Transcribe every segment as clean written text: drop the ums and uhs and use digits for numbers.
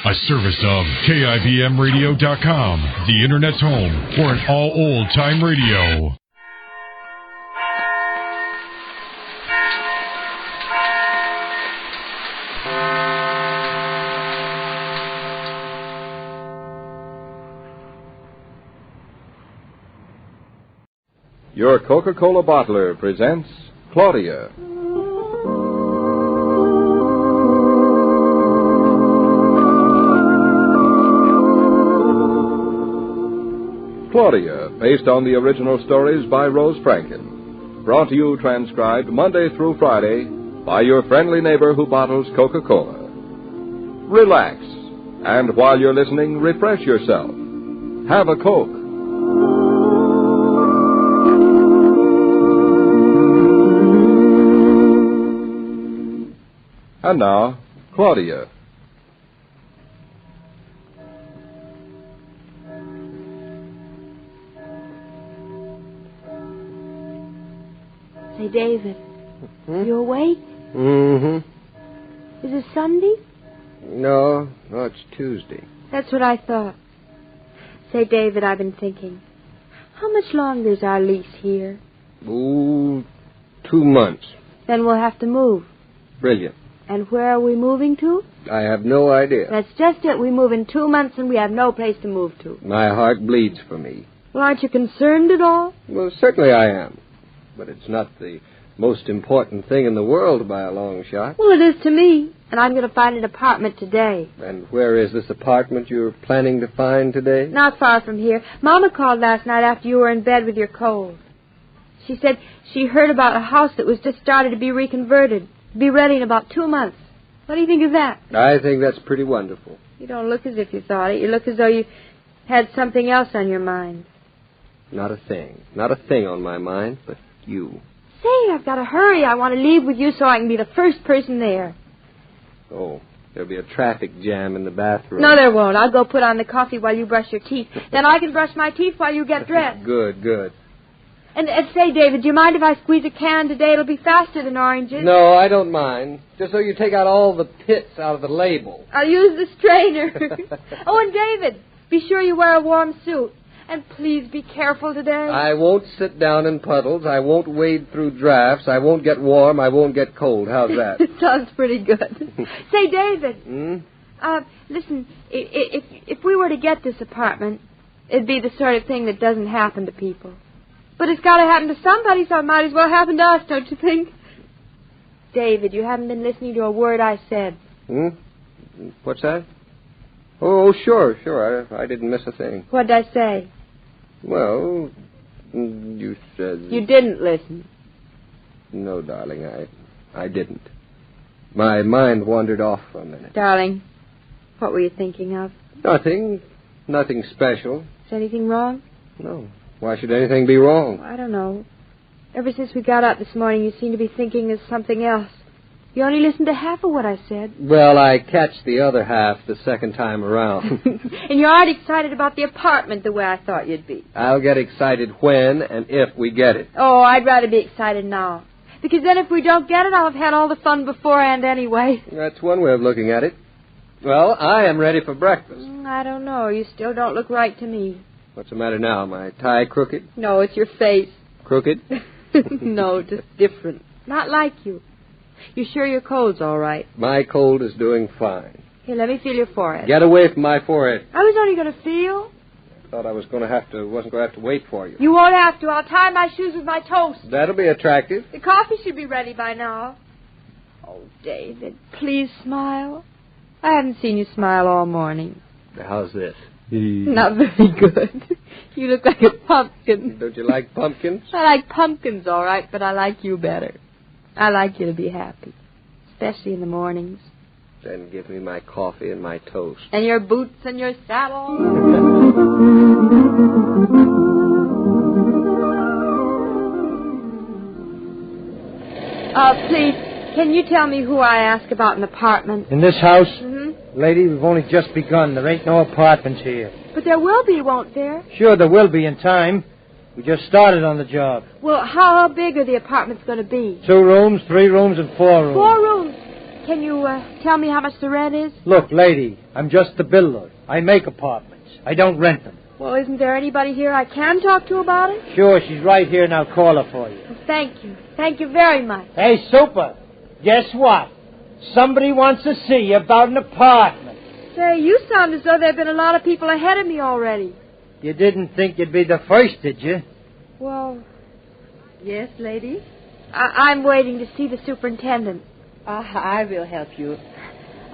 A service of KIBMradio.com, the Internet's home for an all old-time radio. Your Coca-Cola bottler presents Claudia. Claudia, based on the original stories by Rose Franken. Brought to you transcribed Monday through Friday by your friendly neighbor who bottles Coca-Cola. Relax, and while you're listening, refresh yourself. Have a Coke. And now, Claudia. Say, David, you awake? Mm-hmm. Is it Sunday? No, it's Tuesday. That's what I thought. Say, David, I've been thinking. How much longer is our lease here? Ooh, 2 months. Then we'll have to move. Brilliant. And where are we moving to? I have no idea. That's just it. We move in 2 months and we have no place to move to. My heart bleeds for me. Well, aren't you concerned at all? Well, certainly I am. But it's not the most important thing in the world by a long shot. Well, it is to me. And I'm going to find an apartment today. And where is this apartment you're planning to find today? Not far from here. Mama called last night after you were in bed with your cold. She said she heard about a house that was just started to be reconverted. Be ready in about 2 months. What do you think of that? I think that's pretty wonderful. You don't look as if you thought it. You look as though you had something else on your mind. Not a thing. Not a thing on my mind, but you. Say, I've got to hurry. I want to leave with you so I can be the first person there. Oh, there'll be a traffic jam in the bathroom. No, there won't. I'll go put on the coffee while you brush your teeth. Then I can brush my teeth while you get dressed. Good. And say, David, do you mind if I squeeze a can today? It'll be faster than oranges. No, I don't mind. Just so you take out all the pits out of the label. I'll use the strainer. Oh, and David, be sure you wear a warm suit. And please be careful today. I won't sit down in puddles. I won't wade through drafts. I won't get warm. I won't get cold. How's that? It sounds pretty good. Say, David. Listen, if we were to get this apartment, it'd be the sort of thing that doesn't happen to people. But it's got to happen to somebody, so it might as well happen to us, don't you think? David, you haven't been listening to a word I said. What's that? Oh, sure. I didn't miss a thing. What did I say? Well, you said... You didn't listen. No, darling, I didn't. My mind wandered off for a minute. Darling, what were you thinking of? Nothing special. Is anything wrong? No. Why should anything be wrong? I don't know. Ever since we got up this morning, you seem to be thinking of something else. You only listened to half of what I said. Well, I catch the other half the second time around. And you aren't excited about the apartment the way I thought you'd be. I'll get excited when and if we get it. Oh, I'd rather be excited now. Because then if we don't get it, I'll have had all the fun beforehand anyway. That's one way of looking at it. Well, I am ready for breakfast. I don't know. You still don't look right to me. What's the matter now? My tie crooked? No, it's your face. Crooked? No, just different. Not like you. You sure your cold's all right? My cold is doing fine. Here, let me feel your forehead. Get away from my forehead. I was only going to feel. I thought I wasn't going to have to wait for you. You won't have to. I'll tie my shoes with my toast. That'll be attractive. The coffee should be ready by now. Oh, David, please smile. I haven't seen you smile all morning. How's this? Not very good. You look like a pumpkin. Don't you like pumpkins? I like pumpkins, all right, but I like you better. I like you to be happy, especially in the mornings. Then give me my coffee and my toast. And your boots and your saddle. Please, can you tell me who I ask about an apartment? In this house? Mm-hmm. Lady, we've only just begun. There ain't no apartments here. But there will be, won't there? Sure, there will be in time. We just started on the job. Well, how big are the apartments going to be? 2 rooms, 3 rooms, and 4 rooms. 4 rooms. Can you tell me how much the rent is? Look, lady, I'm just the builder. I make apartments. I don't rent them. Well, isn't there anybody here I can talk to about it? Sure, she's right here now. Call her for you. Well, thank you. Thank you very much. Hey, Super, guess what? Somebody wants to see you about an apartment. Say, you sound as though there have been a lot of people ahead of me already. You didn't think you'd be the first, did you? Well, Yes, lady? I'm waiting to see the superintendent. I will help you.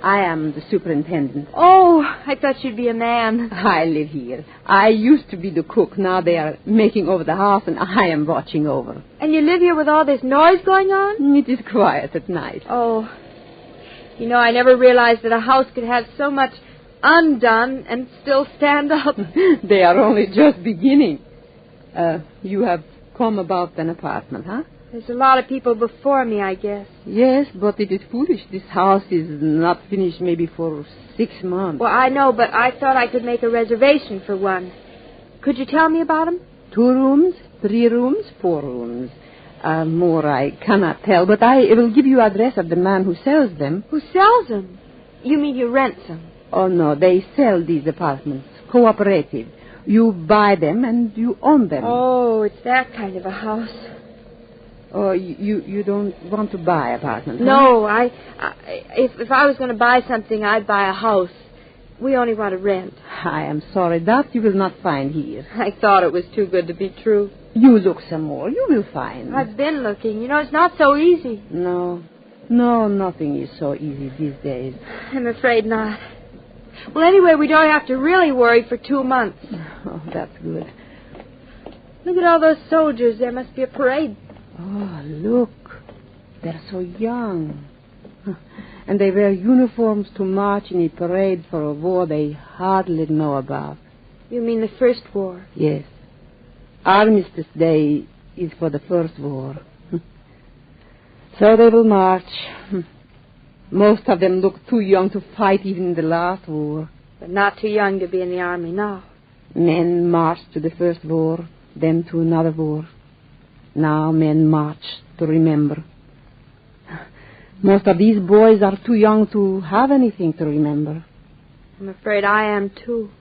I am the superintendent. Oh, I thought you'd be a man. I live here. I used to be the cook. Now they are making over the house, and I am watching over. And you live here with all this noise going on? It is quiet at night. Oh, you know, I never realized that a house could have so much undone and still stand up. They are only just beginning. You have come about an apartment, huh? There's a lot of people before me, I guess. Yes, but it is foolish. This house is not finished maybe for 6 months. Well, I know, but I thought I could make a reservation for one. Could you tell me about them? 2 rooms, 3 rooms, 4 rooms. More I cannot tell, but I will give you address of the man who sells them. Who sells them? You mean you rent them? Oh, no, they sell these apartments. Cooperative. You buy them and you own them. Oh, it's that kind of a house. Oh, you don't want to buy apartments? No, huh? If I was going to buy something, I'd buy a house. We only want to rent. I am sorry. That you will not find here. I thought it was too good to be true. You look some more. You will find. I've been looking. You know, it's not so easy. No, nothing is so easy these days. I'm afraid not. Well, anyway, we don't have to really worry for 2 months. Oh, that's good. Look at all those soldiers. There must be a parade. Oh, look. They're so young. And they wear uniforms to march in a parade for a war they hardly know about. You mean the First War? Yes. Armistice Day is for the First War. So they will march. Most of them look too young to fight even in the last war. But not too young to be in the army now. Men marched to the First War, then to another war. Now men march to remember. Most of these boys are too young to have anything to remember. I'm afraid I am, too.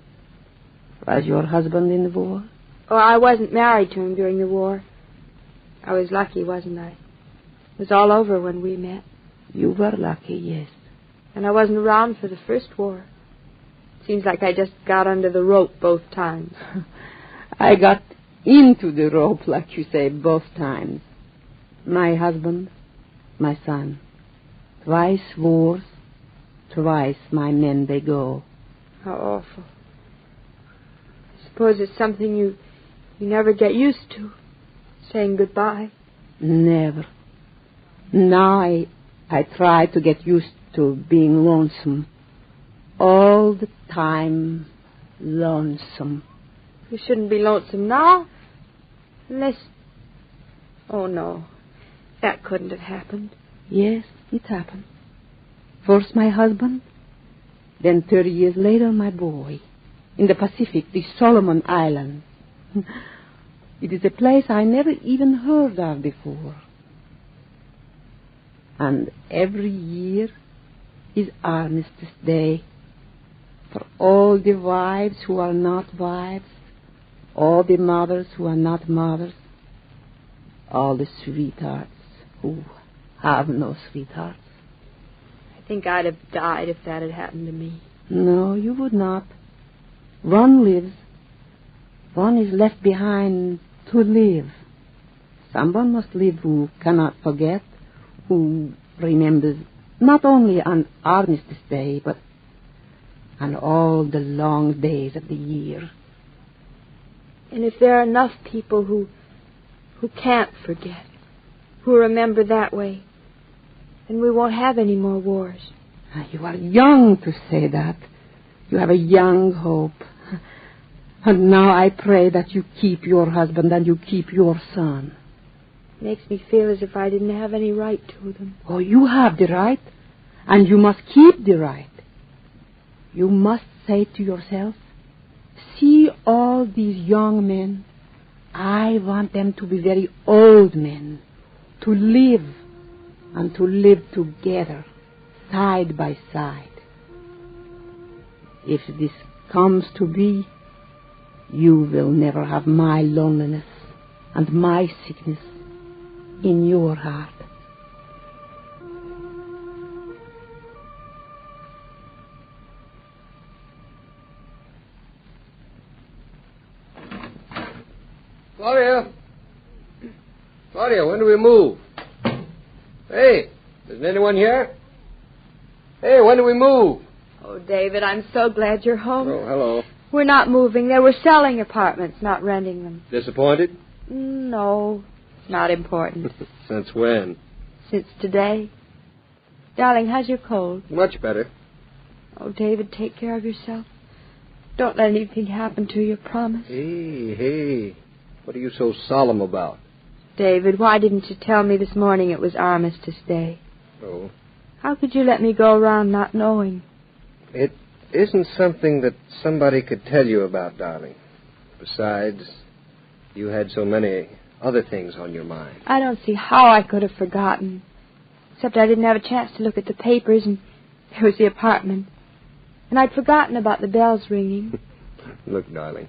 Was your husband in the war? Oh, I wasn't married to him during the war. I was lucky, wasn't I? It was all over when we met. You were lucky, yes. And I wasn't around for the First War. Seems like I just got under the rope both times. I got into the rope, like you say, both times. My husband, my son. Twice wars, twice my men they go. How awful. I suppose it's something you never get used to, saying goodbye. Never. Now I try to get used to being lonesome. All the time lonesome. You shouldn't be lonesome now. Unless... Oh, no. That couldn't have happened. Yes, it happened. First my husband, then 30 years later my boy. In the Pacific, the Solomon Islands. It is a place I never even heard of before. And every year is Armistice Day for all the wives who are not wives, all the mothers who are not mothers, all the sweethearts who have no sweethearts. I think I'd have died if that had happened to me. No, you would not. One lives. One is left behind to live. Someone must live who cannot forget, who remembers not only on Armistice Day, but on all the long days of the year. And if there are enough people who can't forget, who remember that way, then we won't have any more wars. You are young to say that. You have a young hope. And now I pray that you keep your husband and you keep your son. Makes me feel as if I didn't have any right to them. Oh, you have the right, and you must keep the right. You must say to yourself, see all these young men. I want them to be very old men, to live, and to live together, side by side. If this comes to be, you will never have my loneliness and my sickness in your heart. Claudia! Claudia, when do we move? Hey, isn't anyone here? Hey, when do we move? Oh, David, I'm so glad you're home. Oh, hello. We're not moving. They were selling apartments, not renting them. Disappointed? No, it's not important. Since when? Since today. Darling, how's your cold? Much better. Oh, David, take care of yourself. Don't let anything happen to you, promise. Hey. What are you so solemn about? David, why didn't you tell me this morning it was Armistice Day? Oh. How could you let me go around not knowing? It isn't something that somebody could tell you about, darling. Besides, you had so many other things on your mind. I don't see how I could have forgotten. Except I didn't have a chance to look at the papers, and there was the apartment. And I'd forgotten about the bells ringing. Look, darling,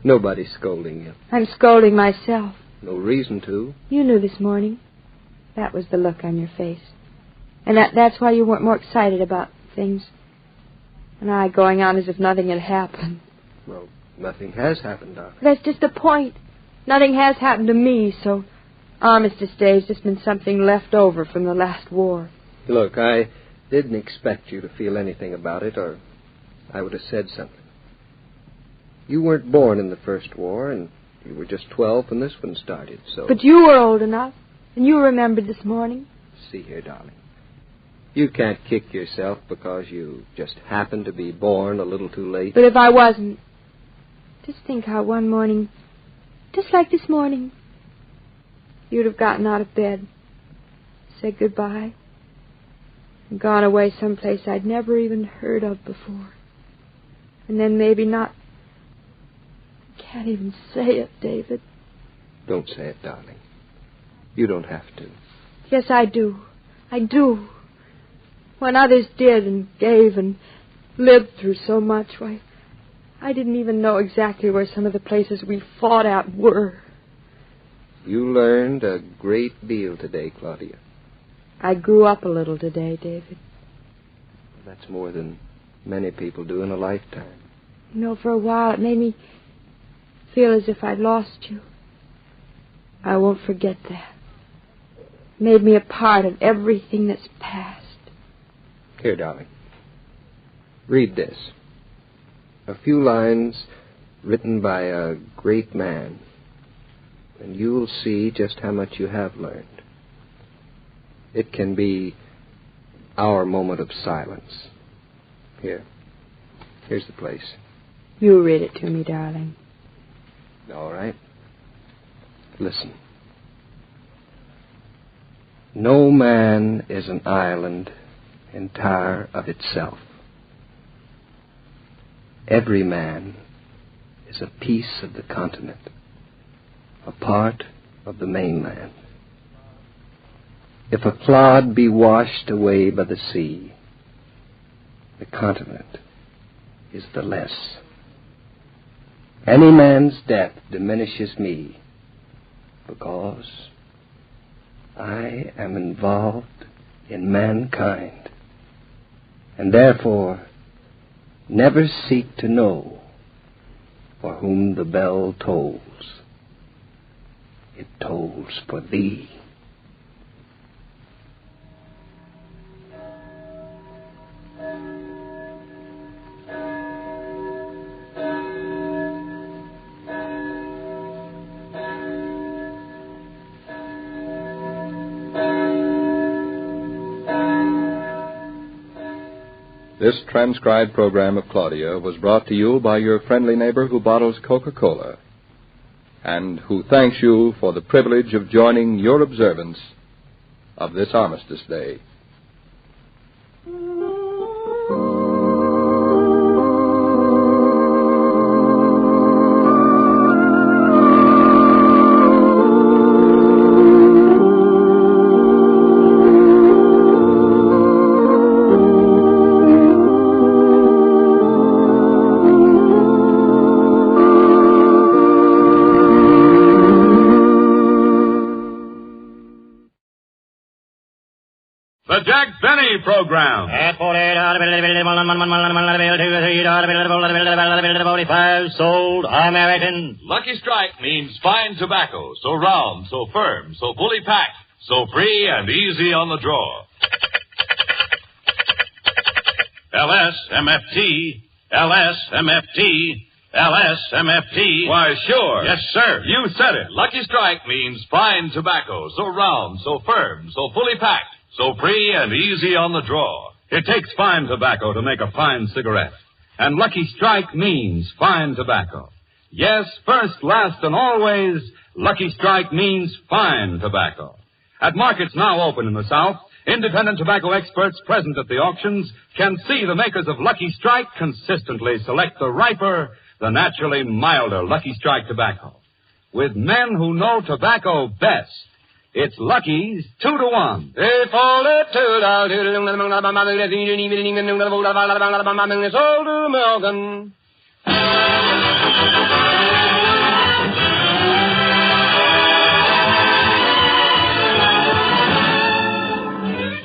nobody's scolding you. I'm scolding myself. No reason to. You knew this morning. That was the look on your face. And that's why you weren't more excited about things. And I going on as if nothing had happened. Well, nothing has happened, darling. That's just the point. Nothing has happened to me, so Armistice Day has just been something left over from the last war. Look, I didn't expect you to feel anything about it, or I would have said something. You weren't born in the first war, and you were just 12 when this one started, so... But you were old enough, and you remembered this morning. See here, darling. You can't kick yourself because you just happened to be born a little too late. But if I wasn't, just think how one morning, just like this morning, you'd have gotten out of bed, said goodbye, and gone away someplace I'd never even heard of before. And then maybe not... I can't even say it, David. Don't say it, darling. You don't have to. Yes, I do. I do. When others did and gave and lived through so much, why, I didn't even know exactly where some of the places we fought at were. You learned a great deal today, Claudia. I grew up a little today, David. That's more than many people do in a lifetime. You know, for a while it made me feel as if I'd lost you. I won't forget that. It made me a part of everything that's past. Here, darling. Read this. A few lines written by a great man, and you'll see just how much you have learned. It can be our moment of silence. Here's the place. You read it to me, darling. All right. Listen. No man is an island entire of itself. Every man is a piece of the continent, a part of the mainland. If a clod be washed away by the sea, the continent is the less. Any man's death diminishes me because I am involved in mankind, and therefore never seek to know for whom the bell tolls. It tolls for thee. This transcribed program of Claudia was brought to you by your friendly neighbor who bottles Coca-Cola, and who thanks you for the privilege of joining your observance of this Armistice Day. program. At 45 sold American. Lucky Strike means fine tobacco, so round, so firm, so fully packed, so free and easy on the draw. LSMFT, LSMFT, LSMFT. Why, sure. Yes, sir. You said it. Lucky Strike means fine tobacco, so round, so firm, so fully packed, so free and easy on the draw. It takes fine tobacco to make a fine cigarette. And Lucky Strike means fine tobacco. Yes, first, last, and always, Lucky Strike means fine tobacco. At markets now open in the South, independent tobacco experts present at the auctions can see the makers of Lucky Strike consistently select the riper, the naturally milder Lucky Strike tobacco. With men who know tobacco best, it's Lucky's 2-to-1.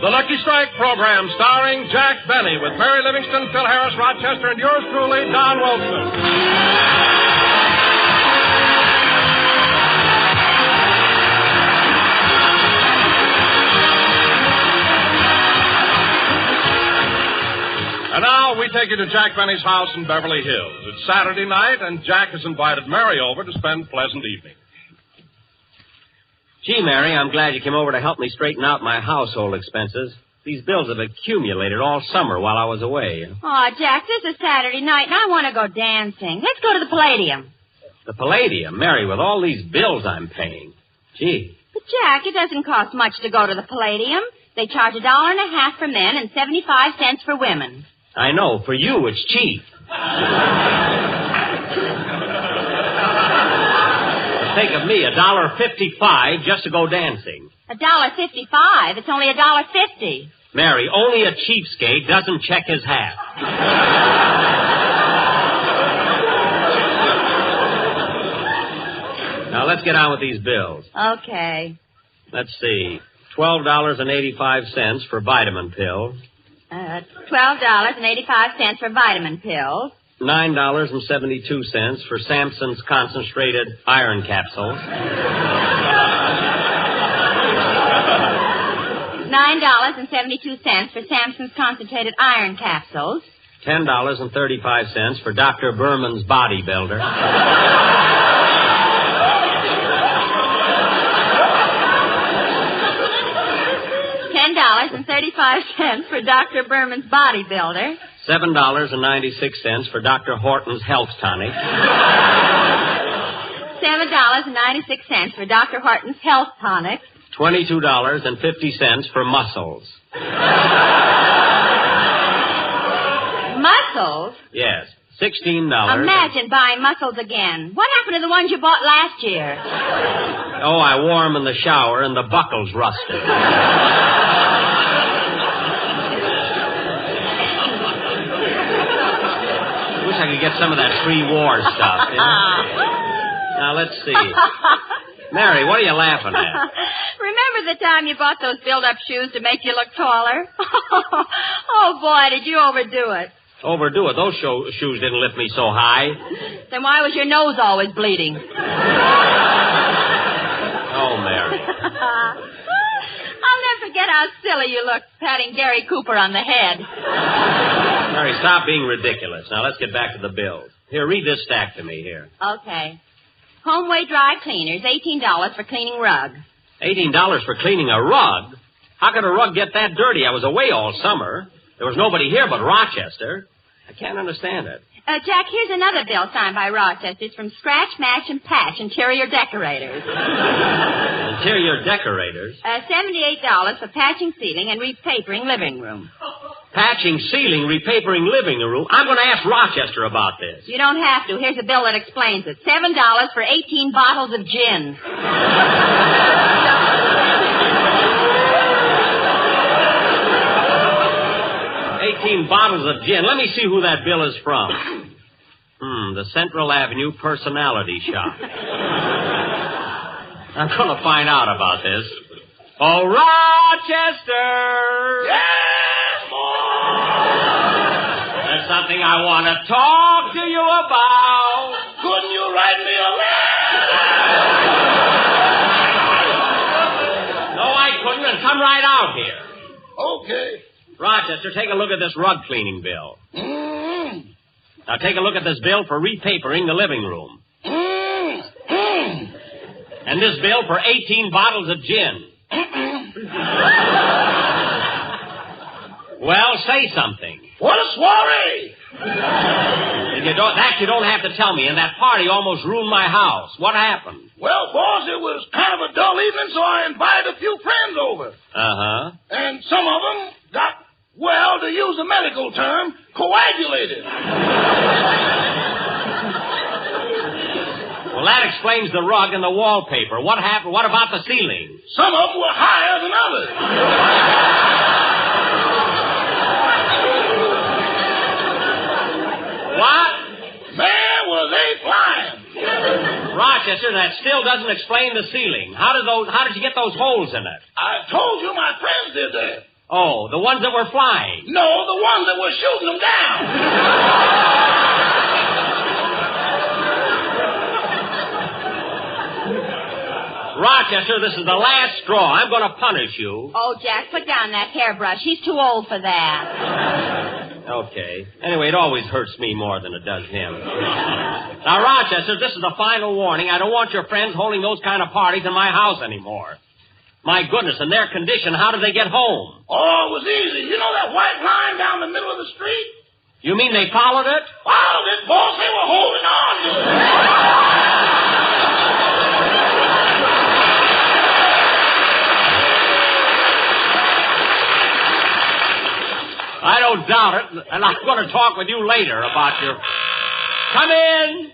The Lucky Strike program starring Jack Benny with Mary Livingston, Phil Harris, Rochester, and yours truly, Don Wilson. And now we take you to Jack Benny's house in Beverly Hills. It's Saturday night, and Jack has invited Mary over to spend a pleasant evening. Gee, Mary, I'm glad you came over to help me straighten out my household expenses. These bills have accumulated all summer while I was away. Oh, Jack, this is Saturday night, and I want to go dancing. Let's go to the Palladium. The Palladium? Mary, with all these bills I'm paying. Gee. But, Jack, it doesn't cost much to go to the Palladium. They charge $1.50 for men and 75 cents for women. I know. For you, it's cheap. Think of me, $1.55 just to go dancing. $1.55? It's only $1.50. Mary, only a cheapskate doesn't check his hat. Now, let's get on with these bills. Okay. Let's see. $12.85 for vitamin pills. $12.85 for vitamin pills. $9.72 for Samson's concentrated iron capsules. $9.72 for Samson's concentrated iron capsules. $10.35 for Dr. Berman's bodybuilder. $10.35 for Dr. Berman's bodybuilder. $7.96 for Dr. Horton's health tonic. $7.96 for Dr. Horton's health tonic. $22.50 for muscles. Muscles? Yes. $16. Imagine buying muscles again. What happened to the ones you bought last year? Oh, I wore them in the shower and the buckles rusted. Wish I could get some of that pre-war stuff. Now, let's see. Mary, what are you laughing at? Remember the time you bought those build-up shoes to make you look taller? Oh, boy, did you overdo it. Overdo it? Those shoes didn't lift me so high. Then why was your nose always bleeding? Oh, Mary. I'll never forget how silly you looked patting Gary Cooper on the head. Mary, stop being ridiculous. Now, let's get back to the bills. Here, read this stack to me here. Okay. Homeway dry cleaners, $18 for cleaning rug. $18 for cleaning a rug? How could a rug get that dirty? I was away all summer. There was nobody here but Rochester. I can't understand it. Jack, here's another bill signed by Rochester. It's from Scratch, Match, and Patch Interior Decorators. Interior Decorators? $78 for patching ceiling and repapering living room. Patching ceiling, repapering living room? I'm going to ask Rochester about this. You don't have to. Here's a bill that explains it. $7 for 18 bottles of gin. 18 bottles of gin. Let me see who that bill is from. The Central Avenue Personality Shop. I'm going to find out about this. Oh, Rochester! Yeah! There's something I want to talk to you about. Couldn't you write me a letter? No, I couldn't, and come right out here. Okay. Rochester, take a look at this rug cleaning bill. Mm-hmm. Now take a look at this bill for repapering the living room. Mm-hmm. And this bill for 18 bottles of gin. Well, say something. What a soiree! You don't have to tell me. And that party almost ruined my house. What happened? Well, boss, it was kind of a dull evening, so I invited a few friends over. Uh-huh. And some of them got, well, to use a medical term, coagulated. Well, that explains the rug and the wallpaper. What happened? What about the ceiling? Some of them were higher than others. What? Man, were they flying. Rochester, that still doesn't explain the ceiling. How did you get those holes in it? I told you my friends did that. Oh, the ones that were flying. No, the ones that were shooting them down. Rochester, this is the last straw. I'm going to punish you. Oh, Jack, put down that hairbrush. He's too old for that. Okay. Anyway, it always hurts me more than it does him. Now, Rochester, this is the final warning. I don't want your friends holding those kind of parties in my house anymore. My goodness, in their condition, how did they get home? Oh, it was easy. You know that white line down the middle of the street? You mean they followed it? Followed it, boss. They were holding on to it. I don't doubt it, and I'm going to talk with you later about your... Come in!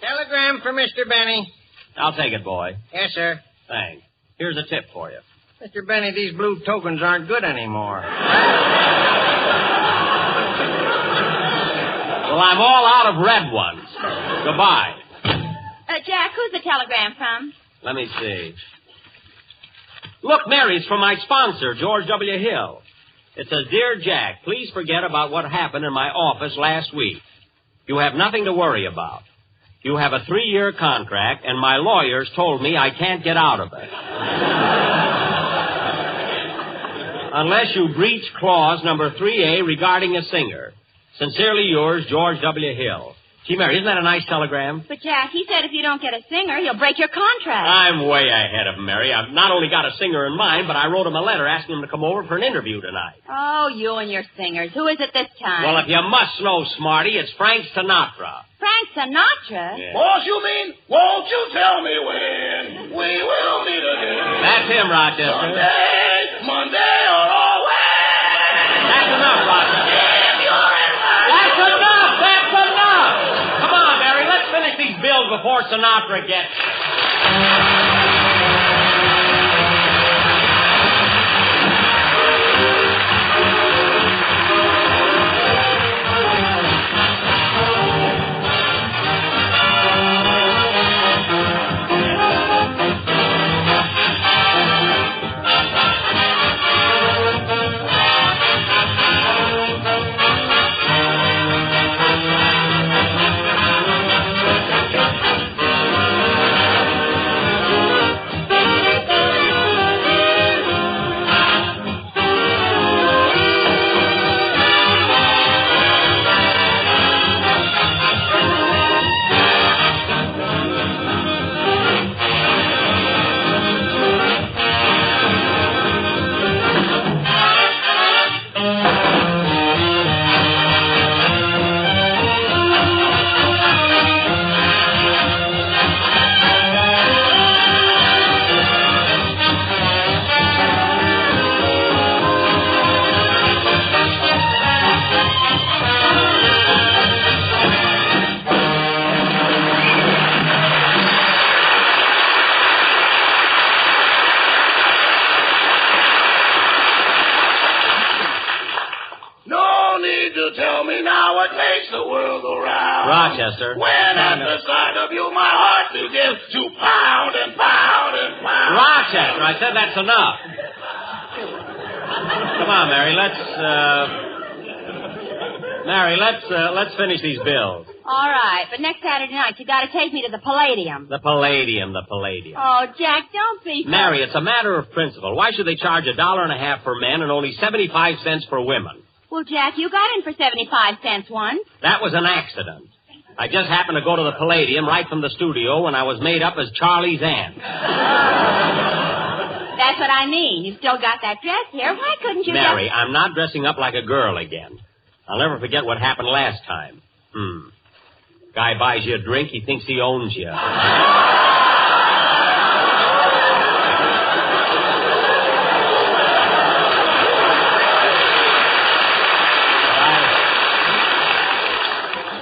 Telegram for Mr. Benny. I'll take it, boy. Yes, sir. Thanks. Here's a tip for you. Mr. Benny, these blue tokens aren't good anymore. Well, I'm all out of red ones. Goodbye. Jack, who's the telegram from? Let me see. Look, Mary, it's from my sponsor, George W. Hill. It says, Dear Jack, please forget about what happened in my office last week. You have nothing to worry about. You have a 3-year contract, and my lawyers told me I can't get out of it. Unless you breach clause number 3A regarding a singer. Sincerely yours, George W. Hill. Gee, Mary, isn't that a nice telegram? But, Jack, he said if you don't get a singer, he'll break your contract. I'm way ahead of him, Mary. I've not only got a singer in mind, but I wrote him a letter asking him to come over for an interview tonight. Oh, you and your singers. Who is it this time? Well, if you must know, Smarty, it's Frank Sinatra. Frank Sinatra? Yeah. Boss, you mean, won't you tell me when we will meet again? That's him, Rochester. Monday, or always. That's enough, Rochester. That's enough! That's enough! Come on, Mary, let's finish these bills before Sinatra gets... Rochester. When at the sight of you, my heart begins to pound and pound and pound. Rochester, I said that's enough. Come on, Mary, Mary, let's finish these bills. All right, but next Saturday night you got to take me to the Palladium. The Palladium. Oh, Jack, don't be... Mary, it's a matter of principle. Why should they charge $1.50 for men and only 75 cents for women? Well, Jack, you got in for 75 cents once. That was an accident. I just happened to go to the Palladium right from the studio when I was made up as Charlie's aunt. That's what I mean. You still got that dress here. Why couldn't you... Mary, I'm not dressing up like a girl again. I'll never forget what happened last time. Guy buys you a drink, he thinks he owns you.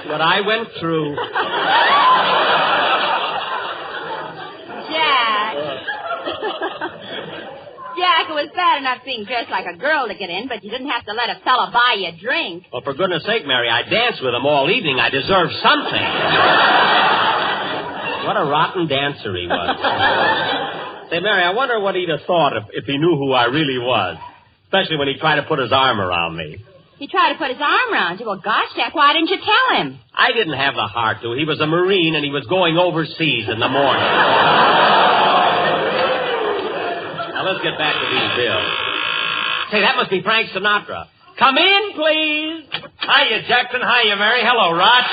What I went through... Jack, it was bad enough being dressed like a girl to get in, but you didn't have to let a fella buy you a drink. Well, for goodness sake, Mary, I danced with him all evening. I deserve something. What a rotten dancer he was. Say, Mary, I wonder what he'd have thought if he knew who I really was, especially when he tried to put his arm around me. He tried to put his arm around you. Well, gosh, Jack, why didn't you tell him? I didn't have the heart to. He was a Marine, and he was going overseas in the morning. Now, let's get back to these bills. Say, that must be Frank Sinatra. Come in, please. Hiya, Jackson. Hiya, Mary. Hello, Roch.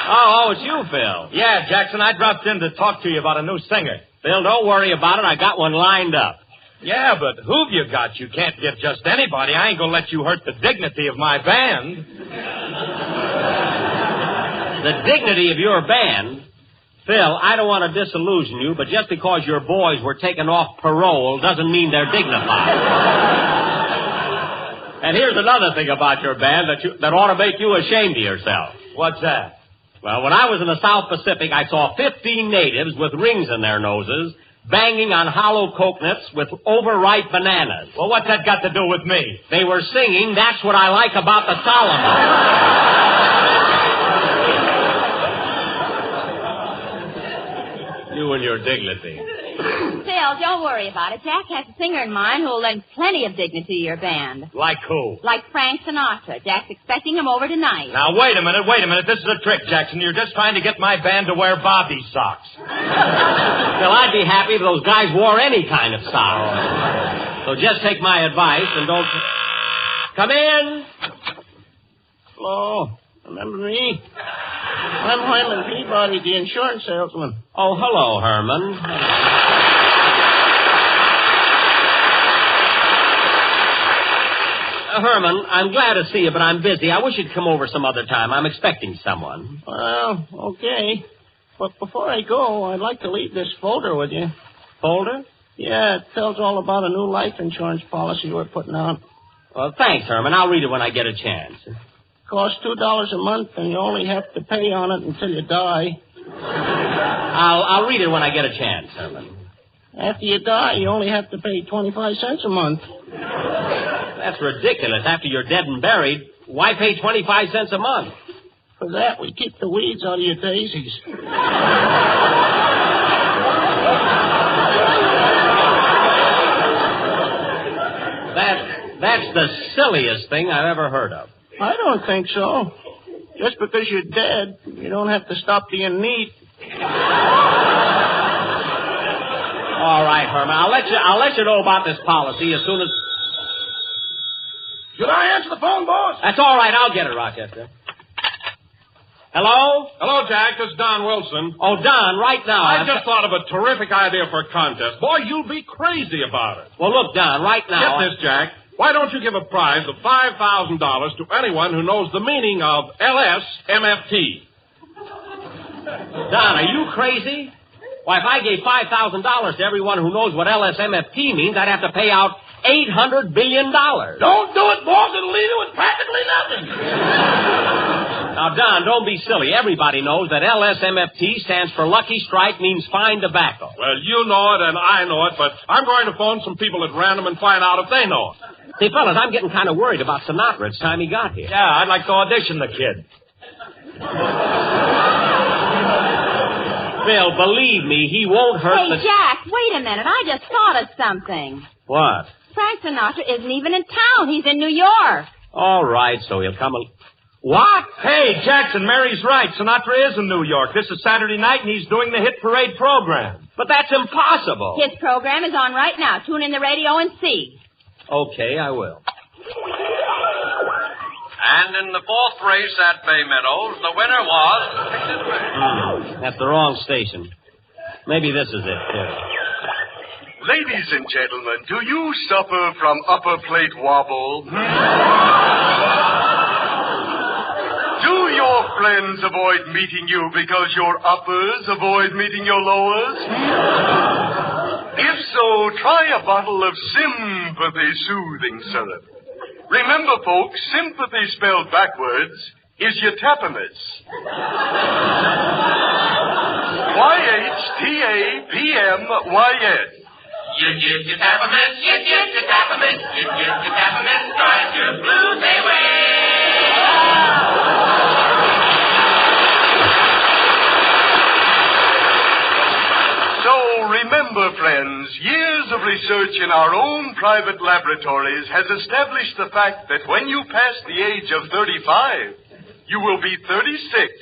Oh, it's you, Phil. Yeah, Jackson, I dropped in to talk to you about a new singer. Phil, don't worry about it. I got one lined up. Yeah, but who've you got? You can't get just anybody. I ain't gonna let you hurt the dignity of my band. The dignity of your band? Phil, I don't want to disillusion you, but just because your boys were taken off parole doesn't mean they're dignified. And here's another thing about your band that ought to make you ashamed of yourself. What's that? Well, when I was in the South Pacific, I saw 15 natives with rings in their noses banging on hollow coconuts with overripe bananas. Well, what's that got to do with me? They were singing, "That's What I Like About the Solomon." You and your dignity. Phil, don't worry about it. Jack has a singer in mind who'll lend plenty of dignity to your band. Like who? Like Frank Sinatra. Jack's expecting him over tonight. Now, wait a minute. This is a trick, Jackson. You're just trying to get my band to wear Bobby socks. Well, I'd be happy if those guys wore any kind of socks. So just take my advice and don't... Come in. Hello. Remember me? I'm Hyman Peabody, the insurance salesman. Oh, hello, Herman. Herman, I'm glad to see you, but I'm busy. I wish you'd come over some other time. I'm expecting someone. Well, okay. But before I go, I'd like to leave this folder with you. Folder? Yeah, it tells all about a new life insurance policy we're putting out. Well, thanks, Herman. I'll read it when I get a chance. Costs $2 a month, and you only have to pay on it until you die. I'll read it when I get a chance, Herman. After you die, you only have to pay 25 cents a month. That's ridiculous. After you're dead and buried, why pay 25 cents a month? For that, we keep the weeds out of your daisies. That's the silliest thing I've ever heard of. I don't think so. Just because you're dead, you don't have to stop being neat. All right, Herman. I'll let you know about this policy as soon as... Should I answer the phone, boss? That's all right. I'll get it, Rochester. Hello? Hello, Jack. This is Don Wilson. Oh, Don, right now. I just thought of a terrific idea for a contest. Boy, you'll be crazy about it. Well, look, Don, right now... Get this, Jack. Why don't you give a prize of $5,000 to anyone who knows the meaning of LSMFT? Don, are you crazy? Why, if I gave $5,000 to everyone who knows what LSMFT means, I'd have to pay out $800 billion. Don't do it, boss. It'll leave you with practically nothing. Now, Don, don't be silly. Everybody knows that LSMFT stands for Lucky Strike, means fine tobacco. Well, you know it and I know it, but I'm going to phone some people at random and find out if they know it. See, fellas, I'm getting kind of worried about Sinatra. It's time he got here. Yeah, I'd like to audition the kid. Bill, believe me, he won't hurt Hey, Jack, wait a minute. I just thought of something. What? Frank Sinatra isn't even in town. He's in New York. All right, so he'll come... What? Hey, Jackson, Mary's right. Sinatra is in New York. This is Saturday night, and he's doing the Hit Parade program. But that's impossible. His program is on right now. Tune in the radio and see. Okay, I will. And in the fourth race at Bay Meadows, the winner was... That's the wrong station. Maybe this is it. Here. Ladies and gentlemen, do you suffer from upper plate wobble? Do your friends avoid meeting you because your uppers avoid meeting your lowers? If so, try a bottle of Sympathy Soothing Syrup. Remember, folks, sympathy spelled backwards is Yatapamus. Y-H-T-A-P-M-Y-S. Yatapamus, Yatapamus, Yatapamus, drives your blues away. So remember, friends, years of research in our own private laboratories has established the fact that when you pass the age of 35, you will be 36.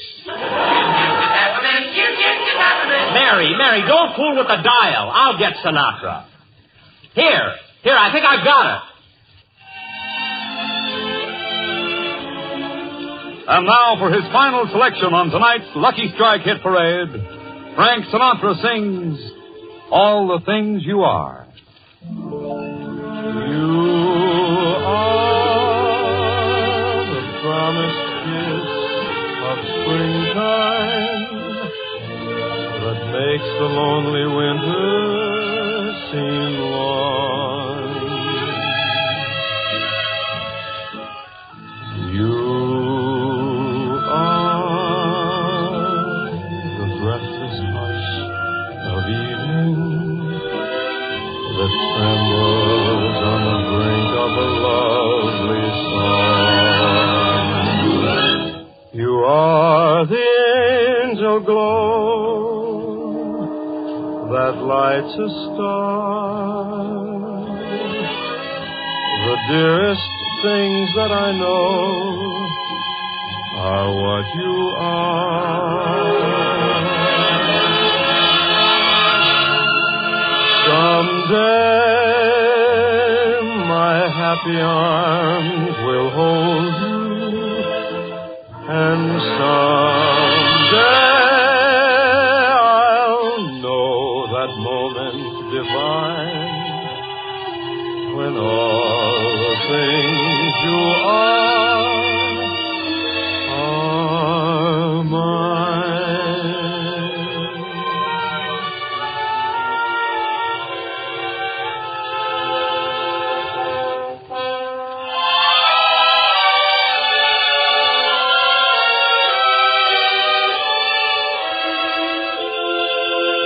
Mary, don't fool with the dial. I'll get Sinatra. Here, I think I've got it. And now for his final selection on tonight's Lucky Strike Hit Parade, Frank Sinatra sings All the Things You Are. You are the promised kiss of springtime that makes the lonely winter seem long. You are the breathless hush of evening that trembles on the brink of a lovely song. You are the angel glow that lights a star, the dearest things that I know are what you are. Someday my happy arms will hold you, and someday I'll know that moment divine when all the things you are mine.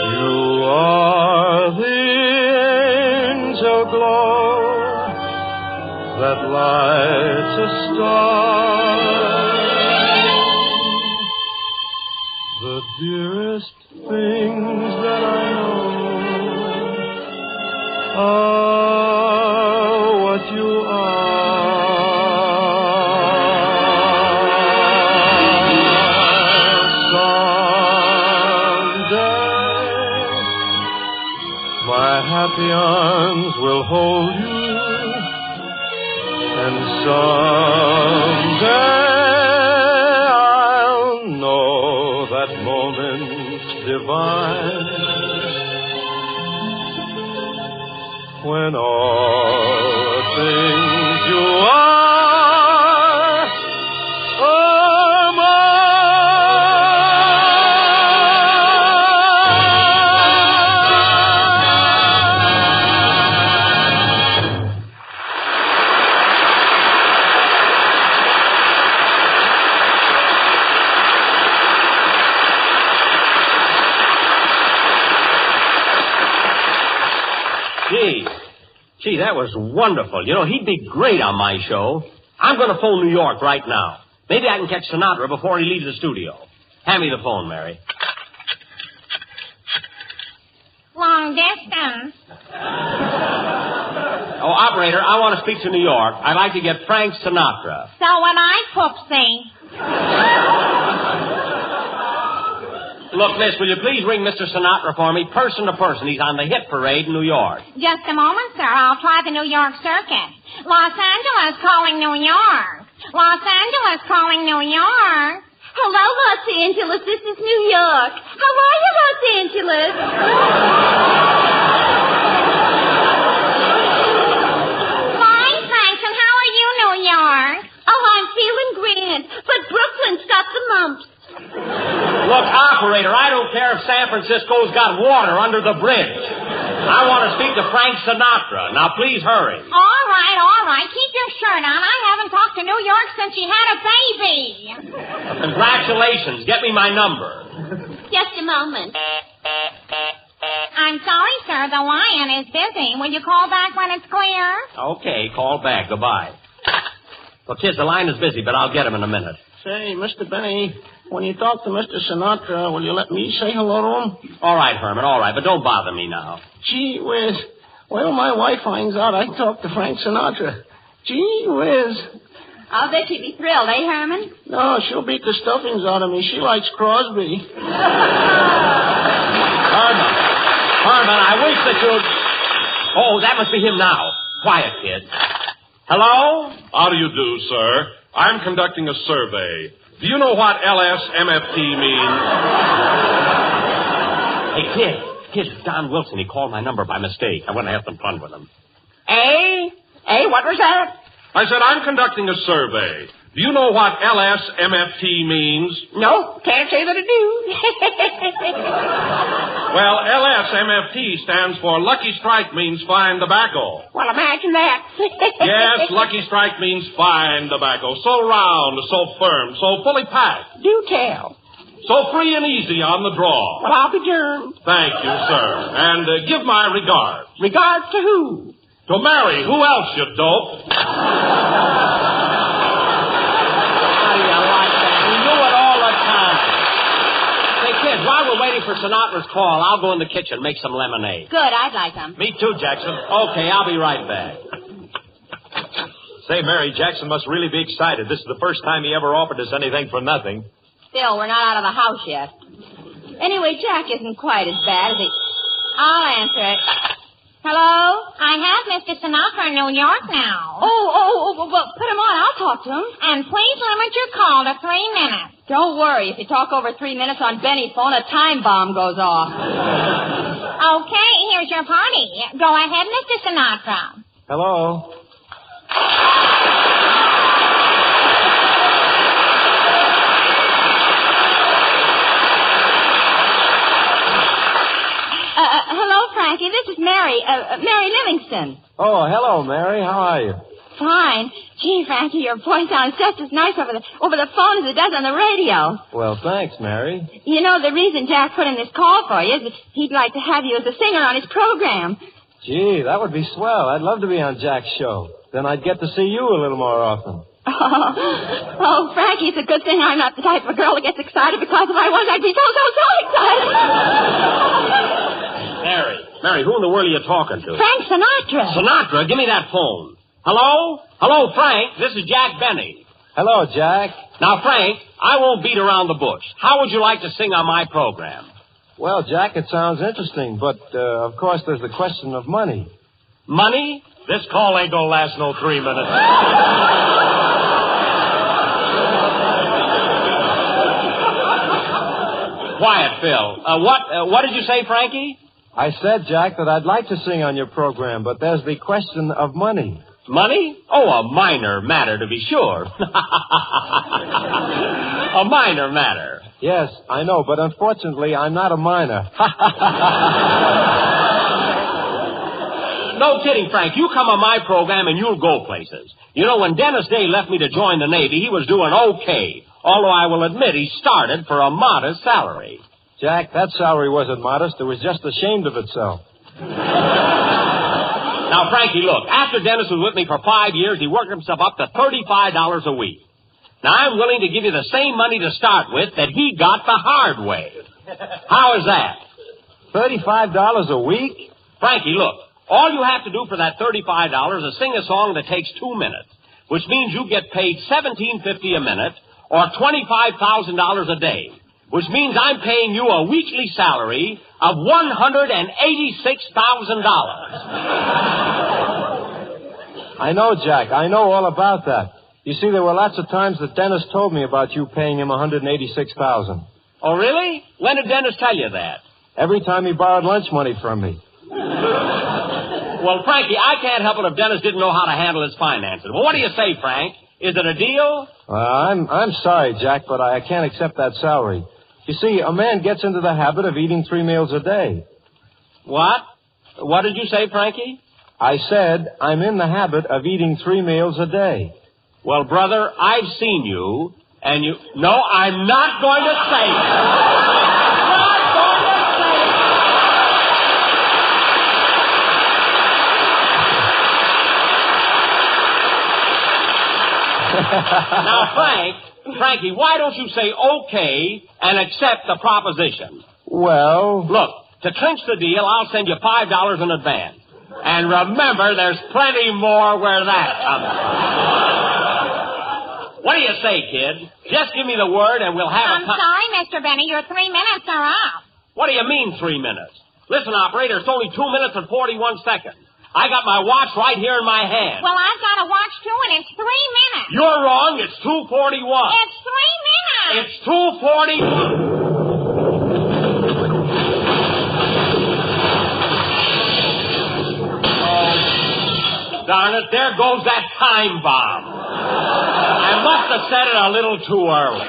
You are the angel glow that lights a star, the dearest things that I know are what you are. Someday my happy arms will hold you, and someday I'll know that moment divine when all the things you are mine. Gee, that was wonderful. You know, he'd be great on my show. I'm going to phone New York right now. Maybe I can catch Sinatra before he leaves the studio. Hand me the phone, Mary. long distance. Oh, operator, I want to speak to New York. I'd like to get Frank Sinatra. So would I, Poopsie. Look, miss, will you please ring Mr. Sinatra for me, person to person? He's on the hit parade in New York. Just a moment, sir. I'll try the New York circuit. Los Angeles calling New York. Los Angeles calling New York. Hello, Los Angeles. This is New York. How are you, Los Angeles? Fine, thanks. And how are you, New York? Oh, I'm feeling grand. But Brooklyn's got the mumps. Look, operator, I don't care if San Francisco's got water under the bridge. I want to speak to Frank Sinatra. Now, please hurry. All right. Keep your shirt on. I haven't talked to New York since she had a baby. Congratulations. Get me my number. Just a moment. I'm sorry, sir. The lion is busy. Will you call back when it's clear? Okay, call back. Goodbye. Well, kids, the line is busy, but I'll get him in a minute. Say, Mr. Benny, when you talk to Mr. Sinatra, will you let me say hello to him? All right, Herman, all right, but don't bother me now. Gee whiz. Well, my wife finds out I talked to Frank Sinatra. Gee whiz. I'll bet you'd be thrilled, eh, Herman? No, she'll beat the stuffings out of me. She likes Crosby. Herman, I wish that you'd... Oh, that must be him now. Quiet, kid. Hello? How do you do, sir? I'm conducting a survey. Do you know what LSMFT means? Hey, kid, it's Don Wilson. He called my number by mistake. I want to have some fun with him. What was that? I said I'm conducting a survey. Do you know what LSMFT means? No, can't say that I do. Well, LSMFT stands for Lucky Strike means fine tobacco. Well, imagine that. Yes, Lucky Strike means fine tobacco. So round, so firm, so fully packed. Do tell. So free and easy on the draw. Well, I'll be darned. Thank you, sir. And give my regards. Regards to who? To Mary. Who else, you dope? While we're waiting for Sinatra's call, I'll go in the kitchen, make some lemonade. Good, I'd like some. Me too, Jackson. Okay, I'll be right back. Say, Mary, Jackson must really be excited. This is the first time he ever offered us anything for nothing. Still, we're not out of the house yet. Anyway, Jack isn't quite as bad as he... I'll answer it. Hello? I have Mr. Sinatra in New York now. Well, put him on. I'll talk to him. And please limit your call to 3 minutes. Don't worry. If you talk over 3 minutes on Benny's phone, a time bomb goes off. Okay, here's your party. Go ahead, Mr. Sinatra. Hello? Hello, Frankie. This is Mary. Mary Livingston. Oh, hello, Mary. How are you? Fine. Gee, Frankie, your voice sounds just as nice over the phone as it does on the radio. Well, thanks, Mary. You know, the reason Jack put in this call for you is that he'd like to have you as a singer on his program. Gee, that would be swell. I'd love to be on Jack's show. Then I'd get to see you a little more often. Oh, Frankie, it's a good thing I'm not the type of girl that gets excited, because if I was, I'd be so excited. Mary, who in the world are you talking to? Frank Sinatra. Sinatra? Give me that phone. Hello? Hello, Frank. This is Jack Benny. Hello, Jack. Now, Frank, I won't beat around the bush. How would you like to sing on my program? Well, Jack, it sounds interesting, but, of course, there's the question of money. Money? This call ain't gonna last no 3 minutes. Quiet, Phil. What did you say, Frankie? I said, Jack, that I'd like to sing on your program, but there's the question of money. Money? Oh, a minor matter, to be sure. A minor matter. Yes, I know, but unfortunately, I'm not a minor. No kidding, Frank. You come on my program and you'll go places. You know, when Dennis Day left me to join the Navy, he was doing okay. Although I will admit he started for a modest salary. Jack, that salary wasn't modest. It was just ashamed of itself. Now, Frankie, look. After Dennis was with me for 5 years, he worked himself up to $35 a week. Now, I'm willing to give you the same money to start with that he got the hard way. How is that? $35 a week? Frankie, look. All you have to do for that $35 is sing a song that takes 2 minutes, which means you get paid $17.50 a minute or $25,000 a day, which means I'm paying you a weekly salary of $186,000. I know, Jack. I know all about that. You see, there were lots of times that Dennis told me about you paying him $186,000. Oh, really? When did Dennis tell you that? Every time he borrowed lunch money from me. Well, Frankie, I can't help it if Dennis didn't know how to handle his finances. Well, what do you say, Frank? Is it a deal? I'm sorry, Jack, but I can't accept that salary. You see, a man gets into the habit of eating 3 meals a day. What? What did you say, Frankie? I said I'm in the habit of eating 3 meals a day. Well, brother, I've seen you, and you... No, I'm not going to say it. Now, Frankie, why don't you say okay and accept the proposition? Well... Look, to clinch the deal, I'll send you $5 in advance. And remember, there's plenty more where that comes from. What do you say, kid? Just give me the word and we'll have I'm sorry, Mr. Benny. Your 3 minutes are up. What do you mean, 3 minutes? Listen, operator, it's only 2 minutes and 41 seconds. I got my watch right here in my hand. Well, I've got a watch, too, and it's 3 minutes. You're wrong. It's 2:41. It's 3 minutes. It's 2:41. Oh, darn it. There goes that time bomb. I must have said it a little too early.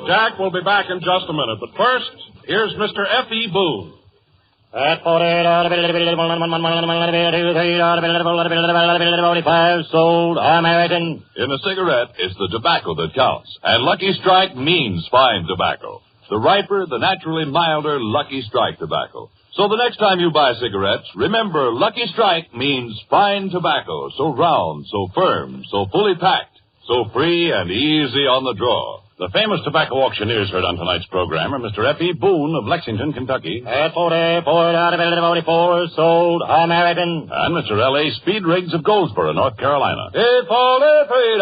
Jack will be back in just a minute, but first, here's Mr. F.E. Boone. At 45 sold American. In a cigarette, it's the tobacco that counts. And Lucky Strike means fine tobacco. The riper, the naturally milder Lucky Strike tobacco. So the next time you buy cigarettes, remember Lucky Strike means fine tobacco. So round, so firm, so fully packed, so free and easy on the draw. The famous tobacco auctioneers heard on tonight's program are Mr. F.E. Boone of Lexington, Kentucky. At 44 sold American. And Mr. L.A. Speed Riggs of Goldsboro, North Carolina. It's 43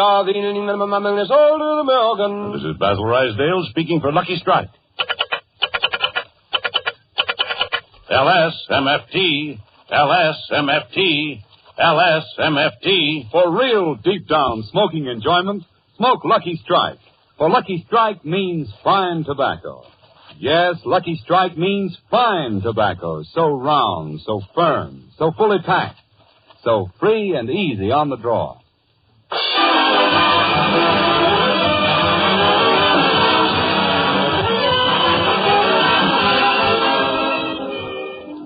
sold American. This is Basil Rysdale speaking for Lucky Strike. LSMFT, LSMFT, LSMFT. For real deep down smoking enjoyment, smoke Lucky Strike. For Lucky Strike means fine tobacco. Yes, Lucky Strike means fine tobacco. So round, so firm, so fully packed, so free and easy on the draw.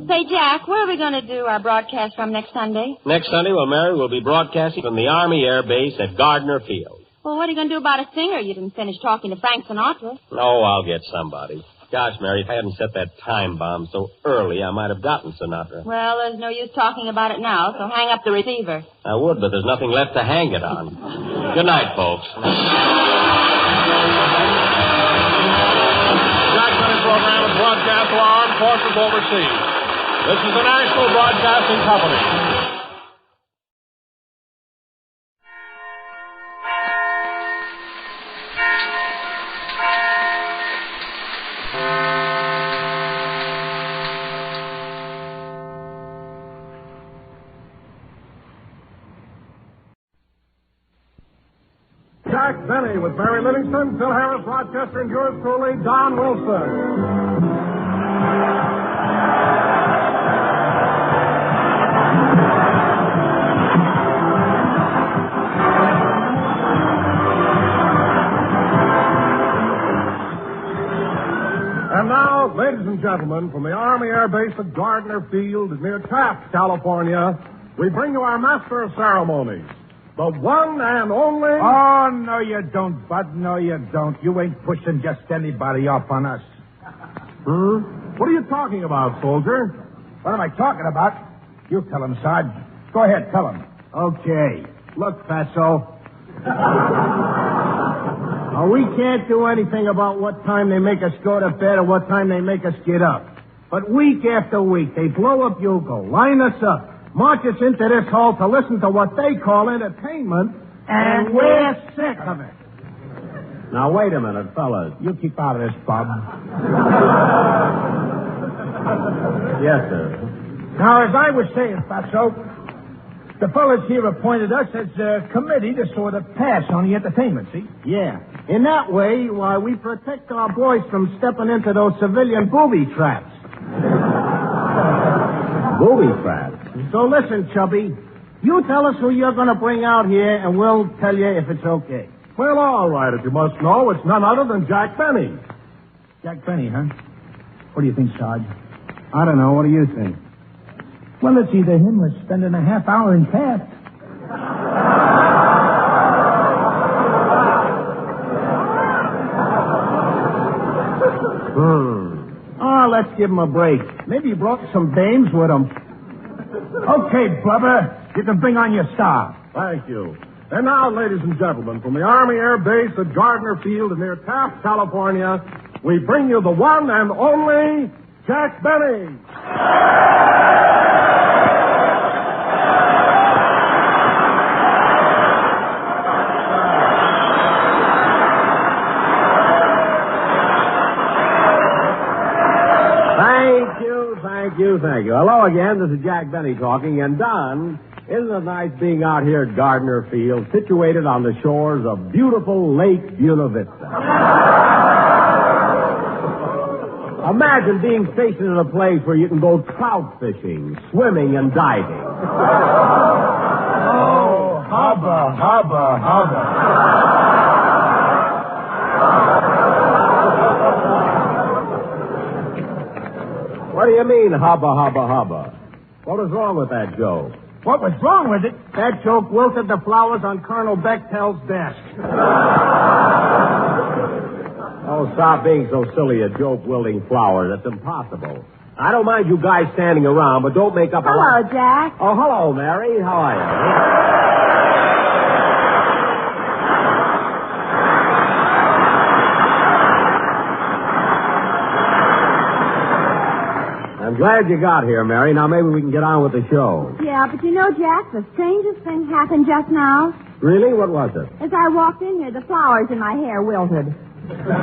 Say, Jack, where are we going to do our broadcast from next Sunday? Next Sunday, well, Mary, we'll be broadcasting from the Army Air Base at Gardner Field. Well, what are you going to do about a singer? You didn't finish talking to Frank Sinatra. Oh, I'll get somebody. Gosh, Mary, if I hadn't set that time bomb so early, I might have gotten Sinatra. Well, there's no use talking about it now, so hang up the receiver. I would, but there's nothing left to hang it on. Good night, folks. Jack Benny program is broadcast to our armed forces overseas. This is the National Broadcasting Company. Jack Benny with Mary Livingston, Phil Harris, Rochester, and yours truly, Don Wilson. And now, ladies and gentlemen, from the Army Air Base at Gardner Field near Taft, California, we bring you our master of ceremonies, the one and only... Oh, no, you don't, Bud. No, you don't. You ain't pushing just anybody off on us. What are you talking about, soldier? What am I talking about? You tell him, Sarge. Go ahead, tell him. Okay. Look, Fatso. We can't do anything about what time they make us go to bed or what time they make us get up. But week after week, they blow a bugle, line us up, march us into this hall to listen to what they call entertainment, and we're sick of it. Now, wait a minute, fellas. You keep out of this, Bob. Yes, sir. Now, as I was saying, Fatso, the fellas here appointed us as a committee to sort of pass on the entertainment, see? Yeah. In that way, we protect our boys from stepping into those civilian booby traps. Booby traps? So listen, Chubby. You tell us who you're going to bring out here, and we'll tell you if it's okay. Well, all right, if you must know, it's none other than Jack Benny. Jack Benny, huh? What do you think, Sarge? I don't know. What do you think? Well, it's either him or spending a half hour in Taft. Oh, let's give him a break. Maybe he brought some dames with him. Okay, Bubba, you can bring on your star. Thank you. And now, ladies and gentlemen, from the Army Air Base at Gardner Field near Taft, California, we bring you the one and only Jack Benny. Thank you. Hello again. This is Jack Benny talking. And Don, isn't it nice being out here at Gardner Field, situated on the shores of beautiful Lake Buena Vista? Imagine being stationed in a place where you can go trout fishing, swimming, and diving. Oh, hubba, hubba, hubba. What do you mean, hubba, hubba, hubba? What was wrong with that joke? What was wrong with it? That joke wilted the flowers on Colonel Bechtel's desk. Oh, stop being so silly, a joke-wielding flower. That's impossible. I don't mind you guys standing around, but don't make up a Hello, Jack. Oh, hello, Mary. How are you? I'm glad you got here, Mary. Now maybe we can get on with the show. Yeah, but you know, Jack, the strangest thing happened just now. Really? What was it? As I walked in here, the flowers in my hair wilted. That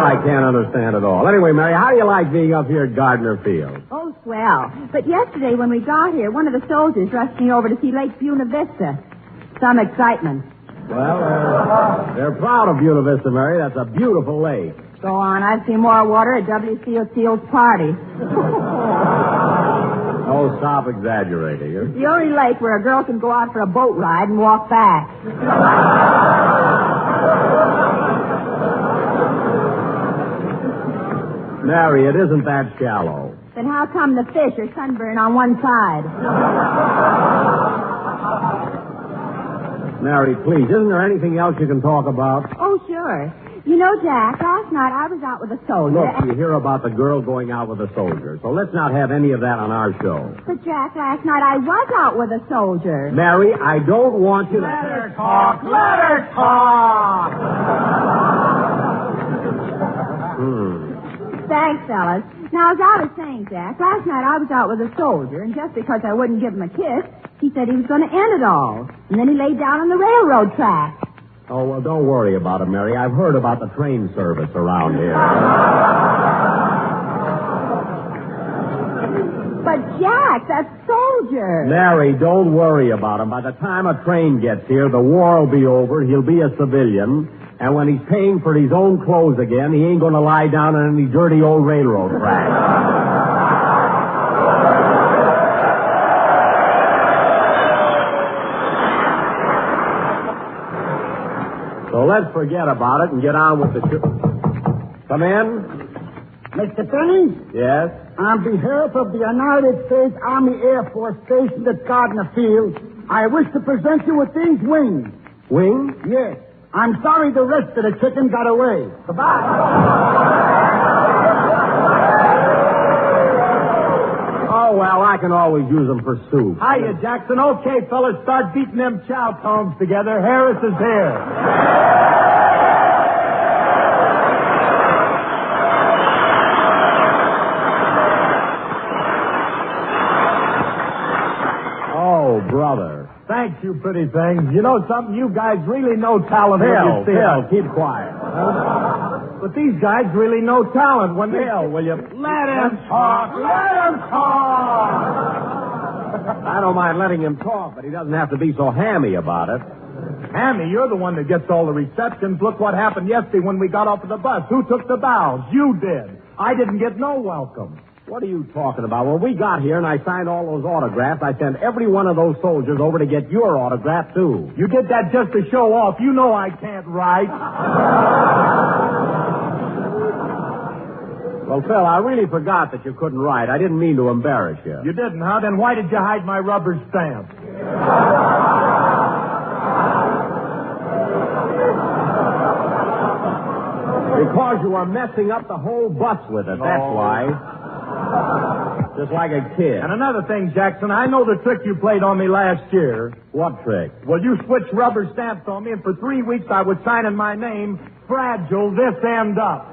I can't understand at all. Anyway, Mary, how do you like being up here at Gardner Field? Oh, swell. But yesterday when we got here, one of the soldiers rushed me over to see Lake Buena Vista. Some excitement. Well, they're proud of Buena Vista, Mary. That's a beautiful lake. Go on. I've seen more water at W.C. Steele's party. Oh, stop exaggerating. It's the only lake where a girl can go out for a boat ride and walk back. Mary, it isn't that shallow. Then how come the fish are sunburned on one side? Mary, please, isn't there anything else you can talk about? Oh, sure. You know, Jack, last night I was out with a soldier. Look, you hear about the girl going out with a soldier, so let's not have any of that on our show. But, Jack, last night I was out with a soldier. Mary, I don't want you to... Let her talk! Let her talk! Thanks, fellas. Now, as I was saying, Jack, last night I was out with a soldier, and just because I wouldn't give him a kiss, he said he was going to end it all. And then he laid down on the railroad track. Oh, well, don't worry about it, Mary. I've heard about the train service around here. But, Jack, that soldier... soldier. Mary, don't worry about him. By the time a train gets here, the war will be over. He'll be a civilian. And when he's paying for his own clothes again, he ain't going to lie down on any dirty old railroad track. So let's forget about it and get on with the show. Come in. Mr. Denni? Yes? On behalf of the United States Army Air Force stationed at Gardner Field, I wish to present you with these wings. Wings? Yes. I'm sorry the rest of the chicken got away. Goodbye. Oh, well, I can always use them for soup. Hiya, Jackson. Okay, fellas, start beating them chow combs together. Harris is here. Oh, brother. Thanks, you pretty things. You know something? You guys really know talent when you see Phil, it. keep quiet. But these guys really know talent when they... Phil, will you... Let him talk. Let him talk. I don't mind letting him talk, but he doesn't have to be so hammy about it. Hammy, you're the one that gets all the receptions. Look what happened yesterday when we got off of the bus. Who took the bows? You did. I didn't get no welcome. What are you talking about? When we got here and I signed all those autographs, I sent every one of those soldiers over to get your autograph, too. You did that just to show off. You know I can't write. Well, Phil, I really forgot that you couldn't write. I didn't mean to embarrass you. You didn't, huh? Then why did you hide my rubber stamp? Because you were messing up the whole bus with it, that's why. Just like a kid. And another thing, Jackson, I know the trick you played on me last year. What trick? Well, you switched rubber stamps on me, and for 3 weeks I was signing my name, Fragile This End Up.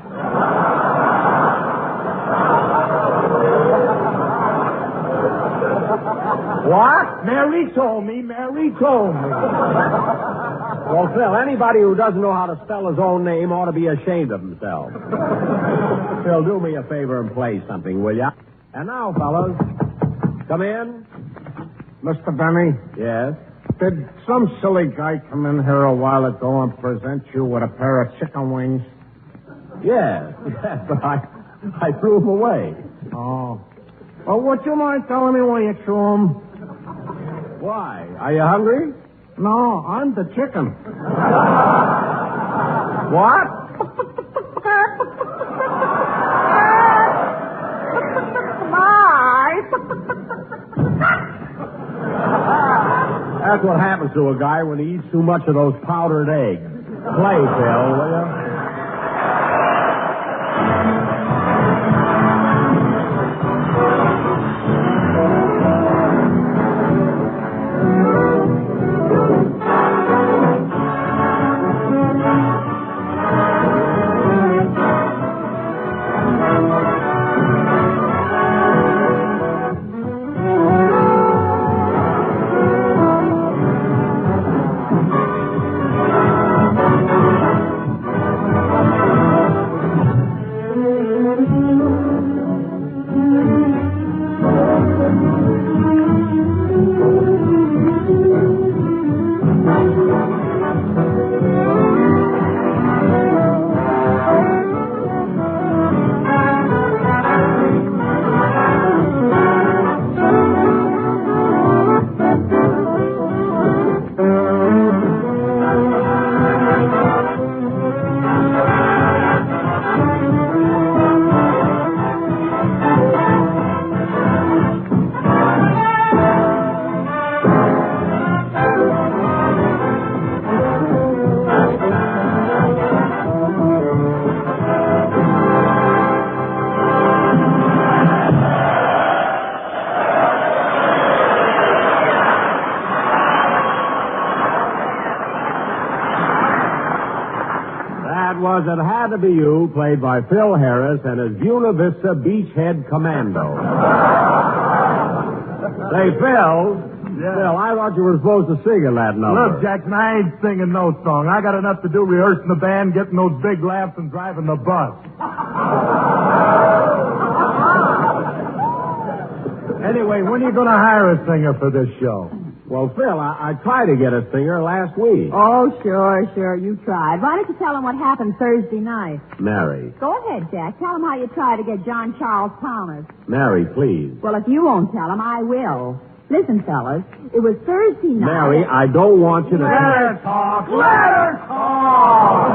What? Mary told me. Well, Phil, anybody who doesn't know how to spell his own name ought to be ashamed of himself. Phil, do me a favor and play something, will ya? And now, fellas, come in. Mr. Denni? Yes? Did some silly guy come in here a while ago and present you with a pair of chicken wings? Yes, but I threw them away. Oh. Well, would you mind telling me why you threw them? Why? Are you hungry? No, I'm the chicken. What? That's what happens to a guy when he eats too much of those powdered eggs. Play, Phil, will you? It Had to Be You, played by Phil Harris and his Buena Vista Beachhead Commando. Say, Phil. Yeah. Phil, I thought you were supposed to sing in that number. Look, Jackson, I ain't singing no song. I got enough to do rehearsing the band, getting those big laughs, and driving the bus. Anyway, Anyway, when are you going to hire a singer for this show? Well, Phil, I tried to get a singer last week. Oh, sure. You tried. Why don't you tell him what happened Thursday night? Mary. Go ahead, Jack. Tell him how you tried to get John Charles Thomas. Mary, please. Well, if you won't tell him, I will. Listen, fellas, it was Thursday night. Mary, I don't want you to... Let her talk. Let her talk.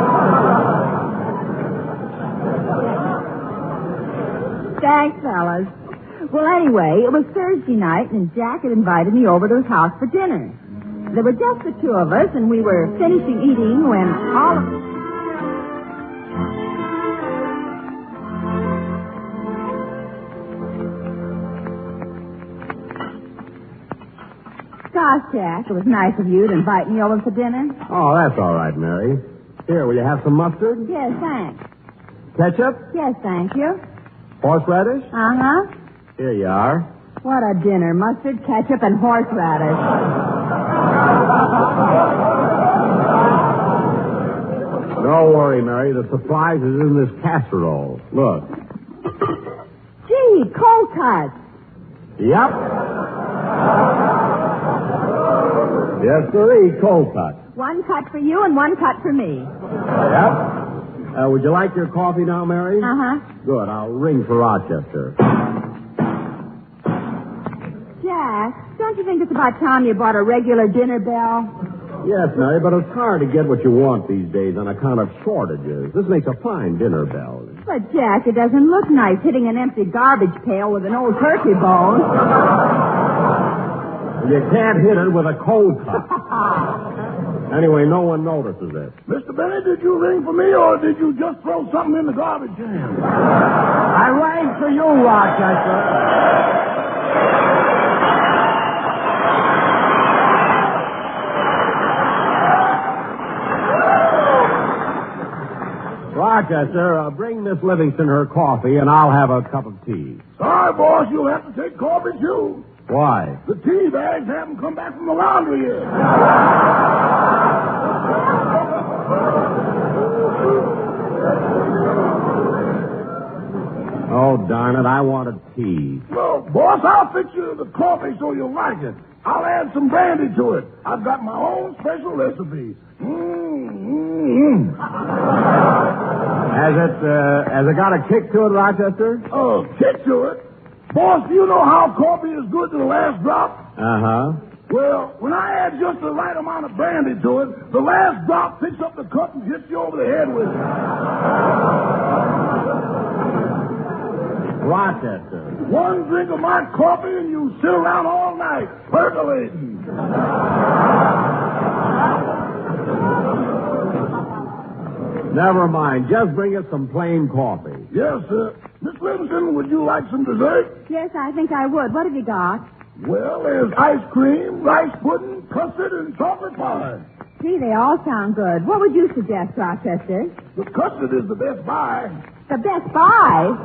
Thanks, fellas. Well, anyway, it was Thursday night, and Jack had invited me over to his house for dinner. There were just the two of us, and we were finishing eating when all of... Gosh, Jack, it was nice of you to invite me over for dinner. Oh, that's all right, Mary. Here, will you have some mustard? Yes, thanks. Ketchup? Yes, thank you. Horseradish? Uh-huh. Here you are. What a dinner. Mustard, ketchup, and horseradish. Don't worry, Mary. The surprise is in this casserole. Look. Gee, cold cuts. Yep. Yes, sirree, cold cut. One cut for you and one cut for me. Yep. Would you like your coffee now, Mary? Uh-huh. Good. I'll ring for Rochester. Jack, don't you think it's about time you bought a regular dinner bell? Yes, Mary, but it's hard to get what you want these days on account of shortages. This makes a fine dinner bell. But, Jack, it doesn't look nice hitting an empty garbage pail with an old turkey bone. You can't hit it with a cold cut. Anyway, no one notices it. Mr. Bennett, did you ring for me, or did you just throw something in the garbage can? I rang for you, Rochester. Rochester, bring Miss Livingston her coffee, and I'll have a cup of tea. Sorry, boss, you'll have to take coffee, too. Why? The tea bags haven't come back from the laundry yet. Oh, darn it, I wanted tea. Well, boss, I'll fix you the coffee so you'll like it. I'll add some brandy to it. I've got my own special recipe. Has it got a kick to it, Rochester? Oh, kick to it? Boss, do you know how coffee is good to the last drop? Uh-huh. Well, when I add just the right amount of brandy to it, the last drop picks up the cup and hits you over the head with it. Rochester. One drink of my coffee and you sit around all night, percolating. Never mind. Just bring us some plain coffee. Yes, sir. Miss Livingston, would you like some dessert? Yes, I think I would. What have you got? Well, there's ice cream, rice pudding, custard, and chocolate pie. Gee, they all sound good. What would you suggest, Rochester? The custard is the best buy. The best buy?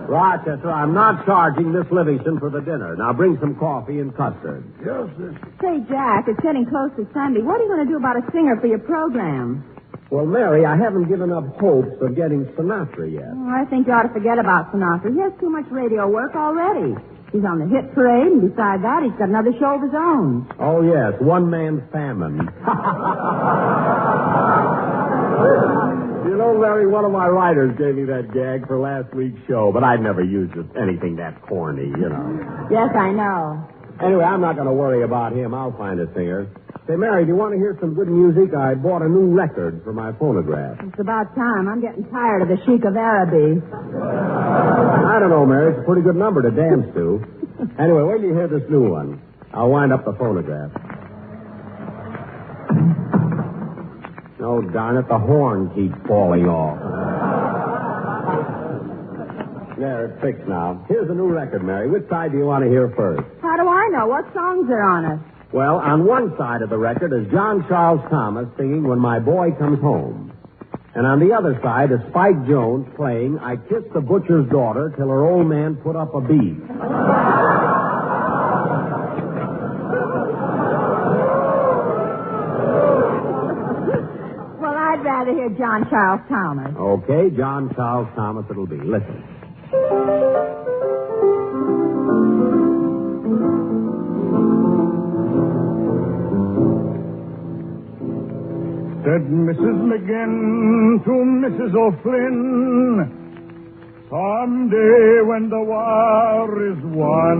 Rochester, I'm not charging Miss Livingston for the dinner. Now bring some coffee and custard. Yes, sir. Say, Jack, it's getting close to Sunday. What are you going to do about a singer for your program? Well, Mary, I haven't given up hopes of getting Sinatra yet. Oh, I think you ought to forget about Sinatra. He has too much radio work already. He's on the hit parade, and beside that, he's got another show of his own. Oh, yes, one-man famine. You know, Larry, one of my writers gave me that gag for last week's show, but I'd never used anything that corny, you know. Yes, I know. Anyway, I'm not going to worry about him. I'll find a singer. Say, Mary, do you want to hear some good music? I bought a new record for my phonograph. It's about time. I'm getting tired of the Sheik of Araby. I don't know, Mary. It's a pretty good number to dance to. Anyway, wait till you hear this new one. I'll wind up the phonograph. Oh, darn it, the horn keeps falling off. There, it's fixed now. Here's the new record, Mary. Which side do you want to hear first? How do I know? What songs are on it? Well, on one side of the record is John Charles Thomas singing When My Boy Comes Home. And on the other side is Spike Jones playing I Kissed the Butcher's Daughter Till Her Old Man Put Up a Beef. Well, I'd rather hear John Charles Thomas. Okay, John Charles Thomas it'll be. Listen. Said Mrs. McGinn to Mrs. O'Flynn, someday when the war is won,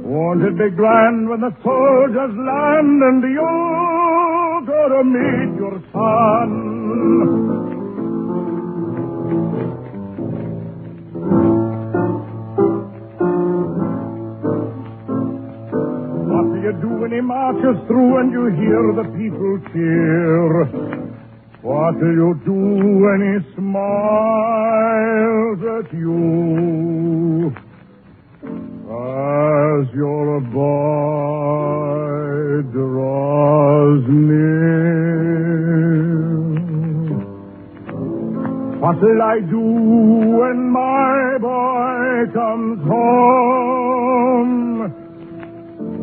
won't it be grand when the soldiers land and you go to meet your son? What do you do when he marches through and you hear the people cheer? What do you do when he smiles at you? As your boy draws near, what'll I do when my boy comes home?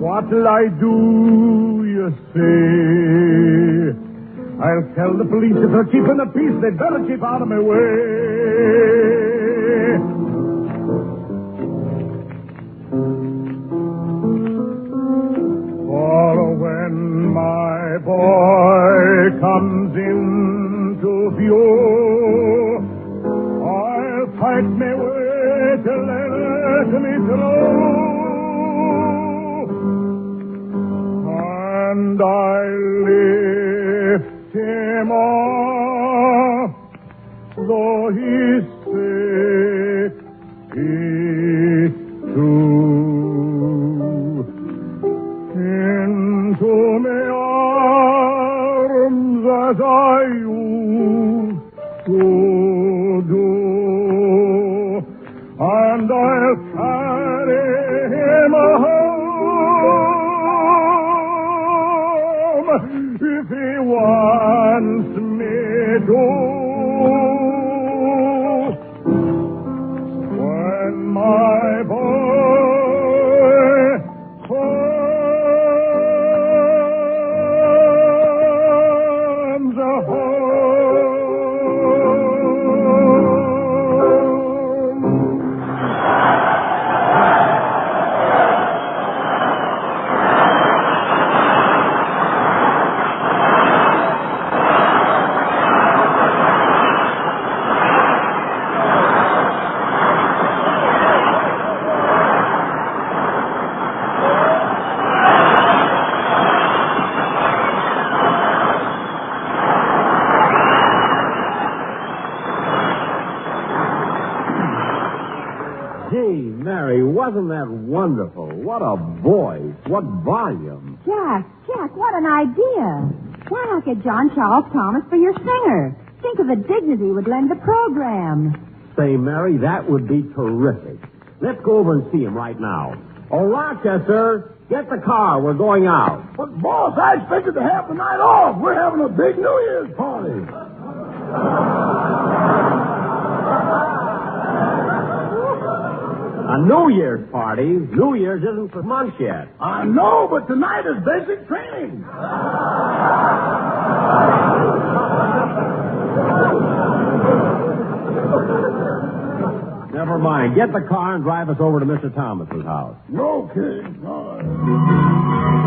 What'll I do, you say? I'll tell the police if they're keeping the peace, they'd better keep out of my way. For when my boy comes into view, I'll fight my way till they let me through. And I'll lift him up, though he's sick, he's true. Into my arms as I used to do, and I'll carry him home if he wants me to. When my boy comes home. Gee, Mary, wasn't that wonderful? What a voice. What volume. Jack, what an idea. Why not get John Charles Thomas for your singer? Think of the dignity it would lend the program. Say, Mary, that would be terrific. Let's go over and see him right now. Oh, Rochester, get the car. We're going out. But, boss, I expected to have the night off. We're having a big New Year's party. A New Year's party? New Year's isn't for months yet. I know, but tonight is basic training. Never mind. Get the car and drive us over to Mr. Thomas's house. Okay. All right.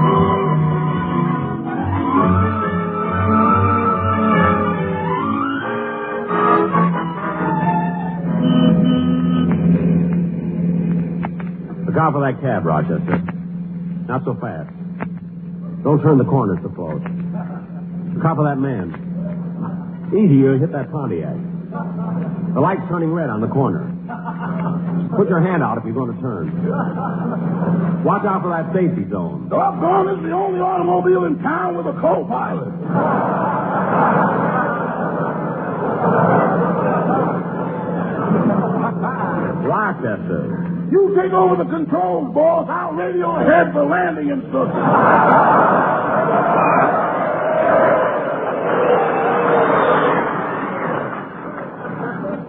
Look out for that cab, Rochester. Not so fast. Don't turn the corners so close. Look out for that man. Easy, you'll hit that Pontiac. The light's turning red on the corner. Put your hand out if you're going to turn. Watch out for that safety zone. Doggone, this is the only automobile in town with a co-pilot. Rochester. You take over the controls, boss. I'll radio ahead for landing instructions.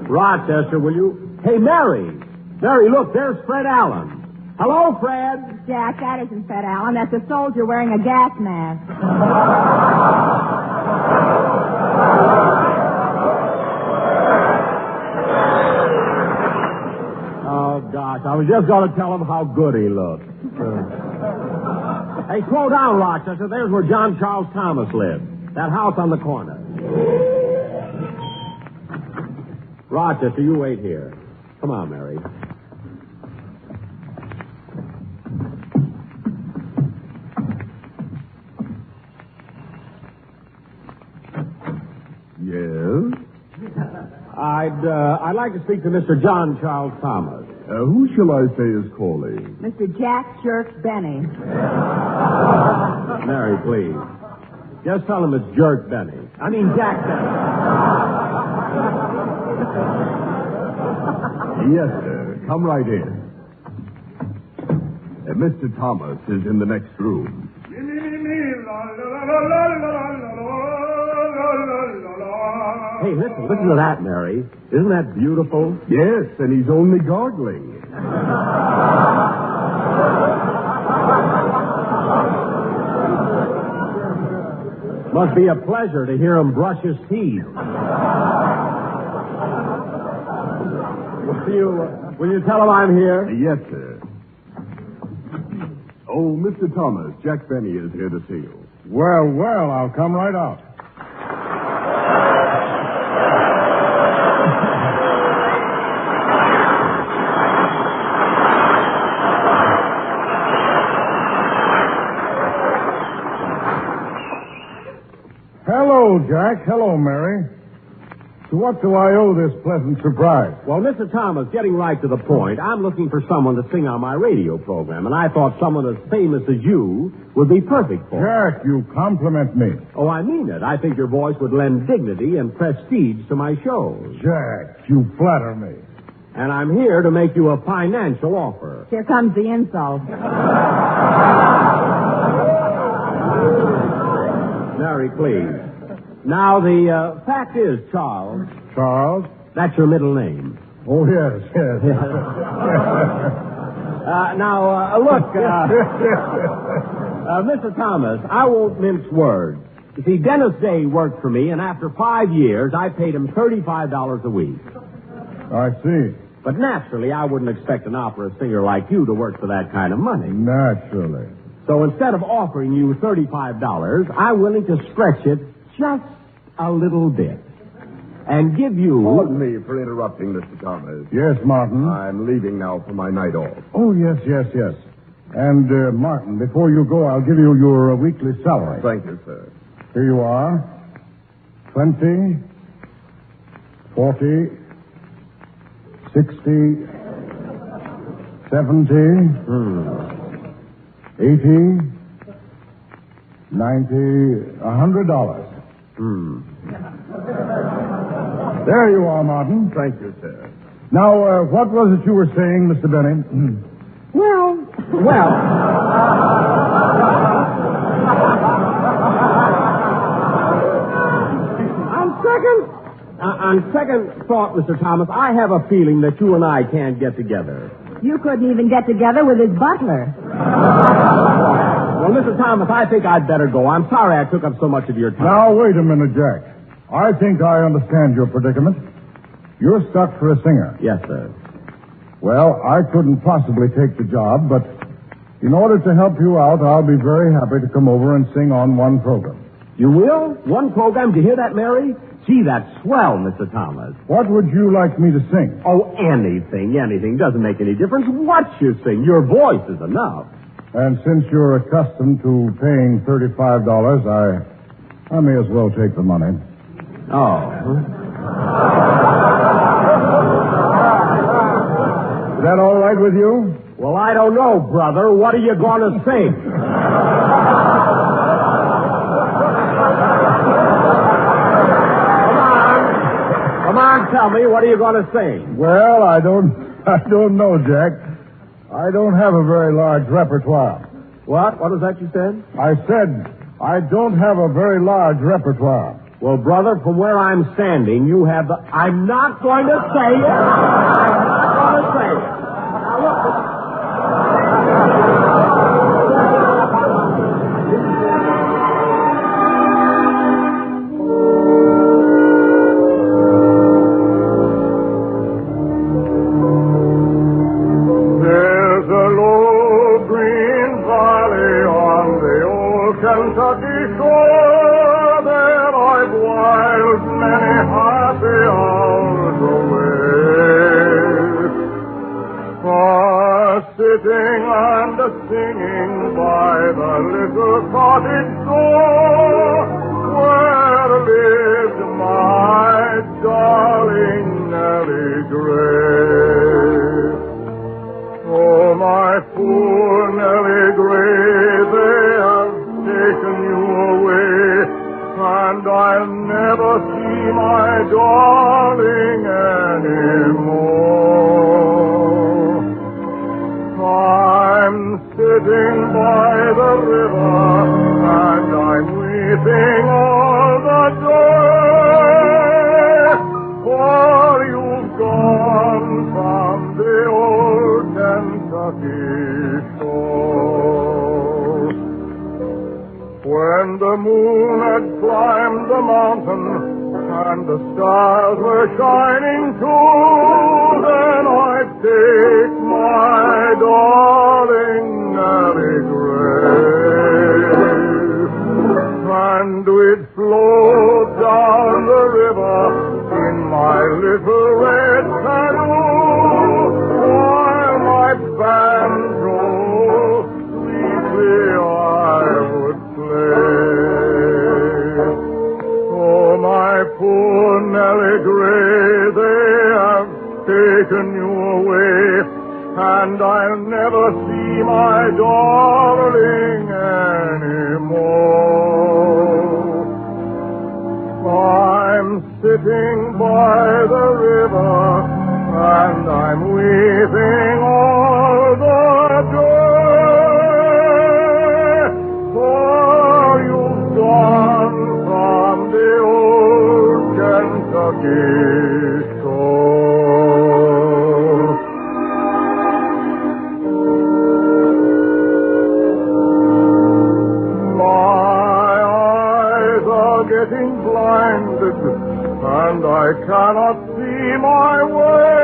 Rochester, will you? Hey, Mary. Mary, look, there's Fred Allen. Hello, Fred. Jack, that isn't Fred Allen. That's a soldier wearing a gas mask. Oh, gosh, I was just going to tell him how good he looked. Hey, slow down, Rochester. There's where John Charles Thomas lived. That house on the corner. Rochester, you wait here. Come on, Mary. Yes? I'd like to speak to Mr. John Charles Thomas. Who shall I say is calling? Mr. Jack Jerk Benny. Mary, please. Just tell him it's Jerk Benny. I mean, Jack Benny. Yes, sir. Come right in. Mr. Thomas is in the next room. Hey, listen to that, Mary. Isn't that beautiful? Yes, and he's only gargling. Must be a pleasure to hear him brush his teeth. Will you tell him I'm here? Yes, sir. Oh, Mr. Thomas, Jack Benny is here to see you. Well, I'll come right out. Hello, Jack. Hello, Mary. To what do I owe this pleasant surprise? Well, Mr. Thomas, getting right to the point, I'm looking for someone to sing on my radio program, and I thought someone as famous as you would be perfect for it. Jack, you compliment me. Oh, I mean it. I think your voice would lend dignity and prestige to my shows. Jack, you flatter me. And I'm here to make you a financial offer. Here comes the insult. Mary, please. Now, the fact is, Charles. Charles? That's your middle name. Oh, yes. Look, Mr. Thomas, I won't mince words. You see, Dennis Day worked for me, and after 5 years, I paid him $35 a week. I see. But naturally, I wouldn't expect an opera singer like you to work for that kind of money. Naturally. So instead of offering you $35, I'm willing to stretch it just a little bit and give you... Pardon me for interrupting, Mr. Thomas. Yes, Martin? I'm leaving now for my night off. Oh, yes. And, Martin, before you go, I'll give you your weekly salary. Thank you, sir. Here you are. 20, 40, 60, 70, 80, 90, $100. There you are, Martin. Thank you, sir. Now, what was it you were saying, Mr. Benny? Well. On second thought, Mr. Thomas, I have a feeling that you and I can't get together. You couldn't even get together with his butler. Well, Mr. Thomas, I think I'd better go. I'm sorry I took up so much of your time. Now, wait a minute, Jack. I think I understand your predicament. You're stuck for a singer. Yes, sir. Well, I couldn't possibly take the job, but in order to help you out, I'll be very happy to come over and sing on one program. You will? One program? Did you hear that, Mary? Gee, that's swell, Mr. Thomas. What would you like me to sing? Oh, anything. Doesn't make any difference what you sing. Your voice is enough. And since you're accustomed to paying $35, I may as well take the money. Oh. Is that all right with you? Well, I don't know, brother. What are you going to sing? Come on, tell me, what are you going to sing? Well, I don't know, Jack. I don't have a very large repertoire. What? What was that you said? I said I don't have a very large repertoire. Well, brother, from where I'm standing, you have the... I'm not going to say it. I'm not going to say it. Now, look... Kentucky shore, sitting and singing by the little cottage door where lived my darling Nellie Gray. Oh, my poor Nellie Gray, they have taken you away, and I'll never see my darling anymore. I'm sitting by the river, and I'm weeping all the day, for you've gone from the old Kentucky shore. When the moon had climbed the mountain and the stars were shining too, then I'd take my darling Nellie Gray, and we'd float down the river in my little red canoe, while my banjo sweetly I would play. Oh, my poor Nellie Gray, they have taken you away, and I'll never see my darling anymore. I'm sitting by the river, and I'm weeping all the day, for you've gone from the old Kentucky shore. My eyes are getting blinded, and I cannot see my way.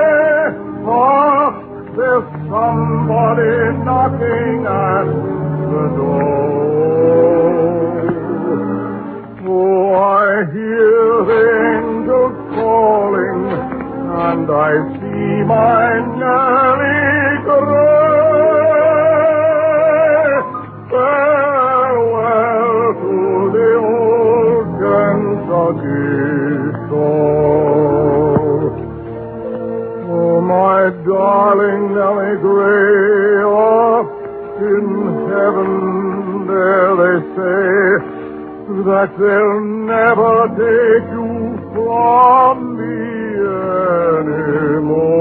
Oh, there's somebody knocking at the door. Oh, I hear the angels calling, and I see my Nellie Gray. Farewell to the old Kentucky shore. Oh, my darling Nellie Gray, up in heaven there they say that they'll never take you from me anymore.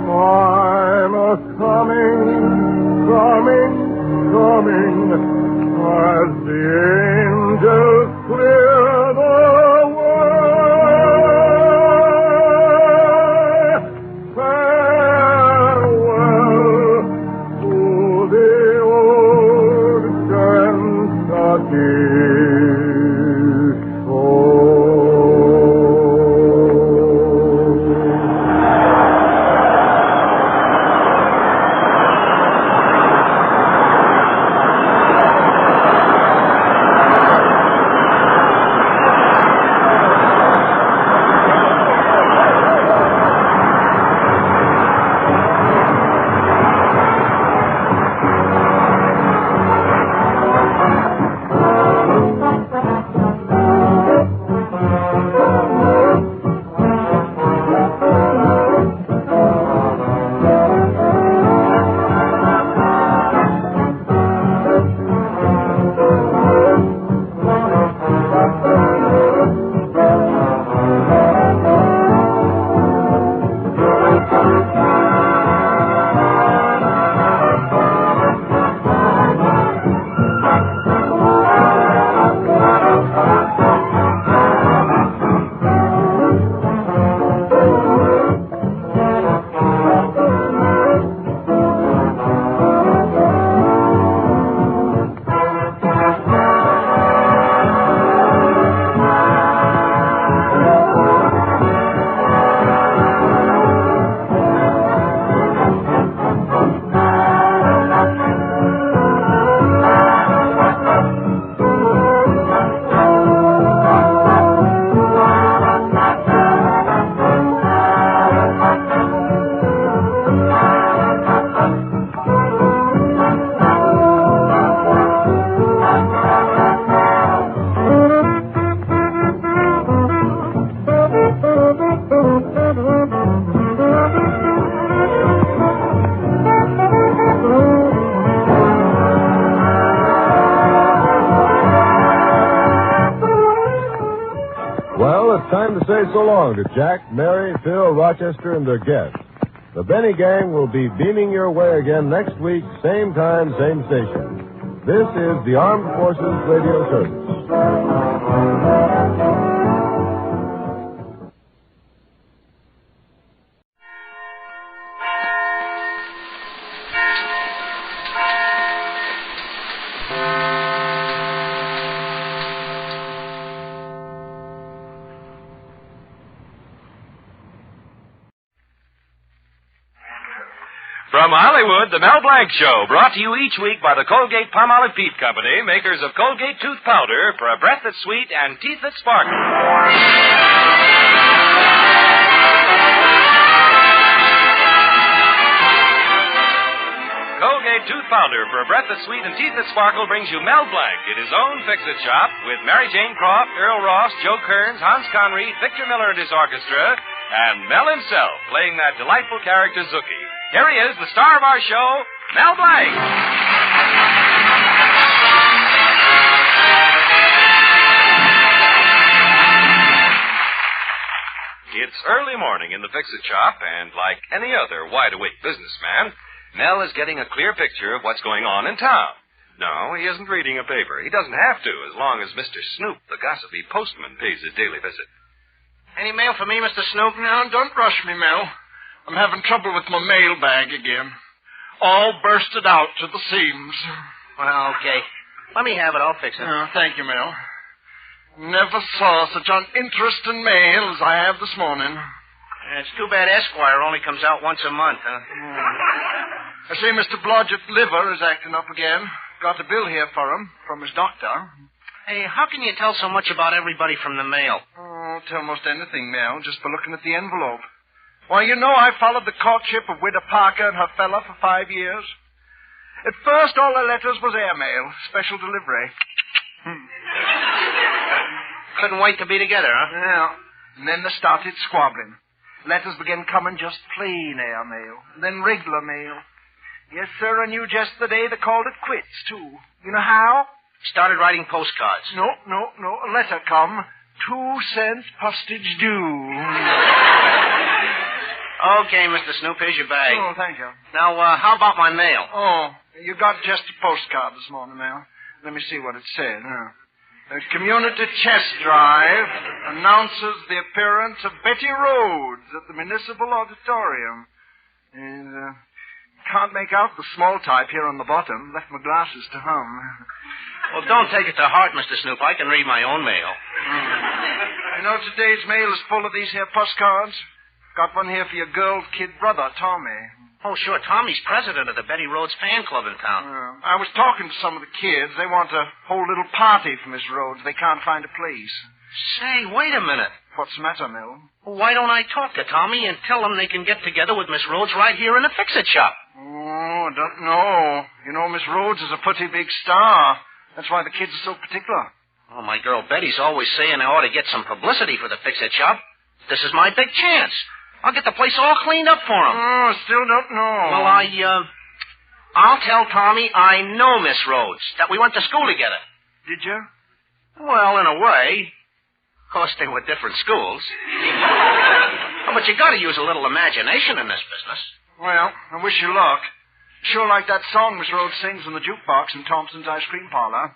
I'm a-coming, as the angels clear the way. Farewell to the old Kentucky shore. Well, it's time to say so long to Jack, Mary, Phil, Rochester, and their guests. The Benny Gang will be beaming your way again next week, same time, same station. This is the Armed Forces Radio Service. From Hollywood, the Mel Blanc Show, brought to you each week by the Colgate Palmolive Peet Company, makers of Colgate Tooth Powder for a breath that's sweet and teeth that sparkle. Colgate Tooth Powder for a breath that's sweet and teeth that sparkle brings you Mel Blanc in his own Fix-It shop with Mary Jane Croft, Earl Ross, Joe Kearns, Hans Conried, Victor Miller and his orchestra, and Mel himself playing that delightful character Zookie. Here he is, the star of our show, Mel Blanc. It's early morning in the Fix-It shop, and like any other wide-awake businessman, Mel is getting a clear picture of what's going on in town. No, he isn't reading a paper. He doesn't have to, as long as Mr. Snoop, the gossipy postman, pays his daily visit. Any mail for me, Mr. Snoop? No, don't rush me, Mel. I'm having trouble with my mail bag again. All bursted out to the seams. Well, okay. Let me have it. I'll fix it. Oh, thank you, Mel. Never saw such uninteresting mail as I have this morning. It's too bad Esquire only comes out once a month, huh? I see Mr. Blodgett's liver is acting up again. Got a bill here for him from his doctor. Hey, how can you tell so much about everybody from the mail? Oh, tell most anything, Mel, just by looking at the envelope. Why, you know I followed the courtship of Widow Parker and her fella for 5 years. At first, all the letters was airmail, special delivery. Couldn't wait to be together, huh? Yeah. And then they started squabbling. Letters began coming just plain airmail, and then regular mail. Yes, sir, I knew just the day they called it quits, too. You know how? Started writing postcards. No. A letter come. 2 cents postage due. Okay, Mr. Snoop, here's your bag. Oh, thank you. Now, how about my mail? Oh, you got just a postcard this morning, Mel. Let me see what it said. The Community Chess Drive announces the appearance of Betty Rhodes at the Municipal Auditorium. And, can't make out the small type here on the bottom. Left my glasses to home. Well, don't take it to heart, Mr. Snoop. I can read my own mail. You know, today's mail is full of these here postcards. Got one here for your girl kid brother, Tommy. Oh, sure. Tommy's president of the Betty Rhodes fan club in town. I was talking to some of the kids. They want a whole little party for Miss Rhodes. They can't find a place. Say, wait a minute. What's the matter, Mel? Well, why don't I talk to Tommy and tell them they can get together with Miss Rhodes right here in the Fix-It shop? Oh, I don't know. You know, Miss Rhodes is a pretty big star. That's why the kids are so particular. Oh, my girl Betty's always saying I ought to get some publicity for the Fix-It shop. This is my big chance. I'll get the place all cleaned up for him. Oh, still don't know. Well, I'll tell Tommy I know Miss Rhodes, that we went to school together. Did you? Well, in a way. Of course, they were different schools. Oh, but you gotta use a little imagination in this business. Well, I wish you luck. Sure like that song Miss Rhodes sings in the jukebox in Thompson's ice cream parlor.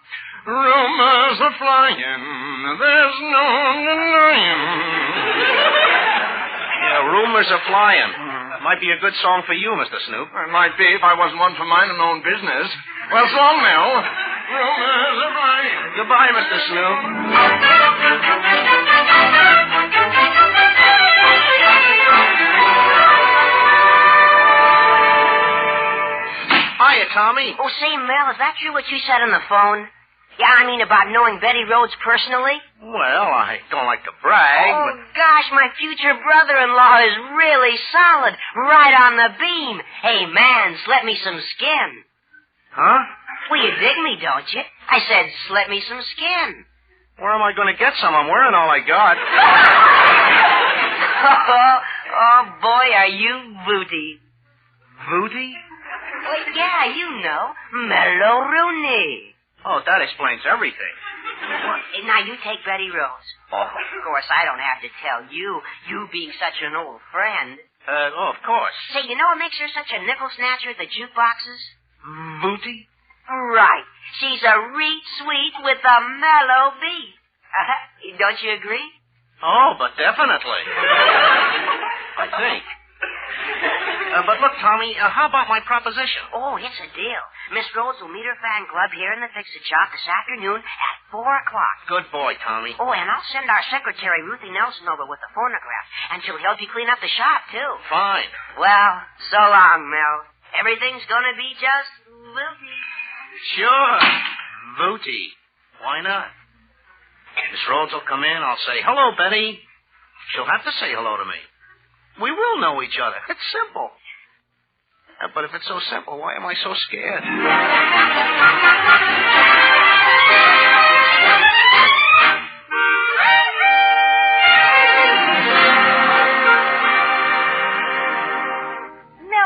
Rumors are flying, there's no denying. Yeah, rumors are flying. Might be a good song for you, Mr. Snoop. It might be if I wasn't one for minding my own business. Well, so long, Mel. Rumors are flying. Goodbye, Mr. Snoop. Hiya, Tommy. Oh, say, Mel, is that true what you said on the phone? Yeah, I mean about knowing Betty Rhodes personally? Well, I don't like to brag, Oh, but... gosh, my future brother-in-law is really solid. Right on the beam. Hey, man, slip me some skin. Huh? Well, you dig me, don't you? I said slip me some skin. Where am I going to get some? I'm wearing all I got. Oh, boy, are you booty. Booty? Well, yeah, you know. Mellow Rooney. Oh, that explains everything. Well, now, you take Betty Rose. Oh. Of course, I don't have to tell you, you being such an old friend. Of course. Say, you know what makes her such a nickel snatcher at the jukeboxes? Booty? Right. She's a reed sweet with a mellow beat. Don't you agree? Oh, but definitely. I think. But look, Tommy, how about my proposition? Oh, it's a deal. Miss Rhodes will meet her fan club here in the Fix-It Shop this afternoon at 4 o'clock. Good boy, Tommy. Oh, and I'll send our secretary, Ruthie Nelson, over with the phonograph, and she'll help you clean up the shop, too. Fine. Well, so long, Mel. Everything's gonna be just Lucy. Sure. Booty. Why not? Miss Rhodes will come in. I'll say, hello, Betty. She'll have to say hello to me. We will know each other. It's simple. But if it's so simple, why am I so scared? Mel,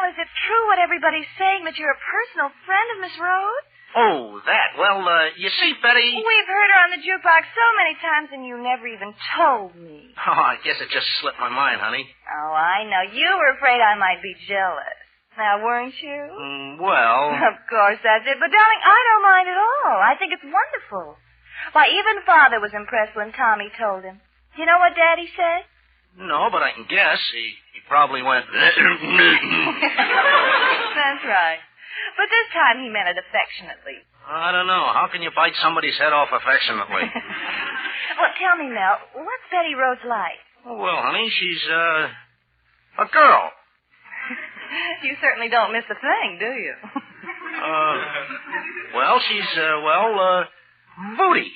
is it true what everybody's saying, that you're a personal friend of Miss Rhodes? Oh, that. Well, you see, Betty... We've heard her on the jukebox so many times, and you never even told me. Oh, I guess it just slipped my mind, honey. Oh, I know. You were afraid I might be jealous. Now, weren't you? Well... Of course, that's it. But, darling, I don't mind at all. I think it's wonderful. Why, even Father was impressed when Tommy told him. You know what Daddy said? No, but I can guess. He probably went... That's right. But this time he meant it affectionately. I don't know. How can you bite somebody's head off affectionately? Well, tell me, Mel, what's Betty Rhodes like? Oh, well, honey, she's, a girl. You certainly don't miss a thing, do you? Well, she's, booty.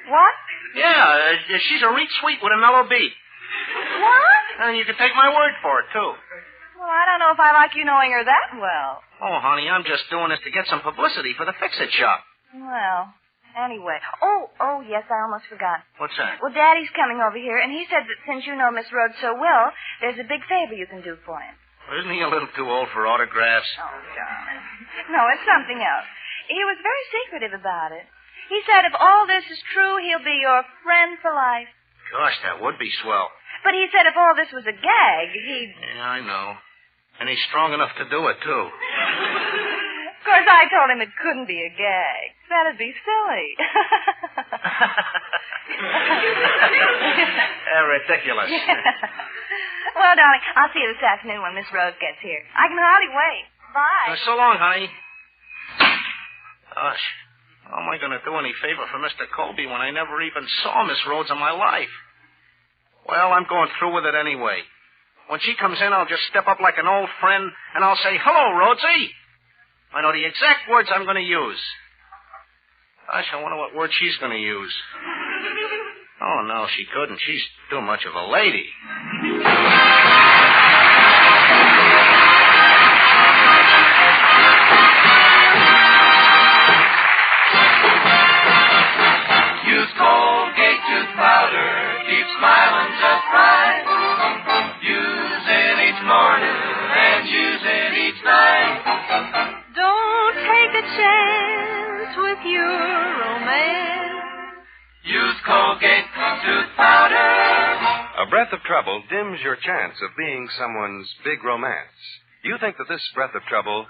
What? Yeah, she's a reed sweet with a mellow beat. What? And you can take my word for it, too. Well, I don't know if I like you knowing her that well. Oh, honey, I'm just doing this to get some publicity for the Fix-It Shop. Well, anyway. Oh, yes, I almost forgot. What's that? Well, Daddy's coming over here, and he said that since you know Miss Rhodes so well, there's a big favor you can do for him. Isn't he a little too old for autographs? Oh, darling. No, it's something else. He was very secretive about it. He said if all this is true, he'll be your friend for life. Gosh, that would be swell. But he said if all this was a gag, he'd... Yeah, I know. And he's strong enough to do it, too. Of course, I told him it couldn't be a gag. That'd be silly. Ridiculous. Well, darling, I'll see you this afternoon when Miss Rhodes gets here. I can hardly wait. Bye. So long, honey. Gosh, how am I going to do any favor for Mr. Colby when I never even saw Miss Rhodes in my life? Well, I'm going through with it anyway. When she comes in, I'll just step up like an old friend, and I'll say, hello, Rhodesy. I know the exact words I'm going to use. Gosh, I wonder what word she's going to use. Oh, no, she couldn't. She's too much of a lady. Use Colgate tooth powder. Keep smiling just right. Use it each morning and use it each night. Don't take a chance with your romance. Use Colgate tooth powder. A breath of trouble dims your chance of being someone's big romance. You think that this breath of trouble,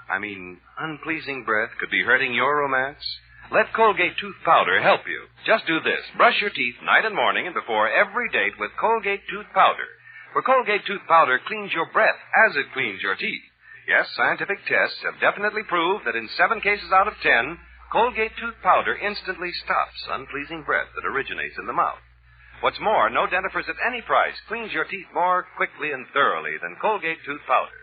unpleasing breath, could be hurting your romance? Let Colgate tooth powder help you. Just do this. Brush your teeth night and morning and before every date with Colgate tooth powder. For Colgate tooth powder cleans your breath as it cleans your teeth. Yes, scientific tests have definitely proved that in 7 cases out of 10, Colgate tooth powder instantly stops unpleasing breath that originates in the mouth. What's more, no dentifrice at any price cleans your teeth more quickly and thoroughly than Colgate tooth powder.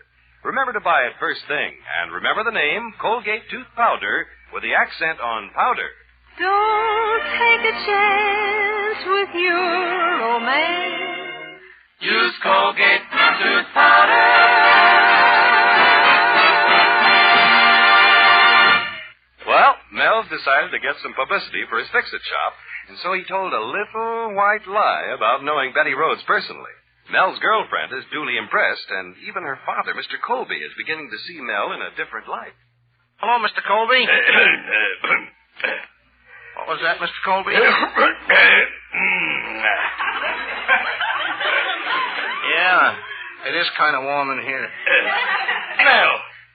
Remember to buy it first thing, and remember the name, Colgate tooth powder, with the accent on powder. Don't take a chance with your romance. Use Colgate tooth powder. Well, Mel's decided to get some publicity for his Fix-It shop, and so he told a little white lie about knowing Betty Rhodes personally. Mel's girlfriend is duly impressed, and even her father, Mr. Colby, is beginning to see Mel in a different light. Hello, Mr. Colby. What was that, Mr. Colby? Yeah, it is kind of warm in here.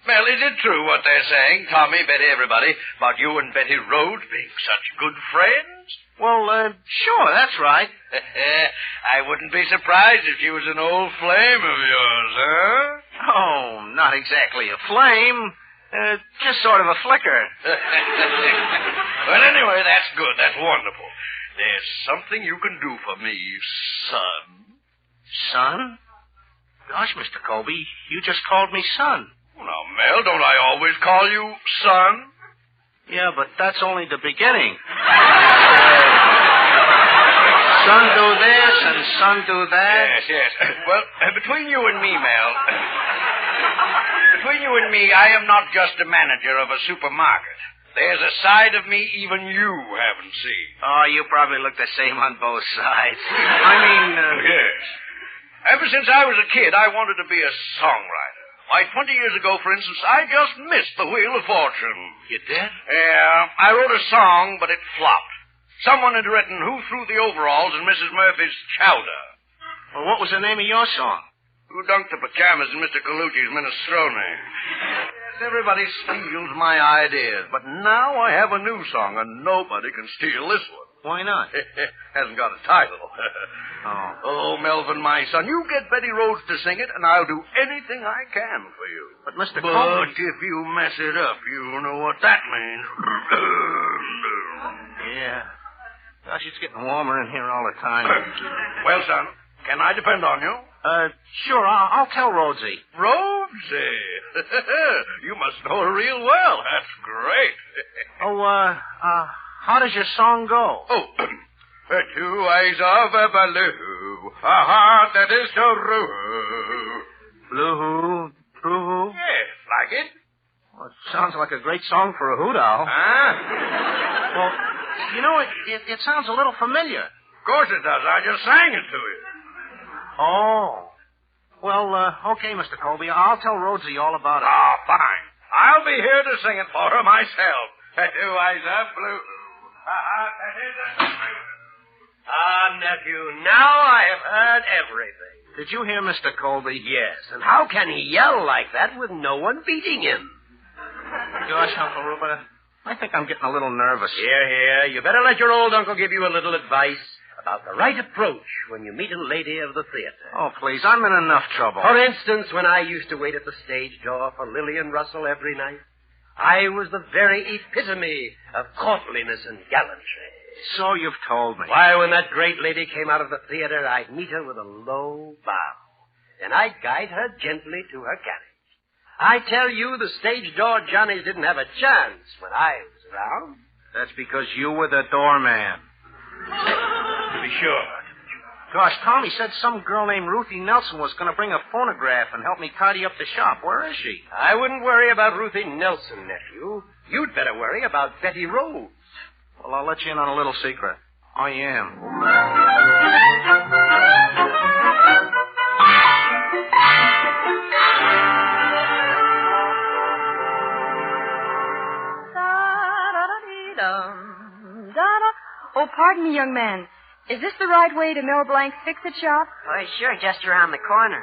Mel, is it true what they're saying, Tommy, Betty, everybody, about you and Betty Rhodes being such good friends? Well, sure, that's right. I wouldn't be surprised if she was an old flame of yours, huh? Oh, not exactly a flame. Just sort of a flicker. Well, anyway, that's good. That's wonderful. There's something you can do for me, son. Son? Gosh, Mr. Colby, you just called me son. Now, Mel, don't I always call you son? Yeah, but that's only the beginning. Son do this and son do that. Yes. Well, between you and me, Mel, between you and me, I am not just a manager of a supermarket. There's a side of me even you haven't seen. Oh, you probably look the same on both sides. I mean... Yes. Ever since I was a kid, I wanted to be a songwriter. Why, 20 years ago, for instance, I just missed the Wheel of Fortune. You did? Yeah. I wrote a song, but it flopped. Someone had written Who Threw the Overalls in Mrs. Murphy's Chowder. Well, what was the name of your song? Who Dunked the Pajamas in Mr. Colucci's Minestrone. Yes, everybody steals my ideas, but now I have a new song, and nobody can steal this one. Why not? Hasn't got a title. Oh, Melvin, my son, you get Betty Rhodes to sing it, and I'll do anything I can for you. But, Mr. But if you mess it up, you know what that means. Yeah. Gosh, it's getting warmer in here all the time. Well, son, can I depend on you? Sure, I'll tell Rhodesy. Rhodesy? You must know her real well. That's great. How does your song go? Oh, 2 eyes of a blue, a heart that is true. Blue? Yes, like it? Well, it sounds like a great song for a hoot owl. Huh? Well, you know, it sounds a little familiar. Of course it does. I just sang it to you. Oh. Well, okay, Mr. Colby. I'll tell Rhodesy all about it. Oh, fine. I'll be here to sing it for her myself. 2 eyes of blue. Nephew, now I have heard everything. Did you hear Mr. Colby? Yes, and how can he yell like that with no one beating him? Gosh, Uncle Rupert, I think I'm getting a little nervous. Here. You better let your old uncle give you a little advice about the right approach when you meet a lady of the theater. Oh, please, I'm in enough trouble. For instance, when I used to wait at the stage door for Lillian Russell every night, I was the very epitome of courtliness and gallantry. So you've told me. Why, when that great lady came out of the theater, I'd meet her with a low bow. Then I'd guide her gently to her carriage. I tell you, the stage door Johnnies didn't have a chance when I was around. That's because you were the doorman. To be sure. Gosh, Tommy said some girl named Ruthie Nelson was going to bring a phonograph and help me tidy up the shop. Where is she? I wouldn't worry about Ruthie Nelson, nephew. You'd better worry about Betty Rhodes. Well, I'll let you in on a little secret. I am. Oh, pardon me, young man. Is this the right way to Mel Blanc's Fix-It shop? Why, sure, just around the corner.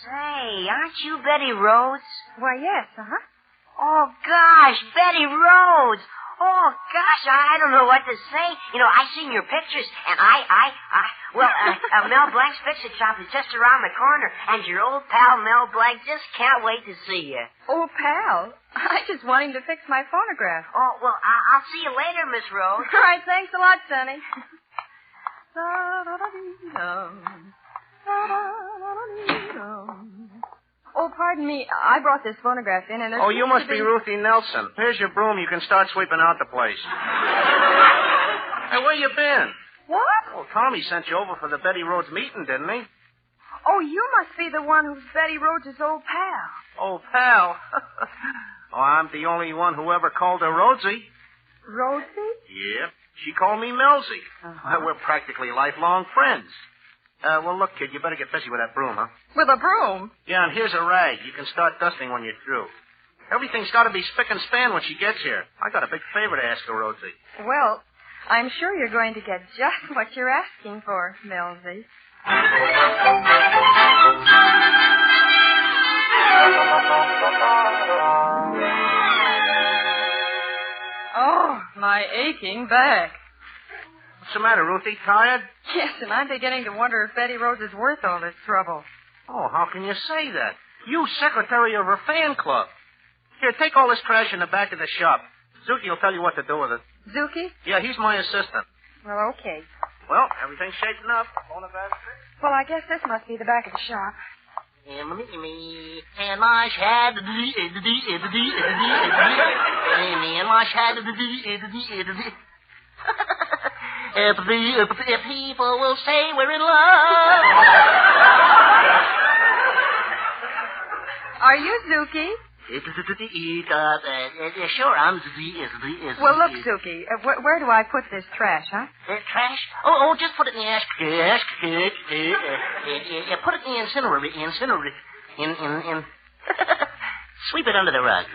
Say, aren't you Betty Rhodes? Why, yes, uh-huh. Oh, gosh, Betty Rhodes. Oh, gosh, I don't know what to say. You know, I seen your pictures, and Mel Blanc's Fix-It shop is just around the corner, and your old pal Mel Blanc just can't wait to see you. Old pal? I just want him to fix my phonograph. Oh, well, I'll see you later, Miss Rhodes. All right, thanks a lot, Sonny. Oh, pardon me. I brought this phonograph in, and... Oh, you must be Ruthie Nelson. Here's your broom. You can start sweeping out the place. Hey, where you been? What? Oh, Tommy sent you over for the Betty Rhodes meeting, didn't he? Oh, you must be the one who's Betty Rhodes' old pal. Old pal? Oh, I'm the only one who ever called her Rhodesy. Rhodesy? Yep. She called me Melzy. Well, we're practically lifelong friends. Well, look, kid, you better get busy with that broom, huh? With a broom? Yeah, and here's a rag. You can start dusting when you're through. Everything's got to be spick and span when she gets here. I got a big favor to ask her, Rosie. Well, I'm sure you're going to get just what you're asking for, Millsy. Oh, my aching back. What's the matter, Ruthie? Tired? Yes, and I'm beginning to wonder if Betty Rose is worth all this trouble. Oh, how can you say that? You secretary of her fan club. Here, take all this trash in the back of the shop. Zuki will tell you what to do with it. Zuki? Yeah, he's my assistant. Well, okay. Well, everything's shaping up. Well, I guess this must be the back of the shop. And my shad, and my shad, if people will say we're in love. Are you Zuki? Sure, I'm Well, look, Zuki, where do I put this trash, huh? Trash? Oh, just put it in the ash. Put it in the incinerator. In. Sweep it under the rug.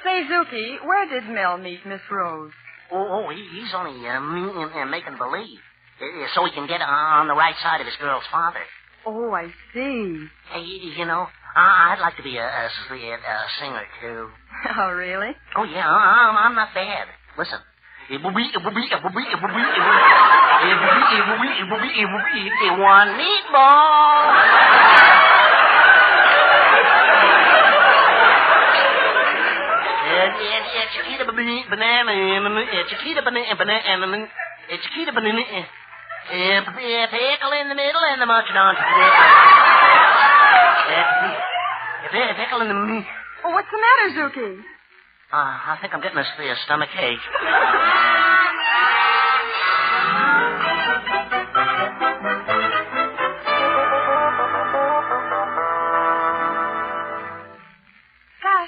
Say, Zuki, where did Mel meet Miss Rose? He's only making believe. So he can get on the right side of his girl's father. Oh, I see. Hey, you know, I'd like to be a singer, too. Oh, really? Oh, yeah, I'm not bad. Listen. One meatball. Chiquita banana, Chiquita banana, Chiquita banana. Pickle in the middle and the mustard on top. Pickle in the middle. Oh, what's the matter, Zuki? I think I'm getting a stomach ache.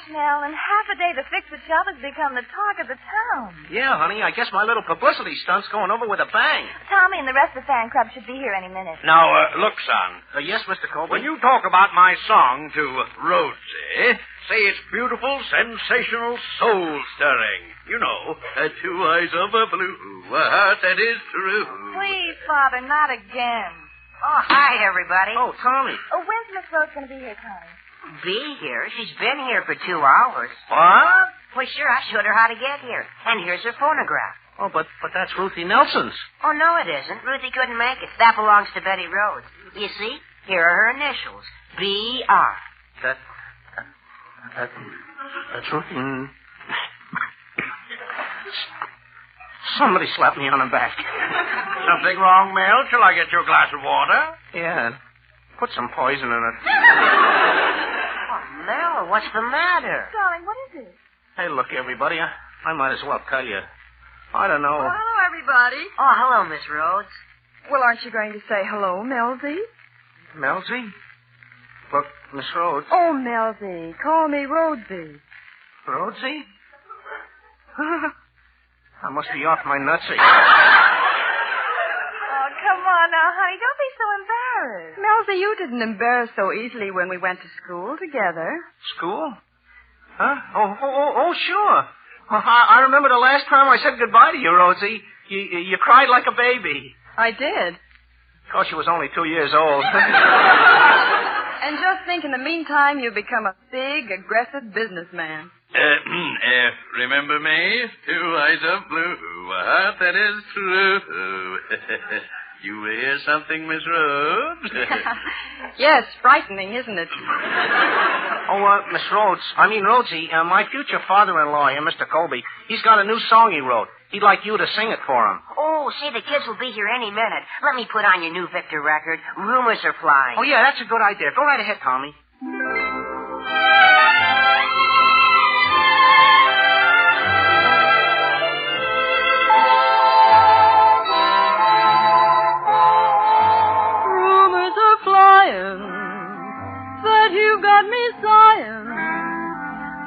Mel, in half a day the fix-it shop has become the talk of the town. Yeah, honey, I guess my little publicity stunt's going over with a bang. Tommy and the rest of the fan club should be here any minute. Now, look, son. Yes, Mr. Colby? When you talk about my song to Rosie, say it's beautiful, sensational, soul-stirring. You know, two eyes of a blue, a heart that is true. Please, Father, not again. Oh, hi, everybody. Oh, Tommy. Oh, when's Miss Rose going to be here, Tommy? Be here? She's been here for 2 hours. What? Well, sure, I showed her how to get here. And here's her phonograph. Oh, but that's Ruthie Nelson's. Oh, no, it isn't. Ruthie couldn't make it. That belongs to Betty Rhodes. You see? Here are her initials. B.R. That's Ruthie. Somebody slapped me on the back. Something wrong, Mel? Shall I get you a glass of water? Yeah. Put some poison in it. Oh, Mel, what's the matter? Darling, what is it? Hey, look, everybody, I might as well tell you. I don't know. Well, hello, everybody. Oh, hello, Miss Rhodes. Well, aren't you going to say hello, Melzy? Melzy? Look, Miss Rhodes. Oh, Melzy. Call me Rhodesy. Rhodesy? I must be off my nutsy. Oh, come on now, honey. Don't be so embarrassed. Melzy, you didn't embarrass so easily when we went to school together. School? Huh? Oh, sure. I remember the last time I said goodbye to you, Rosie. You cried like a baby. I did. Of course, you was only 2 years old. And just think, in the meantime, you've become a big, aggressive businessman. Remember me? 2 eyes of blue, a heart that is true. You hear something, Miss Rhodes? Yes, frightening, isn't it? Miss Rhodes, Rhodesy, my future father-in-law here, Mr. Colby, he's got a new song he wrote. He'd like you to sing it for him. Oh, say, the kids will be here any minute. Let me put on your new Victor record. Rumors are flying. Oh, yeah, that's a good idea. Go right ahead, Tommy. Rumors are flying that you've got me sighing,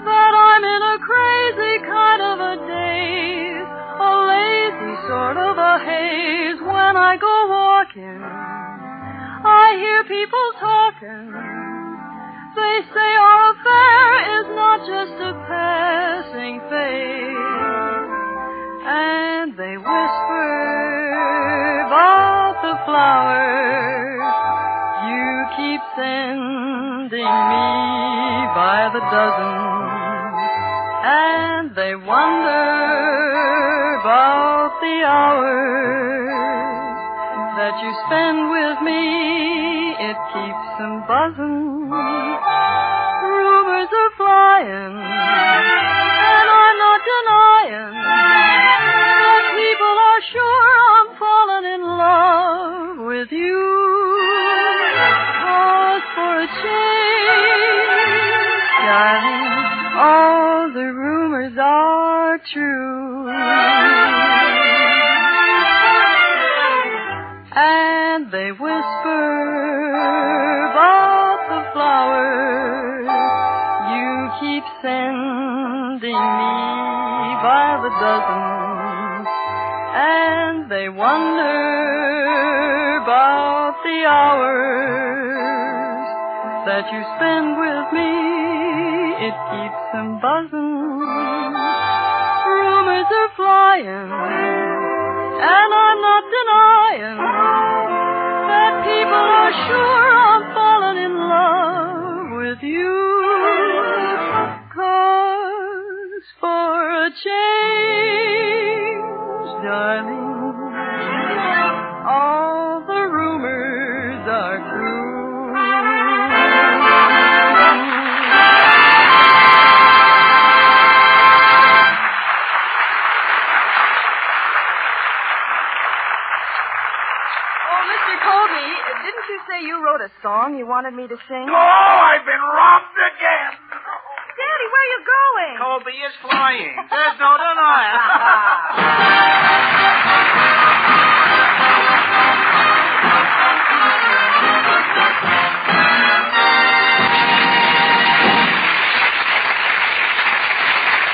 that I'm in a crazy kind of a daze, a lazy sort of a haze. When I go walking, I I hear people talking. They say our affair is not just a passing phase. And they whisper about the flowers you keep sending me by the dozen. And they wonder about the hours that you spend with me. It keeps them buzzing. Rumors are flying, and I'm not denying that people are sure I'm falling in love with you. Cause for a change, darling, all the rumors are true. And they whisper about the flowers you keep sending me by the dozen. And they wonder about the hours that you spend with me. It keeps them buzzing. Rumors are flying, and I'm not denying that people are sure I'm falling in love with you. 'Cause for a change, darling, all the rumors are true. Didn't you say you wrote a song you wanted me to sing? Oh, I've been robbed again. Daddy, where are you going? Colby is flying. There's no denying.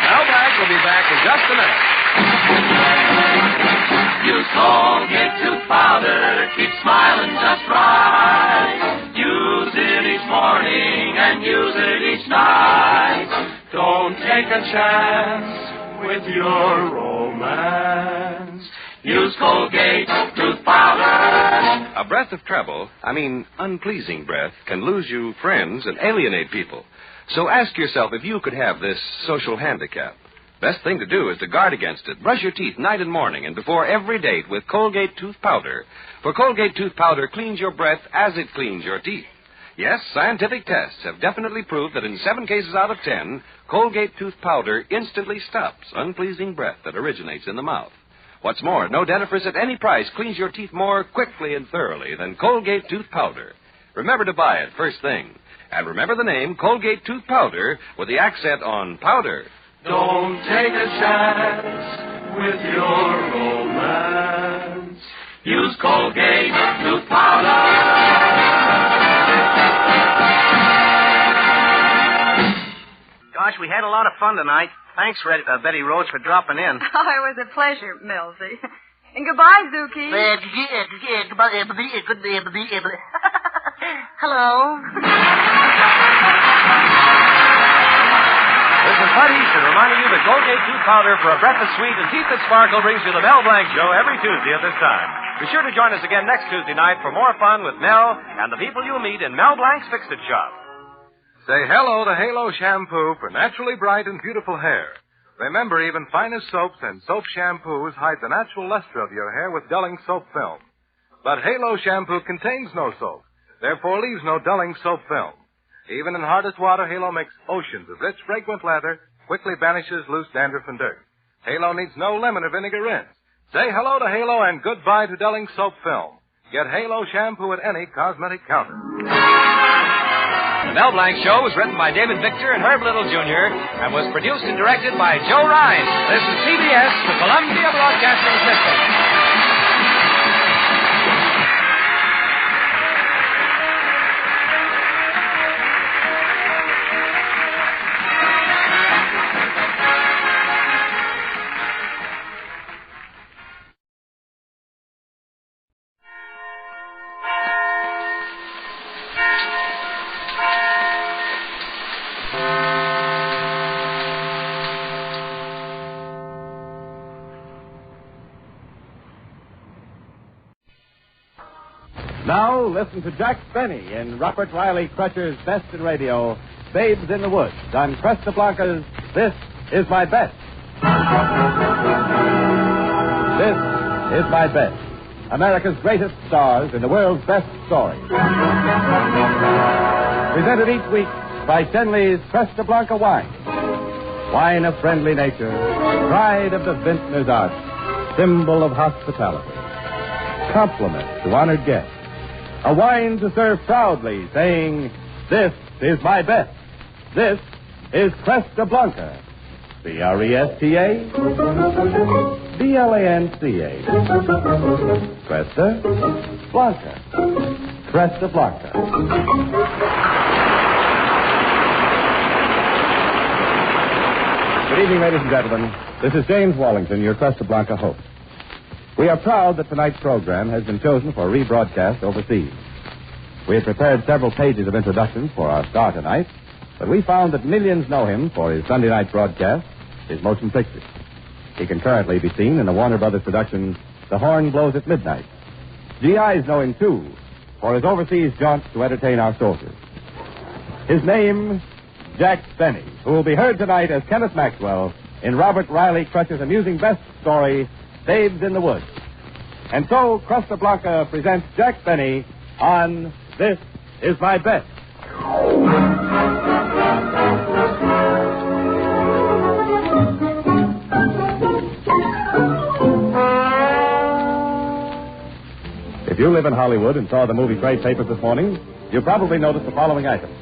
Mel Blanc will be back in just a minute. Use Colgate tooth powder, keep smiling just right. Use it each morning and use it each night. Don't take a chance with your romance. Use Colgate tooth powder. A breath of trouble, unpleasing breath, can lose you friends and alienate people. So ask yourself if you could have this social handicap. Best thing to do is to guard against it. Brush your teeth night and morning and before every date with Colgate tooth powder. For Colgate tooth powder cleans your breath as it cleans your teeth. Yes, scientific tests have definitely proved that in 7 cases out of 10, Colgate tooth powder instantly stops unpleasing breath that originates in the mouth. What's more, no dentifrice at any price cleans your teeth more quickly and thoroughly than Colgate tooth powder. Remember to buy it first thing. And remember the name Colgate tooth powder with the accent on powder. Don't take a chance with your romance. Use Colgate tooth powder. Gosh, we had a lot of fun tonight. Thanks, Betty Rhodes, for dropping in. Oh, it was a pleasure, Millsy. And goodbye, Zuki. Hello. This is Bud Easton reminding you that Colgate tooth powder for a breath that's sweet and teeth that sparkle brings you the Mel Blanc Show every Tuesday at this time. Be sure to join us again next Tuesday night for more fun with Mel and the people you'll meet in Mel Blanc's Fix-It Shop. Say hello to Halo Shampoo for naturally bright and beautiful hair. Remember, even finest soaps and soap shampoos hide the natural luster of your hair with dulling soap film. But Halo Shampoo contains no soap, therefore leaves no dulling soap film. Even in hardest water, Halo makes oceans of rich, fragrant lather, quickly banishes loose dandruff and dirt. Halo needs no lemon or vinegar rinse. Say hello to Halo and goodbye to dulling soap film. Get Halo Shampoo at any cosmetic counter. The Mel Blanc Show was written by David Victor and Herb Little Jr. and was produced and directed by Joe Ryan. This is CBS, the Columbia Broadcasting System. Now, listen to Jack Benny in Robert Riley Crutcher's Best in Radio, Babes in the Woods, on Cresta Blanca's This Is My Best. This is My Best, America's greatest stars in the world's best stories. Presented each week by Shenley's Cresta Blanca wine. Wine of friendly nature, pride of the vintner's art, symbol of hospitality, compliment to honored guests. A wine to serve proudly, saying, this is my best. This is Cresta Blanca. C-R-E-S-T-A, B-L-A-N-C-A. Cresta Blanca. Cresta Blanca. Good evening, ladies and gentlemen. This is James Wallington, your Cresta Blanca host. We are proud that tonight's program has been chosen for rebroadcast overseas. We had prepared several pages of introductions for our star tonight, but we found that millions know him for his Sunday night broadcast, his motion pictures. He can currently be seen in the Warner Brothers production, The Horn Blows at Midnight. GIs know him, too, for his overseas jaunts to entertain our soldiers. His name, Jack Benny, who will be heard tonight as Kenneth Maxwell in Robert Riley Crutcher's amusing best story, Babes in the Woods. And so, Cresta Blanca presents Jack Benny on This Is My Best. If you live in Hollywood and saw the movie trade papers this morning, you probably noticed the following items.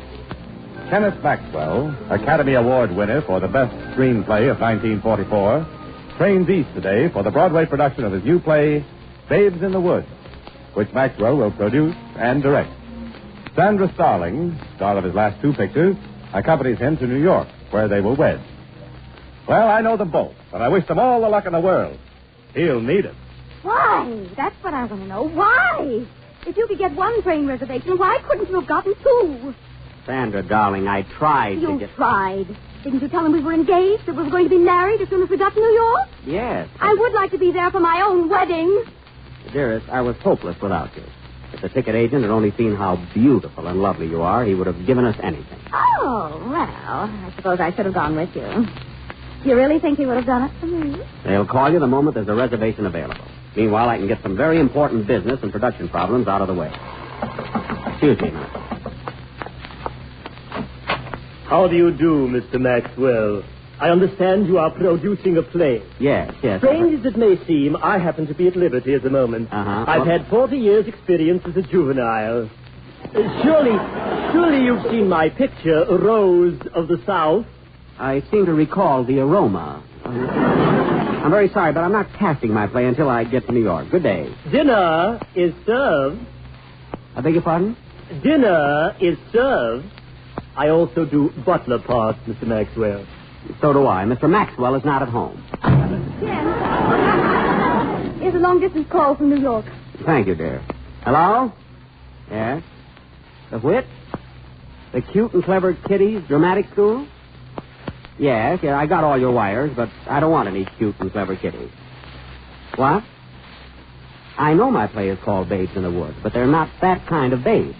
Kenneth Maxwell, Academy Award winner for the best screenplay of 1944, trains east today for the Broadway production of his new play, Babes in the Woods, which Maxwell will produce and direct. Sandra Starling, star of his last two pictures, accompanies him to New York, where they will wed. Well, I know them both, and I wish them all the luck in the world. He'll need it. Why? That's what I want to know. Why? If you could get one train reservation, why couldn't you have gotten two? Sandra, darling, I tried You tried. Didn't you tell him we were engaged, that we were going to be married as soon as we got to New York? Yes. I would like to be there for my own wedding. Dearest, I was hopeless without you. If the ticket agent had only seen how beautiful and lovely you are, he would have given us anything. Oh, well, I suppose I should have gone with you. Do you really think he would have done it for me? They'll call you the moment there's a reservation available. Meanwhile, I can get some very important business and production problems out of the way. Excuse me, Matt. How do you do, Mr. Maxwell? I understand you are producing a play. Yes. Strange as it may seem, I happen to be at liberty at the moment. I've had 40 years' experience as a juvenile. Surely you've seen my picture, Rose of the South. I seem to recall the aroma. I'm very sorry, but I'm not casting my play until I get to New York. Good day. Dinner is served. I beg your pardon? Dinner is served. I also do butler parts, Mr. Maxwell. So do I. Mr. Maxwell is not at home. Jen, here's a long-distance call from New York. Thank you, dear. Hello? Yes? The Whit? The Cute and Clever Kiddies Dramatic School? Yes, I got all your wires, but I don't want any cute and clever kiddies. What? I know my play is called Babes in the Woods, but they're not that kind of babes.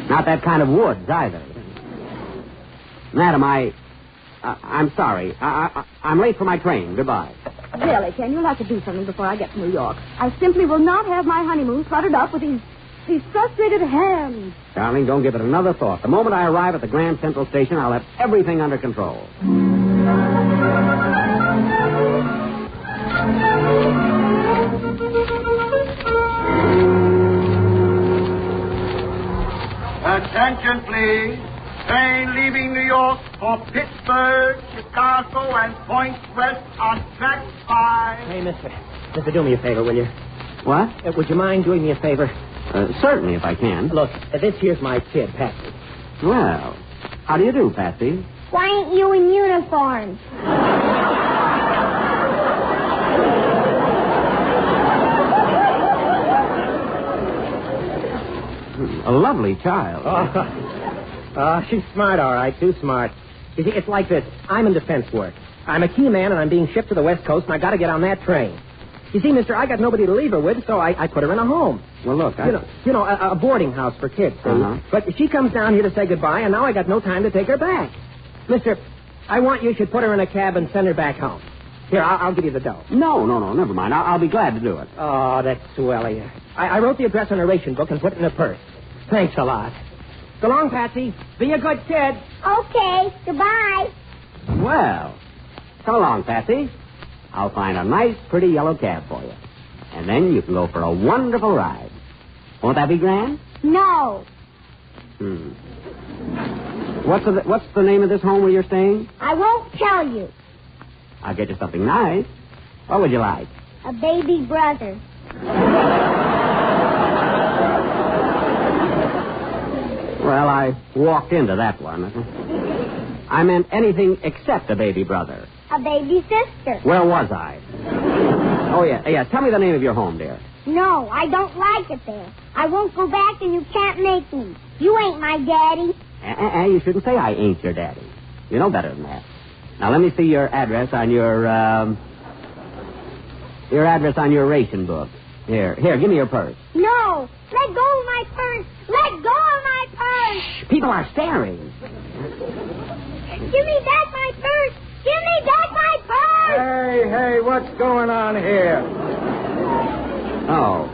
Not that kind of woods, either. Madam, I'm sorry. I'm late for my train. Goodbye. Really, Ken, you'll have to do something before I get to New York. I simply will not have my honeymoon cluttered up with these frustrated hands. Darling, don't give it another thought. The moment I arrive at the Grand Central Station, I'll have everything under control. Attention, please. Train leaving New York for Pittsburgh, Chicago, and points west on track 5. Hey, mister, do me a favor, will you? What? Would you mind doing me a favor? Certainly, if I can. Look, this here's my kid, Patsy. Well, how do you do, Patsy? Why ain't you in uniform? A lovely child. She's smart, all right, too smart. You see, it's like this. I'm in defense work. I'm a key man, and I'm being shipped to the West Coast, and I got to get on that train. You see, mister, I got nobody to leave her with, so I put her in a home. Well, look, a boarding house for kids, see? Uh-huh. But she comes down here to say goodbye, and now I got no time to take her back. Mister, I want you should put her in a cab and send her back home. Here, I'll give you the dough. No, never mind. I'll be glad to do it. Oh, that's swell of you. I wrote the address on a ration book and put it in her purse. Thanks a lot. So long, Patsy. Be a good kid. Okay, goodbye. Well, come along, Patsy. I'll find a nice, pretty yellow cab for you. And then you can go for a wonderful ride. Won't that be grand? No. What's the name of this home where you're staying? I won't tell you. I'll get you something nice. What would you like? A baby brother. Well, I walked into that one. I meant anything except a baby brother. A baby sister. Where was I? Oh, yeah. Tell me the name of your home, dear. No, I don't like it there. I won't go back and you can't make me. You ain't my daddy. You shouldn't say I ain't your daddy. You know better than that. Now, let me see your address on your ration book. Here, give me your purse. No, let go of my purse. Let go of my purse. People are staring. Give me back my purse. Give me back my purse. Hey, what's going on here? Oh,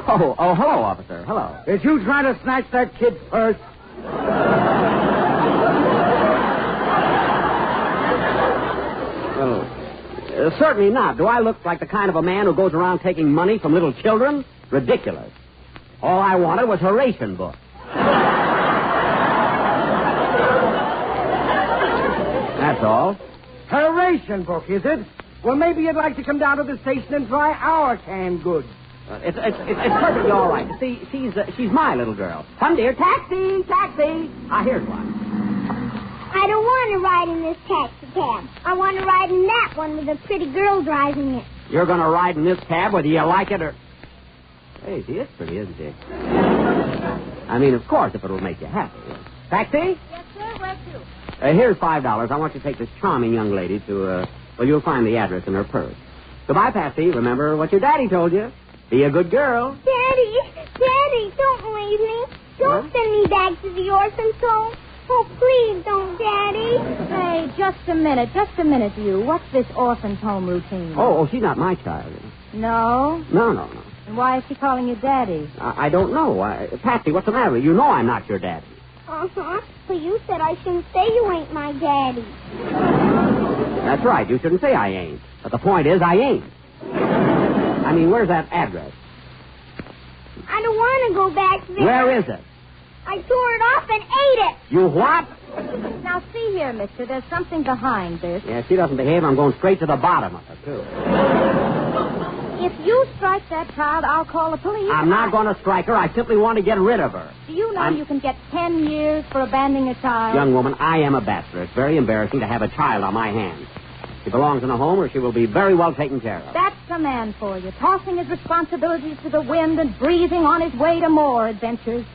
hello, officer. Hello. Did you try to snatch that kid's purse? Well, certainly not. Do I look like the kind of a man who goes around taking money from little children? Ridiculous. All I wanted was her ration book. That's all. Her ration book, is it? Well, maybe you'd like to come down to the station and try our canned goods. It's perfectly all right. See, she's my little girl. Come, dear. Taxi! Here's one. I don't want to ride in this taxi cab. I want to ride in that one with a pretty girl driving it. You're going to ride in this cab whether you like it or... Hey, she is pretty, isn't she? I mean, of course, if it'll make you happy. Taxi? Yes, sir. Where to? Here's $5. I want you to take this charming young lady to, you'll find the address in her purse. Goodbye, Patsy. Remember what your daddy told you. Be a good girl. Daddy, don't leave me. Don't send me back to the orphan's home. Oh, please don't, Daddy. Hey, just a minute, you. What's this orphan's home routine? Oh, she's not my child. No? No. And why is she calling you Daddy? I don't know. Patsy, what's the matter? You know I'm not your daddy. Uh-huh. But you said I shouldn't say you ain't my daddy. That's right. You shouldn't say I ain't. But the point is, I ain't. I mean, where's that address? I don't want to go back there. Where is it? I tore it off and ate it. You what? Now, see here, mister, there's something behind this. Yeah, if she doesn't behave, I'm going straight to the bottom of it, too. If you strike that child, I'll call the police. I'm not going to strike her. I simply want to get rid of her. Do you know you can get 10 years for abandoning a child? Young woman, I am a bachelor. It's very embarrassing to have a child on my hands. She belongs in a home where she will be very well taken care of. That's the man for you, tossing his responsibilities to the wind and breathing on his way to more adventures.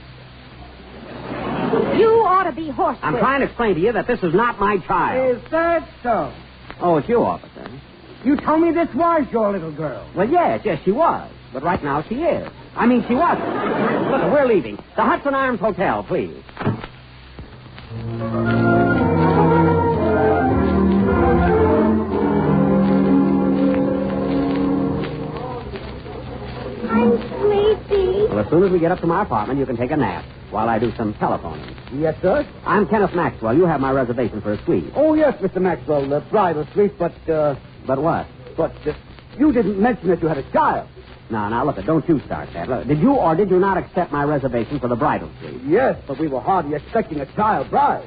You ought to be horsewhipped. I'm trying to explain to you that this is not my child. Is that so? Oh, it's you, officer. You told me this was your little girl. Well, yes, she was. But right now she is. I mean, she wasn't. Look, we're leaving. The Hudson Arms Hotel, please. I'm sleepy. Well, as soon as we get up to my apartment, you can take a nap while I do some telephoning. Yes, sir? I'm Kenneth Maxwell. You have my reservation for a suite. Oh, yes, Mr. Maxwell, the bridal suite, but, But what? But you didn't mention that you had a child. Now, look, don't you start that. Look, did you or did you not accept my reservation for the bridal suite? Yes, but we were hardly expecting a child bride.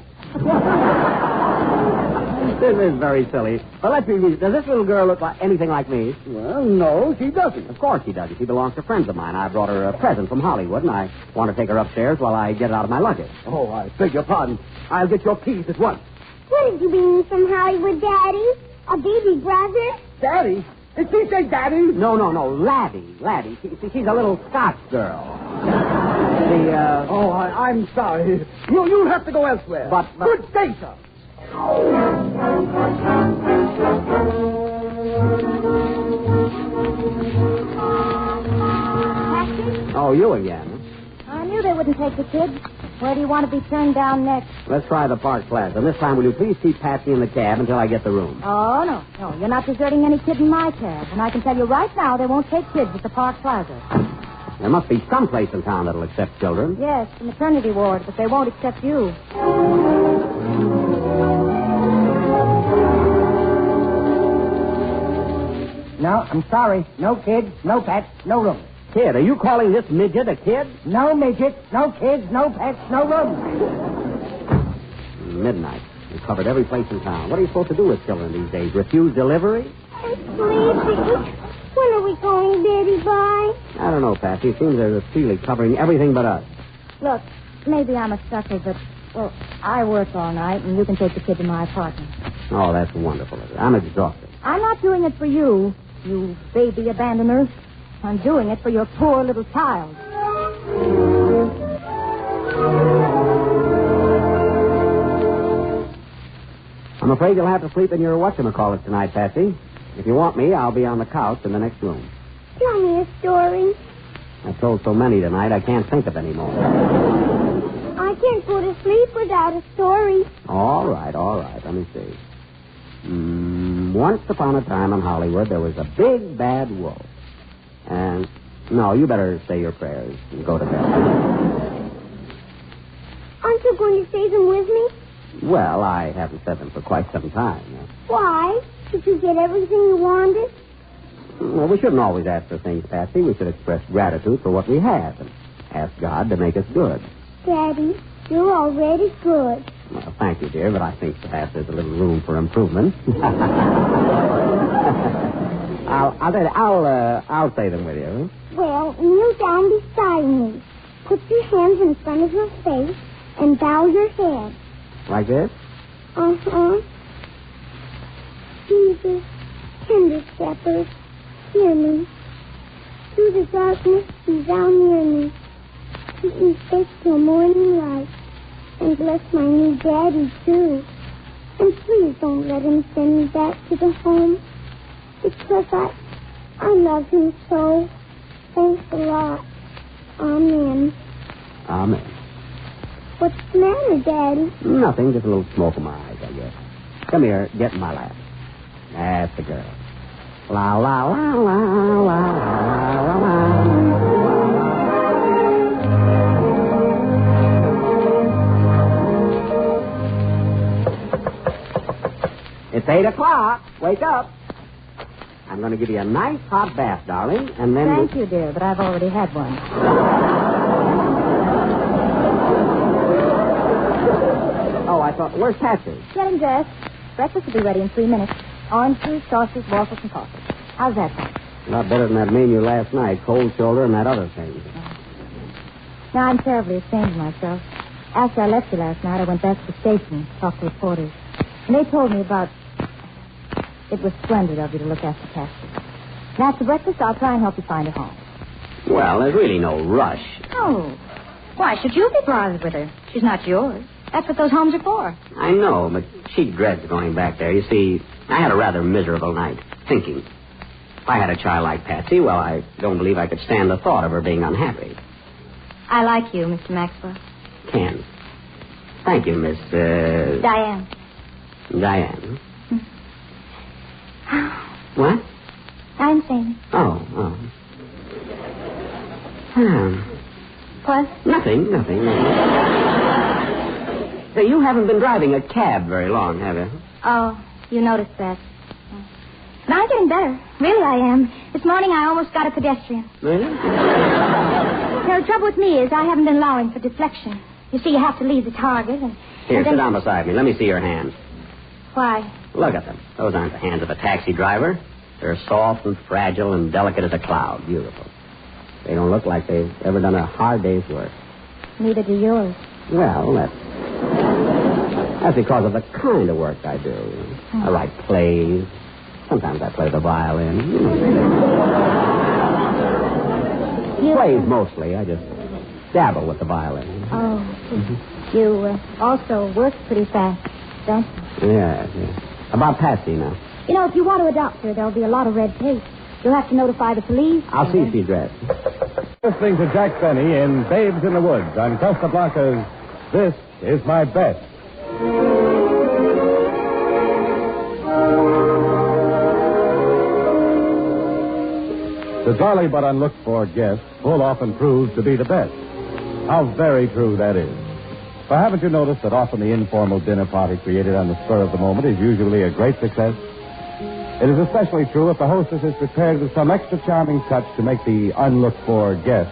This is very silly. Well, let me read. Does this little girl look like anything like me? Well, no, she doesn't. Of course she doesn't. She belongs to friends of mine. I brought her a present from Hollywood, and I want to take her upstairs while I get it out of my luggage. Oh, I beg your pardon. I'll get your keys at once. What did you bring me from Hollywood, Daddy? A baby brother? Daddy? Did she say Daddy? No, Laddie. She's a little Scotch girl. Oh, I'm sorry. You'll have to go elsewhere. But... Good day, sir. Oh, you again. I knew they wouldn't take the kids. Where do you want to be turned down next? Let's try the Park Plaza. This time, will you please keep Patsy in the cab until I get the room? Oh, no. No, you're not deserting any kid in my cab. And I can tell you right now they won't take kids at the Park Plaza. There must be some place in town that'll accept children. Yes, the maternity ward, but they won't accept you. No, I'm sorry. No kids, no pets, no room. Kid, are you calling this midget a kid? No midget, no kids, no pets, no room. Midnight. We covered every place in town. What are you supposed to do with children these days? Refuse delivery? I'm sleepy. When are we going, Daddy? Bye. I don't know, Patsy. It seems there's a Seeley covering everything but us. Look, maybe I'm a sucker, but, well, I work all night, and you can take the kid to my apartment. Oh, that's wonderful. I'm exhausted. I'm not doing it for you, you baby abandoner. I'm doing it for your poor little child. I'm afraid you'll have to sleep in your whatchamacallit tonight, Patsy. If you want me, I'll be on the couch in the next room. Tell me a story. I've told so many tonight, I can't think of any more. I can't go to sleep without a story. All right. Let me see. Once upon a time in Hollywood, there was a big, bad wolf. And, no, you better say your prayers and go to bed. Aren't you going to say them with me? Well, I haven't said them for quite some time. Why? Did you get everything you wanted? Well, we shouldn't always ask for things, Patsy. We should express gratitude for what we have and ask God to make us good. Daddy, you're already good. Well, thank you, dear, but I think perhaps there's a little room for improvement. I'll say them with you. Well, kneel down beside me. Put your hands in front of your face and bow your head. Like this? Uh-huh. Jesus, tender shepherd, hear me. Through the darkness, be thou near me. Keep me safe till morning light. And bless my new daddy, too. And please don't let him send me back to the home. Because I love him so. Thanks a lot. Amen. Amen. What's the matter, Daddy? Nothing, just a little smoke in my eyes, I guess. Come here, get in my lap. That's the girl. La la la la la la la. It's 8 o'clock. Wake up. I'm going to give you a nice hot bath, darling, and then... Thank you, dear, but I've already had one. Oh, I thought... Where's Patsy? Getting dressed. Breakfast will be ready in 3 minutes. Orange juice, sausages, waffles, and coffee. How's that sound? A lot better than that menu last night. Cold shoulder and that other thing. Now, I'm terribly ashamed of myself. After I left you last night, I went back to the station and talked to reporters. And they told me about... It was splendid of you to look after Patsy. And after breakfast, I'll try and help you find a home. Well, there's really no rush. Oh. Why should you be bothered with her? She's not yours. That's what those homes are for. I know, but she dreads going back there. You see, I had a rather miserable night, thinking. If I had a child like Patsy, well, I don't believe I could stand the thought of her being unhappy. I like you, Mr. Maxwell. Ken. Thank you, Miss, Diane. Diane. What? I'm saying. Oh. What? Nothing. Say, you haven't been driving a cab very long, have you? Oh, you noticed that. But I'm getting better. Really, I am. This morning, I almost got a pedestrian. Really? The trouble with me is I haven't been allowing for deflection. You see, you have to leave the target and... Here, and then... sit down beside me. Let me see your hands. Why? Look at them. Those aren't the hands of a taxi driver. They're soft and fragile and delicate as a cloud. Beautiful. They don't look like they've ever done a hard day's work. Neither do yours. Well, that's because of the kind of work I do. I write plays. Sometimes I play the violin. Plays mostly. I just dabble with the violin. Oh. You also work pretty fast, don't you? Yeah. About Patsy now. You know, if you want to adopt her, there'll be a lot of red tape. You'll have to notify the police. I'll see if she's dressed. Listening to Jack Benny in Babes in the Woods on Costa Blanca's This Is My Best. The jolly but unlooked for guest full often proves to be the best. How very true that is. But haven't you noticed that often the informal dinner party created on the spur of the moment is usually a great success? It is especially true if the hostess is prepared with some extra charming touch to make the unlooked-for guest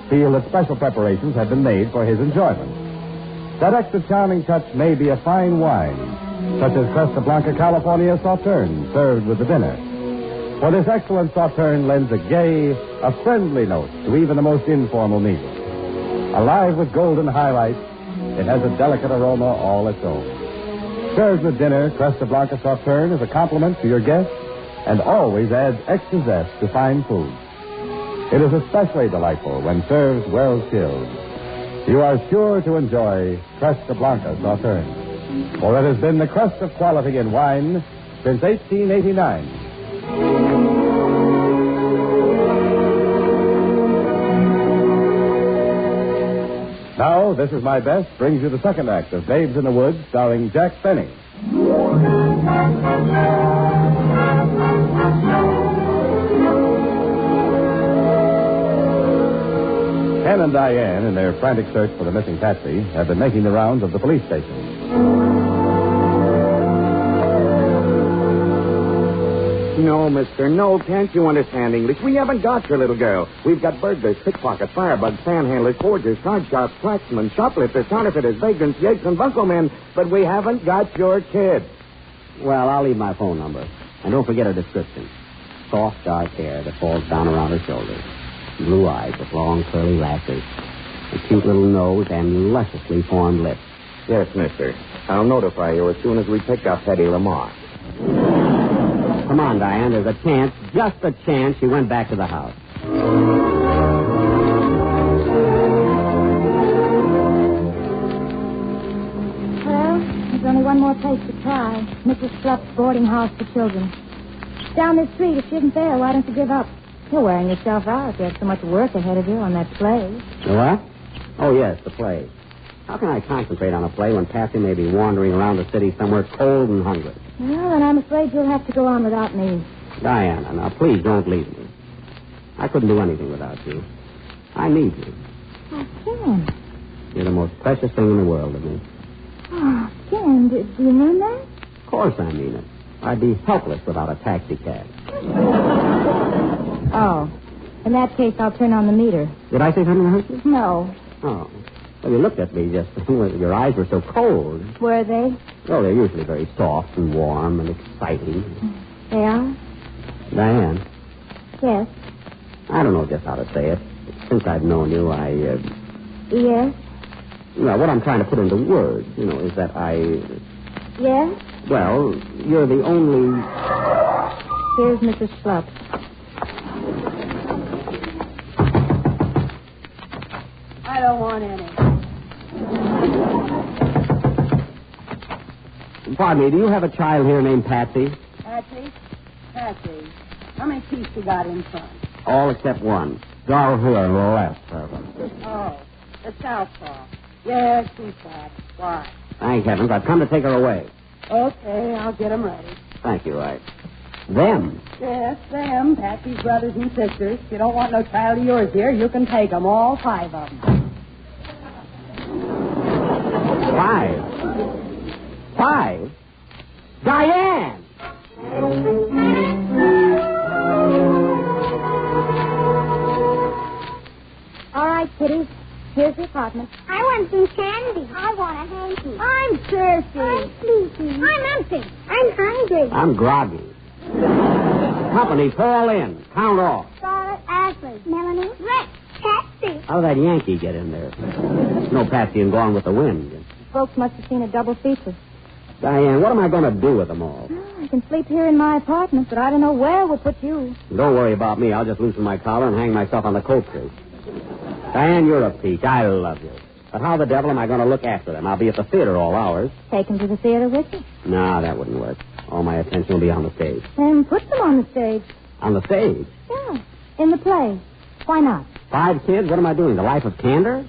feel that special preparations have been made for his enjoyment. That extra charming touch may be a fine wine, such as Costa Blanca California Sauterne, served with the dinner. For this excellent Sauterne lends a gay, a friendly note to even the most informal meal. Alive with golden highlights, it has a delicate aroma all its own. Served with dinner, Costa Blanca Sauterne is a compliment to your guests and always adds extra zest to fine food. It is especially delightful when served well chilled. You are sure to enjoy Costa Blanca Sauterne, for it has been the crest of quality in wine since 1889. Now, This Is My Best brings you the second act of Babes in the Woods, starring Jack Benny. Ken and Diane, in their frantic search for the missing Patsy, have been making the rounds of the police station. No, mister, no. Can't you understand English? We haven't got your little girl. We've got burglars, pickpockets, firebugs, panhandlers, forgers, card sharps, cracksmen, shoplifters, counterfeiters, vagrants, yakes, and bunco men, but we haven't got your kid. Well, I'll leave my phone number. And don't forget her description. Soft, dark hair that falls down around her shoulders. Blue eyes with long, curly lashes. A cute little nose and lusciously formed lips. Yes, mister. I'll notify you as soon as we pick up Hetty Lamar. Come on, Diane. There's a chance, just a chance, she went back to the house. Well, there's only one more place to try. Mrs. Fluff's boarding house for children. It's down this street. If she isn't there, why don't you give up? You're wearing yourself out. You have so much work ahead of you on that play. The what? Oh, yes, the play. How can I concentrate on a play when Patsy may be wandering around the city somewhere cold and hungry? Well, then I'm afraid you'll have to go on without me. Diana, now, please don't leave me. I couldn't do anything without you. I need you. Oh, Ken. You're the most precious thing in the world to me. Oh, Ken, do you mean that? Of course I mean it. I'd be helpless without a taxi cab. Oh. In that case, I'll turn on the meter. Did I say something to hurt you? No. Oh. Well, you looked at me just... Your eyes were so cold. Were they? Oh, they're usually very soft and warm and exciting. They are? Diane. Yes? I don't know just how to say it. Since I've known you, Yes? Well, what I'm trying to put into words, is that Yes? Well, you're the only... Here's Mrs. Fluff. I don't want any. Pardon me, do you have a child here named Patsy? Patsy? Patsy. How many teeth you got in front? All except one. Doll here on the left. Oh, the southpaw. Yes, she's fat. Why? Thank heavens, I've come to take her away. Okay, I'll get 'em ready. Thank you, Them? Yes, them. Patsy's brothers and sisters. If you don't want no child of yours here, you can take 'em, all 5 of 'em. 5? 5? Diane! All right, Kitty. Here's the apartment. I want some candy. I want a hanky. I'm thirsty. I'm sleepy. I'm empty. I'm hungry. I'm groggy. Company, fall in. Count off. Charlotte, Ashley, Melanie, Rex, Patsy. How did that Yankee get in there? No Patsy and Gone with the Wind. Folks must have seen a double feature. Diane, what am I going to do with them all? I can sleep here in my apartment, but I don't know where we'll put you. Don't worry about me. I'll just loosen my collar and hang myself on the coat tree. Diane, you're a peach. I love you. But how the devil am I going to look after them? I'll be at the theater all hours. Take them to the theater with you. No, that wouldn't work. All my attention will be on the stage. Then put them on the stage. On the stage? Yeah, in the play. Why not? 5 kids? What am I doing? The life of candor?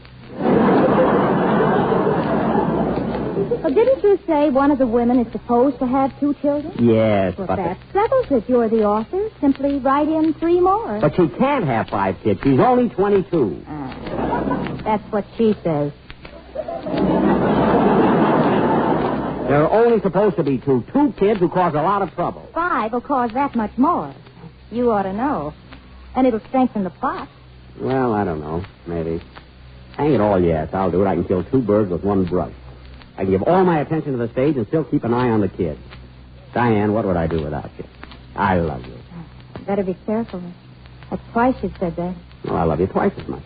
Well, didn't you say one of the women is supposed to have 2 children? Yes, Well, but... that settles it. You're the author. Simply write in 3 more. But she can't have 5 kids. She's only 22. That's what she says. There are only supposed to be 2 kids who cause a lot of trouble. 5 will cause that much more. You ought to know. And it'll strengthen the plot. Well, I don't know. Maybe. Hang it all, yes. I'll do it. I can kill 2 birds with 1 brush. I can give all my attention to the stage and still keep an eye on the kids. Diane, what would I do without you? I love you. Better be careful. That's twice you've said that. Well, I love you twice as much.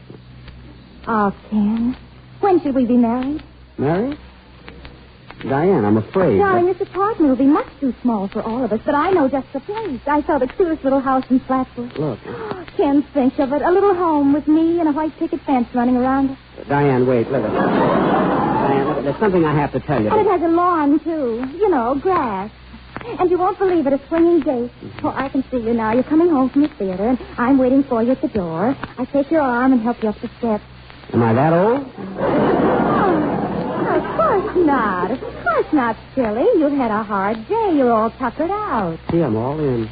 Oh, Ken. When should we be married? Married? Diane, I'm afraid. Darling, this apartment will be much too small for all of us, but I know just the place. I saw the cutest little house in Flatbush. Look. Ken, think of it. A little home with me and a white picket fence running around it. Diane, wait. Look. Diane, look, there's something I have to tell you. And it has a lawn, too. You know, grass. And you won't believe it, a swinging gate. Oh, I can see you now. You're coming home from the theater, and I'm waiting for you at the door. I take your arm and help you up the steps. Am I that old? Of course not. Of course not, silly. You've had a hard day. You're all tuckered out. See, I'm all in.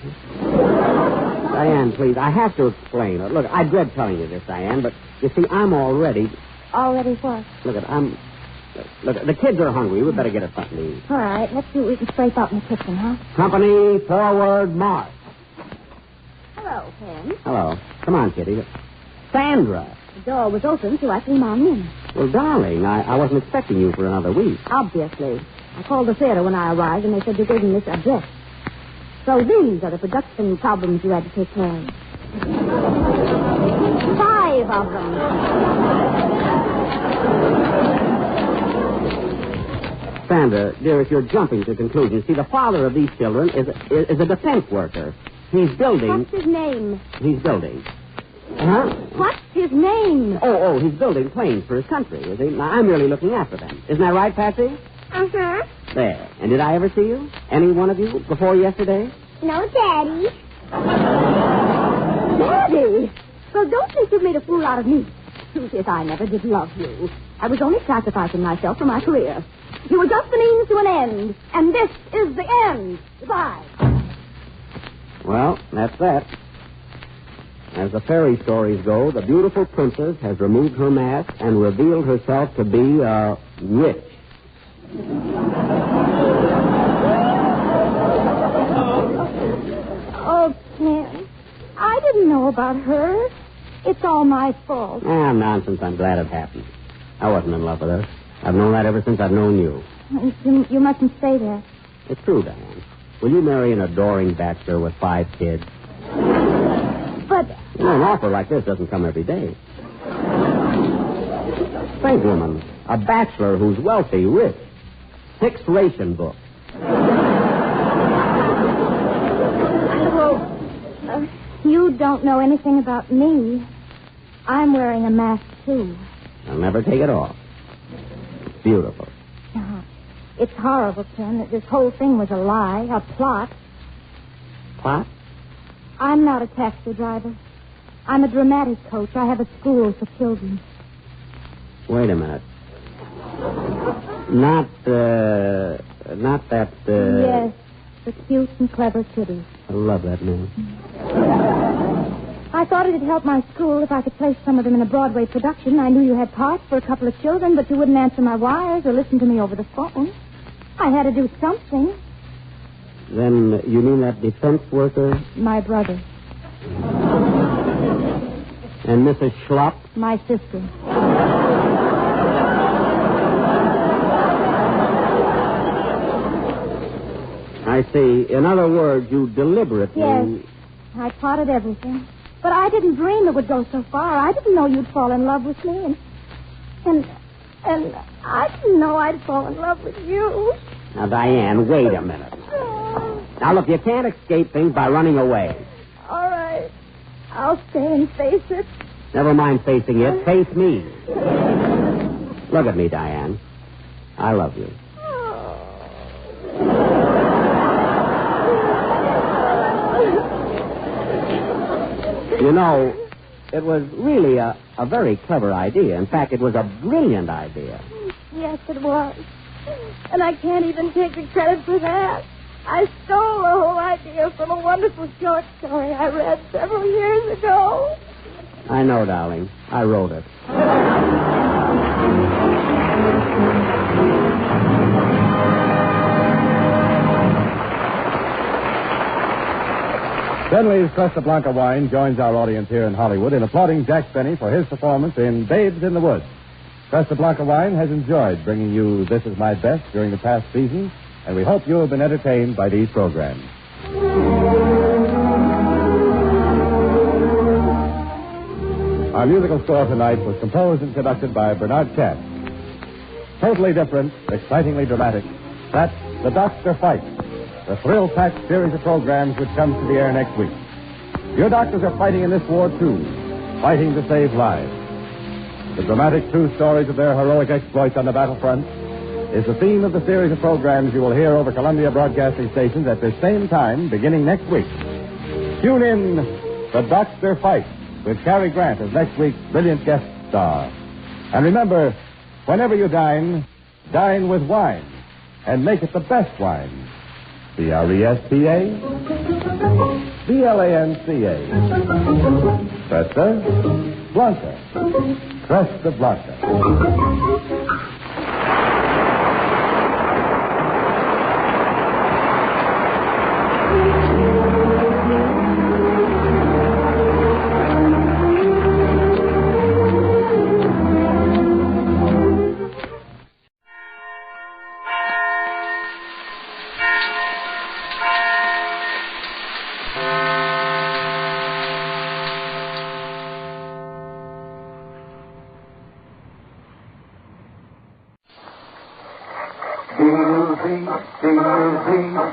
Diane, please, I have to explain. Look, I dread telling you this, Diane, but you see, I'm all ready. All ready what? Look, the kids are hungry. We'd better get us something to eat. All right, let's see what we can scrape out in the kitchen, huh? Company, forward, march. Hello, Ken. Hello. Come on, Kitty. Sandra. The door was open, so I came on in. Well, darling, I wasn't expecting you for another week. Obviously. I called the theater when I arrived, and they said you gave me this address. So these are the production problems you had to take care of. 5 of them. Sandra, dear, if you're jumping to conclusions, see, the father of these children is a defense worker. He's building... What's his name? He's building. Huh? What's his name? Oh, he's building planes for his country, is he? Now, I'm merely looking after them. Isn't that right, Patsy? Uh-huh. There. And did I ever see you? Any one of you before yesterday? No, Daddy. Daddy! Well, don't think you've made a fool out of me. Truth is, I never did love you. I was only sacrificing myself for my career. You were just the means to an end. And this is the end. Goodbye. Well, that's that. As the fairy stories go, the beautiful princess has removed her mask and revealed herself to be a witch. Oh, Ken, I didn't know about her. It's all my fault. Ah, nonsense. I'm glad it happened. I wasn't in love with her. I've known that ever since I've known you. You mustn't say that. It's true, Diane. Will you marry an adoring bachelor with 5 kids? But... You know, an offer like this doesn't come every day. Think, woman. A bachelor who's wealthy, rich. 6 ration books. Well, you don't know anything about me. I'm wearing a mask, too. I'll never take it off. It's beautiful. It's horrible, Ken, that this whole thing was a lie, a plot. Plot? I'm not a taxi driver. I'm a dramatic coach. I have a school for children. Wait a minute. Not that... Yes, the cute and clever kiddies. I love that name. I thought it'd help my school if I could place some of them in a Broadway production. I knew you had parts for a couple of children, but you wouldn't answer my wires or listen to me over the phone. I had to do something. Then you mean that defense worker? My brother. And Mrs. Schlupp? My sister. I see. In other words, you deliberately... Yes. I plotted everything. But I didn't dream it would go so far. I didn't know you'd fall in love with me. And I didn't know I'd fall in love with you. Now, Diane, wait a minute. Now, look, you can't escape things by running away. All right. I'll stay and face it. Never mind facing it. Face me. Look at me, Diane. I love you. You know, it was really a very clever idea. In fact, it was a brilliant idea. Yes, it was. And I can't even take the credit for that. I stole the whole idea from a wonderful short story I read several years ago. I know, darling. I wrote it. Denley's Casablanca wine joins our audience here in Hollywood in applauding Jack Benny for his performance in Babes in the Woods. Casablanca wine has enjoyed bringing you This Is My Best during the past season, and we hope you have been entertained by these programs. Our musical score tonight was composed and conducted by Bernard Katz. Totally different, excitingly dramatic. That's The Doctor Fights, the thrill-packed series of programs which comes to the air next week. Your doctors are fighting in this war, too, fighting to save lives. The dramatic true stories of their heroic exploits on the battlefront is the theme of the series of programs you will hear over Columbia Broadcasting Stations at the same time beginning next week. Tune in The Doctor Fights with Cary Grant as next week's brilliant guest star. And remember, whenever you dine with wine, and make it the best wine. C-R-E-S-P-A, B-L-A-N-C-A. Cresta Blanca. Cresta Blanca.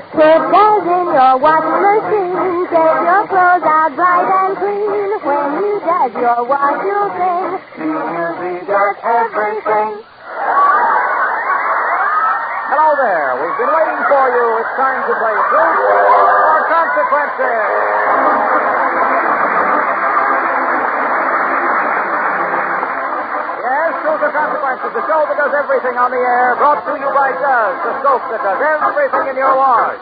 Put those in your washing machine. Get your clothes out bright and clean. When he does your wash, you'll sing. He does everything. Hello there. We've been waiting for you. It's time to play Truth or Consequences. Yes, Truth or Consequences, the show that does everything on the air, brought to you by Duz, the soap that does everything in your wash.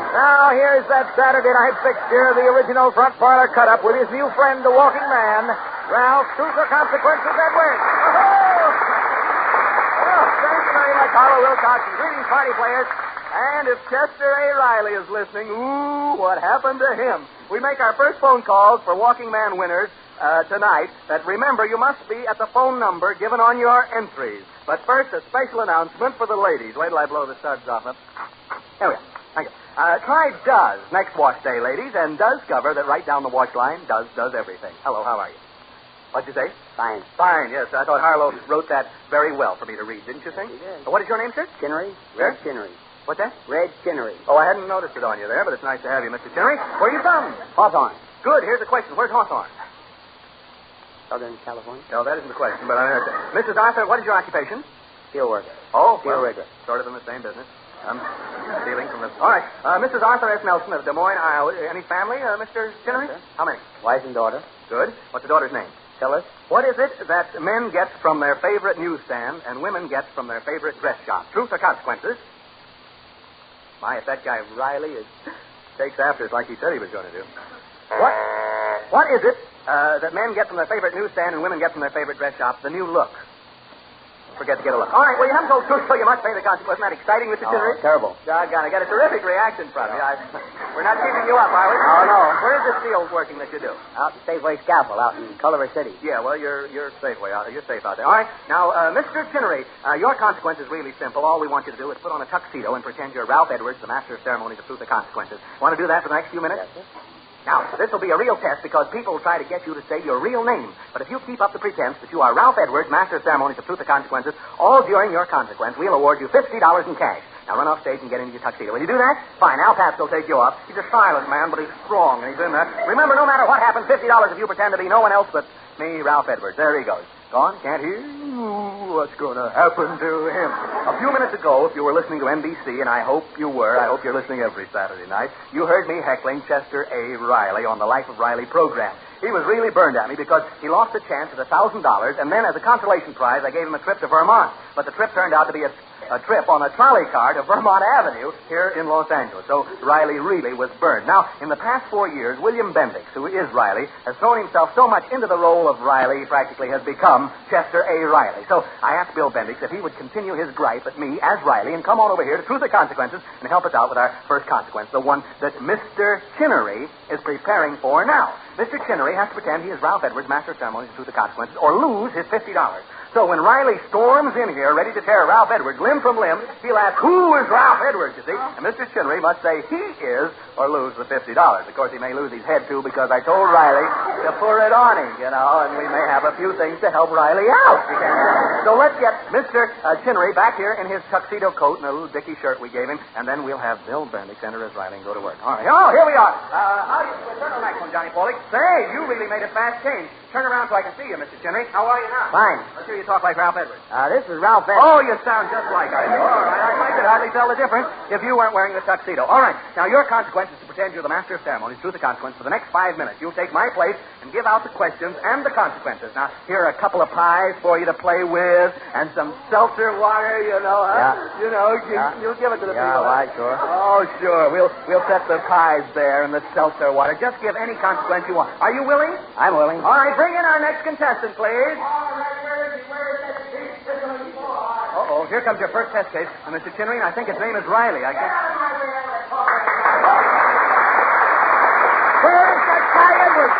Now, here's that Saturday night fixture, the original front parlor cut-up with his new friend, the walking man, Ralph, Truth or Consequences, Edwards. Thank you very much, Harlow Wilcox, and greetings, party players. And if Chester A. Riley is listening, ooh, what happened to him? We make our first phone calls for walking man winners tonight. That remember, you must be at the phone number given on your entries. But first, a special announcement for the ladies. Wait till I blow the suds off them. There we go. Thank you. Try Duz next wash day, ladies, and Duz cover that right down the wash line. Duz does everything. Hello, how are you? What'd you say? Fine. Fine, yes. I thought Harlow wrote that very well for me to read, didn't you think? He did. What is your name, sir? Chinnery. Sir? Red Chinnery. What's that? Red Chinnery. Oh, I hadn't noticed it on you there, but it's nice to have you, Mr. Chinnery. Where are you from? Hawthorne. Good. Here's the question. Where's Hawthorne? Southern California. No, that isn't the question, but I heard that. Mrs. Arthur, what is your occupation? Steel worker. Oh, Steel well, rigger. sort of in the same business. I'm stealing from the... All right. Mrs. Arthur S. Nelson of Des Moines, Iowa. Any family, Mr. Chinnery? Yes, sir. How many? Wife and daughter. Good. What's the daughter's name? Phyllis. What is it that men get from their favorite newsstand and women get from their favorite dress shop? Truth or consequences? My, if that guy Riley takes after us like he said he was going to do. What is it that men get from their favorite newsstand and women get from their favorite dress shop? The new look. Forget to get a look. All right, well, you haven't told truth, so you must pay the consequence. Isn't that exciting, Mr. Chinnery? Terrible. Doggone, I got a terrific reaction from you. We're not keeping you up, are we? Oh, no. Where's the field working that you do? Out in Safeway Scalpel, out in Culver City. Yeah, well, you're Safeway out there. You're safe out there. All right. Now, Mr. Chinnery, your consequence is really simple. All we want you to do is put on a tuxedo and pretend you're Ralph Edwards, the master of ceremonies of Truth or Consequences. Want to do that for the next few minutes? Yes, sir. Now, this will be a real test because people will try to get you to say your real name. But if you keep up the pretense that you are Ralph Edwards, master of ceremonies of Truth or Consequences, all during your consequence, we'll award you $50 in cash. Now, run off stage and get into your tuxedo. Will you do that? Fine. Al Pabst will take you off. He's a silent man, but he's strong, and he's in that. Remember, no matter what happens, $50 if you pretend to be no one else but me, Ralph Edwards. There he goes. Gone? Can't hear? Ooh, what's going to happen to him? A few minutes ago, if you were listening to NBC, and I hope you were, I hope you're listening every Saturday night, you heard me heckling Chester A. Riley on the Life of Riley program. He was really burned at me because he lost a chance at $1,000, and then as a consolation prize, I gave him a trip to Vermont. But the trip turned out to be a trip on a trolley car to Vermont Avenue here in Los Angeles. So Riley really was burned. Now, in the past 4 years, William Bendix, who is Riley, has thrown himself so much into the role of Riley, he practically has become Chester A. Riley. So I asked Bill Bendix if he would continue his gripe at me as Riley and come on over here to Truth or Consequences and help us out with our first consequence, the one that Mr. Chinnery is preparing for now. Mr. Chinnery has to pretend he is Ralph Edwards, Master of Ceremonies, Truth or Consequences, or lose his $50. So when Riley storms in here ready to tear Ralph Edwards limb from limb, he'll ask, who is Ralph Edwards, you see? And Mr. Chinnery must say he is or lose the $50. Of course, he may lose his head, too, because I told Riley to pour it on him, and we may have a few things to help Riley out. So let's get Mr. Chinnery back here in his tuxedo coat and a little dicky shirt we gave him, and then we'll have Bill Bendix enter as Riley and go to work. All right. Oh, here we are. Turn on that one, Johnny Foley. Say, you really made a fast change. Turn around so I can see you, Mr. Chinnery. How are you now? Fine. Let's hear you talk like Ralph Edwards. This is Ralph Edwards. Oh, you sound just like I do. All right, I could hardly tell the difference if you weren't wearing the tuxedo. All right, now your consequence is to pretend you're the Master of Ceremonies, Truth or Consequence, for the next 5 minutes. You'll take my place and give out the questions and the consequences. Now, here are a couple of pies for you to play with and some seltzer water, huh? Yeah. You'll give it to the people. Yeah, right, sure. Oh, sure. We'll set the pies there and the seltzer water. Just give any consequence you want. Are you willing? I'm willing. All right, bring in our next contestant, please. Uh-oh, here comes your first test case. Mr. Chinnery, and I think his name is Riley. I guess. Where's that guy Edwards?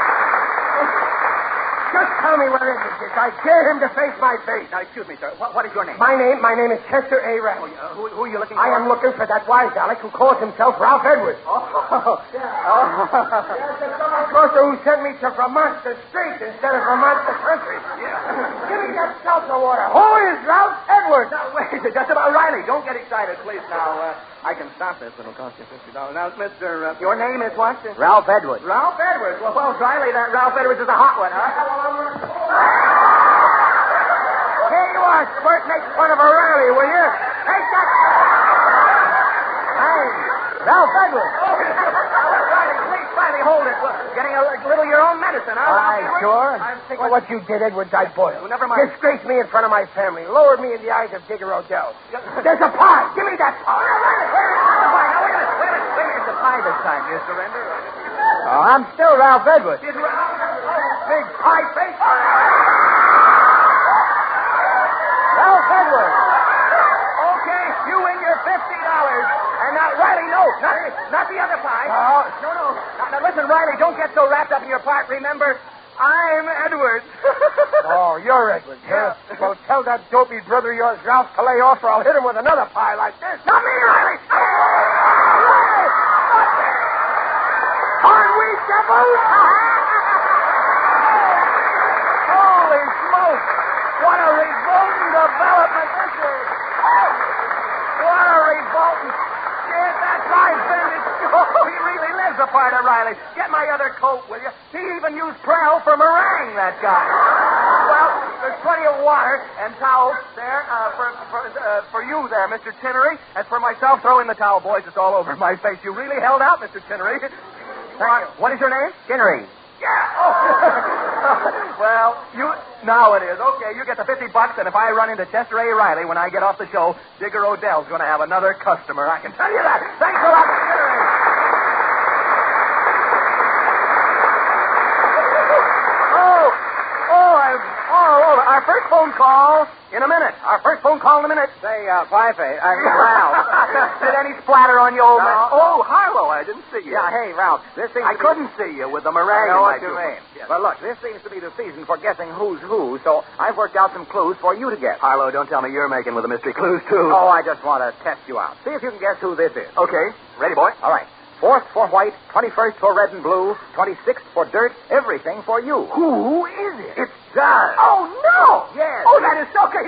Just tell me where Edwards is. I dare him to face my face. Now, excuse me, sir. What is your name? My name is Chester A. Riley. Who are you looking for? I am looking for that wise Alec who calls himself Ralph Edwards. Oh, yeah. Yes, the summer grocer who sent me to Vermont the street instead of Vermont the country. Yeah. Give me that seltzer water. Who is Ralph Edwards? Now, wait, just about Riley. Don't get excited, please. Now, I can stop this. It'll cost you $50. Now, Mr. Your name is what? Ralph Edwards. Ralph Edwards. Well, Riley, that Ralph Edwards is a hot one, huh? Here you are, Spurt. Make fun of a Riley, will you? Take that. Hey, Ralph Edwards. Riley, hold it. Look, getting a little of your own medicine, huh? Aye, sure. Well, what you did, Edwards, I boiled. Well, never mind. Disgraced me in front of my family. Lowered me in the eyes of Digger Odell. There's a pie. Give me that pie. Wait a minute. It's a pie this time. You surrender? Oh, I'm still Ralph Edwards. Big pie face. Ralph Edwards. Okay, you win your $50. And now, Riley, no, not the other pie. No. Now, listen, Riley, don't get so wrapped up in your part. Remember, I'm Edwards. Oh, you're Edwards, huh? Well, tell that dopey brother of yours, Ralph, to lay off, or I'll hit him with another pie like this. Not me, Riley. Aren't we devils? Holy smoke! What a revolting development this is! What a revolting... Yeah, that's right, Bendix. Oh, he really lives a part of Riley. Get my other coat, will you? He even used Prel for meringue, that guy. Well, there's plenty of water and towels there for you there, Mr. Chinnery. As for myself, throw in the towel, boys. It's all over my face. You really held out, Mr. Chinnery. What is your name? Chinnery. Yeah. Oh. Well, now it is. Okay, you get the $50, and if I run into Chester A. Riley when I get off the show, Digger Odell's going to have another customer. I can tell you that. Thanks a lot, Chinnery. Our first phone call in a minute. Say, Faye, Ralph. Did any splatter on you, old man? Oh, Harlow, I didn't see you. Yeah, hey, Ralph, I couldn't see you with the meringue. I know what you mean. Yes. But look, this seems to be the season for guessing who's who, so I've worked out some clues for you to guess. Harlow, don't tell me you're making with the mystery clues, too. Oh, I just want to test you out. See if you can guess who this is. Okay. Ready, boy? All right. 4th for white, 21st for red and blue, 26th for dirt, everything for you. Who is it? It's Doug. Oh, no! Yes. Oh, that is so good.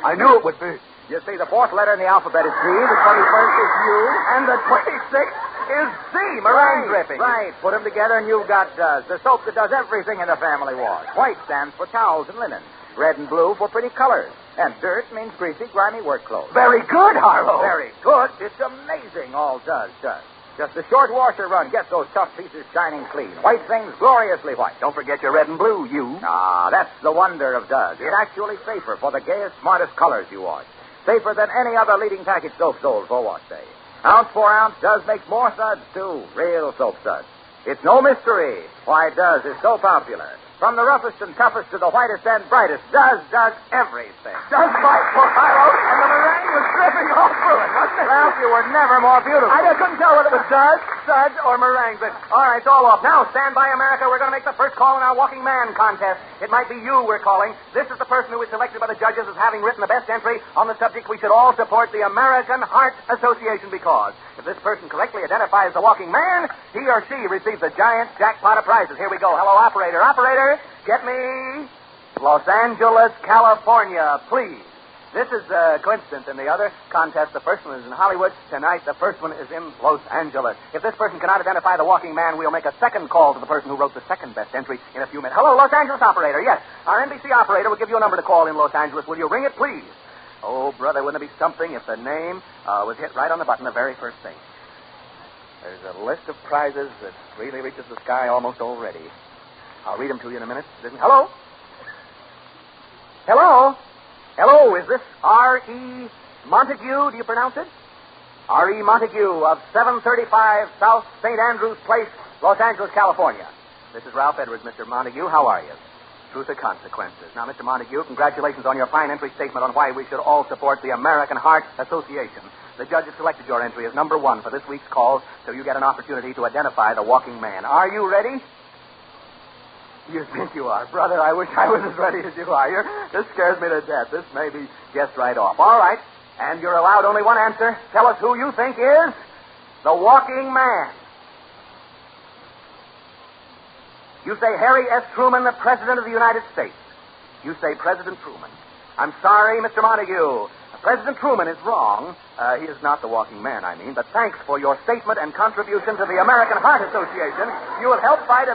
I knew it would be. You see, the 4th letter in the alphabet is D, the 21st is U, and the 26th is Z, meringue dripping. Right. Put them together and you've got Does, the soap that does everything in the family wash. White stands for towels and linen. Red and blue for pretty colors. And dirt means greasy, grimy work clothes. Very good, Harlow. Very good. It's amazing, all Does does. Just a short washer run gets those tough pieces shining clean. White things gloriously white. Don't forget your red and blue, you. Ah, that's the wonder of Does. It's actually safer for the gayest, smartest colors you wash. Safer than any other leading package soap sold for wash day. Ounce for ounce, Does makes more suds, too. Real soap suds. It's no mystery why Does is so popular. From the roughest and toughest to the whitest and brightest, Does everything. Does fight for Harlow, and the meringue was dripping all through it, wasn't it? Ralph, you were never more beautiful. I just couldn't tell whether it was Does, suds, or meringue, but all right, it's all off. Now, stand by, America. We're going to make the first call in our Walking Man contest. It might be you we're calling. This is the person who is selected by the judges as having written the best entry on the subject we should all support the American Heart Association because if this person correctly identifies the Walking Man, he or she receives a giant jackpot of prizes. Here we go. Hello, operator. Operator, get me Los Angeles, California, please. This is a coincidence. In the other contest, the first one is in Hollywood. Tonight, the first one is in Los Angeles. If this person cannot identify the Walking Man, we'll make a second call to the person who wrote the second best entry in a few minutes. Hello, Los Angeles operator. Yes, our NBC operator will give you a number to call in Los Angeles. Will you ring it, please? Oh, brother, wouldn't it be something if the name was hit right on the button the very first thing? There's a list of prizes that really reaches the sky almost already. I'll read them to you in a minute. Hello? Hello? Hello, is this R.E. Montague? Do you pronounce it? R.E. Montague of 735 South St. Andrews Place, Los Angeles, California. This is Ralph Edwards, Mr. Montague. How are you? Truth or consequences. Now, Mr. Montague, congratulations on your fine entry statement on why we should all support the American Heart Association. The judge has selected your entry as number one for this week's call, so you get an opportunity to identify the Walking Man. Are you ready? You think you are. Brother, I wish I was as ready as you are. This scares me to death. This may be guessed right off. All right. And you're allowed only one answer. Tell us who you think is the Walking Man. You say Harry S. Truman, the President of the United States. You say President Truman. I'm sorry, Mr. Montague. President Truman is wrong. He is not the Walking Man, I mean. But thanks for your statement and contribution to the American Heart Association. You will help fight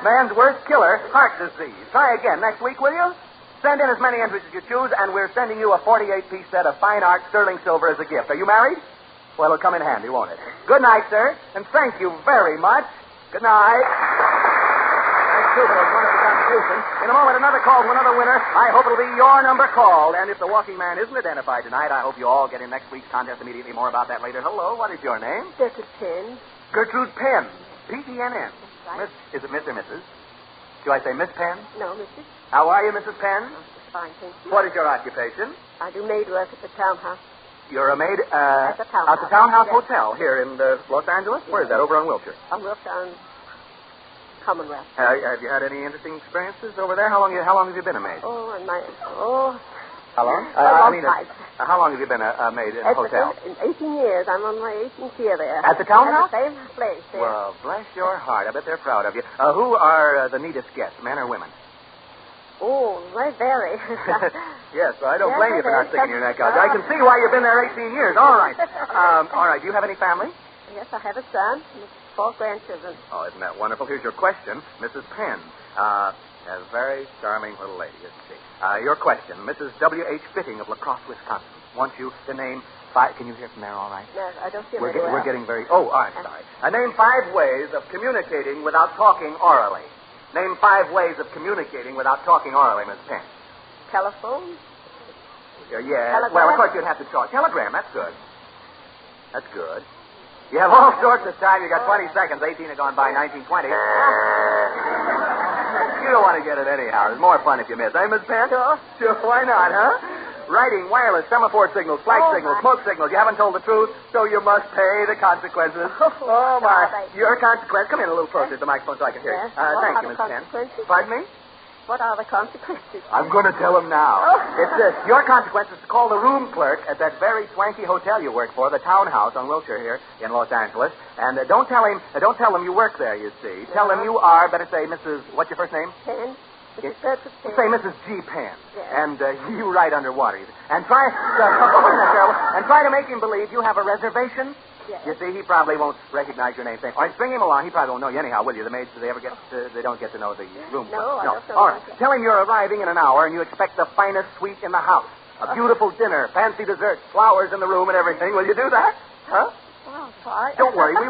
man's worst killer, heart disease. Try again next week, will you? Send in as many entries as you choose, and we're sending you a 48-piece set of fine art sterling silver as a gift. Are you married? Well, it'll come in handy, won't it? Good night, sir, and thank you very much. Good night. Thanks, too, for those wonderful contributions. In a moment, another call to another winner. I hope it'll be your number called. And if the Walking Man isn't identified tonight, I hope you all get in next week's contest immediately. More about that later. Hello, what is your name? Gertrude Penn. Gertrude Penn. P-E-N-N. Right. Is it Miss or Mrs.? Do I say Miss Penn? No, Mrs. How are you, Mrs. Penn? Fine, thank you. What is your occupation? I do maid work at the townhouse. You're a maid at the townhouse. At the Townhouse Yes. Hotel here in Los Angeles? Yes. Where is that? Over on Wilshire? I work on Commonwealth. Have you had any interesting experiences over there? How long have you been a maid? Oh, How long? time. How long have you been a maid in a hotel? 18 years. I'm on my 18th year there. At the townhouse? At the same place there. Well, bless your heart. I bet they're proud of you. Who are the neatest guests, men or women? Oh, they vary. Yes, well, I don't blame you for not sticking your neck out. I can see why you've been there 18 years. All right. All right. Do you have any family? Yes, I have a son and 4 grandchildren. Oh, isn't that wonderful? Here's your question, Mrs. Penn. A very charming little lady, isn't she? Your question, Mrs. W.H. Fitting of La Crosse, Wisconsin, wants you to name 5... Can you hear from there all right? No, I don't hear We're well. getting very... Oh, I'm sorry. Name 5 ways of communicating without talking orally. Name 5 ways of communicating without talking orally, Miss Penn. Telephone? Yeah. Telegram? Well, of course, you'd have to talk. Telegram, that's good. That's good. You have all sorts of time. You got 20 seconds. 18 have gone by, 19, 20. You don't want to get it anyhow. It's more fun if you miss. Miss Penn? Sure, why not, huh? Writing, wireless, semaphore signals, flag signals, smoke signals. You haven't told the truth, so you must pay the consequences. Oh, my. Your consequence. Come in a little closer to the microphone so I can hear you. Thank you, Miss Penn. Pardon me? What are the consequences? I'm going to tell them now. It's this. Your consequence is to call the room clerk at that very swanky hotel you work for, the Townhouse on Wilshire here in Los Angeles. And don't tell him you work there, you see. Tell him you are, better say, Mrs. What's your first name? Penn. Say Mrs. G. Penn. Yes. And you write underwater. And try to make him believe you have a reservation Yes. You see, he probably won't recognize your name. All right, bring him along. He probably won't know you anyhow, will you? The maids, do they ever get? They don't get to know the room. No, I don't know. All right, tell him you're arriving in an hour, and you expect the finest suite in the house. A beautiful dinner, fancy desserts, flowers in the room, and everything. Will you do that? Huh? Well, fine. Don't worry, we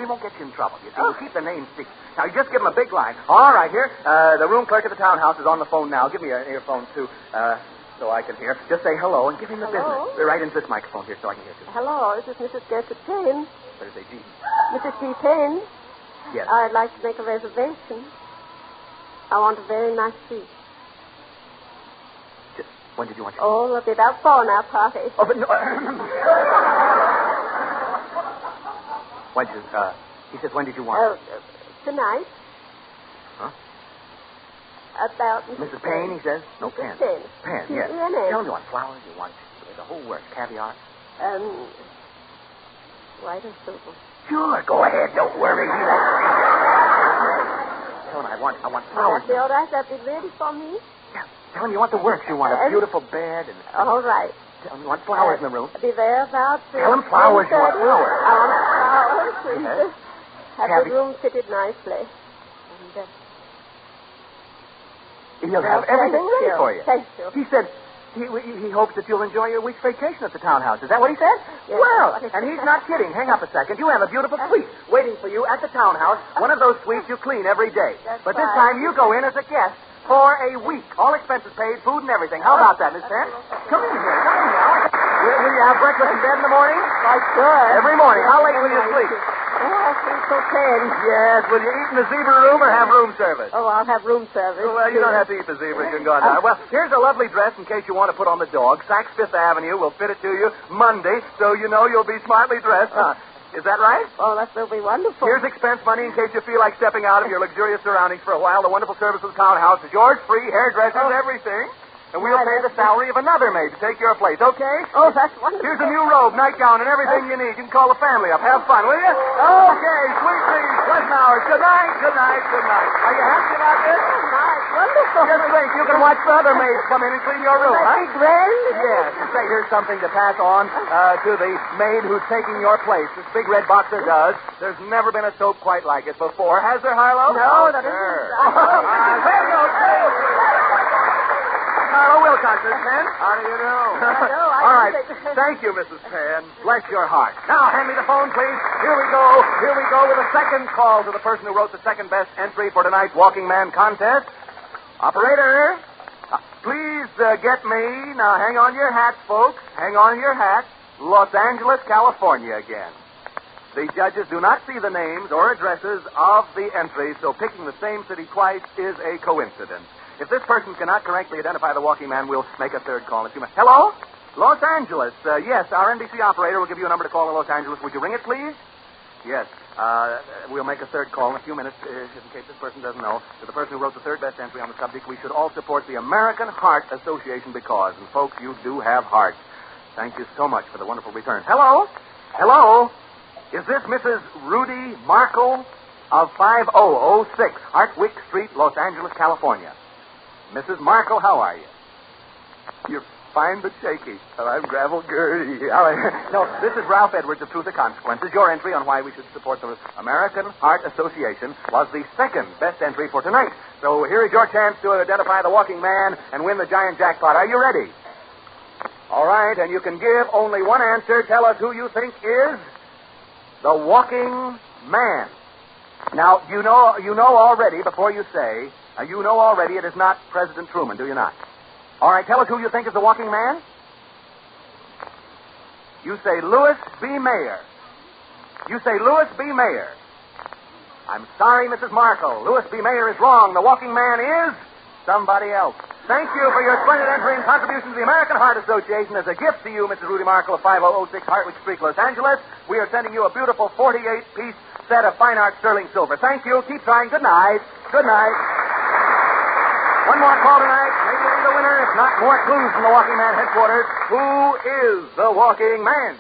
won't get you in trouble. You see, we'll keep the name secret. Now, you just give him a big line. All right, here, the room clerk at the townhouse is on the phone now. Give me your earphone too, so I can hear. Just say hello and give him the business. Right into this microphone here, so I can hear too. Hello, this is Mrs. Gertrude Payne. Better say G. Mrs. G. Payne. Yes. I'd like to make a reservation. I want a very nice suite. When did you want your... Oh, it'll be about 4 now, party. Oh, but no... he says, when did you want it? Tonight. Huh? About... Mrs. Payne, he says? No, Mrs. Payne. Payne, yes. P2198. Tell him you want flowers, you want the whole works, caviar. White and silver. Sure, go ahead, don't worry. Tell him I want flowers. That'd be all right. That'd be ready for me. Yeah. Tell him you want the works. You want a beautiful bed and... All right. Tell him you want flowers in the room. Be there about... Tell him flowers. You want flowers. I want flowers. Yes. Have the room fitted nicely. And, he'll have everything ready for you. Thank you. He said he hopes that you'll enjoy your week's vacation at the townhouse. Is that what he said? Yes. Well, and he's not kidding. Hang up a second. You have a beautiful suite waiting for you at the townhouse. One of those suites you clean every day. But this time you go in as a guest for a week. All expenses paid, food and everything. How about that, Miss Penn? Come in here. Will you have breakfast in bed in the morning? I should. Every morning. How late will you sleep? Oh, I'll sleep till 10. Yes. Will you eat in the zebra room or have room service? Oh, I'll have room service. Well, you don't have to eat the zebra. You can go on now. Well, here's a lovely dress in case you want to put on the dog. Saks Fifth Avenue will fit it to you Monday, so you know you'll be smartly dressed. Is that right? Oh, that will be wonderful. Here's expense money in case you feel like stepping out of your luxurious surroundings for a while. The wonderful service of the townhouse is yours, free, hairdressers, everything. And we'll pay the salary of another maid to take your place, okay? Oh, that's wonderful. Here's a new robe, nightgown, and everything you need. You can call the family up. Have fun, will you? Okay, sweet dreams, pleasant hours. Good night, good night, good night. Are you happy about this? Nice, wonderful. Just think, you can watch the other maids come in and clean your room, That'd be grand. Yes. Say, here's something to pass on to the maid who's taking your place. This big red boxer does. There's never been a soap quite like it before. Has there, Harlow? No, that isn't. There you go. Harlow Wilcox, Miss Penn. How do you know? I know. All right. Thank you, Mrs. Penn. Bless your heart. Now, hand me the phone, please. Here we go. Here we go with a second call to the person who wrote the second best entry for tonight's Walking Man contest. Operator, please get me. Now, hang on your hats, folks. Hang on your hats. Los Angeles, California again. The judges do not see the names or addresses of the entries, so picking the same city twice is a coincidence. If this person cannot correctly identify the walking man, we'll make a third call in a few minutes. Hello? Los Angeles. Yes, our NBC operator will give you a number to call in Los Angeles. Would you ring it, please? Yes. We'll make a third call in a few minutes, in case this person doesn't know. To the person who wrote the third best entry on the subject, we should all support the American Heart Association because, and folks, you do have hearts. Thank you so much for the wonderful return. Hello? Hello? Is this Mrs. Rudy Markle of 5006 Hartwick Street, Los Angeles, California? Mrs. Markle, how are you? You're fine but shaky. Oh, I'm Gravel Gertie. No, this is Ralph Edwards of Truth or Consequences. Your entry on why we should support the American Heart Association was the second best entry for tonight. So here is your chance to identify the walking man and win the giant jackpot. Are you ready? All right, and you can give only one answer. Tell us who you think is the walking man. Now, you know already, before you say... you know already it is not President Truman, do you not? All right, tell us who you think is the walking man. You say Louis B. Mayer. You say Louis B. Mayer. I'm sorry, Mrs. Markle. Louis B. Mayer is wrong. The walking man is somebody else. Thank you for your splendid entry and contribution to the American Heart Association. As a gift to you, Mrs. Rudy Markle of 5006 Hartwick Street, Los Angeles, we are sending you a beautiful 48-piece set of fine art sterling silver. Thank you. Keep trying. Good night. Good night. One more call tonight. Maybe we'll be the winner. If not, more clues from the Walking Man headquarters. Who is the Walking Man?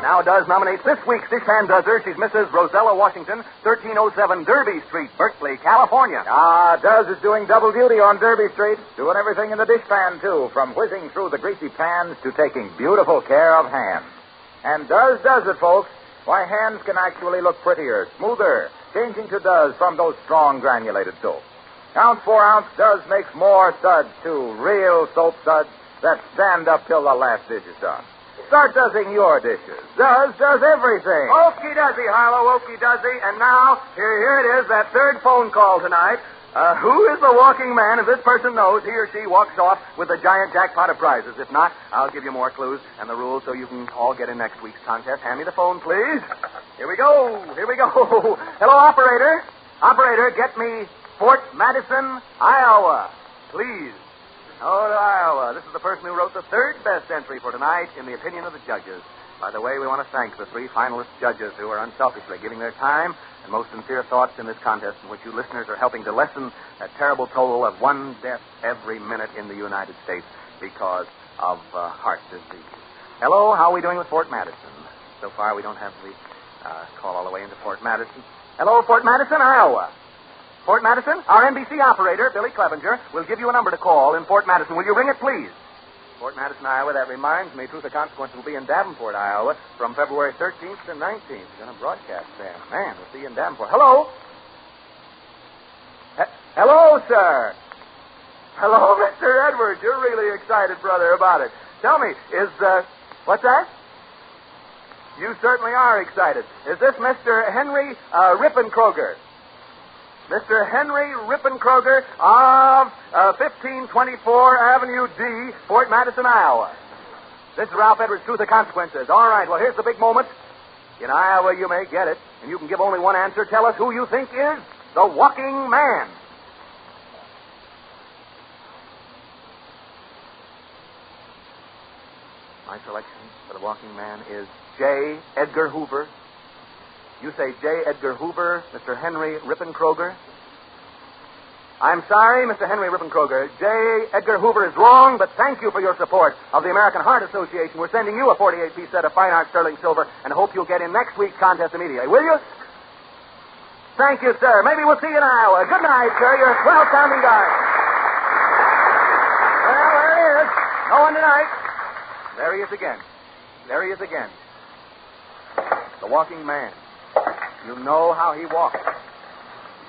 Now now does nominates this week's Dish Pan Duzzer. She's Mrs. Rosella Washington, 1307 Derby Street, Berkeley, California. Duz is doing double duty on Derby Street, doing everything in the dish pan, too, from whizzing through the greasy pans to taking beautiful care of hands. And Duz does it, folks. Why, hands can actually look prettier, smoother, changing to Duz from those strong granulated soaps. Ounce for ounce, Duz makes more suds, too, real soap suds that stand up till the last dish is done. Start doesing your dishes. Duz does everything. Okie dozy, Harlow, okie dozy. And now, here it is, that third phone call tonight. Who is the walking man? If this person knows, he or she walks off with a giant jackpot of prizes. If not, I'll give you more clues and the rules so you can all get in next week's contest. Hand me the phone, please. Here we go. Hello, operator. Operator, get me Fort Madison, Iowa, please. Oh, to Iowa. This is the person who wrote the third best entry for tonight in the opinion of the judges. By the way, we want to thank the three finalist judges who are unselfishly giving their time and most sincere thoughts in this contest in which you listeners are helping to lessen that terrible toll of one death every minute in the United States because of heart disease. Hello, how are we doing with Fort Madison? So far, we don't have the call all the way into Fort Madison. Hello, Fort Madison, Iowa. Fort Madison, our NBC operator, Billy Clevenger, will give you a number to call in Fort Madison. Will you ring it, please? Fort Madison, Iowa, that reminds me, Truth or Consequence will be in Davenport, Iowa, from February 13th to 19th. We're going to broadcast there. Man, we'll see you in Davenport. Hello? Hello, sir. Hello, Mr. Edwards. You're really excited, brother, about it. Tell me, what's that? You certainly are excited. Is this Mr. Henry Rippenkroger? Mr. Henry Rippenkroger of 1524 Avenue D, Fort Madison, Iowa. This is Ralph Edwards, Truth or Consequences. All right, well, here's the big moment. In Iowa, you may get it, and you can give only one answer. Tell us who you think is the walking man. My selection for the walking man is J. Edgar Hoover. You say J. Edgar Hoover, Mr. Henry Rippenkroger. I'm sorry, Mr. Henry Rippenkroger. J. Edgar Hoover is wrong, but thank you for your support of the American Heart Association. We're sending you a 48-piece set of fine art sterling silver and hope you'll get in next week's contest immediately. Will you? Thank you, sir. Maybe we'll see you in Iowa. Good night, sir. You're a swell sounding guard. Well, there he is. No one tonight. There he is again. The walking man. You know how he walks.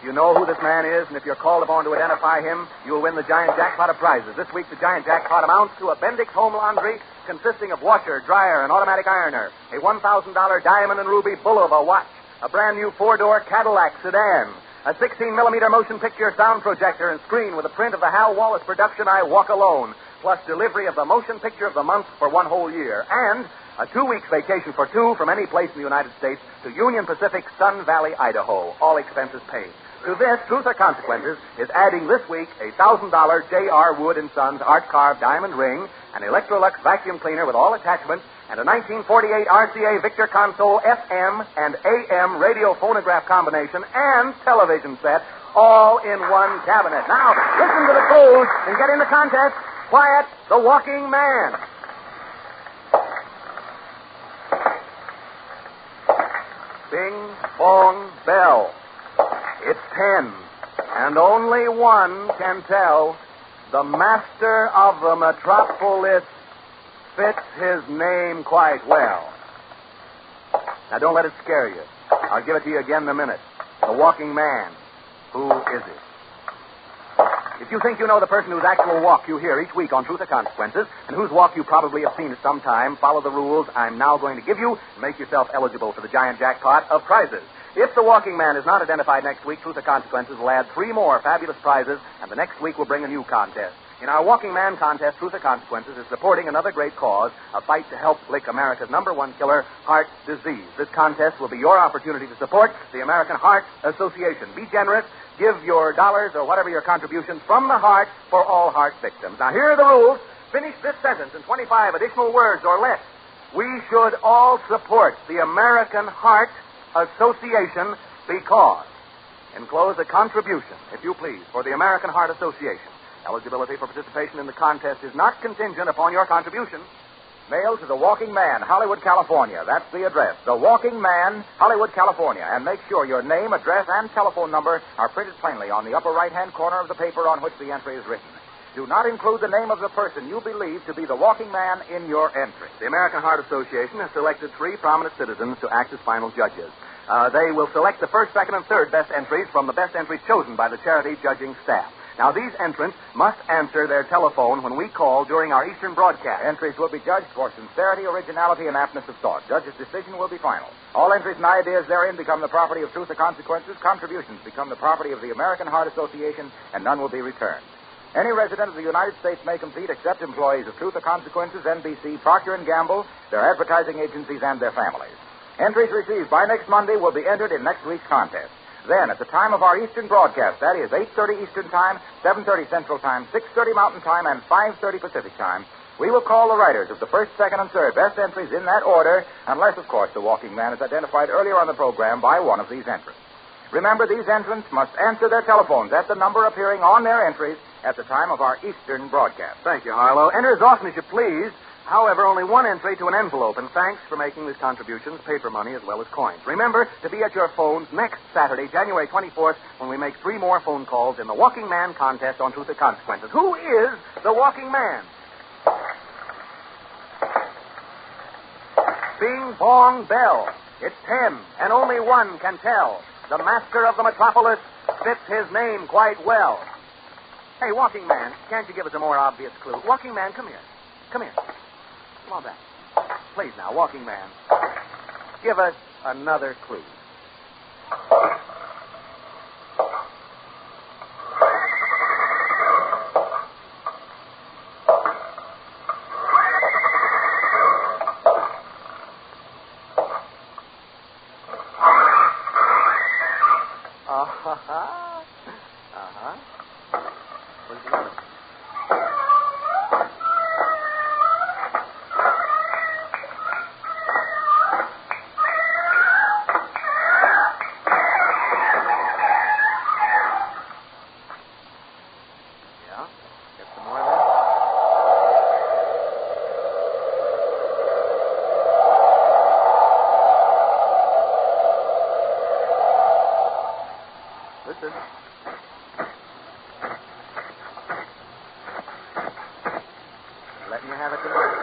You know who this man is, and if you're called upon to identify him, you'll win the giant jackpot of prizes. This week, the giant jackpot amounts to a Bendix home laundry consisting of washer, dryer, and automatic ironer, a $1,000 diamond and ruby Bulova watch, a brand-new four-door Cadillac sedan, a 16-millimeter motion picture sound projector and screen with a print of the Hal Wallace production I Walk Alone, plus delivery of the motion picture of the month for one whole year, and a 2-week vacation for two from any place in the United States to Union Pacific, Sun Valley, Idaho, all expenses paid. To this, Truth or Consequences is adding this week a $1,000 J.R. Wood & Sons art-carved diamond ring, an Electrolux vacuum cleaner with all attachments, and a 1948 RCA Victor Console FM and AM radio phonograph combination and television set, all in one cabinet. Now, listen to the clues and get in the contest. Quiet, the walking man. Bing, bong, bell. It's 10, and only one can tell. The master of the metropolis fits his name quite well. Now, don't let it scare you. I'll give it to you again in a minute. The walking man. Who is it? If you think you know the person whose actual walk you hear each week on Truth or Consequences, and whose walk you probably have seen at some time, follow the rules I'm now going to give you and make yourself eligible for the giant jackpot of prizes. If the walking man is not identified next week, Truth or Consequences will add 3 more fabulous prizes, and the next week we'll bring a new contest. In our Walking Man contest, Truth or Consequences is supporting another great cause, a fight to help lick America's #1 killer, heart disease. This contest will be your opportunity to support the American Heart Association. Be generous. Give your dollars or whatever your contributions from the heart for all heart victims. Now, here are the rules. Finish this sentence in 25 additional words or less. We should all support the American Heart Association because. Enclose a contribution, if you please, for the American Heart Association. Eligibility for participation in the contest is not contingent upon your contribution. Mail to The Walking Man, Hollywood, California. That's the address. The Walking Man, Hollywood, California. And make sure your name, address, and telephone number are printed plainly on the upper right-hand corner of the paper on which the entry is written. Do not include the name of the person you believe to be the walking man in your entry. The American Heart Association has selected 3 prominent citizens to act as final judges. They will select the first, second, and third best entries from the best entries chosen by the charity judging staff. Now, these entrants must answer their telephone when we call during our Eastern broadcast. Entries will be judged for sincerity, originality, and aptness of thought. Judge's decision will be final. All entries and ideas therein become the property of Truth or Consequences. Contributions become the property of the American Heart Association, and none will be returned. Any resident of the United States may compete except employees of Truth or Consequences, NBC, Procter & Gamble, their advertising agencies, and their families. Entries received by next Monday will be entered in next week's contest. Then, at the time of our Eastern broadcast, that is 8:30 Eastern Time, 7:30 Central Time, 6:30 Mountain Time, and 5:30 Pacific Time, we will call the writers of the first, second, and third best entries in that order, unless, of course, the walking man is identified earlier on the program by one of these entrants. Remember, these entrants must answer their telephones at the number appearing on their entries at the time of our Eastern broadcast. Thank you, Harlow. Enter as often as you please. However, only one entry to an envelope, and thanks for making these contributions, paper money as well as coins. Remember to be at your phones next Saturday, January 24th, when we make 3 more phone calls in the Walking Man contest on Truth or Consequences. Who is the Walking Man? Bing, bong, bell. It's 10, and only one can tell. The master of the metropolis fits his name quite well. Hey, Walking Man, can't you give us a more obvious clue? Walking Man, come here. Come here. Come on back. Please now, Walking Man. Give us another clue. Where's the other? Listen. Letting you have it tonight.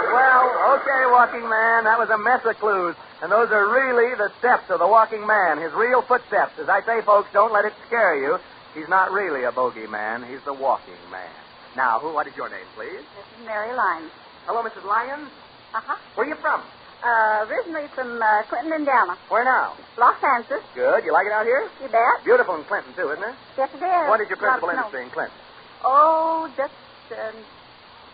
Swell. Okay, Walking Man. That was a mess of clues. And those are really the steps of the Walking Man, his real footsteps. As I say, folks, don't let it scare you. He's not really a bogeyman. He's the Walking Man. Now, what is your name, please? This is Mary Lyons. Hello, Mrs. Lyons. Uh-huh. Where are you from? Originally from Clinton, Indiana. Where now? Los Angeles. Good. You like it out here? You bet. Beautiful in Clinton, too, isn't it? Yes, it is. What is your principal Lots of industry in Clinton? Oh, just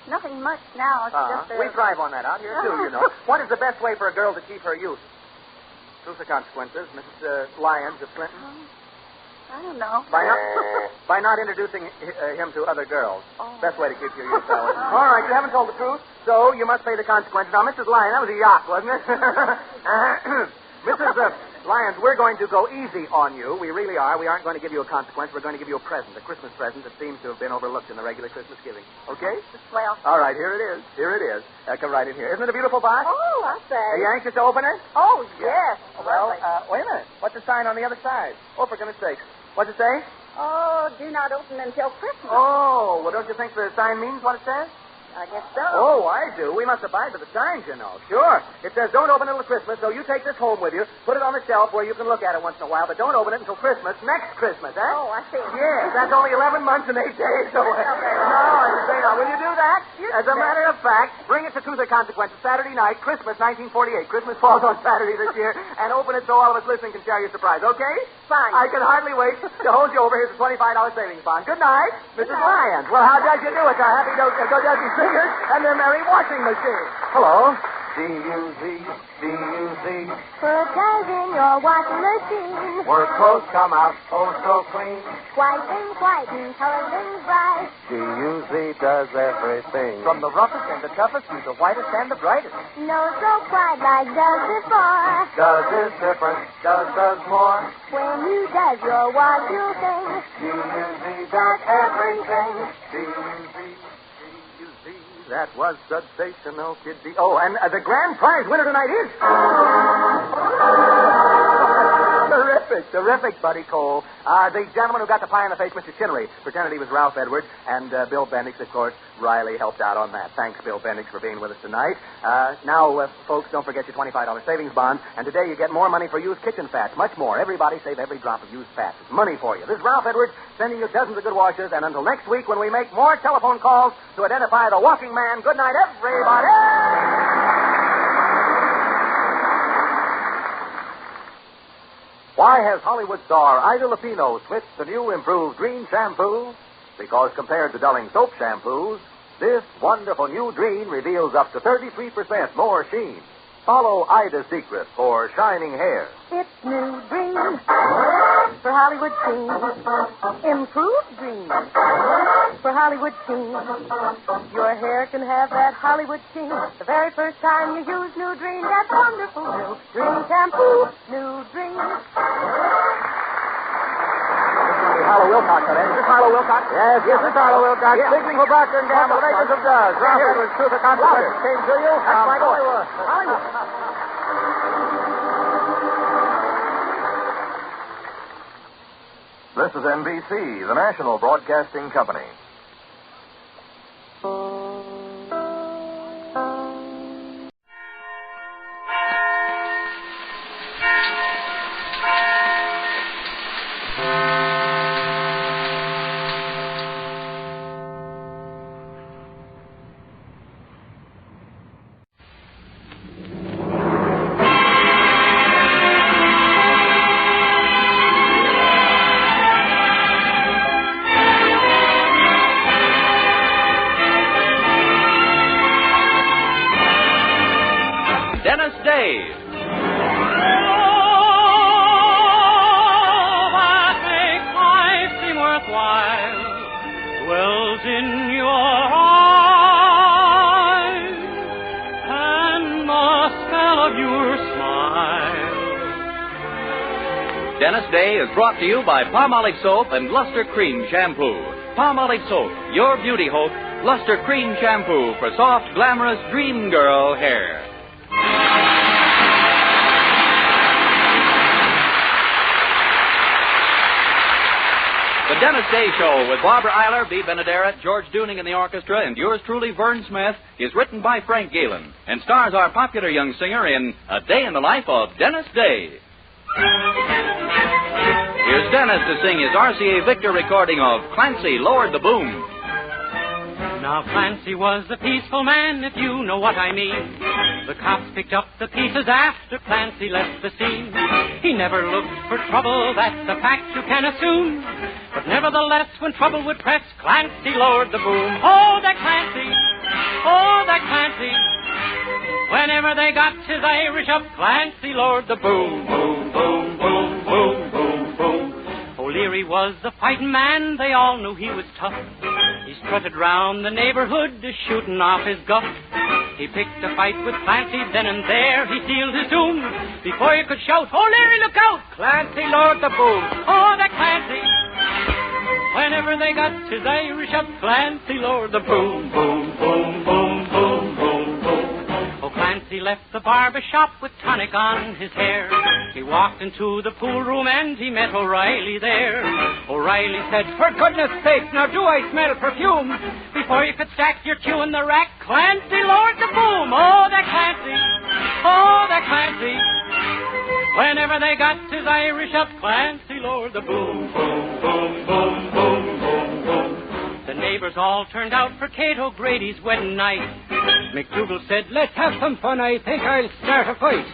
nothing much now. It's just, we thrive on that out here, too, you know. What is the best way for a girl to keep her youth? Truth or Consequences, Mrs. Lyons of Clinton? I don't know. By not introducing him to other girls. Oh. Best way to keep your youth going. All right, you haven't told the truth, so you must pay the consequences. Now, Mrs. Lyons, that was a yacht, wasn't it? Mrs. Lyons, we're going to go easy on you. We really are. We aren't going to give you a consequence. We're going to give you a present, a Christmas present that seems to have been overlooked in the regular Christmas giving. Okay? Well. All right, here it is. Here it is. Come right in here. Isn't it a beautiful box? Oh, I say. Are you anxious to open it? Oh, yes. Well, wait a minute. What's the sign on the other side? Oh, for goodness sakes. What's it say? Oh, do not open until Christmas. Oh, well, don't you think the sign means what it says? I guess so. Oh, I do. We must abide by the signs, you know. Sure. It says don't open until Christmas, so you take this home with you, put it on the shelf where you can look at it once in a while, but don't open it until Christmas, next Christmas, eh? Oh, I see. Yes, that's only 11 months and 8 days away. No, I'm saying now, will you do that? As a matter of fact, bring it to Truth or Consequences Saturday night, Christmas 1948. Christmas falls on Saturday this year, and open it so all of us listening can share your surprise, okay? Fine. I can hardly wait to hold you over. Here's a $25 savings bond. Good night, Mrs. Lyons. Well, how does you do it? Our happy go-dozen singers and their merry washing machine. Hello. D-U-Z, D-U-Z. Put those in your washing machine. Where clothes come out oh so clean. Whiten, coloring bright. D-U-Z does everything. From the roughest and the toughest to the whitest and the brightest. No soap quite like does before. Does is different, does more. When you does your wash, you'll think. D-U-Z does everything. D-U-Z. That was sensational, Kid D. Oh, and the grand prize winner tonight is... Terrific, Buddy Cole. The gentleman who got the pie in the face, Mr. Chinnery, pretended he was Ralph Edwards, and Bill Bendix, of course, Riley helped out on that. Thanks, Bill Bendix, for being with us tonight. Now, folks, don't forget your $25 savings bond, and today you get more money for used kitchen fats, much more. Everybody save every drop of used fat. It's money for you. This is Ralph Edwards sending you dozens of good washes, and until next week when we make more telephone calls to identify the walking man, good night, everybody! Why has Hollywood star Ida Lupino switched to new improved green shampoo? Because compared to dulling soap shampoos, this wonderful new Green reveals up to 33% more sheen. Follow Ida's secret for shining hair. It's new Green for Hollywood Teen. Improved Green for Hollywood Teen. Your hair can have that Hollywood sheen. The very first time you use new Green, that wonderful new Green shampoo. New Green. Harlow Wilcox today. Is this Harlow Wilcox? Yes, it's Harlow Wilcox. Yes. Speaking for Procter & Gamble, the makers of Does. Ralph Edwards, Truth or Consequences came to you. That's my Hollywood. This is NBC, the national broadcasting company. Dennis Day is brought to you by Palmolive Soap and Luster Cream Shampoo. Palmolive Soap, your beauty hope. Luster Cream Shampoo for soft, glamorous dream girl hair. The Dennis Day Show with Barbara Eiler, Bea Benaderet, George Dooning in the orchestra, and yours truly, Vern Smith, is written by Frank Galen and stars our popular young singer in A Day in the Life of Dennis Day. Here's Dennis to sing his RCA Victor recording of Clancy Lowered the Boom. Now Clancy was a peaceful man, if you know what I mean. The cops picked up the pieces after Clancy left the scene. He never looked for trouble, that's a fact you can assume. But nevertheless, when trouble would press, Clancy lowered the boom. Oh, that Clancy! Oh, that Clancy! Whenever they got his Irish up, Clancy lowered the boom. Boom, boom, boom, boom, boom, boom. O'Leary was a fighting man, they all knew he was tough. He strutted round the neighborhood, shooting off his guff. He picked a fight with Clancy, then and there he sealed his doom. Before you could shout, "O'Leary, look out!" Clancy lowered the boom. Oh, that Clancy! Whenever they got his Irish up, Clancy lowered the boom. Boom, boom, boom, boom, boom, boom. Oh, Clancy left the barber shop with tonic on his hair. He walked into the pool room and he met O'Reilly there. O'Reilly said, "For goodness sake, now do I smell perfume?" Before you could stack your cue in the rack, Clancy lowered the boom. Oh, that Clancy! Oh, that Clancy! Whenever they got his Irish up, Clancy lowered the boom. Boom, boom, boom, boom, boom, boom. The neighbors all turned out for Kate O'Grady's wedding night. McDougal said, "Let's have some fun, I think I'll start a fight."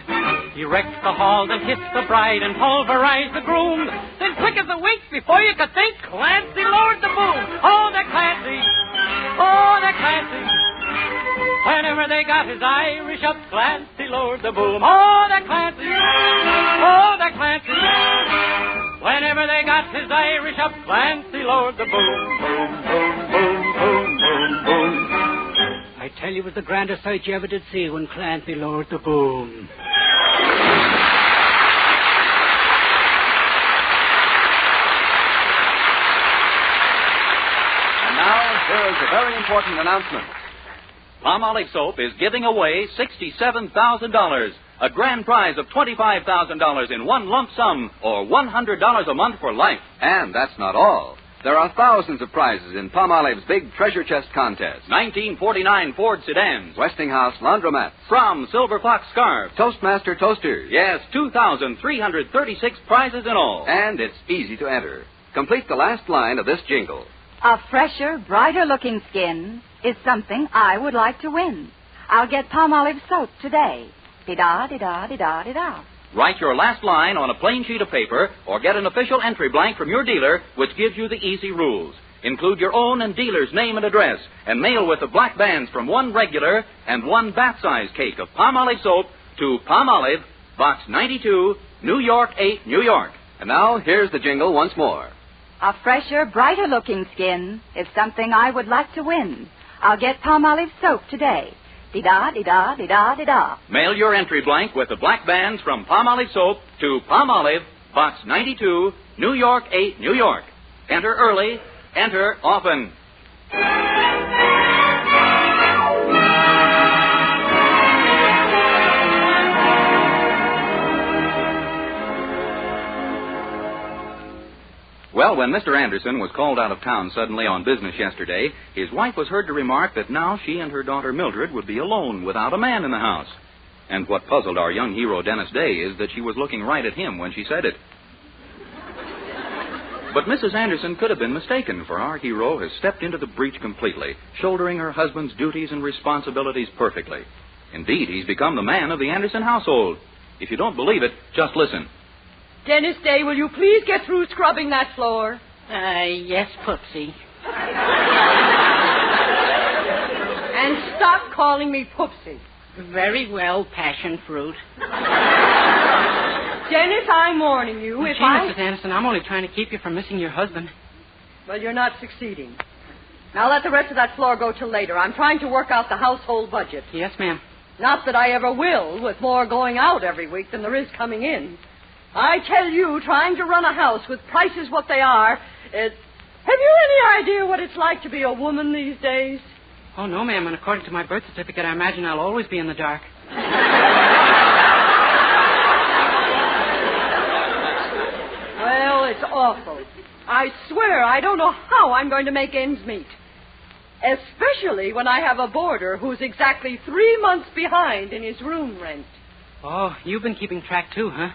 He wrecked the hall, then kissed the bride and pulverized the groom. Then quick as a wink, before you could think, Clancy lowered the boom. Oh, that Clancy! Oh, that Clancy! Whenever they got his Irish up, Clancy lowered the boom. Oh, that Clancy! Oh, that Clancy! Whenever they got his Irish up, Clancy lowered the boom. Boom, boom, boom, boom, boom, boom. I tell you, it was the grandest sight you ever did see when Clancy lowered the boom. And now, here is a very important announcement. Palmolive Soap is giving away $67,000, a grand prize of $25,000 in one lump sum, or $100 a month for life. And that's not all. There are thousands of prizes in Palmolive's big treasure chest contest. 1949 Ford sedans. Westinghouse laundromats. From Silver Fox scarves. Toastmaster toasters. Yes, 2,336 prizes in all. And it's easy to enter. Complete the last line of this jingle. A fresher, brighter-looking skin is something I would like to win. I'll get Palmolive soap today. Di-da, di-da, di-da, di-da. Write your last line on a plain sheet of paper or get an official entry blank from your dealer which gives you the easy rules. Include your own and dealer's name and address and mail with the black bands from one regular and one bath-size cake of Palmolive soap to Palmolive, Box 92, New York 8, New York. And now, here's the jingle once more. A fresher, brighter-looking skin is something I would like to win. I'll get Palmolive soap today. Di-da, di-da, di-da, di-da. Mail your entry blank with the black bands from Palmolive soap to Palmolive, Box 92, New York 8, New York. Enter early, enter often. Well, when Mr. Anderson was called out of town suddenly on business yesterday, his wife was heard to remark that now she and her daughter Mildred would be alone without a man in the house. And what puzzled our young hero Dennis Day is that she was looking right at him when she said it. But Mrs. Anderson could have been mistaken, for our hero has stepped into the breach completely, shouldering her husband's duties and responsibilities perfectly. Indeed, he's become the man of the Anderson household. If you don't believe it, just listen. Dennis Day, will you please get through scrubbing that floor? Yes, Poopsie. And stop calling me Poopsie. Very well, passion fruit. Dennis, I'm warning you. Gee, Mrs. Anderson, I'm only trying to keep you from missing your husband. Well, you're not succeeding. Now let the rest of that floor go till later. I'm trying to work out the household budget. Yes, ma'am. Not that I ever will, with more going out every week than there is coming in. I tell you, trying to run a house with prices what they are, have you any idea what it's like to be a woman these days? Oh, no, ma'am, and according to my birth certificate, I imagine I'll always be in the dark. Well, it's awful. I swear I don't know how I'm going to make ends meet. Especially when I have a boarder who's exactly 3 months behind in his room rent. Oh, you've been keeping track too, huh?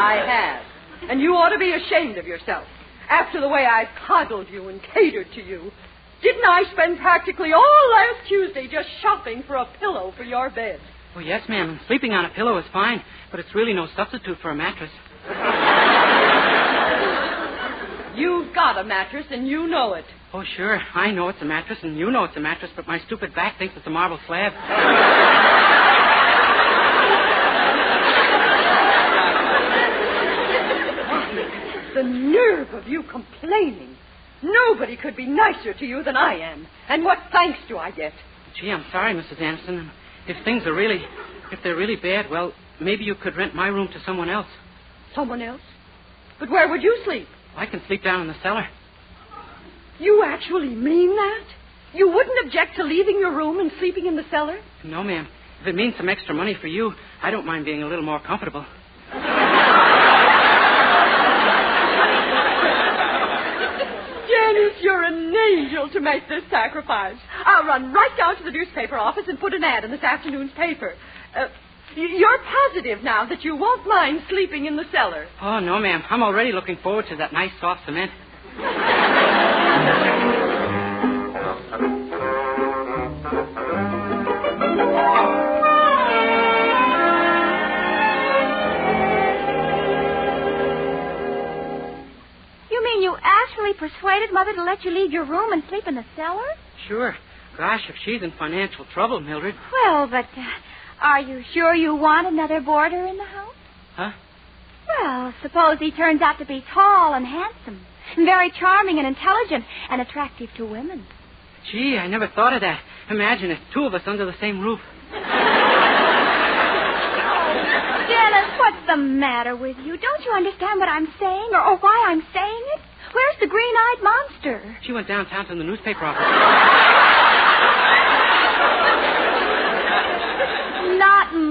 I have. And you ought to be ashamed of yourself. After the way I coddled you and catered to you. Didn't I spend practically all last Tuesday just shopping for a pillow for your bed? Oh, yes, ma'am. Sleeping on a pillow is fine, but it's really no substitute for a mattress. You've got a mattress, and you know it. Oh, sure. I know it's a mattress, and you know it's a mattress, but my stupid back thinks it's a marble slab. The nerve of you complaining. Nobody could be nicer to you than I am. And what thanks do I get? Gee, I'm sorry, Mrs. Anderson. If they're really bad, well, maybe you could rent my room to someone else. Someone else? But where would you sleep? I can sleep down in the cellar. You actually mean that? You wouldn't object to leaving your room and sleeping in the cellar? No, ma'am. If it means some extra money for you, I don't mind being a little more comfortable. Dennis, you're an angel to make this sacrifice. I'll run right down to the newspaper office and put an ad in this afternoon's paper. You're positive now that you won't mind sleeping in the cellar? Oh, no, ma'am. I'm already looking forward to that nice soft cement. You mean you actually persuaded Mother to let you leave your room and sleep in the cellar? Sure. Gosh, if she's in financial trouble, Mildred. Well, but are you sure you want another boarder in the house? Huh? Well, suppose he turns out to be tall and handsome, and very charming and intelligent and attractive to women. Gee, I never thought of that. Imagine it, 2 of us under the same roof. Dennis, what's the matter with you? Don't you understand what I'm saying or why I'm saying it? Where's the green-eyed monster? She went downtown to the newspaper office.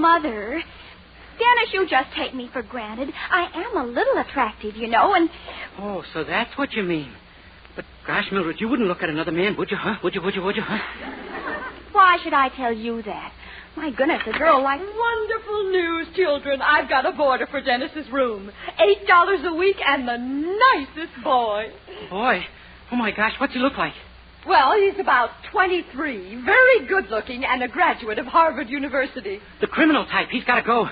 Mother. Dennis, you just take me for granted. I am a little attractive, you know, and... Oh, so that's what you mean. But, gosh, Mildred, you wouldn't look at another man, would you, huh? Would you, huh? Why should I tell you that? My goodness, a girl like... Wonderful news, children. I've got a boarder for Dennis's room. $8 a week and the nicest boy. Boy? Oh, my gosh, what's he look like? Well, he's about 23, very good-looking, and a graduate of Harvard University. The criminal type. He's got to go.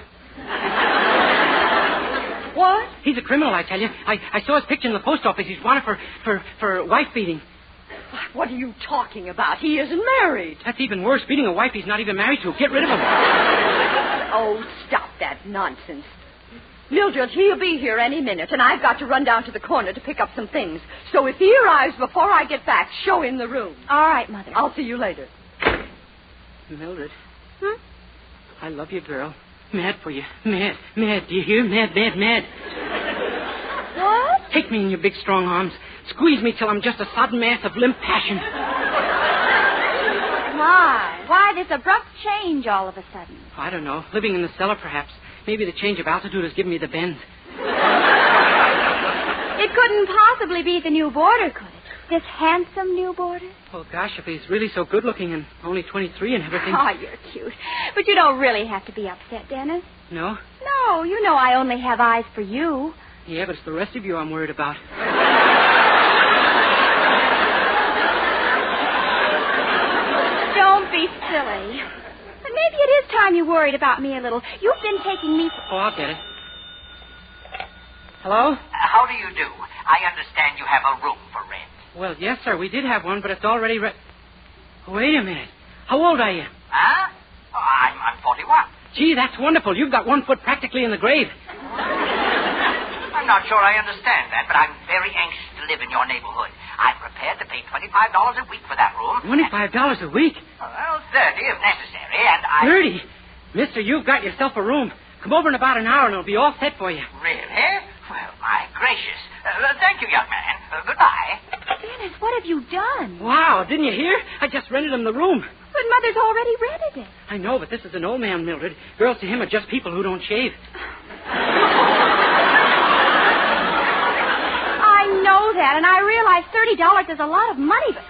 What? He's a criminal, I tell you. I saw his picture in the post office. He's wanted for wife beating. What are you talking about? He isn't married. That's even worse. Beating a wife he's not even married to. Get rid of him. Oh, stop that nonsense. Mildred, he'll be here any minute, and I've got to run down to the corner to pick up some things. So if he arrives before I get back, show him the room. All right, Mother. I'll see you later. Mildred. I love you, girl. Mad for you. Mad. Do you hear? Mad. What? Take me in your big, strong arms. Squeeze me till I'm just a sodden mass of limp passion. Why this abrupt change all of a sudden? I don't know. Living in the cellar, perhaps. Maybe the change of altitude has given me the bends. It couldn't possibly be the new boarder, could it? This handsome new boarder? Oh, gosh, if he's really so good-looking and only 23 and everything. Oh, you're cute. But you don't really have to be upset, Dennis. No? No, you know I only have eyes for you. Yeah, but it's the rest of you I'm worried about. Don't be silly. But maybe it is time you worried about me a little. You've been taking me... Oh, I'll get it. Hello? How do you do? I understand you have a room for rent. Well, yes, sir, we did have one, but it's already Wait a minute. How old are you? Huh? Oh, I'm 41. Gee, that's wonderful. You've got 1 foot practically in the grave. I'm not sure I understand that, but I'm very anxious to live in your neighborhood. I'm prepared to pay $25 a week for that room. $25 a week? Well, 30 if necessary, and I... 30? Mister, you've got yourself a room. Come over in about an hour and it'll be all set for you. Really? Well, my gracious. Thank you, young man. Goodbye. Dennis, what have you done? Wow, didn't you hear? I just rented him the room. But Mother's already rented it. I know, but this is an old man, Mildred. Girls to him are just people who don't shave. I know that, and I realize $30 is a lot of money, but...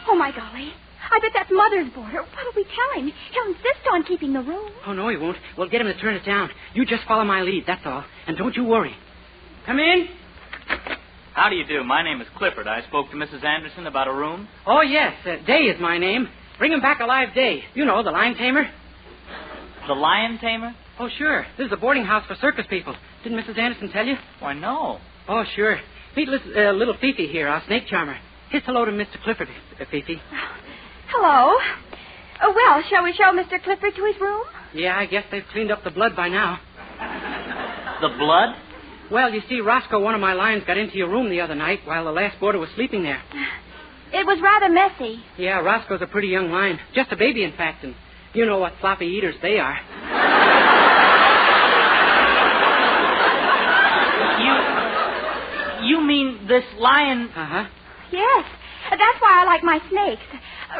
Oh, my golly. I bet that's Mother's boarder. What'll we tell him? He'll insist on keeping the room. Oh, no, he won't. We'll get him to turn it down. You just follow my lead, that's all. And don't you worry. Come in. How do you do? My name is Clifford. I spoke to Mrs. Anderson about a room. Oh, yes. Day is my name. Bring him back alive, Day. You know, the lion tamer. The lion tamer? Oh, sure. This is a boarding house for circus people. Didn't Mrs. Anderson tell you? Why, no. Oh, sure. Meet little Fifi here, our snake charmer. Hiss hello to Mr. Clifford, Fifi. Hello. Well, shall we show Mr. Clifford to his room? Yeah, I guess they've cleaned up the blood by now. The blood? Well, you see, Roscoe, one of my lions, got into your room the other night while the last boarder was sleeping there. It was rather messy. Yeah, Roscoe's a pretty young lion. Just a baby, in fact, and you know what floppy eaters they are. You mean this lion... Uh-huh. Yes. That's why I like my snakes.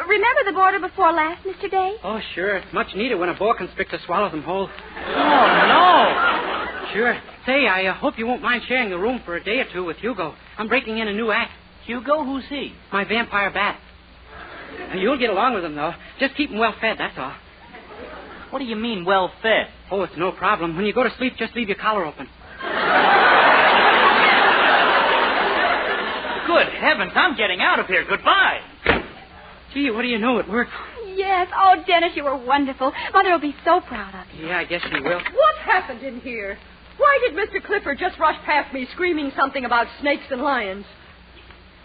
Remember the boarder before last, Mr. Day? Oh, sure. It's much needed when a boa constrictor swallows them whole. Oh, no. Sure. Say, I hope you won't mind sharing the room for a day or two with Hugo. I'm breaking in a new act. Hugo? Who's he? My vampire bat. And you'll get along with him, though. Just keep him well fed, that's all. What do you mean, well fed? Oh, it's no problem. When you go to sleep, just leave your collar open. Good heavens, I'm getting out of here. Goodbye. Gee, what do you know? It worked. Yes. Oh, Dennis, you were wonderful. Mother will be so proud of you. Yeah, I guess she will. What happened in here? Why did Mr. Clifford just rush past me screaming something about snakes and lions?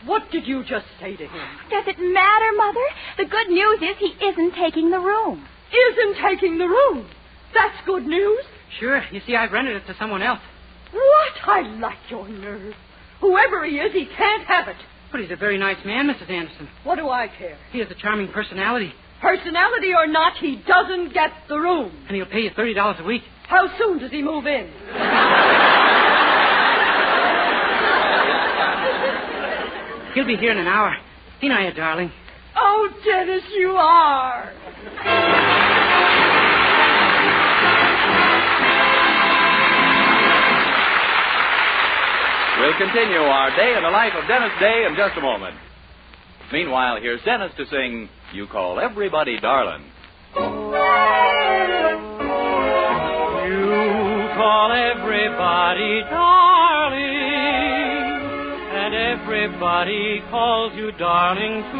What did you just say to him? Does it matter, Mother? The good news is he isn't taking the room. Isn't taking the room? That's good news? Sure. You see, I've rented it to someone else. What? I like your nerve. Whoever he is, he can't have it. But he's a very nice man, Mrs. Anderson. What do I care? He has a charming personality. Personality or not, he doesn't get the room. And he'll pay you $30 a week. How soon does he move in? He'll be here in an hour. Ain't I a darling? Oh, Dennis, you are. continue our day in the life of Dennis Day in just a moment. Meanwhile, here's Dennis to sing You Call Everybody Darling. You call everybody darling, and everybody calls you darling too.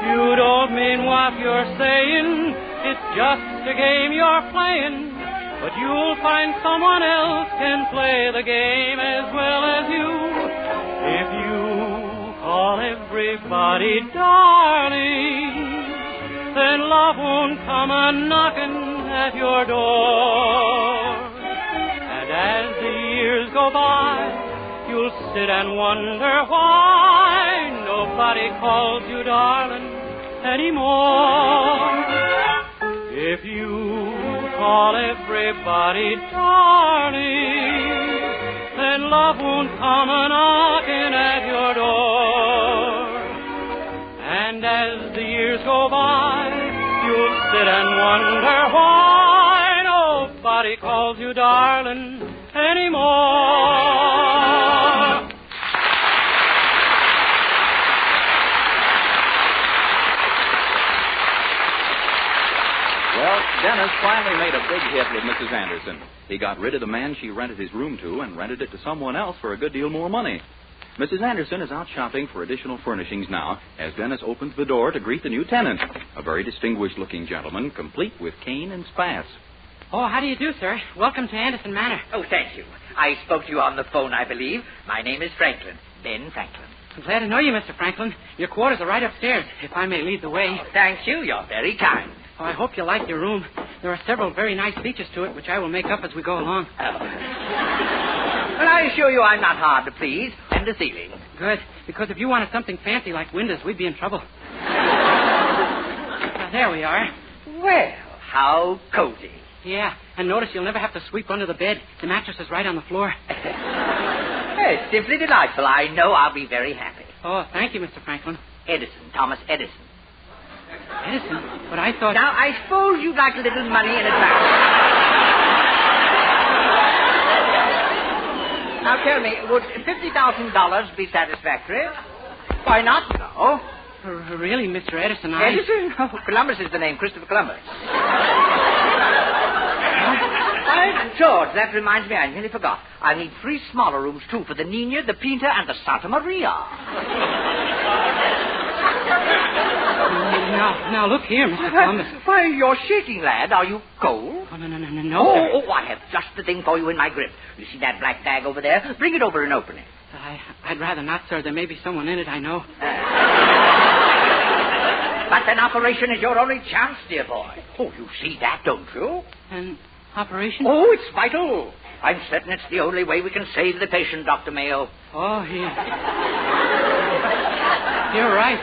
You don't mean what you're saying, it's just a game you're playing, but you'll find someone else can play the game as well as you. If you call everybody darling, then love won't come a-knocking at your door. And as the years go by, you'll sit and wonder why nobody calls you darling anymore. If you call everybody darling, then love won't come a-knocking at your door. And as the years go by, you'll sit and wonder why nobody calls you darling anymore. Well, Dennis finally made a big hit with Mrs. Anderson. He got rid of the man she rented his room to and rented it to someone else for a good deal more money. Mrs. Anderson is out shopping for additional furnishings now as Dennis opens the door to greet the new tenant, a very distinguished-looking gentleman, complete with cane and spats. Oh, how do you do, sir? Welcome to Anderson Manor. Oh, thank you. I spoke to you on the phone, I believe. My name is Franklin. Ben Franklin. I'm glad to know you, Mr. Franklin. Your quarters are right upstairs, if I may lead the way. Oh, thank you. You're very kind. Oh, I hope you like your room. There are several very nice features to it, which I will make up as we go along. Oh. Well, I assure you I'm not hard to please and deceiving. Good, because if you wanted something fancy like windows, we'd be in trouble. Now, there we are. Well, how cozy. Yeah, and notice you'll never have to sweep under the bed. The mattress is right on the floor. It's simply delightful. I know I'll be very happy. Oh, thank you, Mr. Franklin. Edison, Thomas Edison. Edison? But I thought... Now, I suppose you'd like a little money in advance. Now, tell me, would $50,000 be satisfactory? Why not, you know? Really, Mr. Edison, Edison? Oh, Columbus is the name, Christopher Columbus. George, that reminds me, I nearly forgot. I'll need 3 smaller rooms, too, for the Nina, the Pinta, and the Santa Maria. Now, look here, Mr. Columbus. Why, you're shaking, lad. Are you cold? Oh, no, sir. Oh, I have just the thing for you in my grip. You see that black bag over there? Bring it over and open it. I'd rather not, sir. There may be someone in it, I know. But an operation is your only chance, dear boy. Oh, you see that, don't you? An operation? Oh, it's vital. I'm certain it's the only way we can save the patient, Dr. Mayo. Oh, You're right.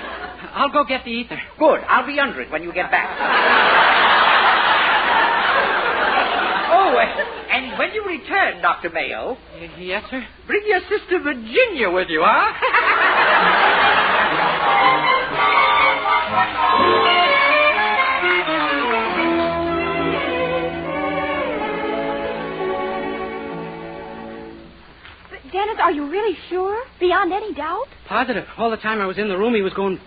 I'll go get the ether. Good. I'll be under it when you get back. Oh, and when you return, Dr. Mayo... Yes, sir? Bring your sister Virginia with you, huh? Dennis, are you really sure? Beyond any doubt? Positive. All the time I was in the room, he was going...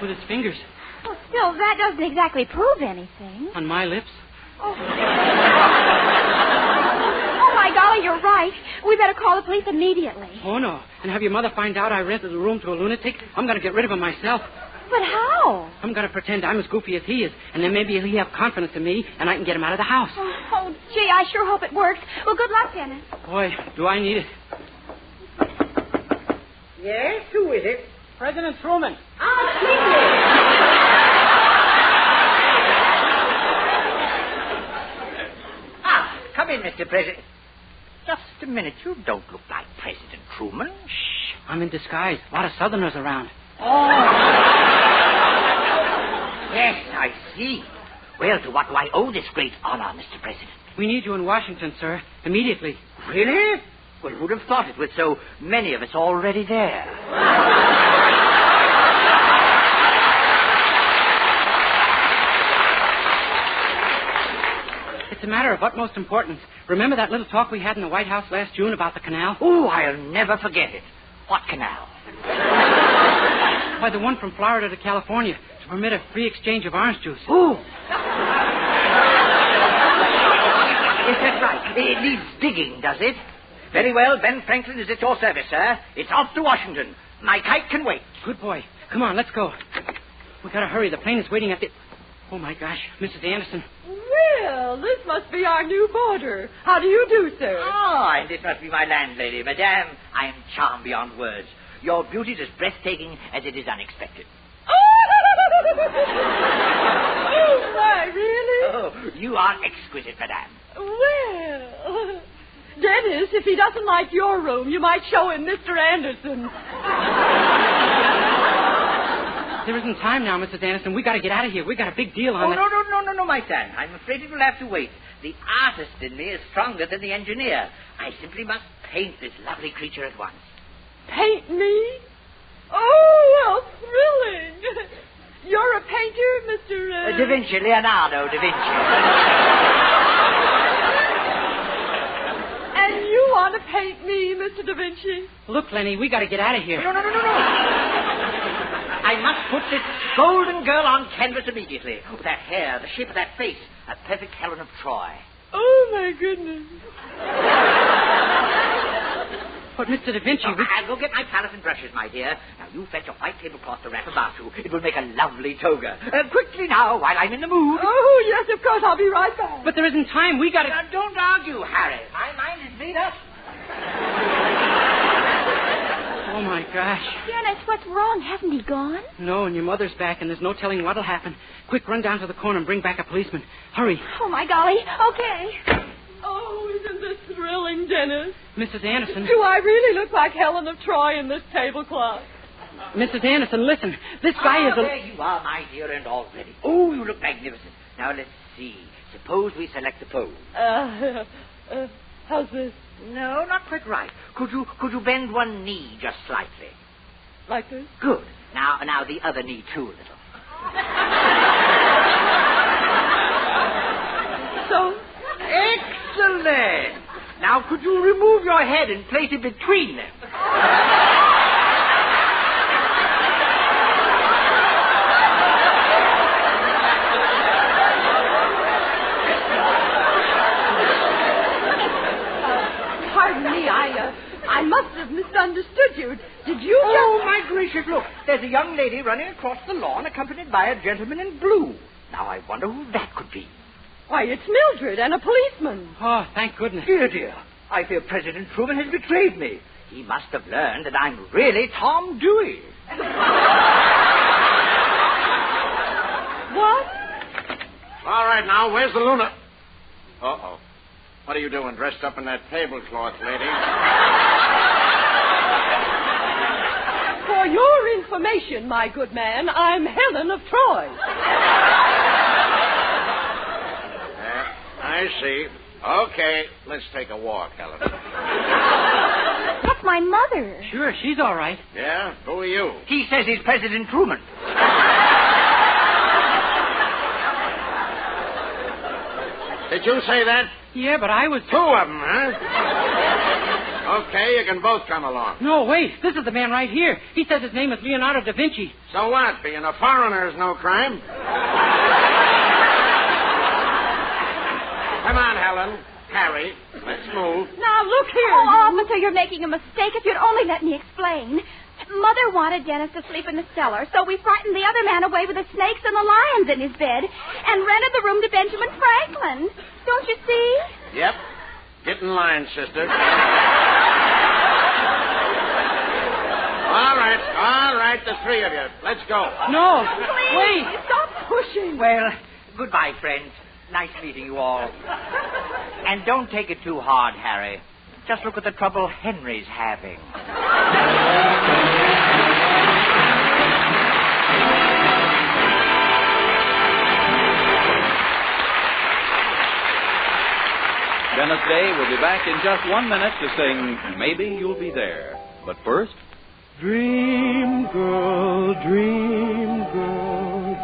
with his fingers. Well, still, that doesn't exactly prove anything. On my lips? Oh, my golly, you're right. We better call the police immediately. Oh, no. And have your mother find out I rented the room to a lunatic? I'm going to get rid of him myself. But how? I'm going to pretend I'm as goofy as he is, and then maybe he'll have confidence in me, and I can get him out of the house. Oh, gee, I sure hope it works. Well, good luck, Dennis. Boy, do I need it. Yes? Who is it? President Truman. Come in, Mr. President. Just a minute. You don't look like President Truman. Shh. I'm in disguise. A lot of Southerners around. Oh. Yes, I see. Well, to what do I owe this great honor, Mr. President? We need you in Washington, sir. Immediately. Really? Well, who'd have thought it with so many of us already there? It's a matter of utmost importance. remember that little talk we had in the White House last June about the canal? Oh, I'll never forget it. What canal? Why, the one from Florida to California to permit a free exchange of orange juice. Oh. Yes, that's right. It needs digging, does it? Very well, Ben Franklin is at your service, sir. It's off to Washington. My kite can wait. Good boy. Come on, let's go. We gotta hurry. The plane is waiting at the... Oh, my gosh. Mrs. Anderson. Well, this must be our new boarder. How do you do, sir? Oh, and this must be my landlady. Madame, I am charmed beyond words. Your beauty is as breathtaking as it is unexpected. Oh, my, really? Oh, you are exquisite, madame. Well, Dennis, if he doesn't like your room, you might show him Mr. Anderson. There isn't time now, Mrs. Anderson. We gotta get out of here. We got a big deal on No, my son. I'm afraid it will have to wait. The artist in me is stronger than the engineer. I simply must paint this lovely creature at once. Paint me? Oh, how thrilling. You're a painter, Mr. Da Vinci, Leonardo da Vinci. And you want to paint me, Mr. da Vinci? Look, Lenny, we gotta get out of here. No. I must put this golden girl on canvas immediately. Oh, that hair, the shape of that face. A perfect Helen of Troy. Oh, my goodness. But, Mr. da Vinci... I'll go get my palette and brushes, my dear. Now, you fetch a white tablecloth to wrap about you. It will make a lovely toga. Quickly now, while I'm in the mood. Oh, yes, of course. I'll be right back. But there isn't time. We gotta... Now, don't argue, Harry. My mind is made up. Oh, my gosh. Dennis, what's wrong? Hasn't he gone? No, and your mother's back, and there's no telling what'll happen. Quick, run down to the corner and bring back a policeman. Hurry. Oh, my golly. Okay. Oh, isn't this thrilling, Dennis? Mrs. Anderson. Do I really look like Helen of Troy in this tablecloth? Mrs. Anderson, listen. This guy is a... There you are, my dear, and all ready. Oh, you look magnificent. Now, let's see. Suppose we select the pose. How's this? No, not quite right. Could you bend one knee just slightly? Like this? Good. Now the other knee, too, a little. So? Excellent. Now, could you remove your head and place it between them? Pardon me, I must have misunderstood you. Did you just... Oh, my gracious, look. There's a young lady running across the lawn accompanied by a gentleman in blue. Now, I wonder who that could be. Why, it's Mildred and a policeman. Oh, thank goodness. Dear, I fear President Truman has betrayed me. He must have learned that I'm really Tom Dewey. What? All right, now, where's the Luna? Uh-oh. What are you doing dressed up in that tablecloth, lady? For your information, my good man, I'm Helen of Troy. I see. Okay, let's take a walk, Helen. That's my mother. Sure, she's all right. Yeah? Who are you? He says he's President Truman. Did you say that? Yeah, but I was... Two of them, huh? Okay, you can both come along. No, wait. This is the man right here. He says his name is Leonardo da Vinci. So what? Being a foreigner is no crime. Come on, Helen. Harry, let's move. Now, look here. Oh, officer, you're making a mistake. If you'd only let me explain. Mother wanted Dennis to sleep in the cellar, so we frightened the other man away with the snakes and the lions in his bed and rented the room to Benjamin Franklin. Don't you see? Yep. Get in line, sister. All right, the three of you. Let's go. No. Please, wait. Stop pushing. Well, goodbye, friends. Nice meeting you all. And don't take it too hard, Harry. Just look at the trouble Henry's having. Dennis Day will be back in just 1 minute to sing Maybe You'll Be There. But first... Dream girl,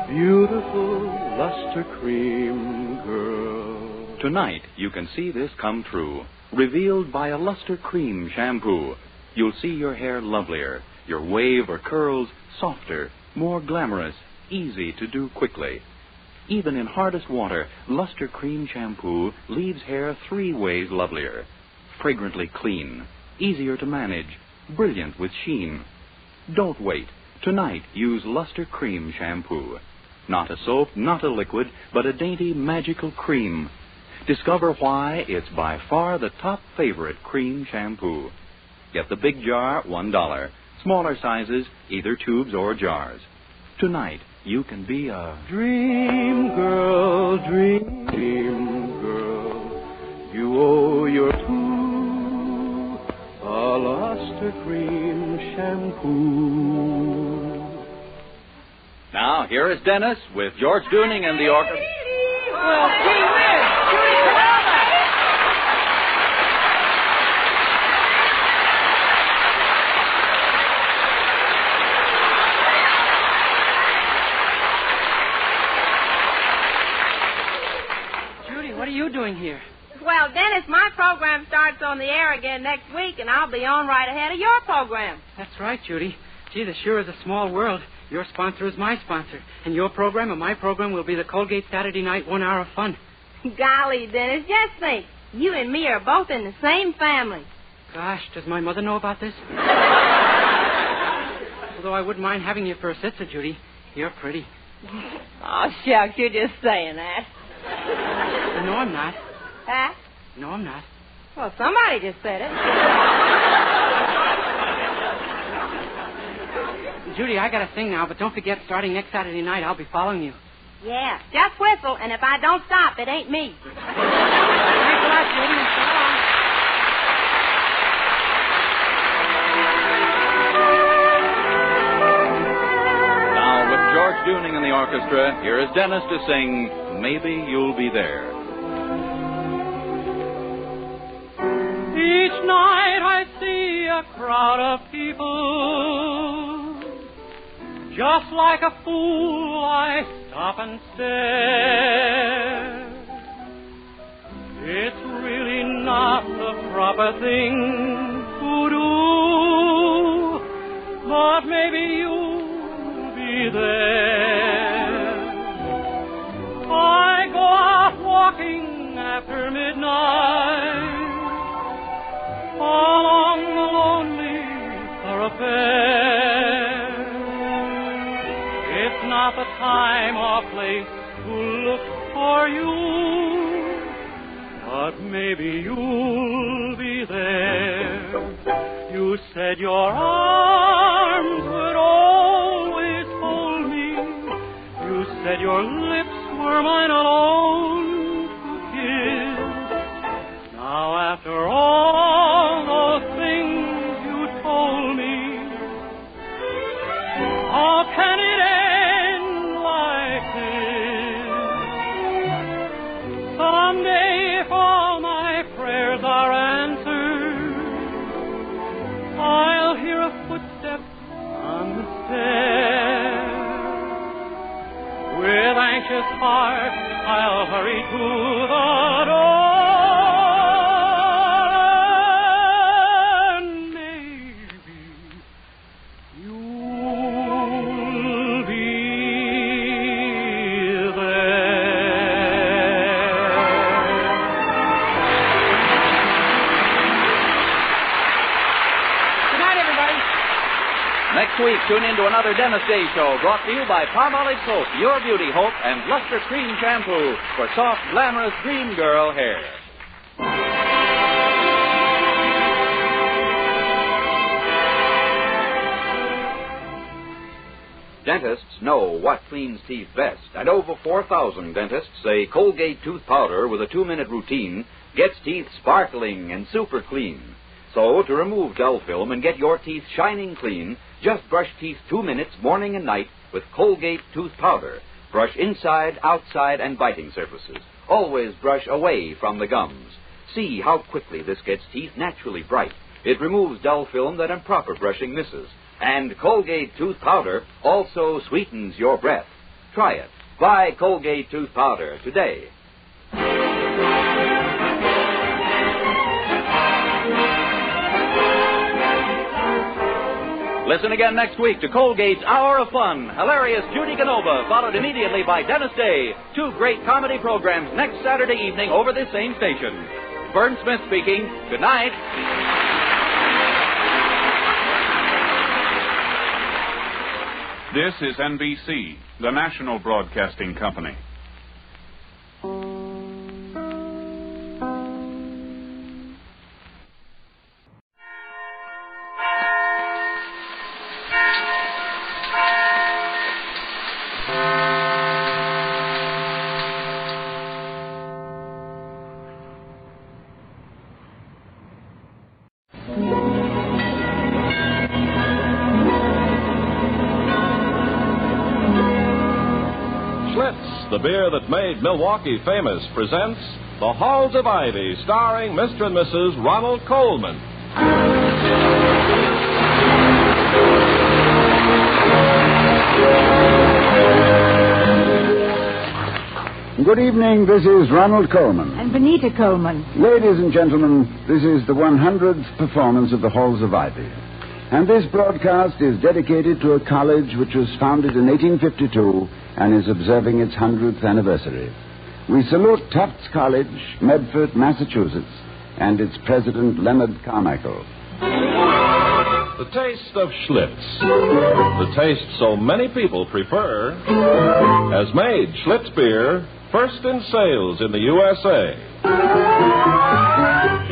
beautiful, luster cream girl. Tonight, you can see this come true. Revealed by a luster cream shampoo. You'll see your hair lovelier, your wave or curls softer, more glamorous, easy to do quickly. Even in hardest water, luster cream shampoo leaves hair 3 ways lovelier. Fragrantly clean, easier to manage, brilliant with sheen. Don't wait. Tonight, use luster cream shampoo. Not a soap, not a liquid, but a dainty, magical cream. Discover why it's by far the top favorite cream shampoo. Get the big jar, $1. Smaller sizes, either tubes or jars. Tonight, you can be a dream girl, dream girl. You owe your to a luster cream shampoo. Now, here is Dennis with George Dooning and the orchestra. Well, gee whiz, Judy Canova! Judy, what are you doing here? Well, Dennis, my program starts on the air again next week, and I'll be on right ahead of your program. That's right, Judy. Gee, this sure is a small world. Your sponsor is my sponsor, and your program and my program will be the Colgate Saturday Night 1 Hour of Fun. Golly, Dennis, just think. You and me are both in the same family. Gosh, does my mother know about this? Although I wouldn't mind having you for a sister, Judy. You're pretty. Oh, shucks, you're just saying that. No, I'm not. Huh? No, I'm not. Well, somebody just said it. Judy, I got to sing now, but don't forget, starting next Saturday night, I'll be following you. Yeah, just whistle, and if I don't stop, it ain't me. Thanks a lot, Judy, and so long. Now, with George Dooning and the orchestra, here is Dennis to sing Maybe You'll Be There. Each night I see a crowd of people. Just like a fool, I stop and stare. It's really not the proper thing to do, but maybe you'll be there. I go out walking after midnight along the lonely thoroughfare. It's not the time or place to look for you, but maybe you'll be there. You said your arms would always hold me. You said your lips were mine alone to kiss. Now after all those things you told me, how can it end like this? Someday, if all my prayers are answered, I'll hear a footstep on the stair. With anxious heart, I'll hurry to the door. Next week, tune in to another Dennis Day Show brought to you by Palmolive Soap, Your Beauty Hope, and Luster Cream Shampoo for soft, glamorous dream girl hair. Dentists know what cleans teeth best, and over 4,000 dentists say Colgate tooth powder with a 2-minute routine gets teeth sparkling and super clean. So, to remove dull film and get your teeth shining clean, just brush teeth 2 minutes morning and night with Colgate tooth powder. Brush inside, outside, and biting surfaces. Always brush away from the gums. See how quickly this gets teeth naturally bright. It removes dull film that improper brushing misses. And Colgate tooth powder also sweetens your breath. Try it. Buy Colgate tooth powder today. Listen again next week to Colgate's Hour of Fun. Hilarious Judy Canova, followed immediately by Dennis Day. Two great comedy programs next Saturday evening over this same station. Vern Smith speaking. Good night. This is NBC, the national broadcasting company. The beer that made Milwaukee famous presents The Halls of Ivy, starring Mr. and Mrs. Ronald Colman. Good evening, this is Ronald Colman. And Benita Coleman. Ladies and gentlemen, this is the 100th performance of The Halls of Ivy. And this broadcast is dedicated to a college which was founded in 1852 and is observing its 100th anniversary. We salute Taft's College, Medford, Massachusetts, and its president, Leonard Carmichael. The taste of Schlitz, the taste so many people prefer, has made Schlitz beer first in sales in the USA.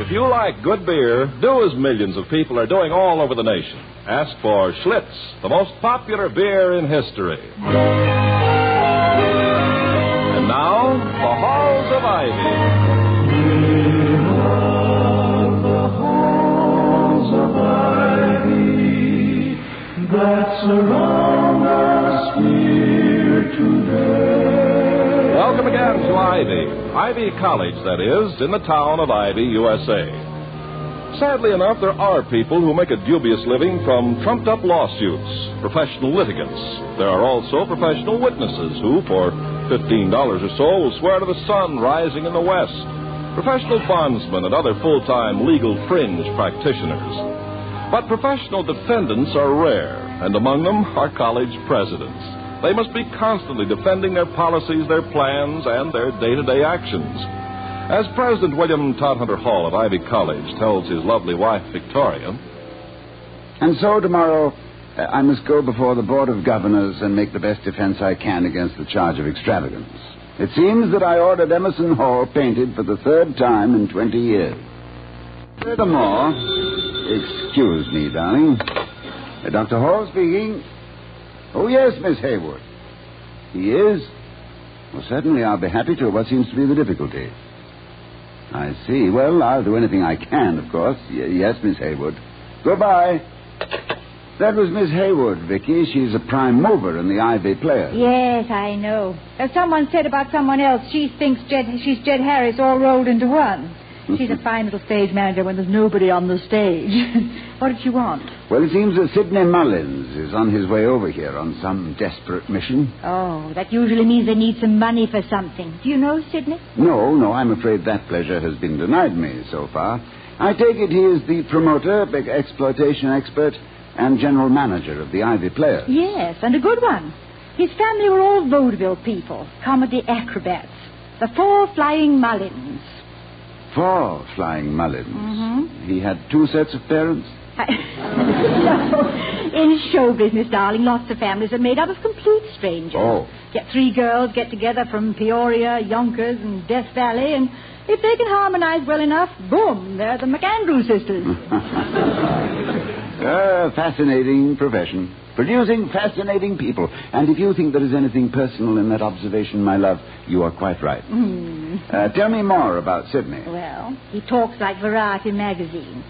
If you like good beer, do as millions of people are doing all over the nation. Ask for Schlitz, the most popular beer in history. And now, the Halls of Ivy. The halls of ivy that surround us here today. Welcome again to Ivy College, that is, in the town of Ivy, USA. Sadly enough, there are people who make a dubious living from trumped-up lawsuits, professional litigants. There are also professional witnesses who, for $15 or so, will swear to the sun rising in the west, professional bondsmen and other full-time legal fringe practitioners. But professional defendants are rare, and among them are college presidents. They must be constantly defending their policies, their plans, and their day-to-day actions. As President William Todhunter Hall of Ivy College tells his lovely wife, Victoria. And so tomorrow, I must go before the Board of Governors and make the best defense I can against the charge of extravagance. It seems that I ordered Emerson Hall painted for the third time in 20 years. Furthermore, excuse me, darling. Dr. Hall speaking. Oh, yes, Miss Haywood. He is? Well, certainly I'll be happy to. What seems to be the difficulty? I see. Well, I'll do anything I can, of course. Yes, Miss Haywood. Goodbye. That was Miss Haywood, Vicky. She's a prime mover in the Ivy Players. Yes, I know. As someone said about someone else, she thinks she's Jed Harris all rolled into one. She's a fine little stage manager when there's nobody on the stage. What did she want? Well, it seems that Sidney Mullins is on his way over here on some desperate mission. Oh, that usually means they need some money for something. Do you know Sidney? No, I'm afraid that pleasure has been denied me so far. I take it he is the promoter, big exploitation expert, and general manager of the Ivy Players. Yes, and a good one. His family were all vaudeville people, comedy acrobats. The 4 Flying Mullins. 4 Flying Mullins? Mm-hmm. He had 2 sets of parents? No. In show business, darling, lots of families are made up of complete strangers. Oh. 3 girls get together from Peoria, Yonkers, and Death Valley, and if they can harmonize well enough, boom, they're the McAndrew sisters. Fascinating profession. Producing fascinating people. And if you think there is anything personal in that observation, my love, you are quite right. Tell me more about Sidney. Well, he talks like Variety magazine.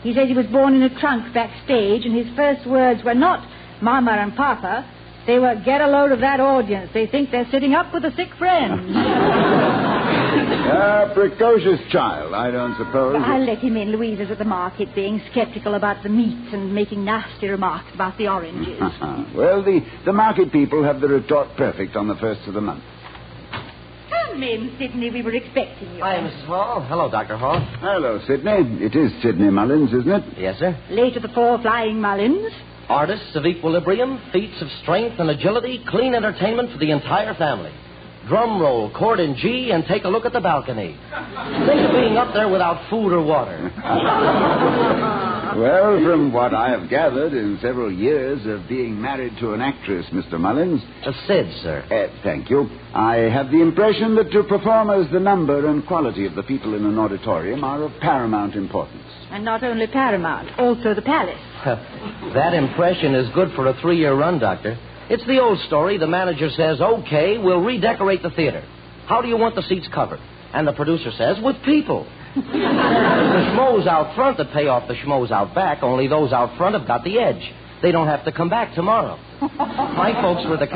He says he was born in a trunk backstage, and his first words were not Mama and Papa. They were, get a load of that audience. They think they're sitting up with a sick friend. precocious child, I don't suppose. I'll let him in. Louise is at the market being skeptical about the meat and making nasty remarks about the oranges. Well, the market people have the retort perfect on the first of the month. Come in, Sidney. We were expecting you. Hi, Mrs. Hall. Hello, Dr. Hall. Hello, Sidney. It is Sidney Mullins, isn't it? Yes, sir. Late of the 4 flying Mullins. Artists of equilibrium, feats of strength and agility, clean entertainment for the entire family. Drum roll, chord in G, and take a look at the balcony. Think of being up there without food or water. Well, from what I have gathered in several years of being married to an actress, Mr. Mullins... Sid, sir. Thank you. I have the impression that to performers, the number and quality of the people in an auditorium are of paramount importance. And not only paramount, also the palace. That impression is good for a 3-year run, Doctor. It's the old story. The manager says, okay, we'll redecorate the theater. How do you want the seats covered? And the producer says, with people. The schmoes out front that pay off the schmoes out back, only those out front have got the edge. They don't have to come back tomorrow. My folks were the...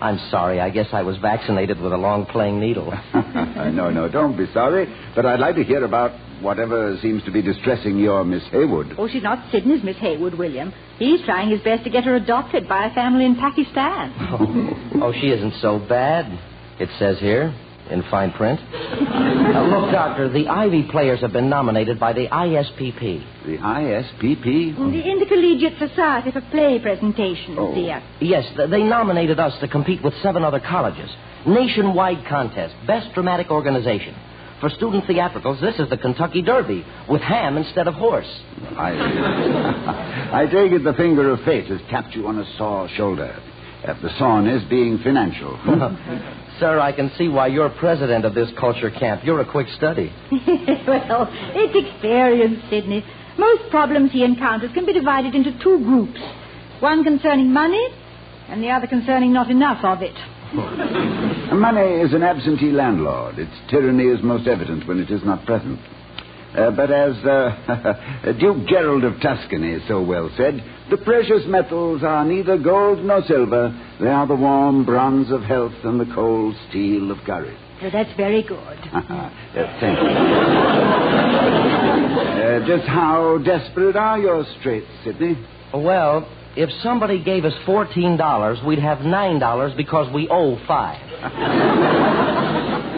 I'm sorry. I guess I was vaccinated with a long-playing needle. No, don't be sorry. But I'd like to hear about whatever seems to be distressing your Miss Haywood. Oh, she's not Sidney's Miss Haywood, William. He's trying his best to get her adopted by a family in Pakistan. Oh, she isn't so bad, it says here, in fine print. Look, Doctor, the Ivy players have been nominated by the ISPP. The ISPP? The Intercollegiate Society for Play Presentations, dear. Yes, they nominated us to compete with 7 other colleges. Nationwide contest, best dramatic organization. For student theatricals, this is the Kentucky Derby, with ham instead of horse. I take it the finger of fate has tapped you on a sore shoulder. The soreness being financial. Sir, I can see why you're president of this culture camp. You're a quick study. Well, it's experience, Sidney. Most problems he encounters can be divided into 2 groups. One concerning money, and the other concerning not enough of it. Money is an absentee landlord. Its tyranny is most evident when it is not present. But as Duke Gerald of Tuscany so well said, the precious metals are neither gold nor silver. They are the warm bronze of health and the cold steel of courage. Well, that's very good. Thank you. Just how desperate are your straits, Sidney? Well, if somebody gave us $14, we'd have $9 because we owe $5.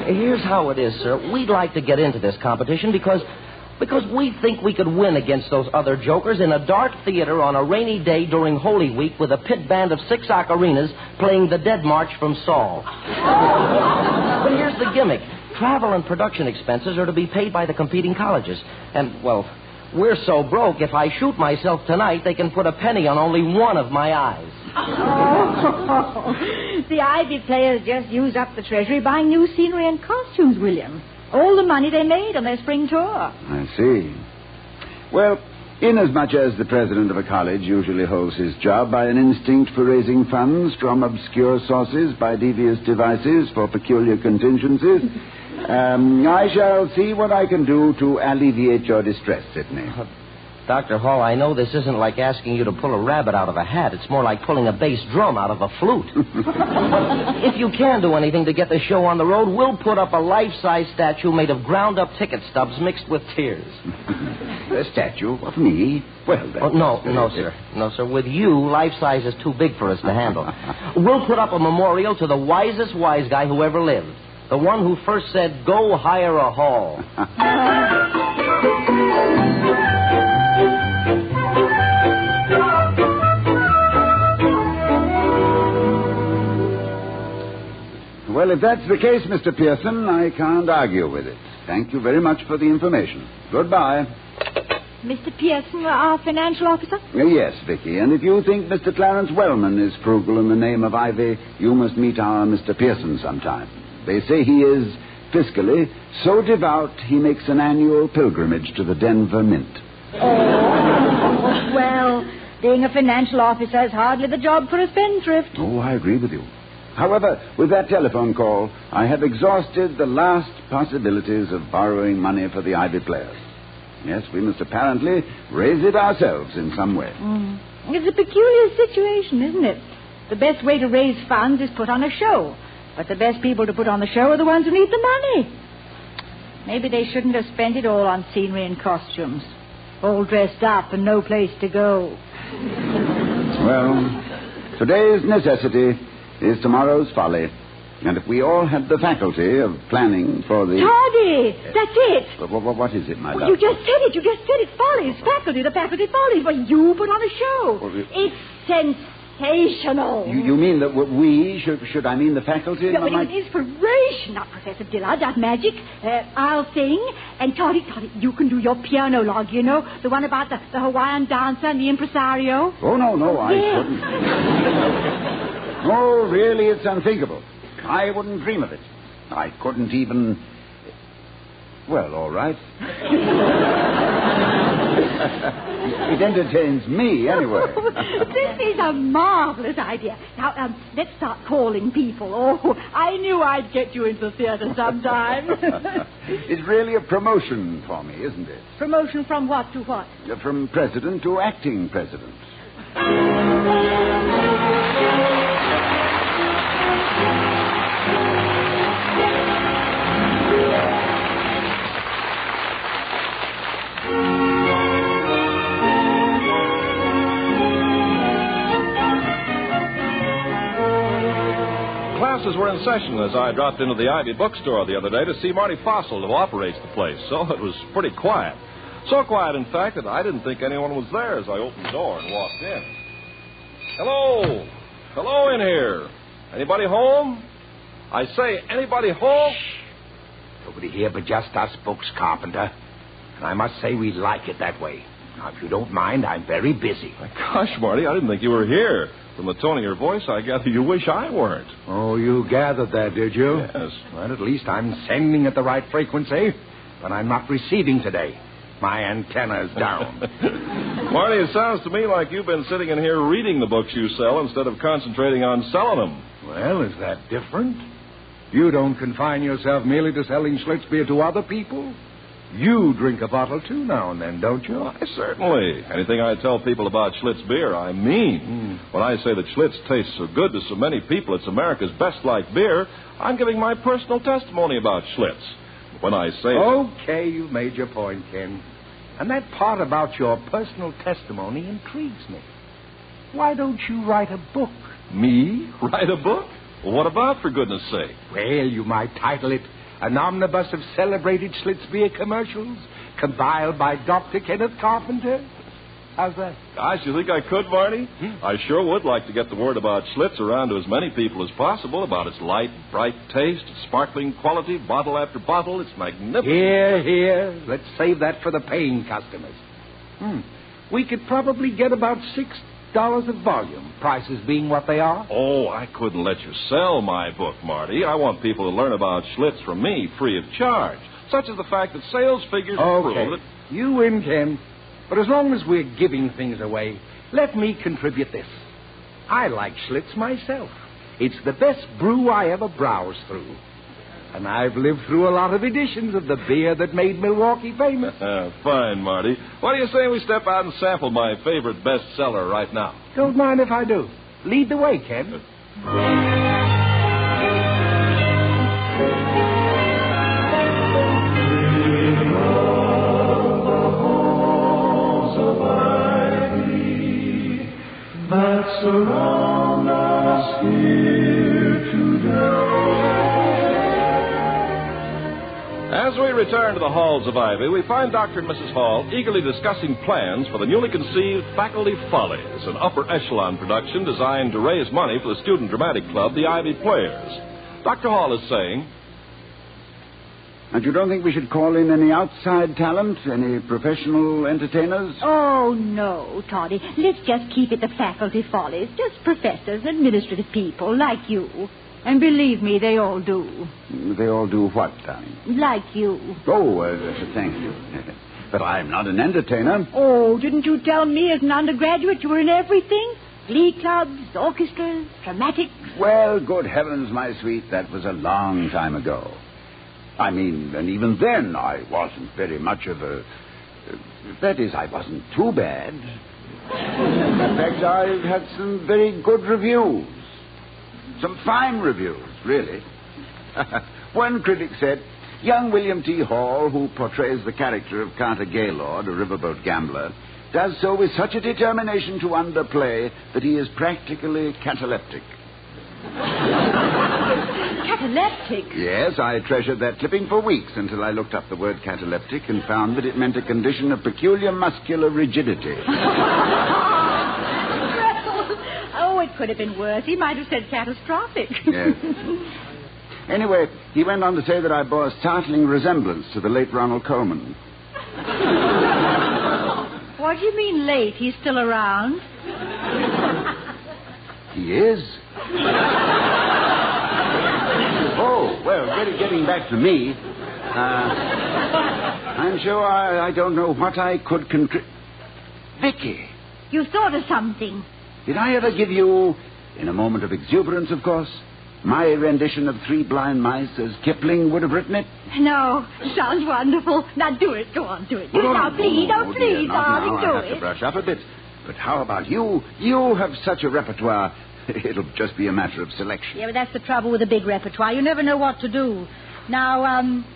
Here's how it is, sir. We'd like to get into this competition because we think we could win against those other jokers in a dark theater on a rainy day during Holy Week with a pit band of 6 ocarinas playing the Dead March from Saul. But here's the gimmick. Travel and production expenses are to be paid by the competing colleges. And, well, we're so broke, if I shoot myself tonight, they can put a penny on only one of my eyes. Oh, the Ivy players just used up the treasury buying new scenery and costumes, William. All the money they made on their spring tour. I see. Well, inasmuch as the president of a college usually holds his job by an instinct for raising funds from obscure sources by devious devices for peculiar contingencies, I shall see what I can do to alleviate your distress, Sidney. Dr. Hall, I know this isn't like asking you to pull a rabbit out of a hat. It's more like pulling a bass drum out of a flute. If you can do anything to get the show on the road, we'll put up a life-size statue made of ground-up ticket stubs mixed with tears. A statue of me? Well, that's... No, sir. No, sir. With you, life-size is too big for us to handle. We'll put up a memorial to the wisest wise guy who ever lived. The one who first said, go hire a hall. Well, if that's the case, Mr. Pearson, I can't argue with it. Thank you very much for the information. Goodbye. Mr. Pearson, our financial officer? Yes, Vicky, and if you think Mr. Clarence Wellman is frugal in the name of Ivy, you must meet our Mr. Pearson sometime. They say he is, fiscally, so devout he makes an annual pilgrimage to the Denver Mint. Oh, well, being a financial officer is hardly the job for a spendthrift. Oh, I agree with you. However, with that telephone call, I have exhausted the last possibilities of borrowing money for the Ivy players. Yes, we must apparently raise it ourselves in some way. It's a peculiar situation, isn't it? The best way to raise funds is put on a show. But the best people to put on the show are the ones who need the money. Maybe they shouldn't have spent it all on scenery and costumes. All dressed up and no place to go. Well, today's necessity is tomorrow's folly. And if we all had the faculty of planning for the... Toddy! That's it! What is it, my love? You just said it. You just said it. Follies. Faculty. The faculty follies. Well, you put on a show. It's sensational. You mean that we, should I mean the faculty? No, but it's inspiration, not Professor Dillard, that magic. I'll sing, and Toddy, you can do your piano log, you know, the one about the Hawaiian dancer and the impresario. Oh, no, I couldn't. Oh, really, it's unthinkable. I wouldn't dream of it. I couldn't even... Well, all right. It entertains me, anyway. This is a marvelous idea. Now, let's start calling people. Oh, I knew I'd get you into the theater sometime. It's really a promotion for me, isn't it? Promotion from what to what? From president to acting president. Classes were in session as I dropped into the Ivy bookstore the other day to see Marty Fossil, who operates the place, so it was pretty quiet. So quiet, in fact, that I didn't think anyone was there as I opened the door and walked in. Hello? Hello in here. Anybody home? I say, anybody home? Shh. Nobody here but just us books, Carpenter. And I must say we like it that way. Now, if you don't mind, I'm very busy. My gosh, Marty, I didn't think you were here. From the tone of your voice, I gather you wish I weren't. Oh, you gathered that, did you? Yes. Well, at least I'm sending at the right frequency. But I'm not receiving today. My antenna's down. Marty, it sounds to me like you've been sitting in here reading the books you sell instead of concentrating on selling them. Well, is that different? You don't confine yourself merely to selling Schlitz beer to other people. You drink a bottle, too, now and then, don't you? Why, certainly. Anything I tell people about Schlitz beer, I mean. When I say that Schlitz tastes so good to so many people it's America's best-liked beer, I'm giving my personal testimony about Schlitz. When I say... Okay, you've made your point, Ken. And that part about your personal testimony intrigues me. Why don't you write a book? Me? Write a book? Well, what about, for goodness sake? Well, you might title it An Omnibus of Celebrated Schlitz Beer Commercials, compiled by Dr. Kenneth Carpenter. How's that? Gosh, you think I could, Marty? I sure would like to get the word about Schlitz around to as many people as possible, about its light, bright taste, sparkling quality, bottle after bottle. It's magnificent. Here. Let's save that for the paying customers. We could probably get about $6 a volume, prices being what they are. Oh, I couldn't let you sell my book, Marty. I want people to learn about Schlitz from me free of charge, such as the fact that sales figures prove that... You win, Ken. But as long as we're giving things away, let me contribute this. I like Schlitz myself. It's the best brew I ever browsed through. And I've lived through a lot of editions of the beer that made Milwaukee famous. Fine, Marty. What do you say we step out and sample my favorite bestseller right now? Don't mind if I do. Lead the way, Ken. That surround us here today. As we return to the halls of Ivy, we find Dr. and Mrs. Hall eagerly discussing plans for the newly conceived Faculty Follies, an upper echelon production designed to raise money for the student dramatic club, the Ivy Players. Dr. Hall is saying... And you don't think we should call in any outside talent, any professional entertainers? Oh, no, Toddy. Let's just keep it the Faculty Follies. Just professors, administrative people like you. And believe me, they all do. They all do what, darling? Like you. Oh, thank you. But I'm not an entertainer. Oh, didn't you tell me as an undergraduate you were in everything? Glee clubs, orchestras, dramatics. Well, good heavens, my sweet, that was a long time ago. I mean, and even then I wasn't very much of a... That is, I wasn't too bad. In fact, I've had some very good reviews. Some fine reviews, really. One critic said, young William T. Hall, who portrays the character of Carter Gaylord, a riverboat gambler, does so with such a determination to underplay that he is practically cataleptic. Cataleptic? Yes, I treasured that clipping for weeks until I looked up the word cataleptic and found that it meant a condition of peculiar muscular rigidity. Oh, it could have been worse. He might have said catastrophic. Yes. Anyway, he went on to say that I bore a startling resemblance to the late Ronald Colman. What do you mean late? He's still around? He is. Oh, well, getting back to me, I'm sure I don't know what I could contribute. Vicky. You thought of something. Did I ever give you, in a moment of exuberance, of course, my rendition of Three Blind Mice as Kipling would have written it? No, sounds wonderful. Now do it. Go on, do it. Do it now, please. No, please, darling, do I have it. to brush up a bit. But how about you? You have such a repertoire. It'll just be a matter of selection. Yeah, but that's the trouble with a big repertoire. You never know what to do. Now,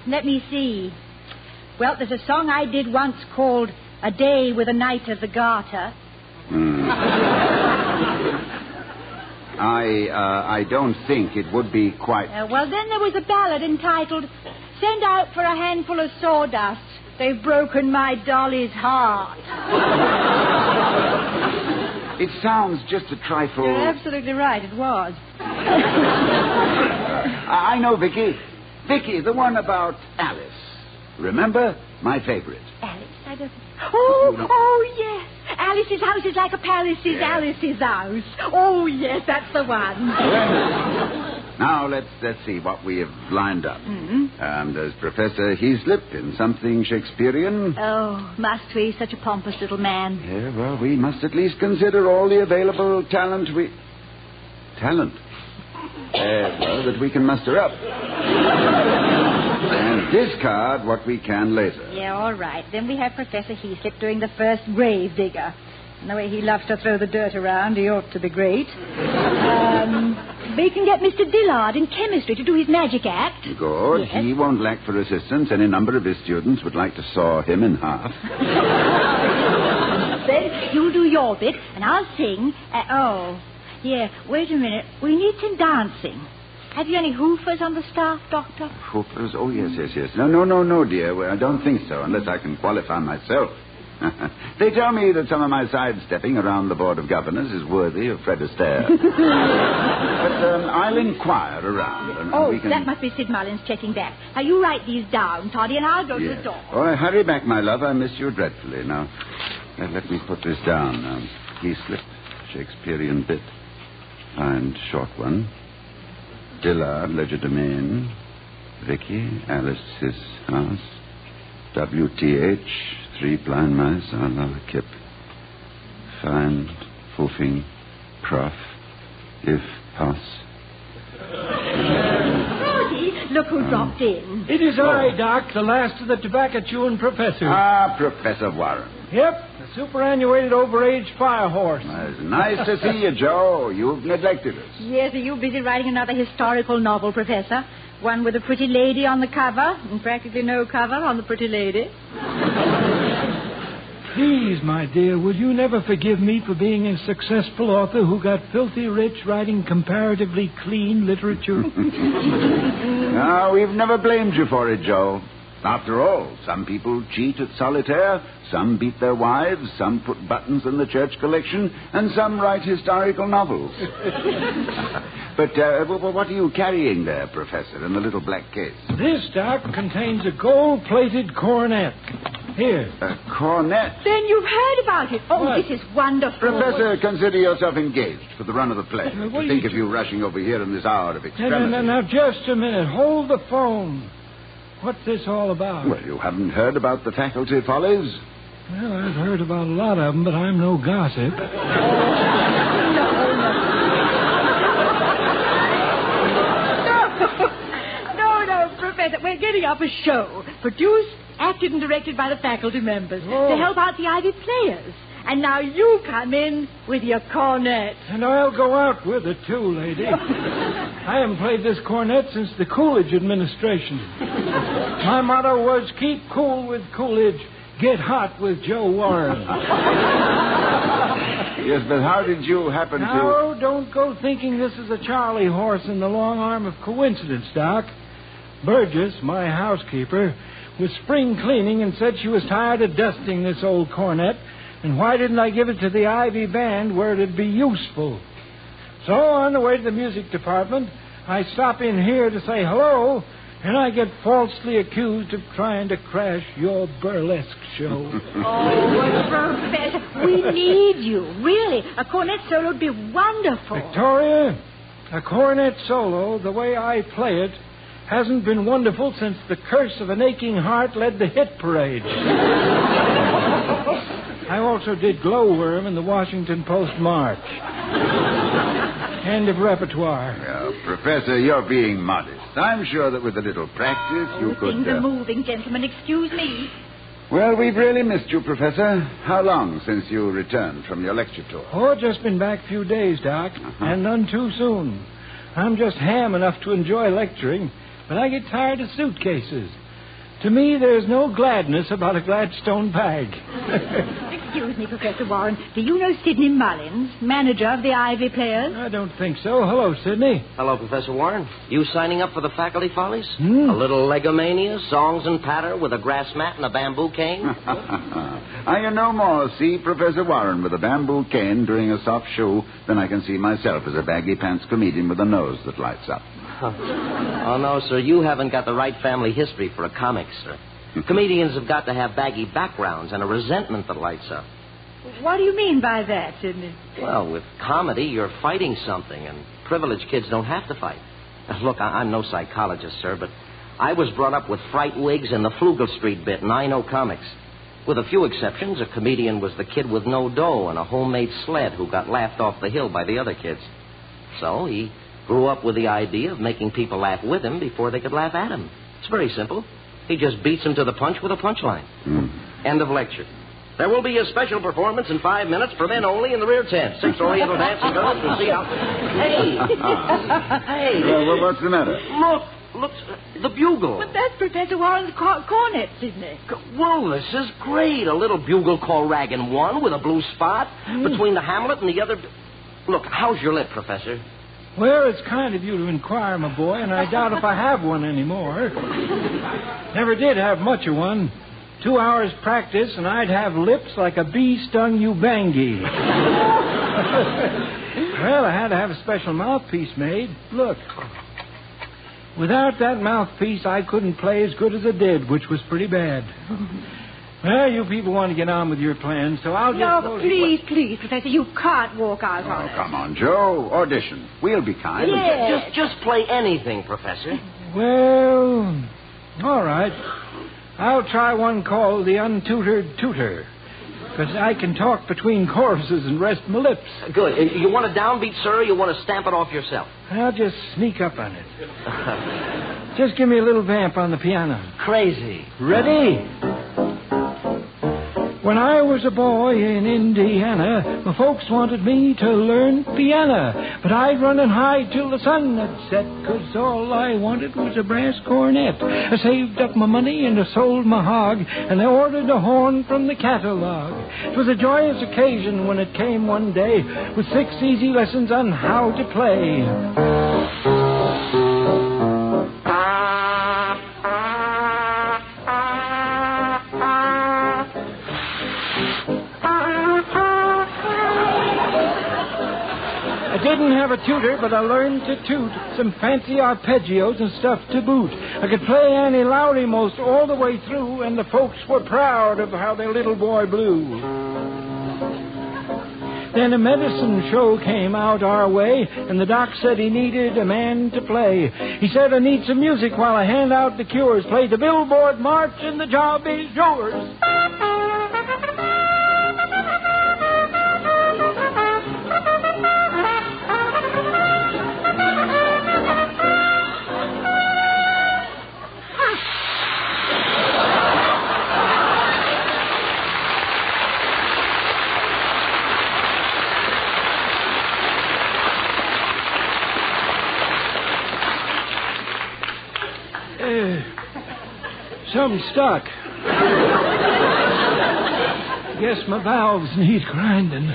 let me see. Well, there's a song I did once called A Day with a Night of the Garter. I don't think it would be quite... Well, then there was a ballad entitled Send Out for a Handful of Sawdust. They've broken my dolly's heart. It sounds just a trifle... You're absolutely right, it was. I know, Vicky. Vicky, the one about Alice. Remember? My favorite. Alice, I don't... Oh, yes. Alice's house is like a palace is Alice's house. Oh, yes, that's the one. Now, let's see what we have lined up. Mm-hmm. There's Professor Heaslip in something Shakespearean. Oh, must we? Such a pompous little man. Yeah, well, we must at least consider all the available talent that we can muster up. And discard what we can later. Yeah, all right. Then we have Professor Heaslip doing the first grave digger. And the way he loves to throw the dirt around, he ought to be great. We can get Mr. Dillard in chemistry to do his magic act. Good. Yes. He won't lack for assistance. Any number of his students would like to saw him in half. Then you'll do your bit, and I'll sing. Wait a minute. We need some dancing. Have you any hoofers on the staff, Doctor? Hoofers? Oh, yes. No, dear. Well, I don't think so, unless I can qualify myself. They tell me that some of my sidestepping around the Board of Governors is worthy of Fred Astaire. But I'll inquire around. That must be Sid Mullins checking back. Now, you write these down, Toddy, and I'll go to the door. Oh, hurry back, my love. I miss you dreadfully. Now, let me put this down. Heaslip, Shakespearean bit. Find short one. Dillard, legerdemain. Vicky, Alice's house. WTH, Three Blind Mice, a la Kip. Find, foofing, prof, if pass. Toddy, look who dropped in. It is I, Doc, the last of the tobacco-chewing professors. Ah, Professor Warren. Yep, the superannuated overage fire horse. It's nice to see you, Joe. You've neglected us. Yes, are you busy writing another historical novel, Professor? One with a pretty lady on the cover and practically no cover on the pretty lady. Please, my dear, will you never forgive me for being a successful author who got filthy rich writing comparatively clean literature? No, we've never blamed you for it, Joe. After all, some people cheat at solitaire, some beat their wives, some put buttons in the church collection, and some write historical novels. But what are you carrying there, Professor, in the little black case? This, Doc, contains a gold-plated coronet. Here. A coronet? Then you've heard about it. Oh, what? This is wonderful. Professor, consider yourself engaged for the run of the play. Think of you rushing over here in this hour of extremity. Now, just a minute. Hold the phone. What's this all about? Well, you haven't heard about the faculty follies? Well, I've heard about a lot of them, but I'm no gossip. No, Professor. We're getting up a show. Produced, acted, and directed by the faculty members to help out the Ivy players. And now you come in with your cornet. And I'll go out with it, too, lady. I haven't played this cornet since the Coolidge administration. My motto was, keep cool with Coolidge, get hot with Joe Warren. Yes, but how did you happen to... Now, don't go thinking this is a Charlie horse in the long arm of coincidence, Doc. Burgess, my housekeeper, was spring cleaning and said she was tired of dusting this old cornet, and why didn't I give it to the Ivy Band where it'd be useful? So, on the way to the music department, I stop in here to say hello, and I get falsely accused of trying to crash your burlesque show. Oh, what's wrong, Professor? We need you, really. A cornet solo would be wonderful. Victoria, a cornet solo, the way I play it, hasn't been wonderful since the curse of an aching heart led the hit parade. I also did Glowworm in the Washington Post March. End of repertoire. Well, Professor, you're being modest. I'm sure that with a little practice you could... Things are moving, gentlemen. Excuse me. Well, we've really missed you, Professor. How long since you returned from your lecture tour? Oh, just been back a few days, Doc, and none too soon. I'm just ham enough to enjoy lecturing, but I get tired of suitcases. To me, there's no gladness about a Gladstone bag. Excuse me, Professor Warren. Do you know Sidney Mullins, manager of the Ivy Players? I don't think so. Hello, Sidney. Hello, Professor Warren. You signing up for the faculty Follies? A little legomania, songs and patter with a grass mat and a bamboo cane? I can no more see Professor Warren with a bamboo cane doing a soft show than I can see myself as a baggy pants comedian with a nose that lights up. Oh, no, sir. You haven't got the right family history for a comic, sir. Comedians have got to have baggy backgrounds and a resentment that lights up. What do you mean by that, Sidney? Well, with comedy, you're fighting something, and privileged kids don't have to fight. Look, I'm no psychologist, sir, but I was brought up with fright wigs and the Flugel Street bit, and I know comics. With a few exceptions, a comedian was the kid with no dough and a homemade sled who got laughed off the hill by the other kids. So he grew up with the idea of making people laugh with him before they could laugh at him. It's very simple. He just beats them to the punch with a punchline. End of lecture. There will be a special performance in 5 minutes for men only in the rear tent. 6 Oriental dancing girls will see how... Hey! Well, what's the matter? Look, the bugle. But that's Professor Warren's cornet, Sidney. Well, this is great. A little bugle called Raggin' One with a blue spot between the hamlet and the other... Look, how's your lip, Professor? Well, it's kind of you to inquire, my boy, and I doubt if I have one anymore. Never did have much of one. 2 hours practice, and I'd have lips like a bee-stung Ubangi. Well, I had to have a special mouthpiece made. Look. Without that mouthpiece, I couldn't play as good as I did, which was pretty bad. Well, you people want to get on with your plans, so I'll just... No, please, Professor, you can't walk out on us. Come on, Joe. Audition. We'll be kind. Yes. Just play anything, Professor. Well, all right. I'll try one called The Untutored Tutor, because I can talk between choruses and rest my lips. Good. You want a downbeat, sir, or you want to stamp it off yourself? I'll just sneak up on it. Just give me a little vamp on the piano. Crazy. Ready? When I was a boy in Indiana, my folks wanted me to learn piano. But I'd run and hide till the sun had set, 'cause all I wanted was a brass cornet. I saved up my money and I sold my hog, and I ordered a horn from the catalog. It was a joyous occasion when it came one day, with 6 easy lessons on how to play. Didn't have a tutor, but I learned to toot some fancy arpeggios and stuff to boot. I could play Annie Lowry most all the way through, and the folks were proud of how their little boy blew. Then a medicine show came out our way, and the doc said he needed a man to play. He said, I need some music while I hand out the cures. Play the Billboard March, and the job is yours. something stuck. Guess my valves need grinding.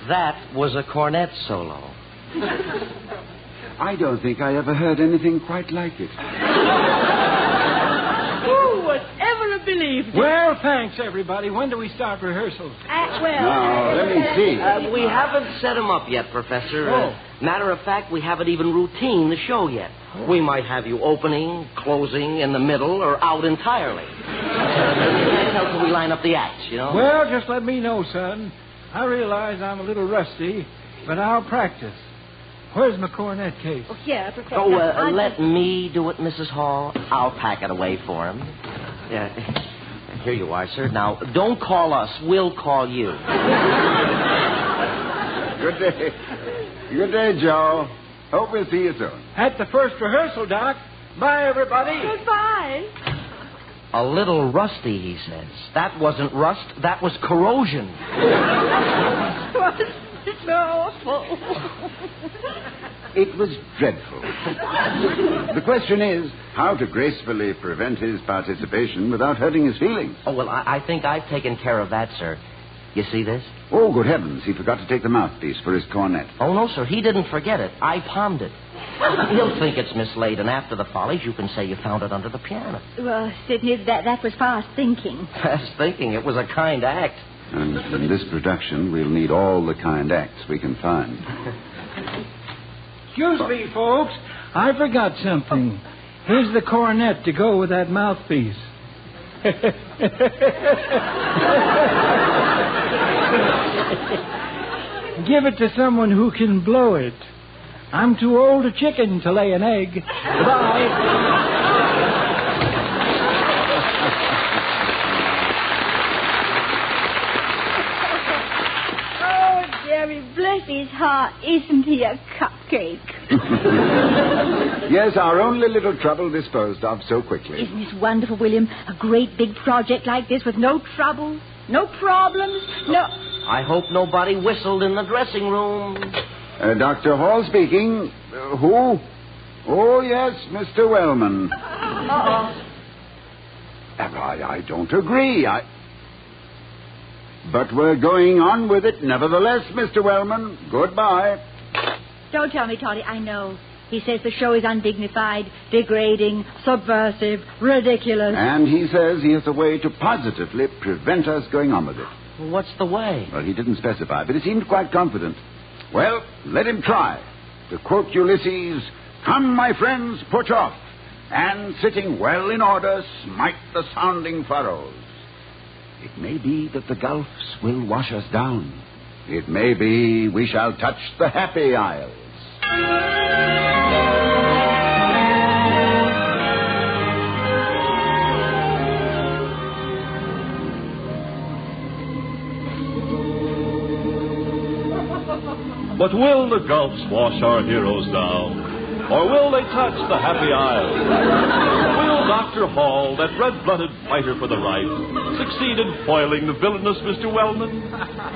That was a cornet solo. I don't think I ever heard anything quite like it. Who would ever have believed it? Well, thanks, everybody. When do we start rehearsals? Now, let me see. We haven't set him up yet, Professor. Matter of fact, we haven't even routine the show yet. We might have you opening, closing, in the middle, or out entirely. How can we line up the acts, you know? Well, just let me know, son. I realize I'm a little rusty, but I'll practice. Where's my cornet case? Oh, here, Professor. Let me do it, Mrs. Hall. I'll pack it away for him. Yeah. Here you are, sir. Now, don't call us. We'll call you. Good day. Good day, Joe. Hope we'll see you soon. At the first rehearsal, Doc. Bye, everybody. Goodbye. A little rusty, he says. That wasn't rust. That was corrosion. It's so awful. It was dreadful. The question is how to gracefully prevent his participation without hurting his feelings. Oh, well, I think I've taken care of that, sir. You see this? Oh, good heavens. He forgot to take the mouthpiece for his cornet. Oh, no, sir. He didn't forget it. I palmed it. He'll think it's mislaid, and after the Follies, you can say you found it under the piano. Well, Sidney, that was fast thinking. Fast thinking. It was a kind act. And in this production, we'll need all the kind acts we can find. Excuse me, folks. I forgot something. Here's the cornet to go with that mouthpiece. Give it to someone who can blow it. I'm too old a chicken to lay an egg. Goodbye. Oh, Jerry, bless his heart, isn't he a cupcake? Yes, our only little trouble disposed of so quickly. Isn't this wonderful, William? A great big project like this with no trouble, no problems, no... I hope nobody whistled in the dressing room. Dr. Hall speaking. Who? Oh, yes, Mr. Wellman. I don't agree. But we're going on with it nevertheless, Mr. Wellman. Goodbye. Don't tell me, Toddy. I know. He says the show is undignified, degrading, subversive, ridiculous. And he says he has a way to positively prevent us going on with it. What's the way? Well, he didn't specify, but he seemed quite confident. Well, let him try. To quote Ulysses, "Come, my friends, put off, and sitting well in order, smite the sounding furrows." It may be that the gulfs will wash us down. It may be we shall touch the happy isles. But will the gulfs wash our heroes down? Or will they touch the happy isle? Will Dr. Hall, that red-blooded fighter for the right, succeed in foiling the villainous Mr. Wellman?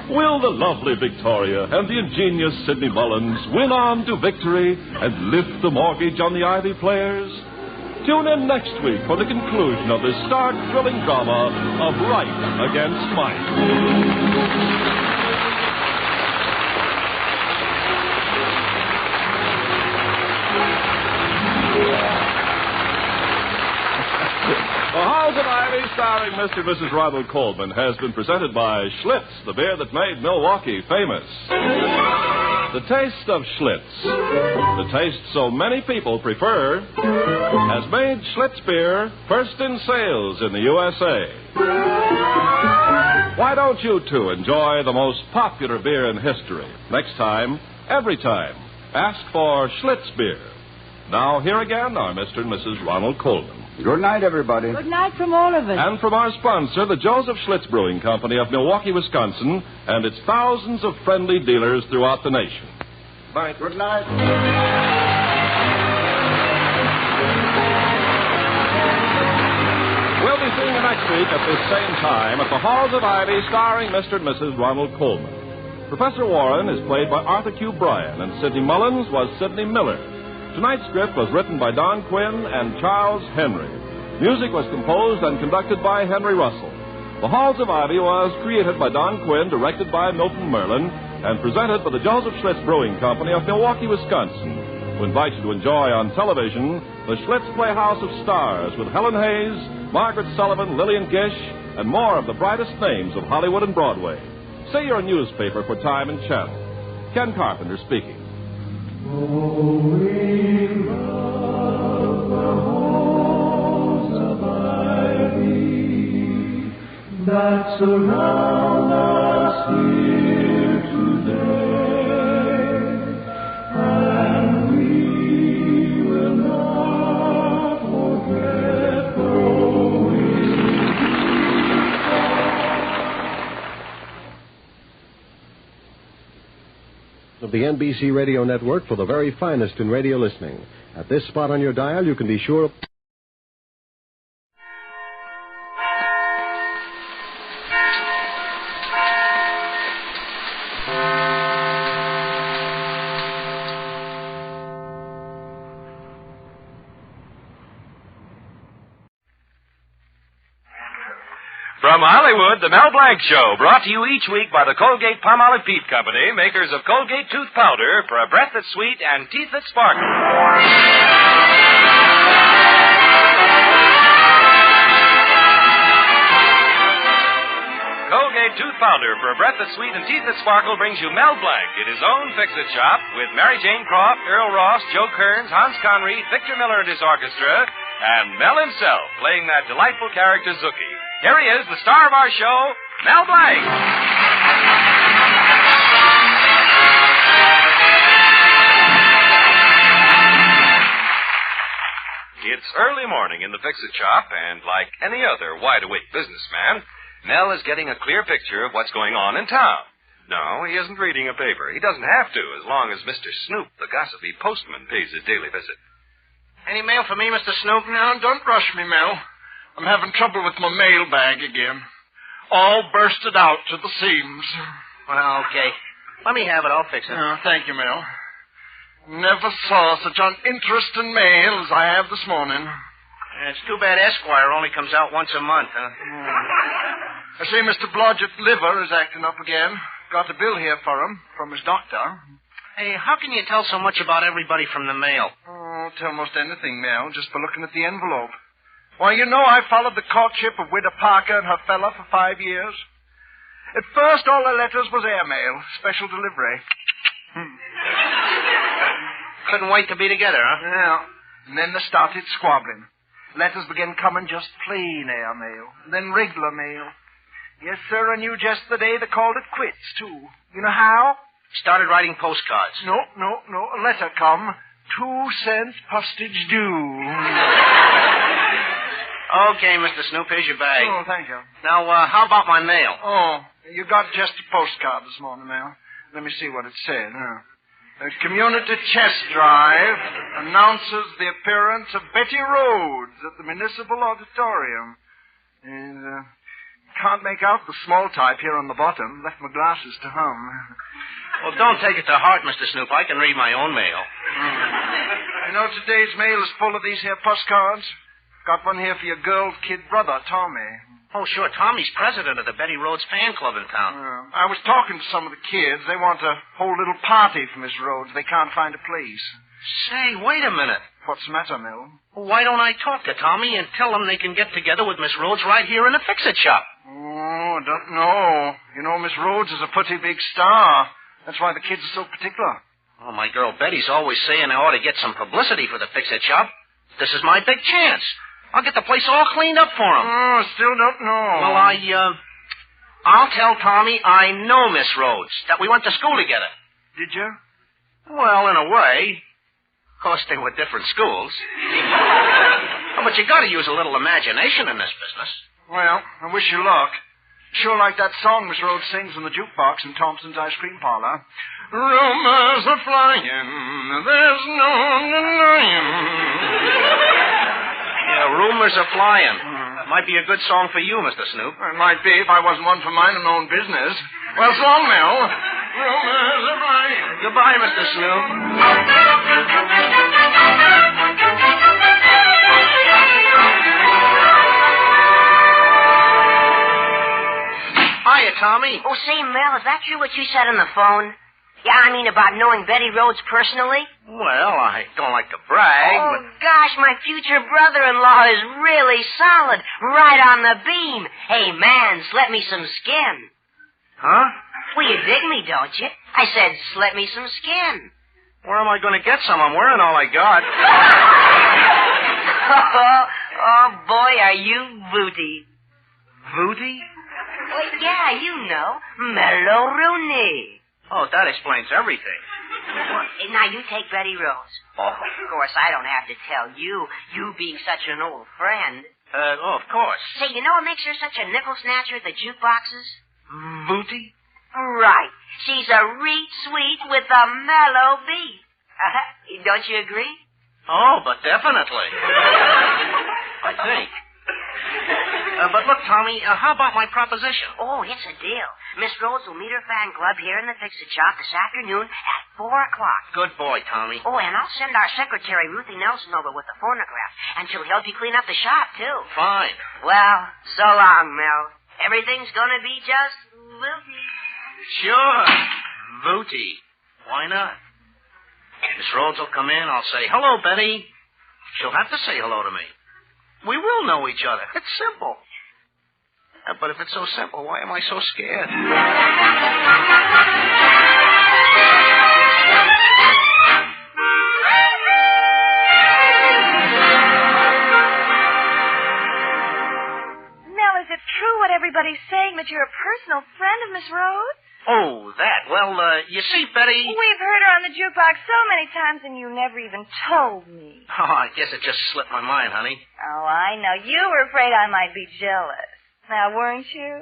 Will the lovely Victoria and the ingenious Sidney Mullins win on to victory and lift the mortgage on the Ivy players? Tune in next week for the conclusion of this stark-thrilling drama of right against might. The Halls of Ivy, starring Mr. and Mrs. Ronald Coleman, has been presented by Schlitz, the beer that made Milwaukee famous. The taste of Schlitz, the taste so many people prefer, has made Schlitz beer first in sales in the USA. Why don't you, too, enjoy the most popular beer in history? Next time, every time, ask for Schlitz beer. Now, here again are Mr. and Mrs. Ronald Coleman. Good night, everybody. Good night from all of us. And from our sponsor, the Joseph Schlitz Brewing Company of Milwaukee, Wisconsin, and its thousands of friendly dealers throughout the nation. Bye. Good night. We'll be seeing you next week at this same time at the Halls of Ivy, starring Mr. and Mrs. Ronald Coleman. Professor Warren is played by Arthur Q. Bryan, and Sidney Mullins was Sidney Miller. Tonight's script was written by Don Quinn and Charles Henry. Music was composed and conducted by Henry Russell. The Halls of Ivy was created by Don Quinn, directed by Milton Merlin, and presented by the Joseph Schlitz Brewing Company of Milwaukee, Wisconsin, who invite you to enjoy on television the Schlitz Playhouse of Stars with Helen Hayes, Margaret Sullivan, Lillian Gish, and more of the brightest names of Hollywood and Broadway. Say your newspaper for time and channel. Ken Carpenter speaking. Oh, we love the halls of ivy that surround us here today, and we will not forget though we of the NBC Radio Network for the very finest in radio listening. At this spot on your dial, you can be sure of... From Hollywood, the Mel Blanc Show, brought to you each week by the Colgate-Palmolive Peet Company, makers of Colgate Tooth Powder for a breath that's sweet and teeth that sparkle. Colgate Tooth Powder for a breath that's sweet and teeth that sparkle brings you Mel Blanc in his own Fix-It shop with Mary Jane Croft, Earl Ross, Joe Kearns, Hans Conried, Victor Miller and his orchestra, and Mel himself playing that delightful character Zookie. Here he is, the star of our show, Mel Blanc. It's early morning in the Fix-It shop, and like any other wide-awake businessman, Mel is getting a clear picture of what's going on in town. No, he isn't reading a paper. He doesn't have to, as long as Mr. Snoop, the gossipy postman, pays his daily visit. Any mail for me, Mr. Snoop? No, don't rush me, Mel. I'm having trouble with my mail bag again. All bursted out to the seams. Well, okay. Let me have it. I'll fix it. Oh, thank you, Mel. Never saw such uninteresting mail as I have this morning. It's too bad Esquire only comes out once a month, huh? I see Mr. Blodgett's liver is acting up again. Got a bill here for him from his doctor. Hey, how can you tell so much about everybody from the mail? Oh, tell most anything, Mel, just by looking at the envelope. Why, you know I followed the courtship of Widow Parker and her fella for 5 years. At first, all the letters was airmail, special delivery. Couldn't wait to be together, huh? Yeah. And then they started squabbling. Letters began coming just plain airmail, then regular mail. Yes, sir, I knew just the day they called it quits, too. You know how? Started writing postcards. No. A letter come. 2 cents postage due. Okay, Mr. Snoop, here's your bag. Oh, thank you. Now, how about my mail? Oh, you got just a postcard this morning, Mel. Let me see what it said. The community chess drive announces the appearance of Betty Rhodes at the Municipal Auditorium. And, can't make out the small type here on the bottom. Left my glasses to home. Well, don't take it to heart, Mr. Snoop. I can read my own mail. You know, today's mail is full of these here postcards. Got one here for your girl's kid brother, Tommy. Oh, sure. Tommy's president of the Betty Rhodes fan club in town. I was talking to some of the kids. They want a whole little party for Miss Rhodes. They can't find a place. Say, wait a minute. What's the matter, Mel? Why don't I talk to Tommy and tell him they can get together with Miss Rhodes right here in the Fix-It shop? Oh, I don't know. You know, Miss Rhodes is a pretty big star. That's why the kids are so particular. Oh, my girl Betty's always saying I ought to get some publicity for the Fix-It shop. This is my big chance. I'll get the place all cleaned up for him. Oh, still don't know. Well, I'll tell Tommy I know Miss Rhodes, that we went to school together. Did you? Well, in a way. Of course, they were different schools. Oh, but you got to use a little imagination in this business. Well, I wish you luck. Sure like that song Miss Rhodes sings in the jukebox in Thompson's ice cream parlor. Rumors are flying, there's no denying. Yeah, rumors are flying. Might be a good song for you, Mr. Snoop. It might be if I wasn't one for minding my own business. Well, so long, Mel. Rumors are flying. Goodbye, Mr. Snoop. Tommy. Oh, say, Mel, is that true what you said on the phone? Yeah, I mean about knowing Betty Rhodes personally? Well, I don't like to brag, Oh, but... gosh, my future brother-in-law is really solid. Right on the beam. Hey, man, slip me some skin. Huh? Well, you dig me, don't you? I said, slip me some skin. Where am I going to get some? I'm wearing all I got. Oh, boy, are you booty. Booty? Well, yeah, you know. Mellow Rooney. Oh, that explains everything. Well, now, you take Betty Rose. Oh, of course, I don't have to tell you, you being such an old friend. Of course. Say, you know what makes her such a nickel snatcher at the jukeboxes? Booty? Right. She's a reet sweet with a mellow beat. Don't you agree? Oh, but definitely. I think. But look, Tommy, how about my proposition? Oh, it's a deal. Miss Rhodes will meet her fan club here in the Fix-It Shop this afternoon at 4 o'clock. Good boy, Tommy. Oh, and I'll send our secretary, Ruthie Nelson, over with the phonograph, and she'll help you clean up the shop, too. Fine. Well, so long, Mel. Everything's gonna be just booty. Sure. Booty. Why not? Miss Rhodes will come in. I'll say, hello, Betty. She'll have to say hello to me. We will know each other. It's simple. But if it's so simple, why am I so scared? Mel, is it true what everybody's saying, that you're a personal friend of Miss Rhodes? Oh, that. Well, you see, Betty... We've heard her on the jukebox so many times, and you never even told me. Oh, I guess it just slipped my mind, honey. Oh, I know. You were afraid I might be jealous. Now, weren't you?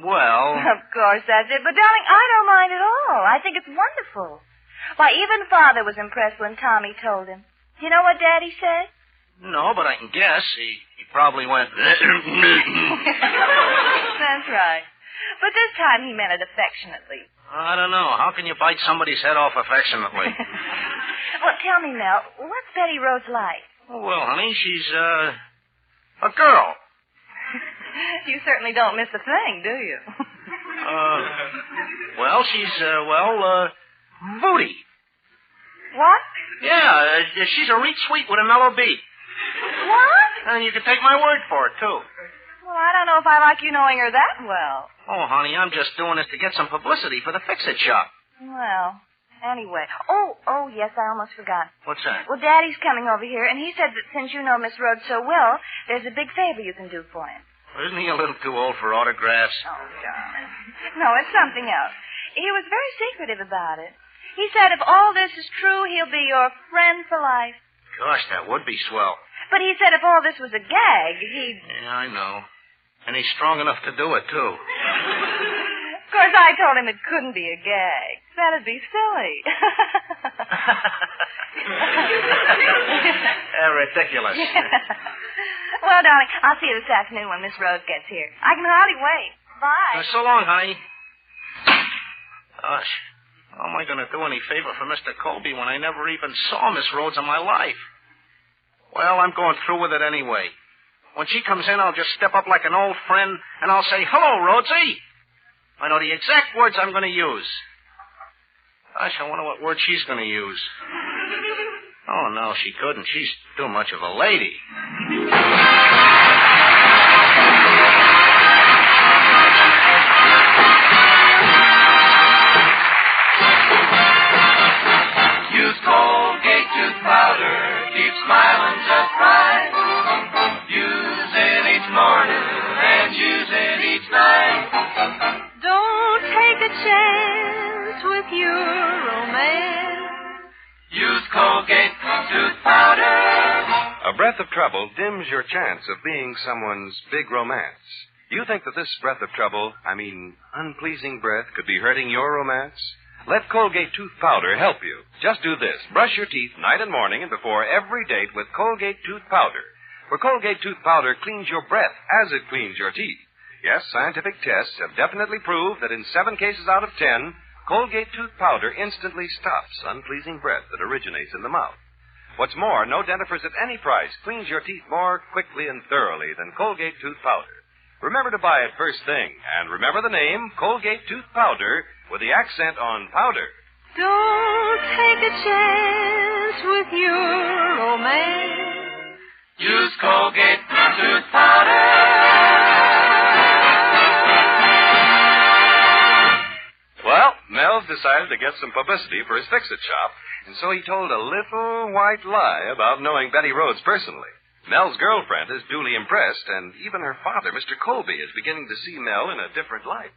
Well... Of course, that's it. But, darling, I don't mind at all. I think it's wonderful. Why, even Father was impressed when Tommy told him. You know what Daddy said? No, but I can guess. He probably went... That's right. But this time he meant it affectionately. I don't know. How can you bite somebody's head off affectionately? Well, tell me, Mel, what's Betty Rhodes like? Oh, well, honey, she's, a girl. You certainly don't miss a thing, do you? Well, she's, booty. What? Yeah, she's a reet sweet with a mellow beat. What? And you can take my word for it, too. Well, I don't know if I like you knowing her that well. Oh, honey, I'm just doing this to get some publicity for the Fix-It Shop. Well, anyway. Oh, yes, I almost forgot. What's that? Well, Daddy's coming over here, and he said that since you know Miss Rhodes so well, there's a big favor you can do for him. Isn't he a little too old for autographs? Oh, darling. No, it's something else. He was very secretive about it. He said if all this is true, he'll be your friend for life. Gosh, that would be swell. But he said if all this was a gag, he'd... Yeah, I know. And he's strong enough to do it, too. Of course, I told him it couldn't be a gag. That'd be silly. Ridiculous. Well, darling, I'll see you this afternoon when Miss Rhodes gets here. I can hardly wait. Bye. So long, honey. Gosh, how am I going to do any favor for Mr. Colby when I never even saw Miss Rhodes in my life? Well, I'm going through with it anyway. When she comes in, I'll just step up like an old friend, and I'll say, hello, Rhodesy. I know the exact words I'm going to use. Gosh, I wonder what word she's going to use. Oh, no, she couldn't. She's too much of a lady. Use Colgate tooth powder. Keep smiling just right. Use it each morning and use it each night. Don't take a chance with your romance. Use Colgate tooth powder. A breath of trouble dims your chance of being someone's big romance. Do you think that this breath of trouble, unpleasing breath, could be hurting your romance? Let Colgate tooth powder help you. Just do this. Brush your teeth night and morning and before every date with Colgate tooth powder. For Colgate tooth powder cleans your breath as it cleans your teeth. Yes, scientific tests have definitely proved that in 7 cases out of 10, Colgate tooth powder instantly stops unpleasing breath that originates in the mouth. What's more, no dentifrice at any price cleans your teeth more quickly and thoroughly than Colgate tooth powder. Remember to buy it first thing. And remember the name, Colgate Tooth Powder, with the accent on powder. Don't take a chance with your romance. Use Colgate Tooth Powder. Well, Mel's decided to get some publicity for his fix-it shop, and so he told a little white lie about knowing Betty Rhodes personally. Mel's girlfriend is duly impressed, and even her father, Mr. Colby, is beginning to see Mel in a different light.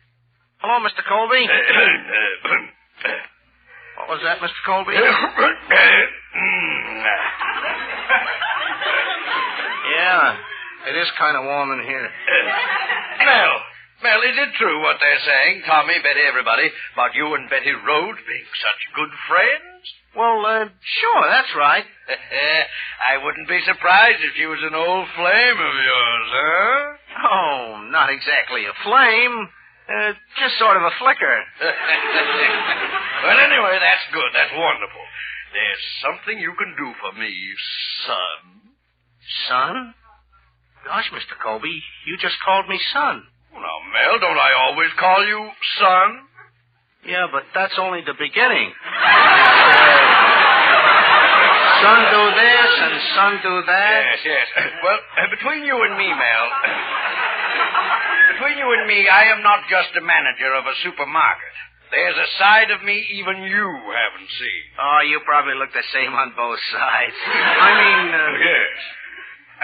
Hello, Mr. Colby. What was that, Mr. Colby? Yeah, it is kind of warm in here. Mel, is it true what they're saying, Tommy, Betty, everybody, about you and Betty Rhodes being such good friends? Well, sure, that's right. I wouldn't be surprised if she was an old flame of yours, huh? Oh, not exactly a flame. Just sort of a flicker. Well, anyway, that's good. That's wonderful. There's something you can do for me, son. Son? Gosh, Mr. Colby, you just called me son. Well, now, Mel, don't I always call you son? Yeah, but that's only the beginning. Son do this and son do that. Yes. Well, between you and me, Mel, between you and me, I am not just a manager of a supermarket. There's a side of me even you haven't seen. Oh, you probably look the same on both sides. I mean... Yes.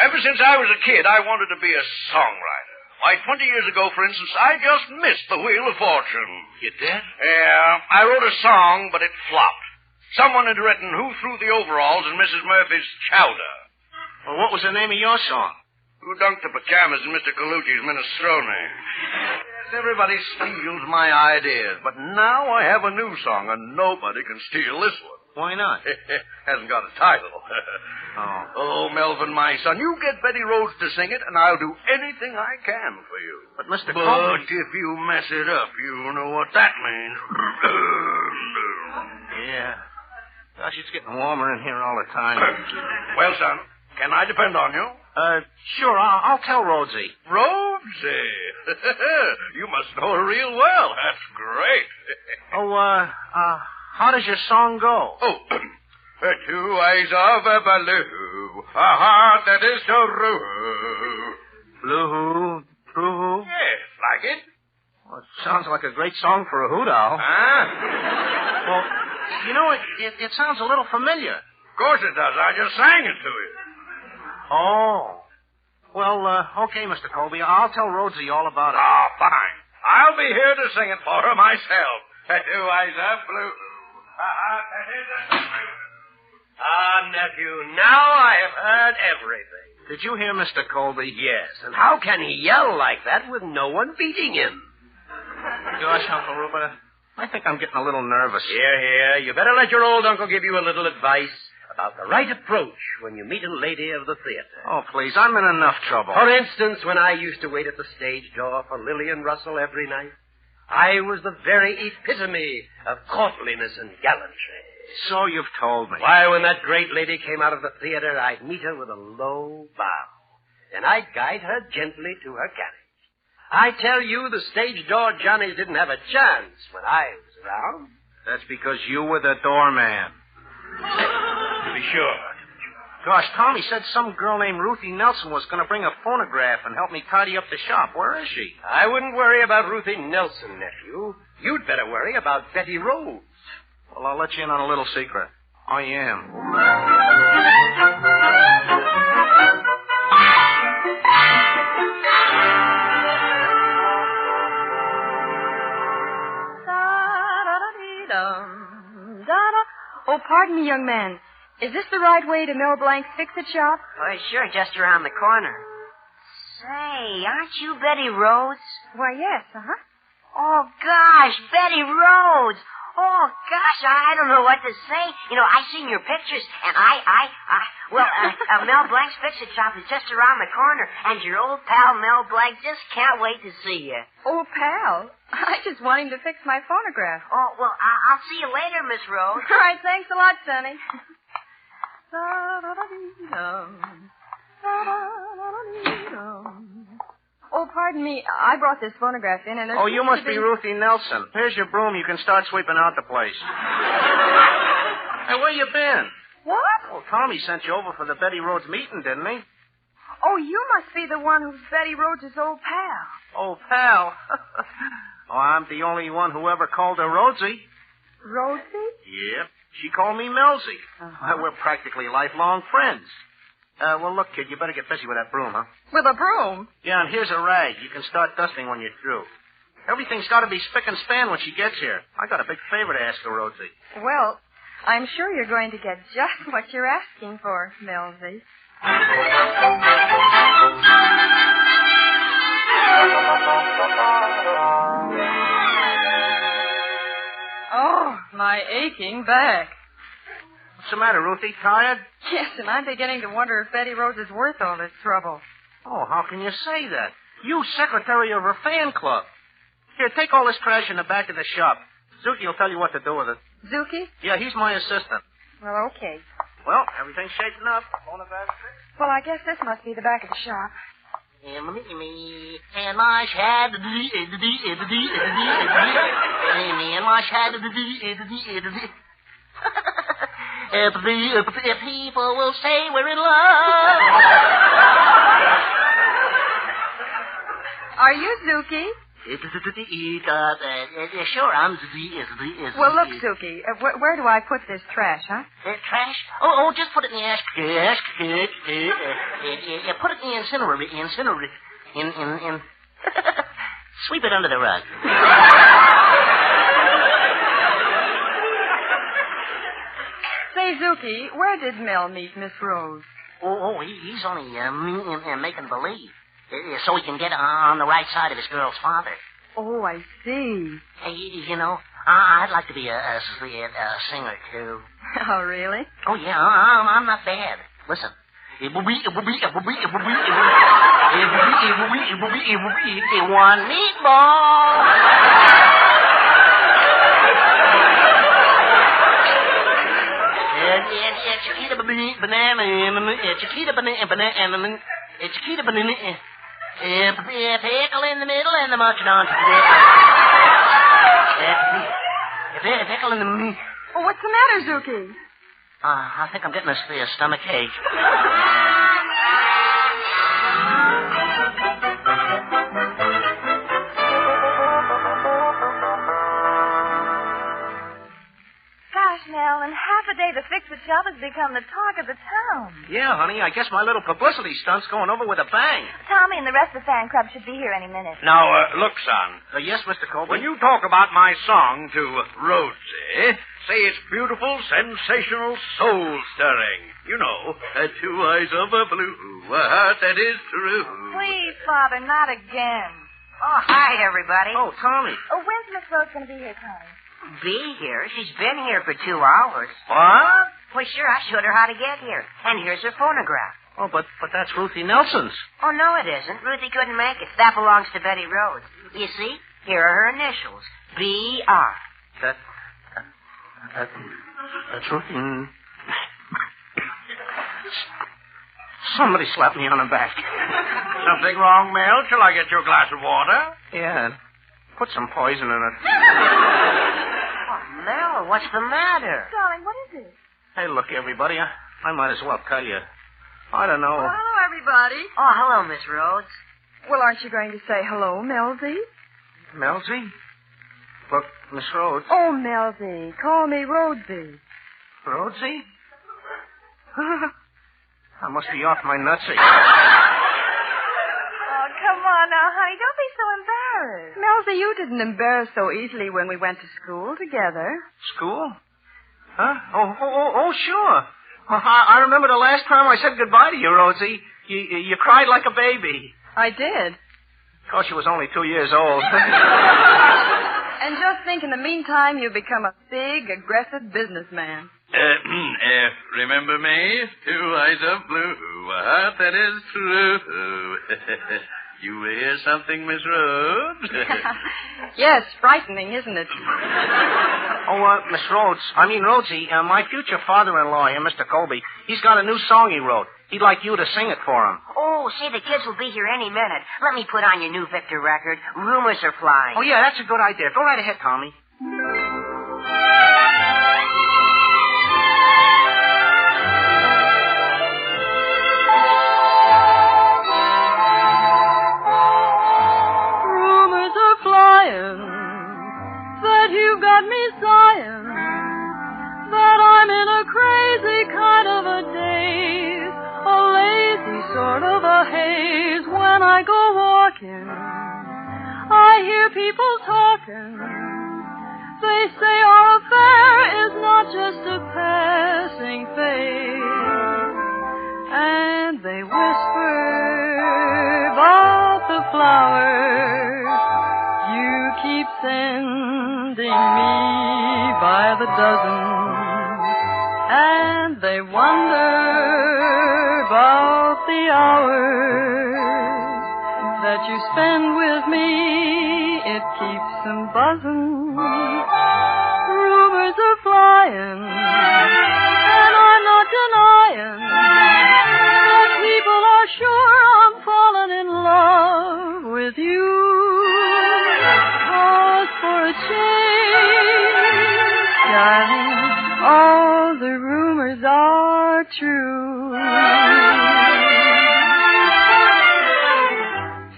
Ever since I was a kid, I wanted to be a songwriter. Why, 20 years ago, for instance, I just missed the Wheel of Fortune. You did? Yeah. I wrote a song, but it flopped. Someone had written Who Threw the Overalls in Mrs. Murphy's Chowder. Well, what was the name of your song? Who Dunked the Pajamas in Mr. Colucci's Minestrone. Yes, everybody steals my ideas, but now I have a new song, and nobody can steal this one. Why not? Hasn't got a title. Oh, Melvin, my son, you get Betty Rhodes to sing it, and I'll do anything I can for you. But, Mr. But Colby... if you mess it up, you know what that means. Yeah. Gosh, it's getting warmer in here all the time. Well, son, can I depend on you? Sure, I'll tell Rhodesy. Rhodesy? You must know her real well. That's great. How does your song go? Oh, 2 eyes of a blue, a heart that is so true. Blue? Yes, like it? Well, it sounds like a great song for a hoot owl. Huh? Well, you know, it sounds a little familiar. Of course it does. I just sang it to you. Oh. Well, okay, Mr. Colby. I'll tell Rhodesy all about it. Oh, fine. I'll be here to sing it for her myself. 2 eyes of blue. Nephew, now I have heard everything. Did you hear Mr. Colby? Yes, and how can he yell like that with no one beating him? Gosh, Uncle Rupert, I think I'm getting a little nervous. Here. You better let your old uncle give you a little advice about the right approach when you meet a lady of the theater. Oh, please, I'm in enough trouble. For instance, when I used to wait at the stage door for Lillian Russell every night, I was the very epitome of courtliness and gallantry. So you've told me. Why, when that great lady came out of the theater, I'd meet her with a low bow. Then I'd guide her gently to her carriage. I tell you, the stage door Johnnies didn't have a chance when I was around. That's because you were the doorman. To be sure. Gosh, Tommy said some girl named Ruthie Nelson was going to bring a phonograph and help me tidy up the shop. Where is she? I wouldn't worry about Ruthie Nelson, nephew. You'd better worry about Betty Rhodes. Well, I'll let you in on a little secret. I am. Oh, pardon me, young man. Is this the right way to Mel Blanc's Fix-It shop? Why, sure, just around the corner. Say, aren't you Betty Rhodes? Why, yes, uh-huh. Oh, gosh, Betty Rhodes. Oh, gosh, I don't know what to say. You know, I seen your pictures, and Mel Blanc's Fix-It shop is just around the corner, and your old pal Mel Blanc just can't wait to see you. Old pal? I just want him to fix my phonograph. Oh, well, I'll see you later, Miss Rhodes. All right, thanks a lot, Sonny. Oh, pardon me. I brought this phonograph in, and there's... Oh, you must be Ruthie Nelson. Here's your broom. You can start sweeping out the place. Hey, where you been? What? Oh, Tommy sent you over for the Betty Rhodes meeting, didn't he? Oh, you must be the one who's Betty Rhodes' old pal. Oh, pal. Oh, I'm the only one who ever called her Rhodesy. Rhodesy? Yep. She called me Melzy. We're practically lifelong friends. Well, look, kid, you better get busy with that broom, huh? With a broom? Yeah, and here's a rag. You can start dusting when you're through. Everything's got to be spick and span when she gets here. I got a big favor to ask her, Rhodesy. Well, I'm sure you're going to get just what you're asking for, Melzy. Oh, my aching back. What's the matter, Ruthie? Tired? Yes, and I'm beginning to wonder if Betty Rhodes is worth all this trouble. Oh, how can you say that? You secretary of her fan club. Here, take all this trash in the back of the shop. Zuki will tell you what to do with it. Zuki? Yeah, he's my assistant. Well, okay. Well, everything's shaping up. Well, I guess this must be the back of the shop. And my shad, and my shad, people will say we're in love. Are you Zuki? Sure, I'm Well, look, Zuki, where do I put this trash, huh? Trash? Oh, just put it in the ashtray. Put it in the incinerator. In. Sweep it under the rug. Say, Zuki, where did Mel meet Miss Rose? He's only making believe. So he can get on the right side of his girl's father. Oh, I see. Hey, you know, I'd like to be a singer, too. Oh, really? Oh, yeah, I'm not bad. Listen. One meatball. Chiquita banana, Chiquita banana, Chiquita banana, pickle in the middle and the munching on to the pickle in the middle. Oh, what's the matter, Zuki? I think I'm getting a stomach ache. Mel, in half a day the fix-it shop has become the talk of the town. Yeah, honey, I guess my little publicity stunt's going over with a bang. Tommy and the rest of the fan club should be here any minute. Now, look, son. Yes, Mr. Colby? When you talk about my song to Rhodesy, say it's beautiful, sensational, soul-stirring. You know, two eyes of a blue, a heart that is true. Please, Father, not again. Oh, hi, everybody. Oh, Tommy. Oh, when's Miss Rhodes going to be here, Tommy? Be here? She's been here for 2 hours. What? Well, sure, I showed her how to get here. And here's her phonograph. Oh, but that's Ruthie Nelson's. Oh, no, it isn't. Ruthie couldn't make it. That belongs to Betty Rhodes. You see? Here are her initials. B.R. That's Ruthie. Somebody slapped me on the back. Something wrong, Mel? Shall I get you a glass of water? Yeah. Put some poison in it. Mel, what's the matter? Darling, what is it? Hey, look, everybody, I might as well tell you. I don't know. Well, hello, everybody. Oh, hello, Miss Rhodes. Well, aren't you going to say hello, Melzy? Melzy? Look, Miss Rhodes. Oh, Melzy. Call me Rhodesy. Rhodesy? I must be off my nutsy. Oh, come on now, honey. Don't be so embarrassed. Melzy, you didn't embarrass so easily when we went to school together. School? Huh? Oh, sure. I remember the last time I said goodbye to you, Rosie. You cried like a baby. I did. Of course, you was only 2 years old. And just think, in the meantime, you've become a big, aggressive businessman. Remember me? 2 eyes of blue, a heart that is true. You hear something, Miss Rhodes? Yes, frightening, isn't it? Miss Rhodes. I mean, Rhodesy, my future father-in-law here, Mr. Colby, he's got a new song he wrote. He'd like you to sing it for him. Oh, say, the kids will be here any minute. Let me put on your new Victor record. Rumors are flying. Oh, yeah, that's a good idea. Go right ahead, Tommy. Rumors are flying that you've got me sighing, that I'm in a crazy kind of a daze, a lazy sort of a haze. When I go walking, I hear people talking. They say our affair is not just a passing phase, and they whisper about the flowers you keep sending me by the dozen, and they wonder about the hours that you spend with me. It keeps them buzzing. Rumors are flying, and I'm not denying that people are sure I'm falling in love with you. 'Cause for a change, darling, all the rumors are true.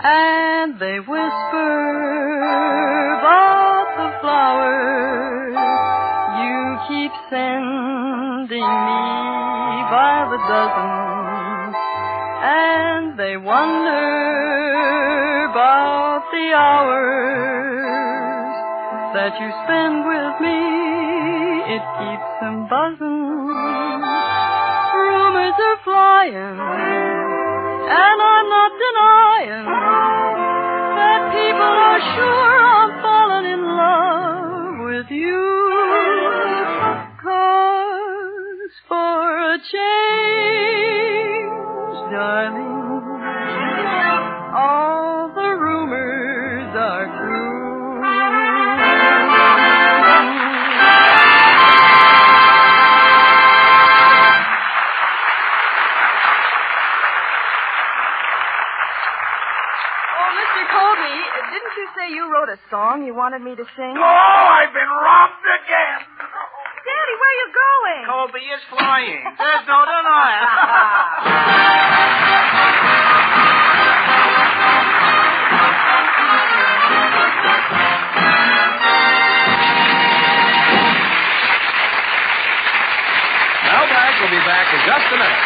And they whisper about the flowers you keep sending me by the dozen, and they wonder about the hours that you spend with me. It keeps them buzzing. Rumors are flying, and I'm not denying that people are sure I'm falling in love with you. 'Cause for a change, darling, all the rumors are true. Didn't you say you wrote a song you wanted me to sing? Oh, I've been robbed again. Daddy, where are you going? Colby is flying. There's no denying. Mel Blanc will be back in just a minute.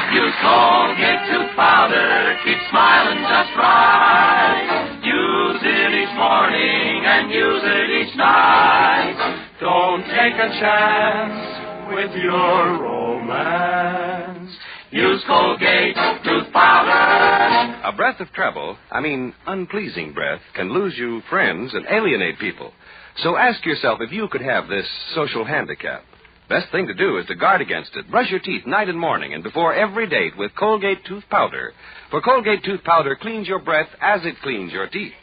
Use Colgate tooth powder, keep smiling just right. Use it each morning and use it each night. Don't take a chance with your romance. Use Colgate tooth powder. A breath of trouble, unpleasing breath, can lose you friends and alienate people. So ask yourself if you could have this social handicap. Best thing to do is to guard against it. Brush your teeth night and morning and before every date with Colgate tooth powder. For Colgate tooth powder cleans your breath as it cleans your teeth.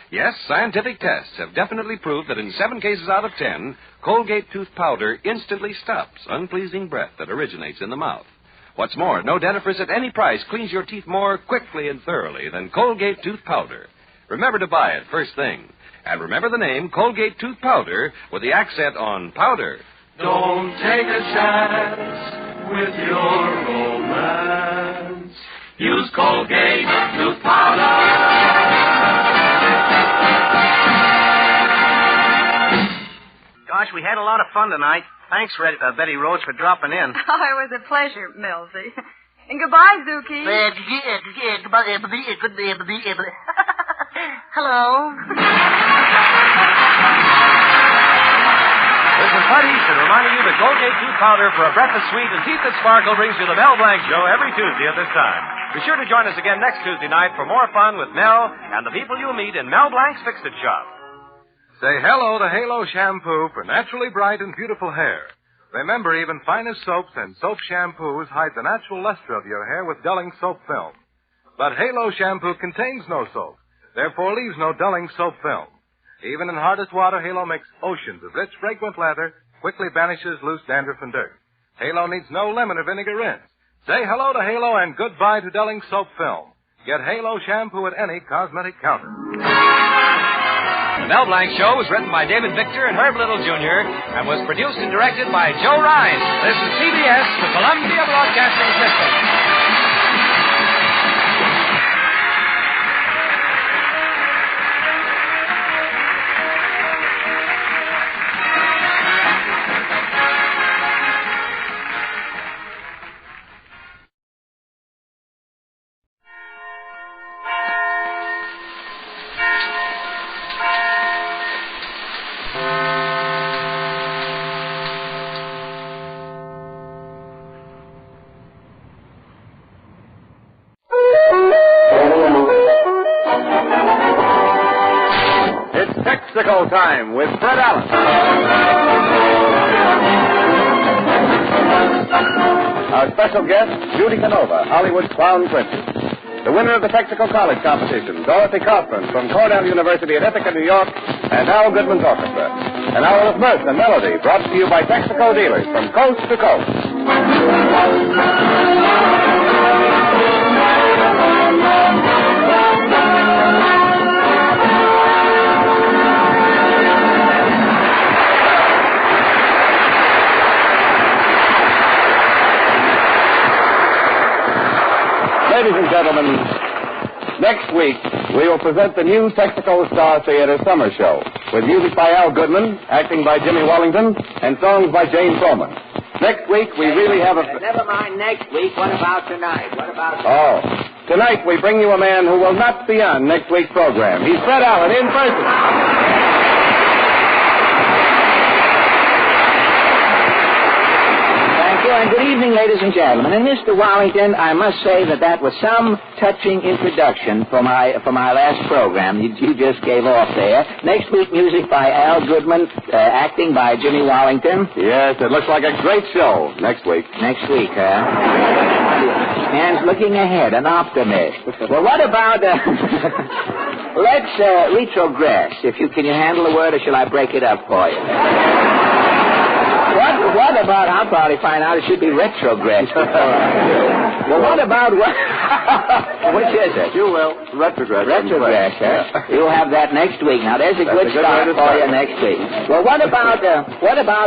Yes, scientific tests have definitely proved that in 7 cases out of 10, Colgate tooth powder instantly stops unpleasing breath that originates in the mouth. What's more, no dentifrice at any price cleans your teeth more quickly and thoroughly than Colgate tooth powder. Remember to buy it first thing. And remember the name Colgate tooth powder with the accent on powder. Don't take a chance with your romance. Use Colgate tooth powder. Gosh, we had a lot of fun tonight. Thanks, Betty Rhodes, for dropping in. Oh, it was a pleasure, Millsy. And goodbye, Zuki. Hello. This is Bud Easton reminding you that Colgate tooth powder for a breath that's sweet and teeth that sparkle brings you the Mel Blanc Show every Tuesday at this time. Be sure to join us again next Tuesday night for more fun with Mel and the people you'll meet in Mel Blanc's Fix-It Shop. Say hello to Halo Shampoo for naturally bright and beautiful hair. Remember, even finest soaps and soap shampoos hide the natural luster of your hair with dulling soap film. But Halo Shampoo contains no soap, therefore leaves no dulling soap film. Even in hardest water, Halo makes oceans of rich, fragrant lather, quickly banishes loose dandruff and dirt. Halo needs no lemon or vinegar rinse. Say hello to Halo and goodbye to Delling soap film. Get Halo shampoo at any cosmetic counter. The Mel Blanc Show was written by David Victor and Herb Little Jr. and was produced and directed by Joe Ryan. This is CBS, the Columbia Broadcasting System. Mexico time with Fred Allen. Our special guest, Judy Canova, Hollywood's clown princess. The winner of the Texaco College competition, Dorothy Kaufman from Cornell University at Ithaca, New York, and Al Goodman's orchestra. An hour of mirth and melody brought to you by Texaco dealers from coast to coast. Ladies and gentlemen, next week we will present the new Texaco Star Theater Summer Show with music by Al Goodman, acting by Jimmy Wallington, and songs by Jane Froman. Next week we really have a... Never mind next week. What about tonight? Tonight we bring you a man who will not be on next week's program. He's Fred Allen in person. And good evening, ladies and gentlemen. And Mr. Wallington, I must say that was some touching introduction for my last program you just gave off there. Next week, music by Al Goodman, acting by Jimmy Wallington. Yes, it looks like a great show next week. Next week, huh? Man's looking ahead, an optimist. Well, what about... let's retrogress. Can you handle the word, or shall I break it up for you? What about, I'll probably find out it should be retrogress. Well, what about, which is it? You will. Retrogress. Retrogress, huh? You'll have that next week. Now, there's a good start for you next week. Well, what about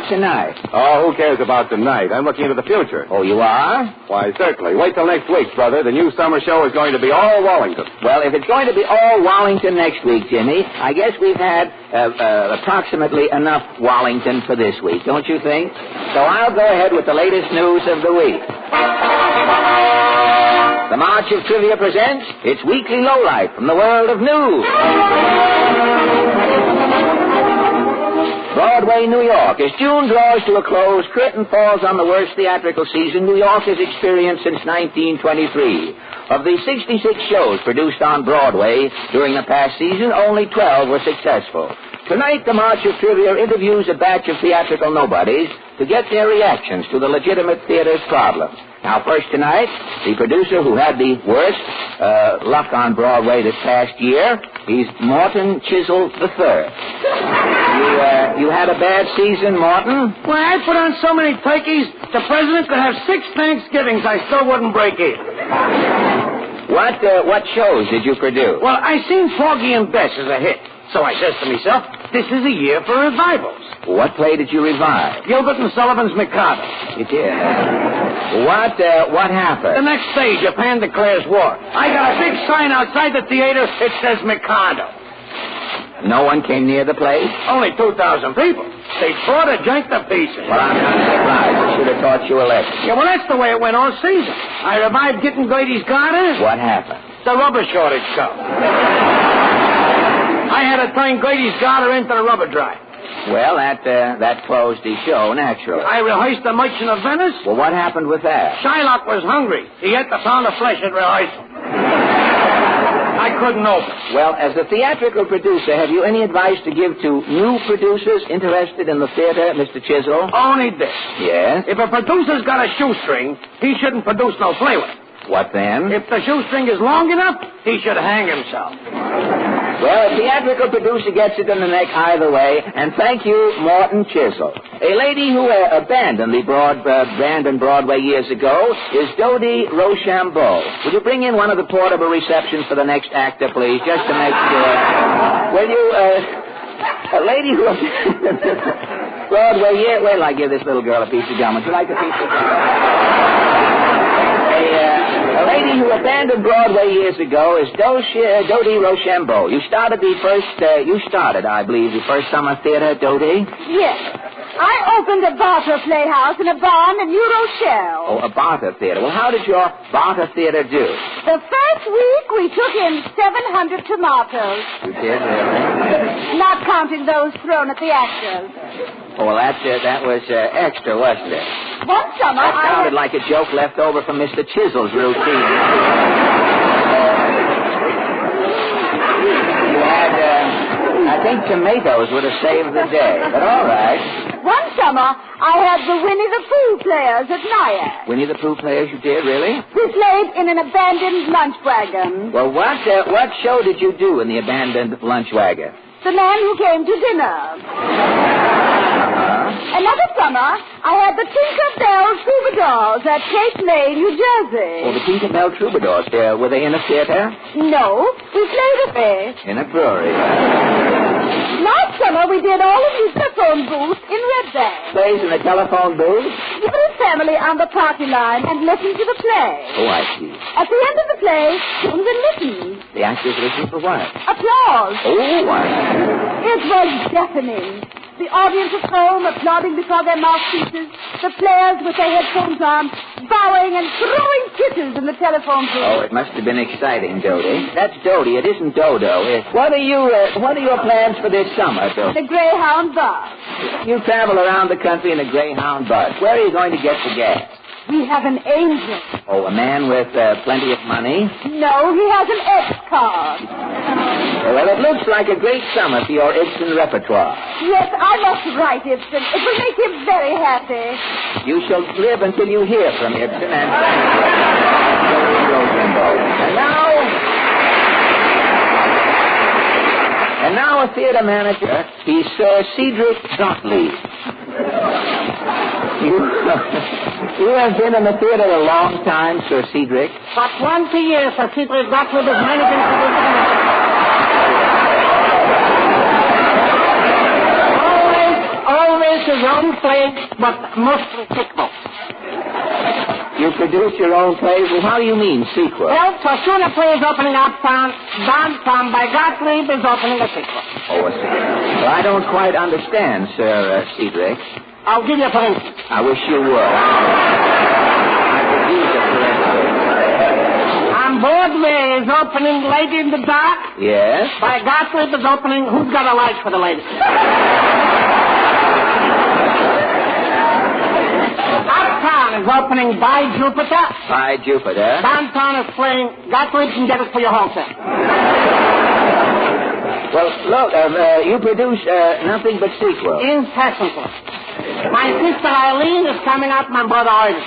tonight? Oh, who cares about tonight? I'm looking into the future. Oh, you are? Why, certainly. Wait till next week, brother. The new summer show is going to be all Wallington. Well, if it's going to be all Wallington next week, Jimmy, I guess we've had approximately enough Wallington for this week, don't you think? So I'll go ahead with the latest news of the week. The March of Trivia presents its weekly lowlight from the world of news. Broadway, New York. As June draws to a close, curtain falls on the worst theatrical season New York has experienced since 1923. Of the 66 shows produced on Broadway during the past season, only 12 were successful. Tonight, the March of Trivia interviews a batch of theatrical nobodies to get their reactions to the legitimate theater's problems. Now, first tonight, the producer who had the worst luck on Broadway this past year, he's Morton Chisel III. You had a bad season, Morton? Well, I put on so many turkeys, the president could have 6 Thanksgivings. I still wouldn't break even. What shows did you produce? Well, I seen Froggy and Bess as a hit. So I says to myself, this is a year for revivals. What play did you revive? Gilbert and Sullivan's Mikado. You did. What happened? The next day, Japan declares war. I got a big sign outside the theater. It says Mikado. No one came near the place? Only 2,000 people. They tore the joint to pieces. Well, I'm not surprised. I should have taught you a lesson. Yeah, well, that's the way it went all season. I revived Getting Grady's Garter. What happened? The rubber shortage come. I had to turn Grady's Garter into the rubber dry. Well, that closed the show, naturally. I rehearsed The Merchant of Venice. Well, what happened with that? Shylock was hungry. He ate the pound of flesh at rehearsal. I couldn't open. Well, as a theatrical producer, have you any advice to give to new producers interested in the theater, Mr. Chisel? Only this. Yes? If a producer's got a shoestring, he shouldn't produce no play with it. What then? If the shoestring is long enough, he should hang himself. Well, a theatrical producer gets it in the neck either way, and thank you, Morton Chisel. A lady who abandoned the Brandon Broadway years ago is Dodie Rochambeau. Would you bring in one of the portable receptions for the next actor, please, just to make sure? Will you, a lady who abandoned Broadway years... Wait till I give this little girl a piece of gum. Would you like a piece of gum? A lady who abandoned Broadway years ago is Dodie Rochambeau. You started, I believe, the first summer theater, Dodie? Yes. I opened a barter playhouse in a barn in New Rochelle. Oh, a barter theater. Well, how did your barter theater do? The first week, we took in 700 tomatoes. You did, really? Not counting those thrown at the actors. Oh, well, that was extra, wasn't it? One summer, that sounded like a joke left over from Mr. Chisel's routine. You had, I think tomatoes would have saved the day, but all right. One summer, I had the Winnie the Pooh players at Nyack. Winnie the Pooh players, you did, really? We played in an abandoned lunch wagon. Well, what show did you do in the abandoned lunch wagon? The Man Who Came to Dinner. Another summer, I had the Tinker Bell Troubadours at Cape May, New Jersey. Oh, the Tinker Bell Troubadours. Were they in a theater? No, we played a fair. In a brewery. Last summer, we did all of the telephone booths in Red Bank. Plays in the telephone booth? You put a family on the party line and listen to the play. Oh, I see. At the end of the play, tunes and listen. The actors listen for what? Applause. Oh, I see. It was deafening. The audience at home applauding before their mouthpieces. The players with their headphones on, bowing and throwing kisses in the telephone booth. Oh, it must have been exciting, Dodie. That's Dodie. It isn't Dodo. What are your plans for this summer, Dodie? The Greyhound bus. You travel around the country in a Greyhound bus. Where are you going to get the gas? We have an angel. Oh, a man with plenty of money? No, he has an X-card. Well, it looks like a great summer for your Ibsen repertoire. Yes, I must write Ibsen. It will make him very happy. You shall live until you hear from Ibsen and And now a theater manager. He's Sir Cedric Gottlieb. You have been in the theater a long time, Sir Cedric. For 20 years, Sir Cedric Gottlieb is managing always his own plays, but mostly sequels. You produce your own plays? Well, how do you mean, sequel? Well, so soon a play is opening uptown, downtown by Gottlieb is opening a sequel. Oh, a sequel. Well, I don't quite understand, Sir Cedric. I'll give you a for instance. I wish you would. I could use a for instance. On Broadway is opening Lady in the Dark. Yes? By Gottlieb is opening Who's Got a Light for the Lady. Uptown is opening By Jupiter. By Jupiter. Downtown is playing Gottlieb Can Get It for Your Home Set. Well, look, you produce nothing but sequels. Incessantly. My sister Eileen is coming out, my brother Artis.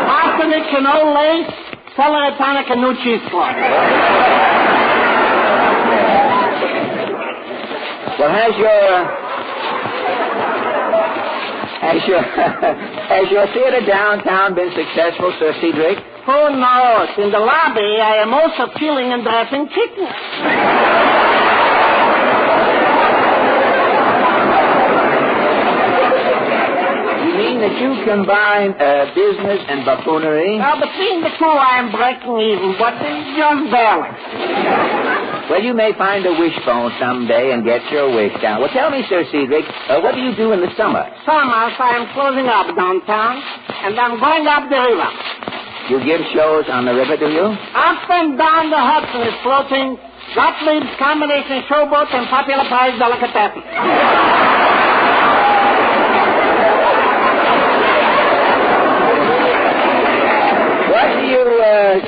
Arsenic and old lace, celery tonic and new cheesecloth. Well, has your theater downtown been successful, Sir Cedric? Who knows? In the lobby, I am also peeling and dressing chickens. You mean that you combine business and buffoonery? Well, between the two, I am breaking even, but it's just barely. Well, you may find a wishbone someday and get your wish down. Well, tell me, Sir Cedric, what do you do in the summer? Summers, I am closing up downtown, and I'm going up the river. You give shows on the river, do you? Up and down the Hudson is floating Gottlieb's combination showboat and popular prize delicatessen.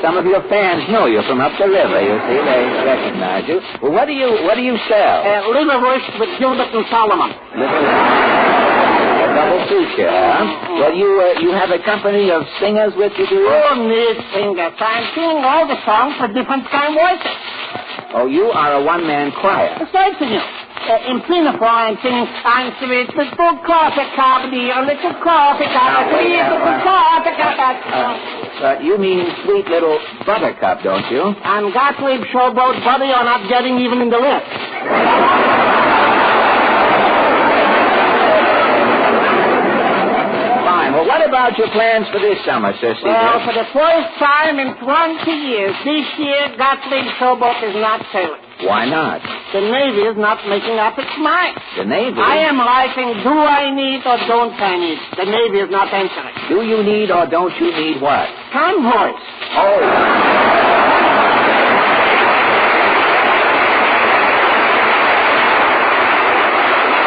Some of your fans know you from up the river, you see. They recognize you. Well, what do you sell? Liverwurst with Gilbert and Solomon. Double preacher, huh? Well, you have a company of singers with you, do you? Oh, need singers. I'm singing all the songs for different kind of voices. Oh, you are a one-man choir. Certainly. In pinafore, I'm singing, I'm sweet little coffee cup, dear little coffee cup, sweet little coffee cup. But you mean sweet little buttercup, don't you? And Gottlieb Showboat Buddy are not getting even in the list. Fine. Well, what about your plans for this summer, Sir Caesar? Well, for the first time in 20 years, this year, Gottlieb Showboat is not sailing. Why not? The Navy is not making up its mind. The Navy? I am writing, do I need or don't I need? The Navy is not answering. Do you need or don't you need what? Convoys. Oh.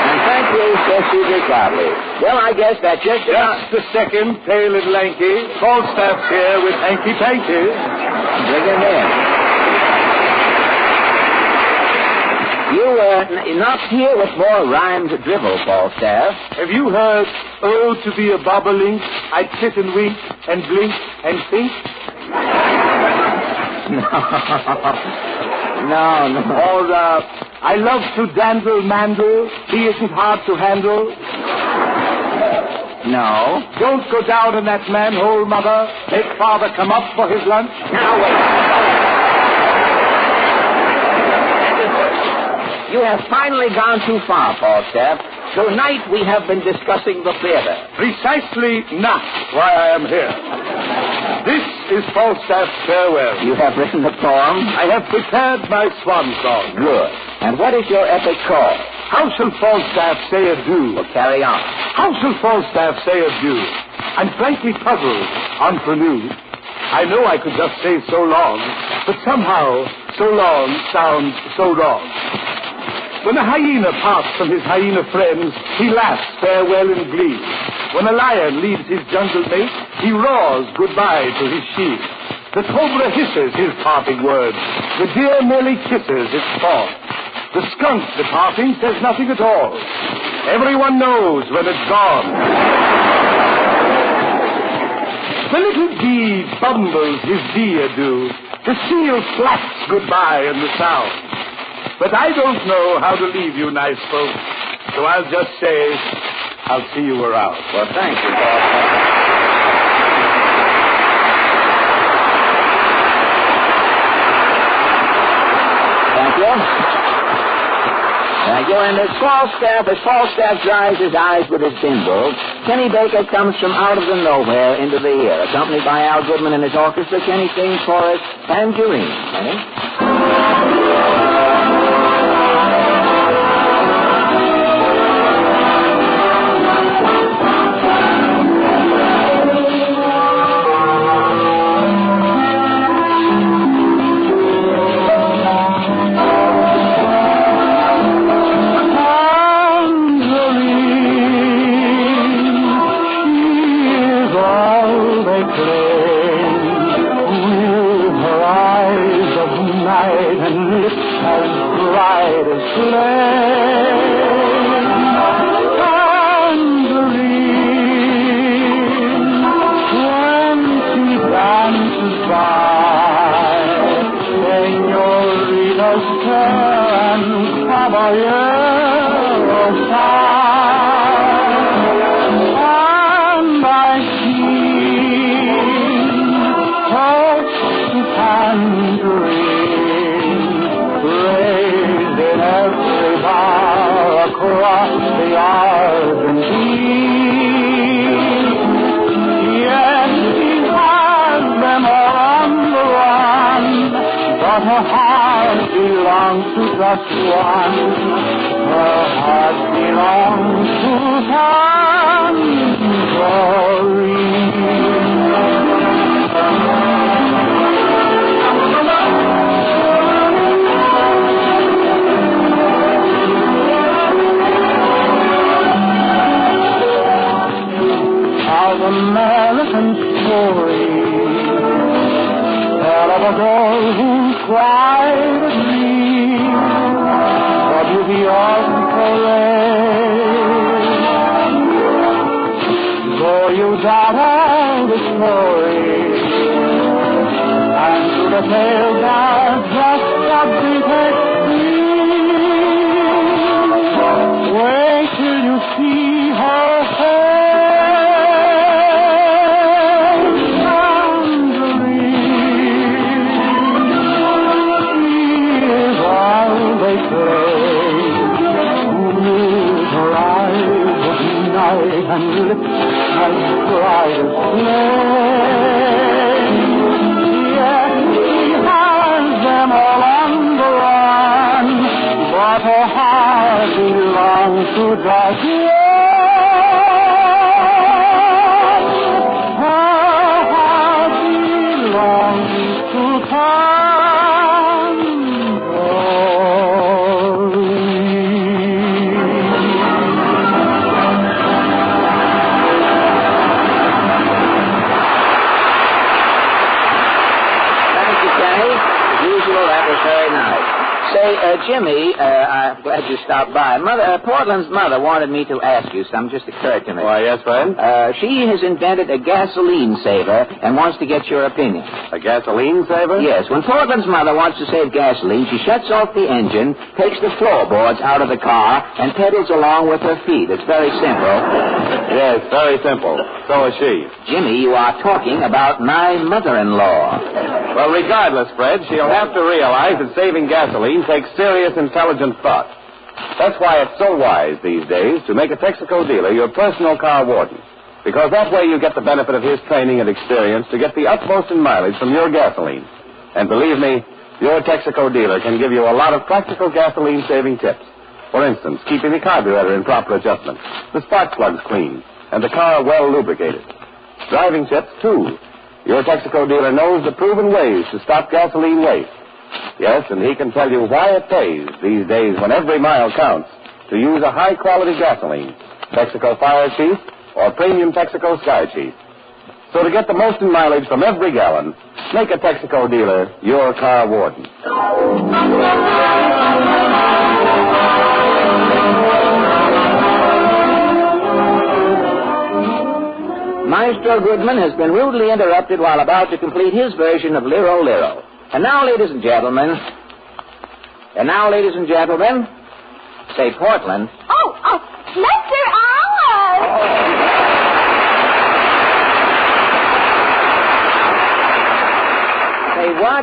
And thank you, Sir Caesar Claudia. Well, I guess that just a second, pale and lanky. Falstaff here with hanky-panky. Bring him in. You not here with more rhymed drivel, Falstaff. Have you heard, oh, to be a bobolink, I'd sit and wink and blink and think? No. Or, I love to dandle, mandle, he isn't hard to handle. No. Don't go down in that manhole, Mother. Make Father come up for his lunch. Now, wait. You have finally gone too far, Falstaff. Tonight we have been discussing the theater. Precisely not why I am here. This is Falstaff's farewell. You have written the poem? I have prepared my swan song. Good. And what is your epic called? How shall Falstaff say adieu? Well, carry on. How shall Falstaff say adieu? I'm frankly puzzled, entre nous. I know I could just say so long, but somehow so long sounds so wrong. When a hyena parts from his hyena friends, he laughs farewell in glee. When a lion leaves his jungle mate, he roars goodbye to his sheep. The cobra hisses his parting words. The deer merely kisses its fawn. The skunk departing says nothing at all. Everyone knows when it's gone. The little bee bumbles his bee adieu. The seal flaps goodbye in the sound. But I don't know how to leave you nice folks, so I'll just say, I'll see you around. Well, thank you, Bob. Thank you. Thank you. And as Falstaff dries his eyes with his thimble, Kenny Baker comes from out of the nowhere into the air. Accompanied by Al Goodman and his orchestra, Kenny sings for us Tangerine. Kenny? out all the stories. And through the tales are just a detective. Wait till you see her face. Tangerine is all they play. With her eyes of night and lips as bright as flame. Yes, she has them all on the run, but her heart belongs to Diane. Her heart belongs to Say, Jimmy, I'm glad you stopped by. Portland's mother wanted me to ask you something. Just occurred to me. Why, yes, friend? She has invented a gasoline saver and wants to get your opinion. A gasoline saver? Yes. When Portland's mother wants to save gasoline, she shuts off the engine, takes the floorboards out of the car, and pedals along with her feet. It's very simple. Yes, very simple. So is she. Jimmy, you are talking about my mother-in-law. Well, regardless, Fred, she'll have to realize that saving gasoline takes serious, intelligent thought. That's why it's so wise these days to make a Texaco dealer your personal car warden. Because that way you get the benefit of his training and experience to get the utmost in mileage from your gasoline. And believe me, your Texaco dealer can give you a lot of practical gasoline-saving tips. For instance, keeping the carburetor in proper adjustment, the spark plugs clean, and the car well lubricated. Driving tips, too. Your Texaco dealer knows the proven ways to stop gasoline waste. Yes, and he can tell you why it pays these days when every mile counts to use a high-quality gasoline, Texaco Fire Chief or Premium Texaco Sky Chief. So to get the most in mileage from every gallon, make a Texaco dealer your car warden. Maestro Goodman has been rudely interrupted while about to complete his version of Liro Liro. And now, ladies and gentlemen, say Portland. Oh, Mr. Olive!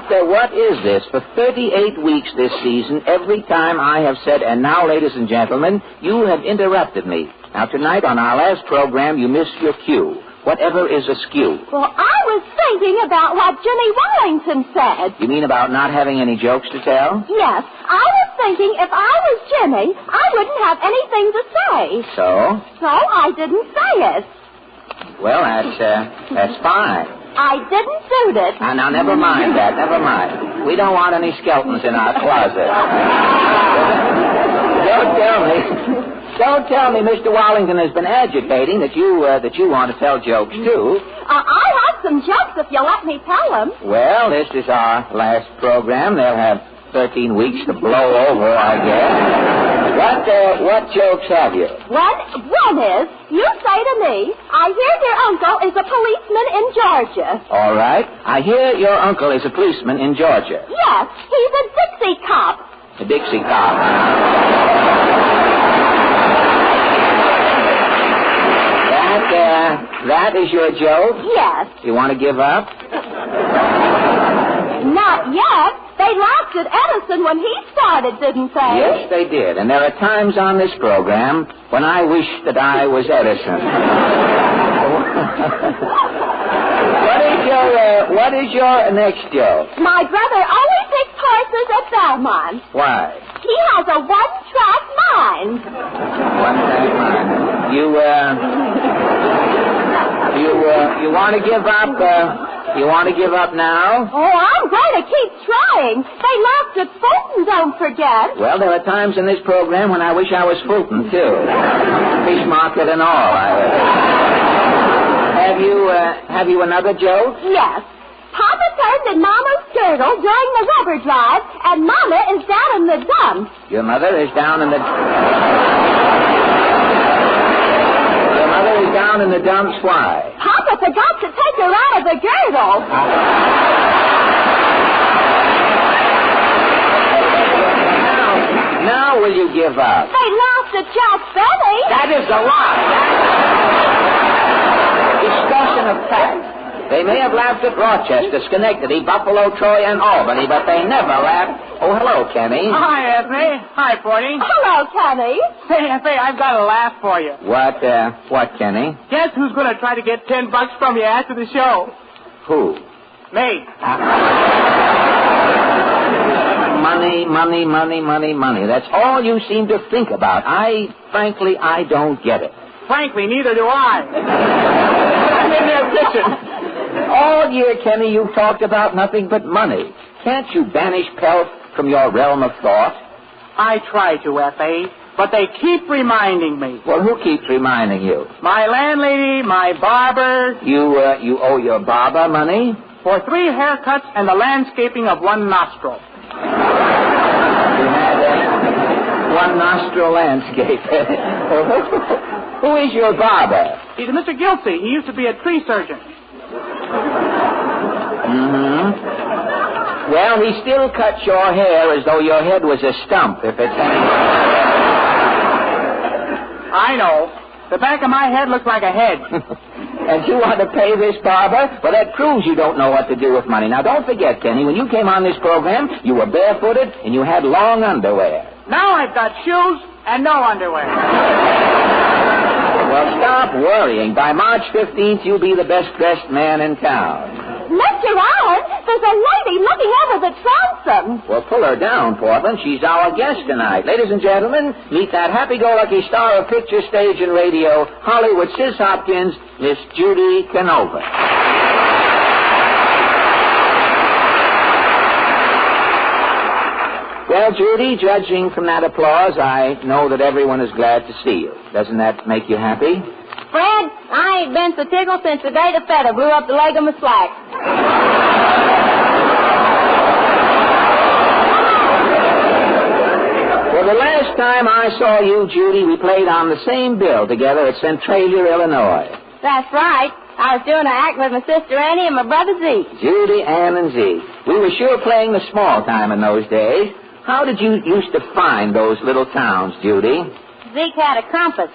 Say, what is this? For 38 weeks this season, every time I have said, and now, ladies and gentlemen, you have interrupted me. Now, tonight on our last program, you missed your cue. Whatever is askew. Well, I was thinking about what Jimmy Wellington said. You mean about not having any jokes to tell? Yes. I was thinking if I was Jimmy, I wouldn't have anything to say. So? So I didn't say it. Well, that's fine. I didn't suit it. Now, never mind that. Never mind. We don't want any skeletons in our closet. Don't tell me Mr. Wellington has been agitating that you want to tell jokes, too. I have some jokes if you'll let me tell them. Well, this is our last program. They'll have 13 weeks to blow over, I guess. What jokes have you? One is, you say to me, I hear your uncle is a policeman in Georgia. All right. I hear your uncle is a policeman in Georgia. Yes, he's a Dixie cop. A Dixie cop. That is your joke? Yes. You want to give up? Not yet. They laughed at Edison when he started, didn't they? Yes, they did. And there are times on this program when I wish that I was Edison. What is your next joke? My brother only picks horses at Belmont. Why? He has a one-track mind. One-track mind. You want to give up? You want to give up now? Oh, I'm going to keep trying. They laughed at Fulton, don't forget. Well, there are times in this program when I wish I was Fulton, too. Fish market and all. Have you another joke? Yes. Papa turned in Mama's girdle during the rubber drive, and Mama is down in the dump. Your mother is down in the... Your mother is she's down in the dumps. Why? Papa forgot to take her out of the girdle. Now will you give up? They laughed at Jack Benny. That is a lie. Discussion of facts. They may have laughed at Rochester, Schenectady, Buffalo, Troy, and Albany, but they never laughed. Oh, hello, Kenny. Hi, Anthony. Hi, Porty. Hello, Kenny. Say, I've got a laugh for you. What, Kenny? Guess who's going to try to get $10 from you after the show? Who? Me. Money. That's all you seem to think about. Frankly, I don't get it. Frankly, neither do I. I'm in there fishing. All year, Kenny, you've talked about nothing but money. Can't you banish pelf from your realm of thought? I try to, F.A., but they keep reminding me. Well, who keeps reminding you? My landlady, my barber. You owe your barber money? For 3 haircuts and the landscaping of 1 nostril. You had 1 nostril landscape. Who is your barber? He's Mr. Gilsey. He used to be a tree surgeon. Mm-hmm. Well, he still cuts your hair as though your head was a stump, if it's any... I know. The back of my head looks like a head. And you want to pay this barber? Well, that proves you don't know what to do with money. Now, don't forget, Kenny, when you came on this program, you were barefooted and you had long underwear. Now I've got shoes and no underwear. Well, stop worrying. By March 15th, you'll be the best-dressed man in town. Mr. Allen, there's a lady looking over the transom. Well, pull her down, Portland. She's our guest tonight. Ladies and gentlemen, meet that happy-go-lucky star of picture, stage, and radio, Hollywood Sis Hopkins, Miss Judy Canova. Well, Judy, judging from that applause, I know that everyone is glad to see you. Doesn't that make you happy? Fred, I ain't been so tickled since the day the feather blew up the leg of my slack. Well, the last time I saw you, Judy, we played on the same bill together at Centralia, Illinois. That's right. I was doing an act with my sister Annie and my brother Zeke. Judy, Ann, and Zeke. We were sure playing the small time in those days. How did you used to find those little towns, Judy? Zeke had a compass.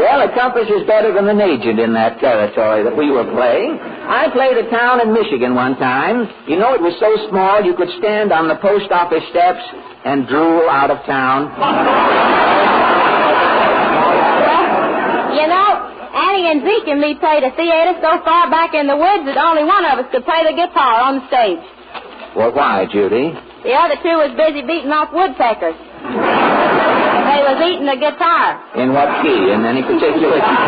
Well, a compass is better than an agent in that territory that we were playing. I played a town in Michigan one time. You know, it was so small you could stand on the post office steps and drool out of town. You know, Annie and Zeke and me played a theater so far back in the woods that only one of us could play the guitar on the stage. Well, why, Judy? The other two was busy beating off woodpeckers. They was eating the guitar. In what key? In any particular key?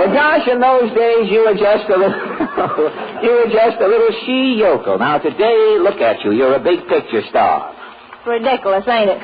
Well, gosh, in those days you were just a little she-yokel. Now today, look at you. You're a big picture star. Ridiculous, ain't it?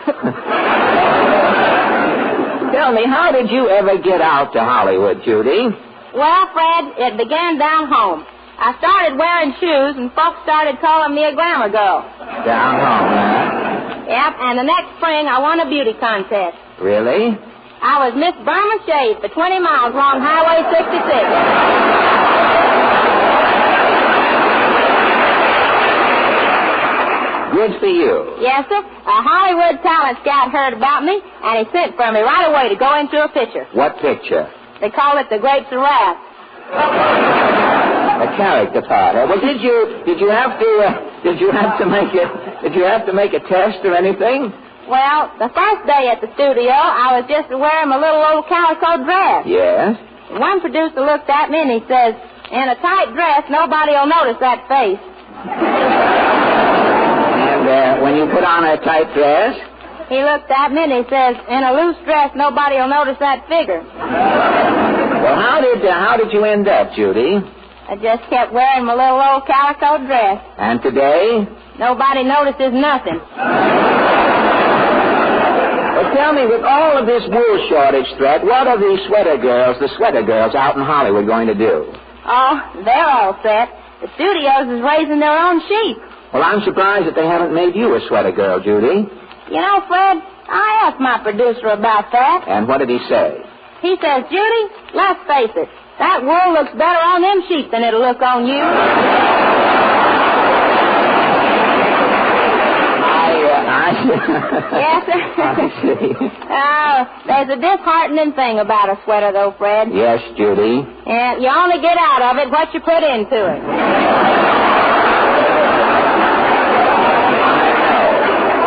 Tell me, how did you ever get out to Hollywood, Judy? Well, Fred, it began down home. I started wearing shoes, and folks started calling me a glamour girl. Down home, huh? Yep, and the next spring I won a beauty contest. Really? I was Miss Burma Shade for 20 miles along Highway 66. Good for you. Yes, sir. A Hollywood talent scout heard about me, and he sent for me right away to go into a picture. What picture? They call it The Grapes of Wrath. A character part. Well, did you have to make a test or anything? Well, the first day at the studio, I was just wearing my little old calico dress. Yes. One producer looked at me and he says, "In a tight dress, nobody'll notice that face." And when you put on a tight dress? He looked at me and he says, "In a loose dress, nobody'll notice that figure." Well, how did you end up, Judy? I just kept wearing my little old calico dress. And today? Nobody notices nothing. Well, tell me, with all of this wool shortage threat, what are the sweater girls out in Hollywood going to do? Oh, they're all set. The studios is raising their own sheep. Well, I'm surprised that they haven't made you a sweater girl, Judy. You know, Fred, I asked my producer about that. And what did he say? He says, Judy, let's face it, that wool looks better on them sheep than it'll look on you. Yes, sir. I see. There's a disheartening thing about a sweater, though, Fred. Yes, Judy. And you only get out of it what you put into it.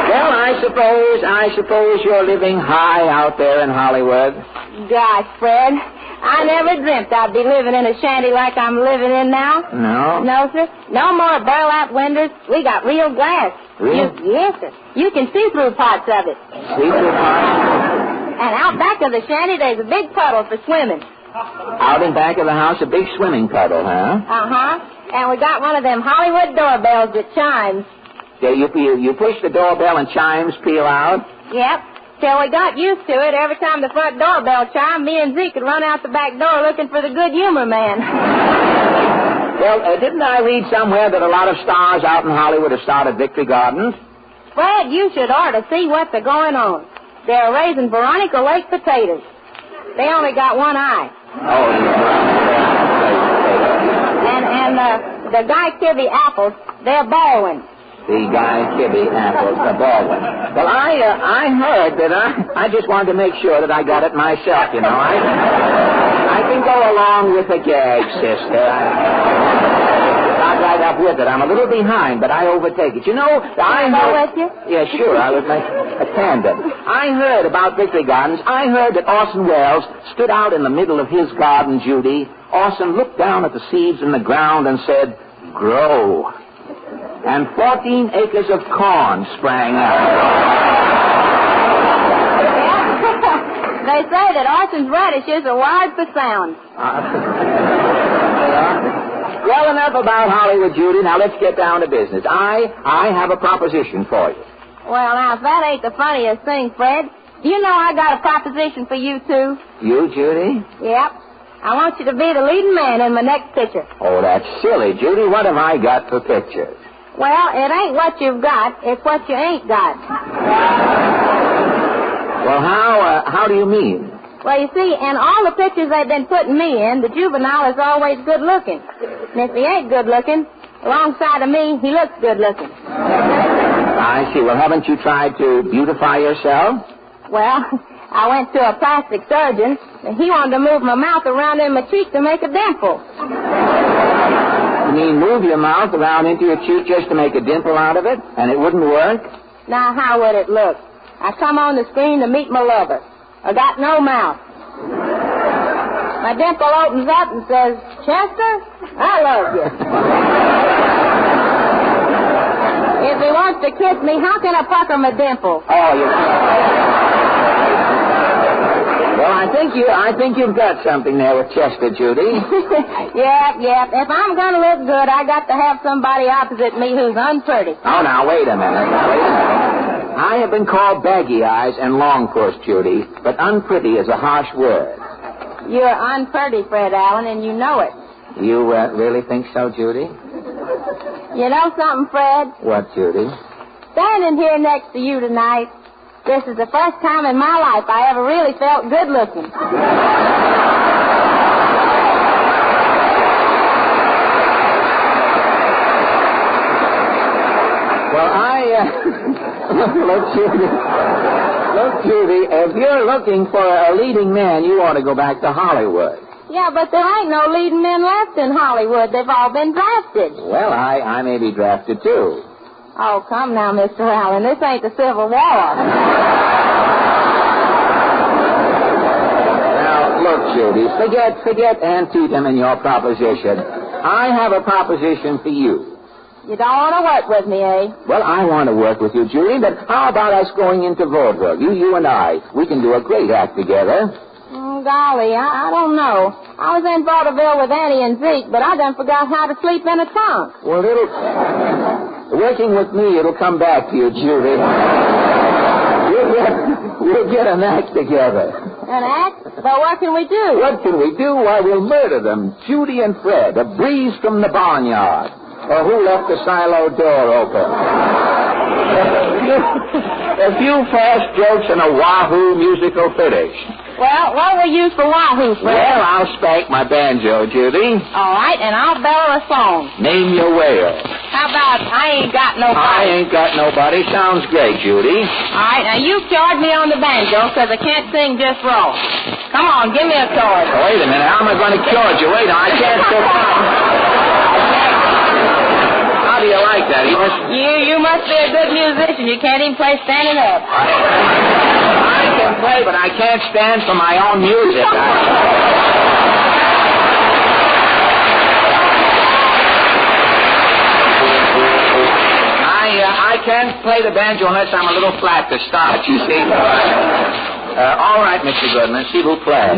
Well, I suppose you're living high out there in Hollywood. Gosh, Fred, I never dreamt I'd be living in a shanty like I'm living in now. No? No, sir. No more burlap windows. We got real glass. Real? Yes, sir. You can see through parts of it. See through parts? And out back of the shanty, there's a big puddle for swimming. Out in back of the house, a big swimming puddle, huh? Uh-huh. And we got one of them Hollywood doorbells that chimes. Yeah, you push the doorbell and chimes peel out? Yep. Till we got used to it, every time the front doorbell chimed, me and Zeke would run out the back door looking for the good humor man. Well, didn't I read somewhere that a lot of stars out in Hollywood have started Victory Gardens? Fred, you should ought to see what's going on. They're raising Veronica Lake potatoes. They only got one eye. Oh, yeah. And the Guy Kibbe apples, they're Baldwin. The Guy Kibbe apples, the Baldwin. Well, I heard that I just wanted to make sure that I got it myself, you know. I can go along with the gag, sister. Not right up with it. I'm a little behind, but I overtake it. You know, I go with you? Yeah, sure. I was like a tandem. I heard about Victory Gardens. I heard that Orson Welles stood out in the middle of his garden, Judy. Orson looked down at the seeds in the ground and said, "Grow." And 14 acres of corn sprang up. They say that Orson's radishes are wired for sound. Well, enough about Hollywood, Judy. Now let's get down to business. I have a proposition for you. Well, now, if that ain't the funniest thing, Fred, do you know I got a proposition for you, too? You, Judy? Yep. I want you to be the leading man in my next picture. Oh, that's silly, Judy. What have I got for pictures? Well, it ain't what you've got, it's what you ain't got. Well, how do you mean? Well, you see, in all the pictures they've been putting me in, the juvenile is always good looking. And if he ain't good looking, alongside of me, he looks good looking. I see. Well, haven't you tried to beautify yourself? Well, I went to a plastic surgeon, and he wanted to move my mouth around in my cheek to make a dimple. You mean move your mouth around into your cheek just to make a dimple out of it, and it wouldn't work? Now, how would it look? I come on the screen to meet my lover. I got no mouth. My dimple opens up and says, "Chester, I love you." If he wants to kiss me, how can I pucker my dimple? Oh, you can't. Well, I think you've got something there with Chester, Judy. Yep. If I'm going to look good, I got to have somebody opposite me who's unpretty. Oh, now, wait a minute. I have been called baggy eyes and long puss, Judy, but unpretty is a harsh word. You're unpretty, Fred Allen, and you know it. You really think so, Judy? You know something, Fred? What, Judy? Standing here next to you tonight, this is the first time in my life I ever really felt good looking. Well, Look, Judy, if you're looking for a leading man, you ought to go back to Hollywood. Yeah, but there ain't no leading men left in Hollywood. They've all been drafted. Well, I may be drafted, too. Oh, come now, Mr. Allen. This ain't the Civil War. Now, look, Judy, forget Antietam and your proposition. I have a proposition for you. You don't want to work with me, eh? Well, I want to work with you, Judy, but how about us going into vaudeville? You and I. We can do a great act together. Oh, golly, I don't know. I was in vaudeville with Annie and Zeke, but I done forgot how to sleep in a trunk. Well, working with me, it'll come back to you, Judy. We'll get an act together. An act? But what can we do? What can we do? Why, we'll murder them. Judy and Fred, a breeze from the barnyard. Or who left the silo door open? A few fast jokes and a wahoo musical finish. Well, what will we use for wahoo, Fred? Well, I'll spank my banjo, Judy. All right, and I'll bellow a song. Name your whale. How about I Ain't Got Nobody? I Ain't Got Nobody. Sounds great, Judy. All right, now you charge me on the banjo because I can't sing just wrong. Come on, give me a chord. Oh, wait a minute. How am I going to charge you? Wait, I can't sit down. How do you like that? You must be a good musician. You can't even play standing up. I can play, but I can't stand for my own music. I can't play the banjo unless I'm a little flat to start, you see. All right, Mr. Goodman, see who plays.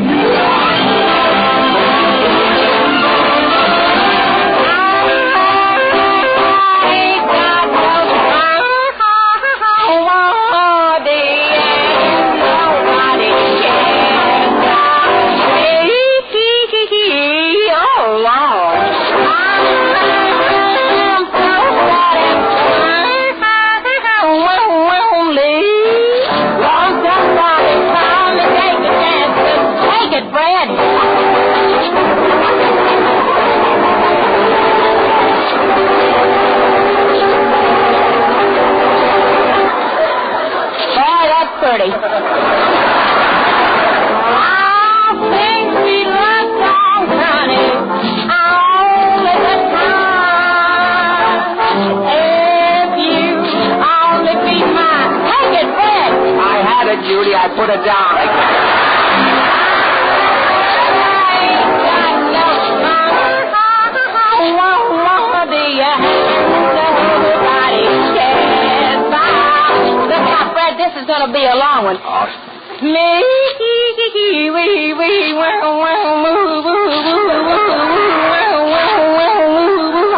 Pretty. I think we love song, honey, all the time. If you only be mine, take it, Fred. I had it, Judy. I put it down. This is going to be a long one. Me,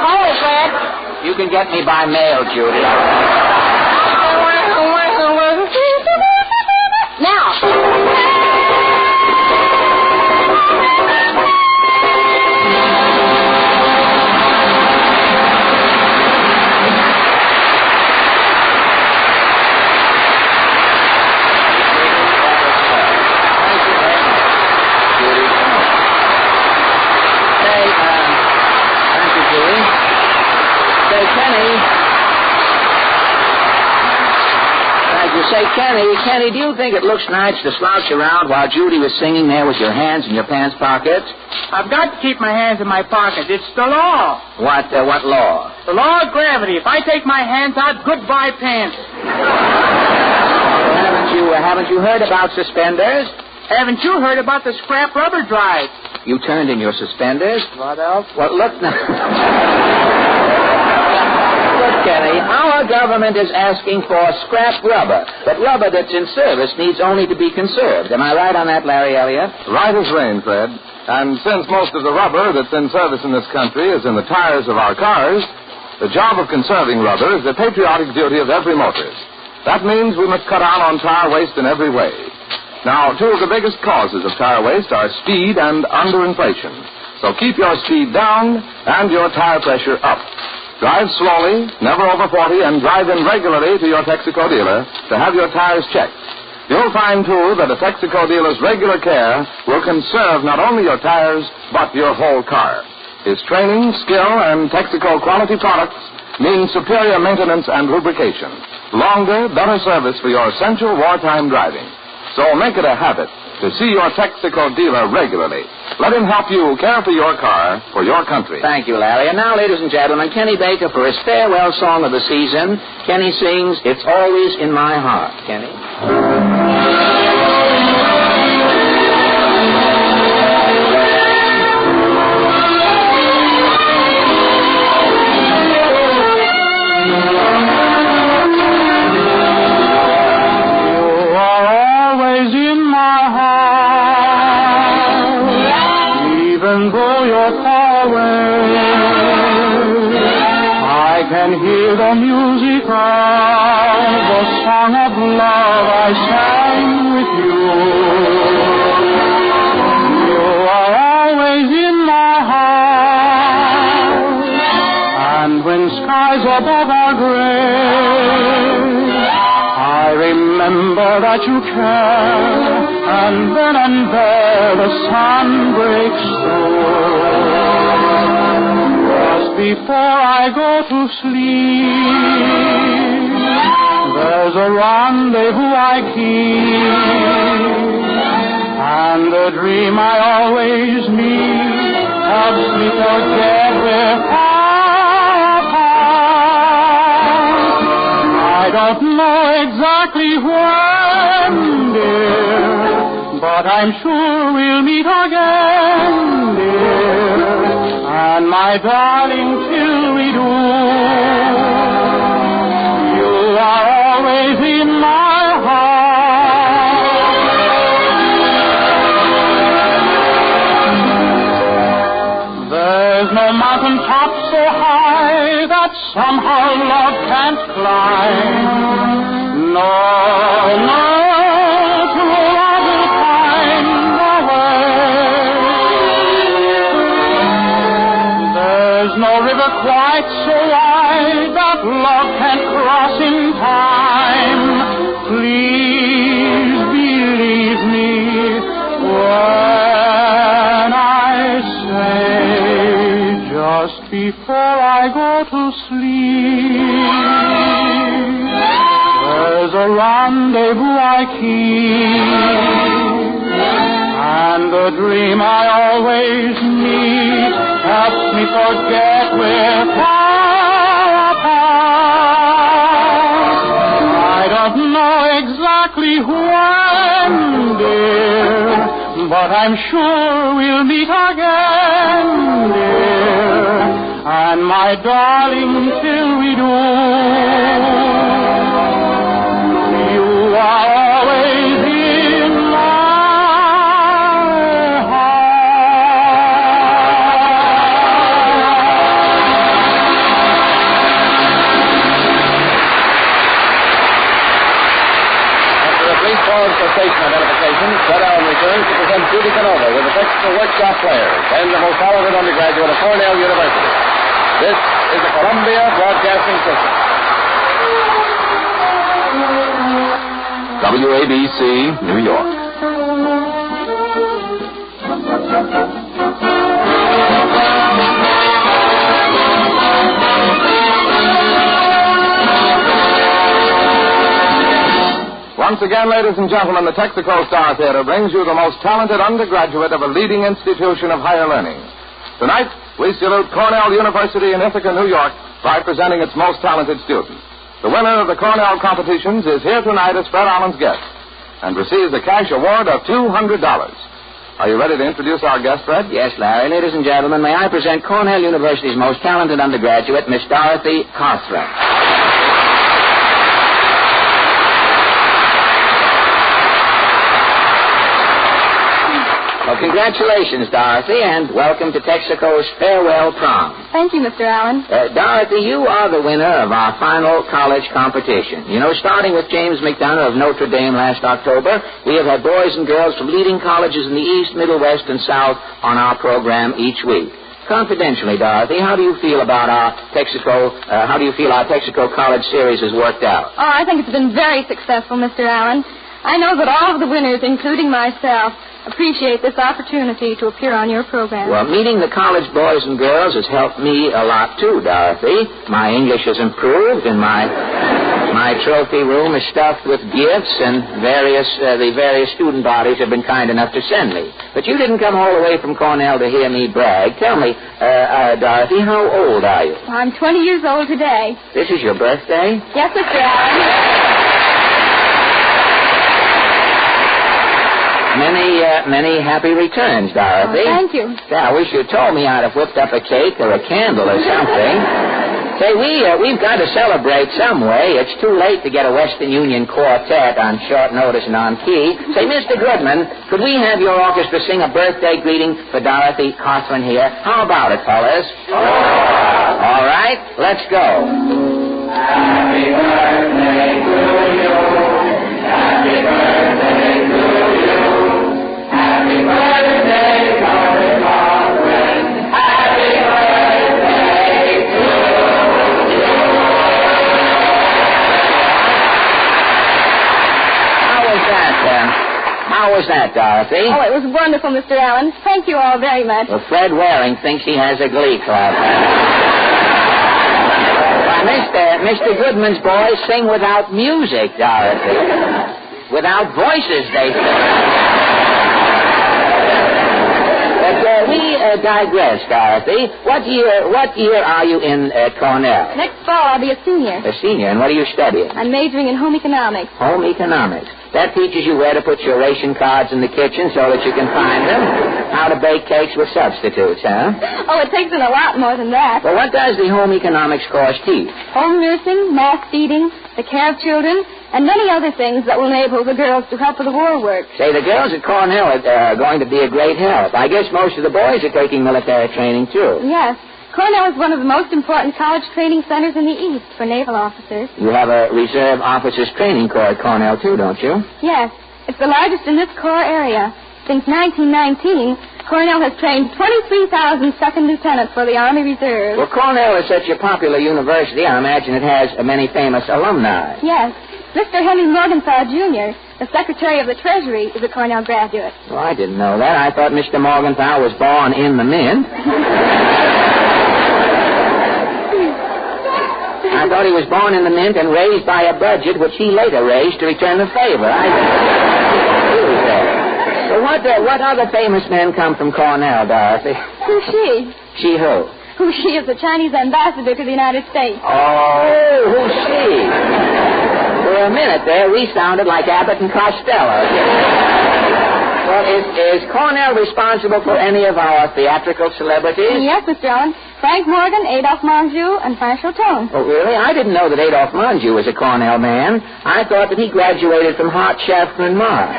Holy Fred. You can get me by mail, Judy. Now. Say, Kenny, do you think it looks nice to slouch around while Judy was singing there with your hands in your pants pockets? I've got to keep my hands in my pockets. It's the law. What law? The law of gravity. If I take my hands out, goodbye pants. Haven't you heard about suspenders? Haven't you heard about the scrap rubber drive? You turned in your suspenders? What else? Well, look now. Kenny, our government is asking for scrap rubber, but rubber that's in service needs only to be conserved. Am I right on that, Larry Elliott? Right as rain, Fred. And since most of the rubber that's in service in this country is in the tires of our cars, the job of conserving rubber is the patriotic duty of every motorist. That means we must cut down on tire waste in every way. Now, two of the biggest causes of tire waste are speed and underinflation. So keep your speed down and your tire pressure up. Drive slowly, never over 40, and drive in regularly to your Texaco dealer to have your tires checked. You'll find, too, that a Texaco dealer's regular care will conserve not only your tires, but your whole car. His training, skill, and Texaco quality products mean superior maintenance and lubrication. Longer, better service for your essential wartime driving. So make it a habit to see your Texaco dealer regularly. Let him help you care for your car, for your country. Thank you, Larry. And now, ladies and gentlemen, Kenny Baker for his farewell song of the season. Kenny sings, It's Always in My Heart. Kenny? Hear the music of the song of love I sang with you. You are always in my heart, and when skies above are gray, remember that you care, and then and there the sun breaks through. Just before I go to sleep, there's a rendezvous I keep, and the dream I always need helps me forget we're far apart. I don't know exactly when, dear, but I'm sure we'll meet again, dear, and my darling, till we do, you are always in my heart. There's no mountain top so high that somehow love can't climb. No, no, true love will find a way. There's no river quite so wide that love can't cross in time. Please believe me when I say, just before I go to sleep, there's a rendezvous I keep, and the dream I always need helps me forget we're far apart. I don't know exactly when, dear, but I'm sure we'll meet again, dear, and my darling, till we do, you are always in my Pause for station identification. Fred Allen returns to present Judy Canova with the Texas Workshop Players and the most talented undergraduate of Cornell University. This is the Columbia Broadcasting System. WABC, New York. Once again, ladies and gentlemen, the Texaco Star Theater brings you the most talented undergraduate of a leading institution of higher learning. Tonight, we salute Cornell University in Ithaca, New York, by presenting its most talented student. The winner of the Cornell competitions is here tonight as Fred Allen's guest and receives a cash award of $200. Are you ready to introduce our guest, Fred? Yes, Larry. Ladies and gentlemen, may I present Cornell University's most talented undergraduate, Miss Dorothy Carthran. Well, congratulations, Dorothy, and welcome to Texaco's Farewell Prom. Thank you, Mr. Allen. Dorothy, you are the winner of our final college competition. You know, starting with James McDonough of Notre Dame last October, we have had boys and girls from leading colleges in the East, Middle, West, and South on our program each week. Confidentially, Dorothy, how do you feel about our Texaco College Series has worked out? Oh, I think it's been very successful, Mr. Allen. I know that all of the winners, including myself, appreciate this opportunity to appear on your program. Well, meeting the college boys and girls has helped me a lot, too, Dorothy. My English has improved, and my trophy room is stuffed with gifts, and the various student bodies have been kind enough to send me. But you didn't come all the way from Cornell to hear me brag. Tell me, Dorothy, how old are you? I'm 20 years old today. This is your birthday? Yes, Mr. Allen. Many happy returns, Dorothy. Oh, thank you. Yeah, I wish you told me I'd have whipped up a cake or a candle or something. Say, we've got to celebrate some way. It's too late to get a Western Union quartet on short notice and on key. Say, Mr. Goodman, could we have your orchestra sing a birthday greeting for Dorothy Carthran here? How about it, fellas? All right, let's go. Happy birthday to you. Happy birthday to you. Happy birthday, Dorothy Carthran. Happy birthday to you. was that, Dorothy? Oh, it was wonderful, Mr. Allen. Thank you all very much. Well, Fred Waring thinks he has a glee club. Mr. Goodman's boys sing without music, Dorothy. Without voices, they say. But we digress, Dorothy. What year are you in at Cornell? Next fall, I'll be a senior. A senior, and what are you studying? I'm majoring in home economics. Home economics. That teaches you where to put your ration cards in the kitchen so that you can find them. How to bake cakes with substitutes, huh? Oh, it takes in a lot more than that. Well, what does the home economics course teach? Home nursing, mass feeding, the care of children, and many other things that will enable the girls to help with the war work. Say, the girls at Cornell are going to be a great help. I guess most of the boys are taking military training, too. Yes. Cornell is one of the most important college training centers in the East for naval officers. You have a reserve officers training corps at Cornell, too, don't you? Yes. It's the largest in this corps area. Since 1919, Cornell has trained 23,000 second lieutenants for the Army Reserve. Well, Cornell is such a popular university, I imagine it has many famous alumni. Yes. Mr. Henry Morgenthau, Jr., the Secretary of the Treasury, is a Cornell graduate. Well, I didn't know that. I thought Mr. Morgenthau was born in the mint. I thought he was born in the mint and raised by a budget which he later raised to return the favor. Well, what other famous men come from Cornell, Dorothy? Who's she? She who? Who she is the Chinese ambassador to the United States. Oh, who's she? For a minute there, we sounded like Abbott and Costello. Well, is Cornell responsible for any of our theatrical celebrities? Yes, Mr. Allen. Frank Morgan, Adolphe Menjou, and Marshall Tone. Oh, really? I didn't know that Adolphe Menjou was a Cornell man. I thought that he graduated from Hart, Shafter, and Marx.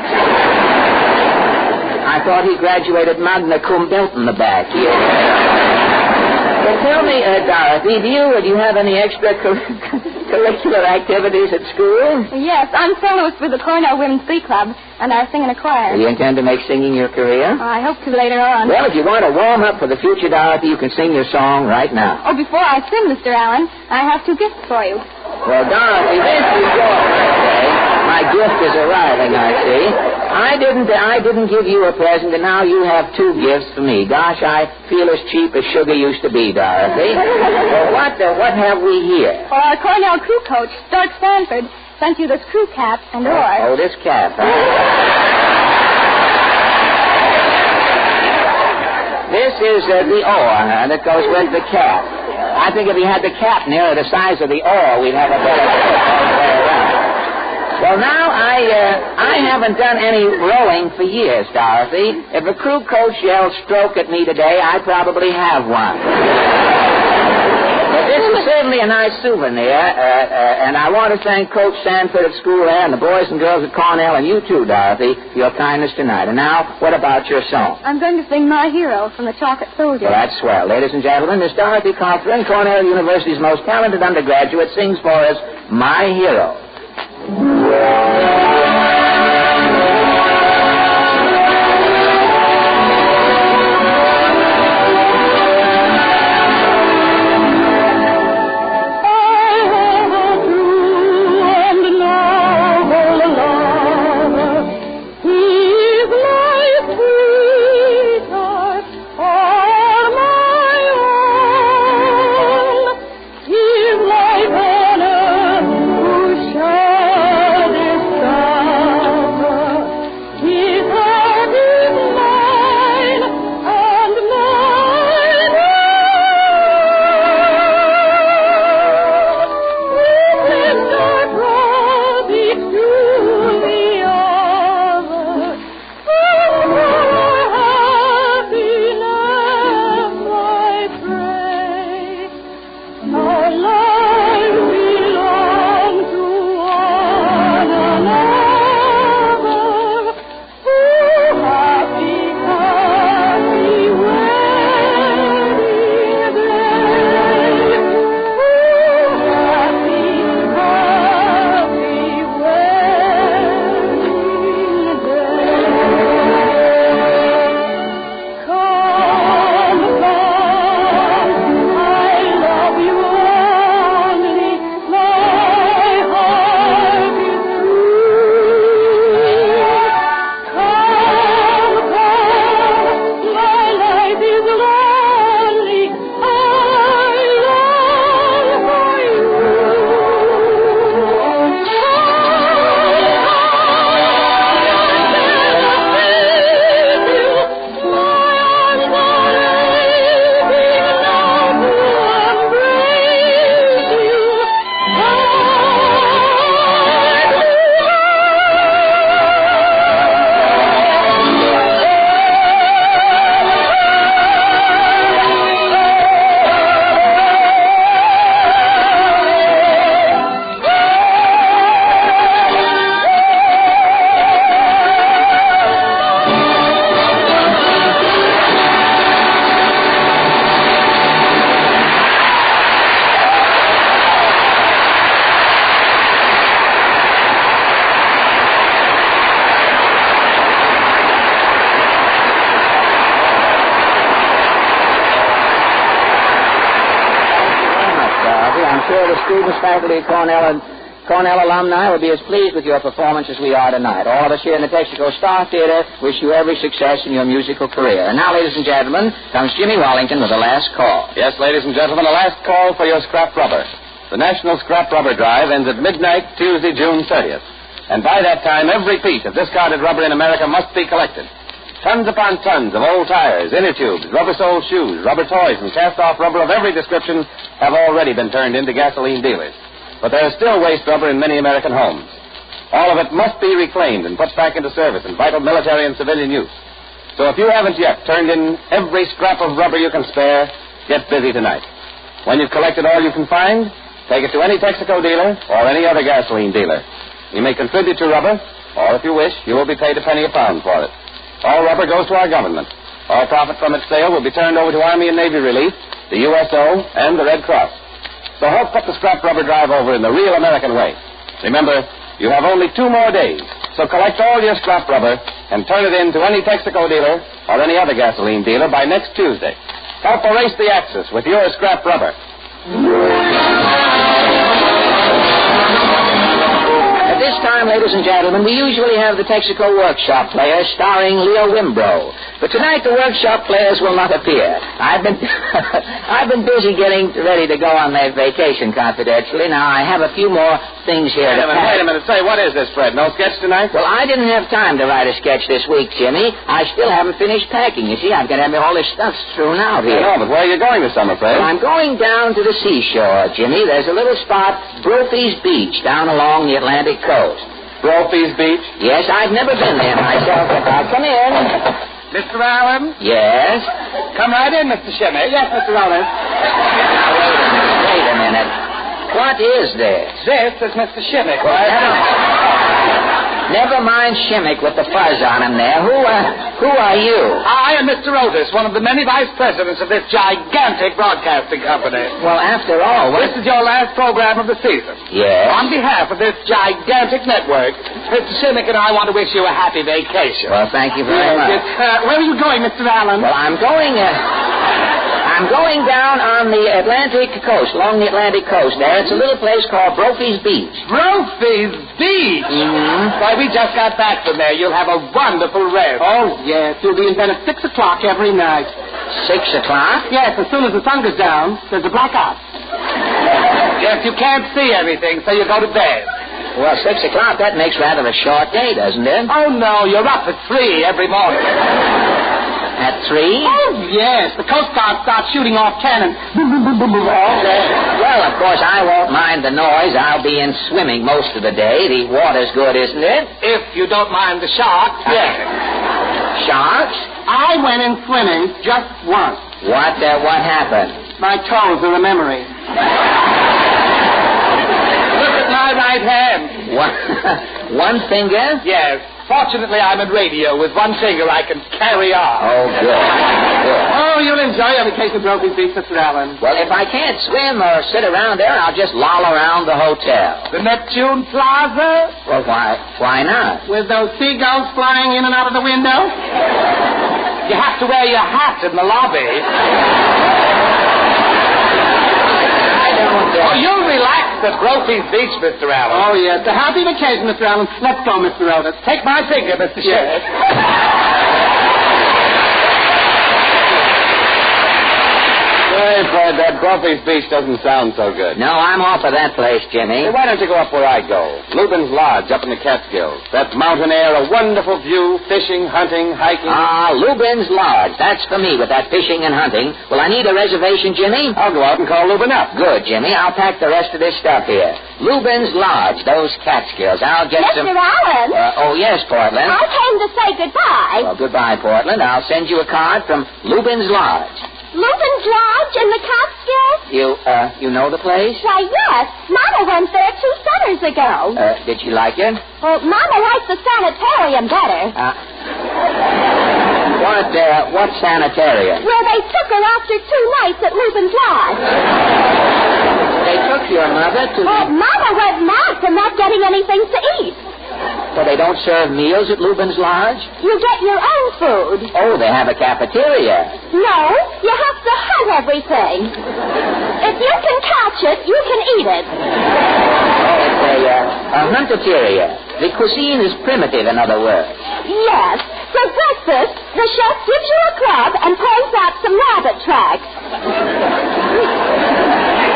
I thought he graduated magna cum belt in the back. Well, tell me, Dorothy, do you have any extracurricular activities at school? Yes, I'm soloist with the Cornell Women's Glee Club, and I sing in a choir. Do you intend to make singing your career? I hope to later on. Well, if you want to warm up for the future, Dorothy, you can sing your song right now. Oh, before I sing, Mr. Allen, I have two gifts for you. Well, Dorothy, this is your birthday. My gift is arriving, I see. I didn't give you a present, and now you have two gifts for me. Gosh, I feel as cheap as sugar used to be, Dorothy. Well, what have we here? Well, our Cornell crew coach, Stark Stanford, sent you this crew cap and oar. Oh, this cap, huh? This is the oar that goes with the cap. I think if he had the cap nearer the size of the oar, we'd have a better way around. Well, now, I haven't done any rowing for years, Dorothy. If a crew coach yells stroke at me today, I probably have one. But this is certainly a nice souvenir, and I want to thank Coach Sanford at school there and the boys and girls at Cornell, and you too, Dorothy, for your kindness tonight. And now, what about your song? I'm going to sing My Hero from the Chocolate Soldier. Well, that's swell. Ladies and gentlemen, Miss Dorothy Cochran, Cornell University's most talented undergraduate, sings for us My Hero. Shall this sure the students, faculty, Cornell alumni will be as pleased with your performance as we are tonight. All of us here in the Texaco Star Theater wish you every success in your musical career. And now, ladies and gentlemen, comes Jimmy Wallington with the last call. Yes, ladies and gentlemen, the last call for your scrap rubber. The National Scrap Rubber Drive ends at midnight, Tuesday, June 30th. And by that time, every piece of discarded rubber in America must be collected. Tons upon tons of old tires, inner tubes, rubber-soled shoes, rubber toys, and cast-off rubber of every description have already been turned into gasoline dealers. But there is still waste rubber in many American homes. All of it must be reclaimed and put back into service in vital military and civilian use. So if you haven't yet turned in every scrap of rubber you can spare, get busy tonight. When you've collected all you can find, take it to any Texaco dealer or any other gasoline dealer. You may contribute to rubber, or if you wish, you will be paid a penny a pound for it. All rubber goes to our government. All profit from its sale will be turned over to Army and Navy Relief, the USO, and the Red Cross. So help put the scrap rubber drive over in the real American way. Remember, you have only 2 more days, so collect all your scrap rubber and turn it in to any Texaco dealer or any other gasoline dealer by next Tuesday. Help erase the Axis with your scrap rubber. At this time, ladies and gentlemen, we usually have the Texaco Workshop Players starring Leo Wimbrow. But tonight the Workshop Players will not appear. I've been busy getting ready to go on their vacation confidentially. Now, I have a few more things here to pack. Wait a minute. Say, what is this, Fred? No sketch tonight? Well, I didn't have time to write a sketch this week, Jimmy. I still haven't finished packing. You see, I've got to have all this stuff strewn out here. I know, but where are you going this summer, Fred? Well, I'm going down to the seashore, Jimmy. There's a little spot, Brophy's Beach, down along the Atlantic coast. Brophy's Beach? Yes, I've never been there myself. I'll come in. Mr. Allen? Yes? Come right in, Mr. Shimmy. Yes, Mr. Allen. Now, wait a minute. What is this? This is Mr. Shimmick. Never mind Shimmick with the fuzz on him there. Who are you? I am Mr. Otis, one of the many vice presidents of this gigantic broadcasting company. Well, after all, This is your last program of the season. Yes? On behalf of this gigantic network, Mr. Shimmick and I want to wish you a happy vacation. Well, thank you very much. Where are you going, Mr. Allen? Well, I'm going down on the Atlantic coast, along the Atlantic coast there. It's a little place called Brophy's Beach. Brophy's Beach? Mm-hmm. Why, we just got back from there. You'll have a wonderful rest. Oh, yes. You'll be in bed at 6 o'clock every night. 6 o'clock? Yes, as soon as the sun goes down, there's a blackout. Yes, you can't see anything, so you go to bed. Well, 6 o'clock, that makes rather a short day, doesn't it? Oh, no, you're up at 3 every morning. At 3? Oh, yes. The Coast Guard starts shooting off cannons. Well, of course, I won't mind the noise. I'll be in swimming most of the day. The water's good, isn't it? If you don't mind the sharks, yes. Sharks? I went in swimming just once. What happened? My toes are a memory. Look at my right hand. One finger? Yes. Fortunately, I'm at radio. With one finger, I can carry on. Oh, good. Oh, you'll enjoy your vacation, Brophy's Beach, Mr. Allen. Well, if I can't swim or sit around there, I'll just loll around the hotel. The Neptune Plaza? Well, why not? With those seagulls flying in and out of the window? You have to wear your hat in the lobby. Oh, you'll relax at Brophy's Beach, Mr. Allen. Oh, yes. A happy vacation, Mr. Allen. Let's go, Mr. Otis. Take my finger, Mr. Sheriff. Hey, Fred, that Brophy's Beach doesn't sound so good. No, I'm off of that place, Jimmy. Hey, why don't you go up where I go? Lubin's Lodge up in the Catskills. That mountain air, a wonderful view, fishing, hunting, hiking. Ah, Lubin's Lodge. That's for me with that fishing and hunting. Will I need a reservation, Jimmy? I'll go out and call Lubin up. Good, Jimmy. I'll pack the rest of this stuff here. Lubin's Lodge, those Catskills. I'll get Mr. Allen. Oh, yes, Portland. I came to say goodbye. Well, goodbye, Portland. I'll send you a card from Lubin's Lodge. Lubin's Lodge in the Catskills? You know the place? Why, yes. Mama went there 2 summers ago. Did she like it? Well, Mama likes the sanitarium better. What sanitarium? Well, they took her after 2 nights at Lubin's Lodge. They took your mother to Well, Mama went mad for not getting anything to eat. So they don't serve meals at Lubin's Lodge? You get your own food. Oh, they have a cafeteria. No, you have to hunt everything. If you can catch touch it, you can eat it. Oh, it's a hunter-terrier. The cuisine is primitive, in other words. Yes. For breakfast, the chef gives you a club and points out some rabbit tracks.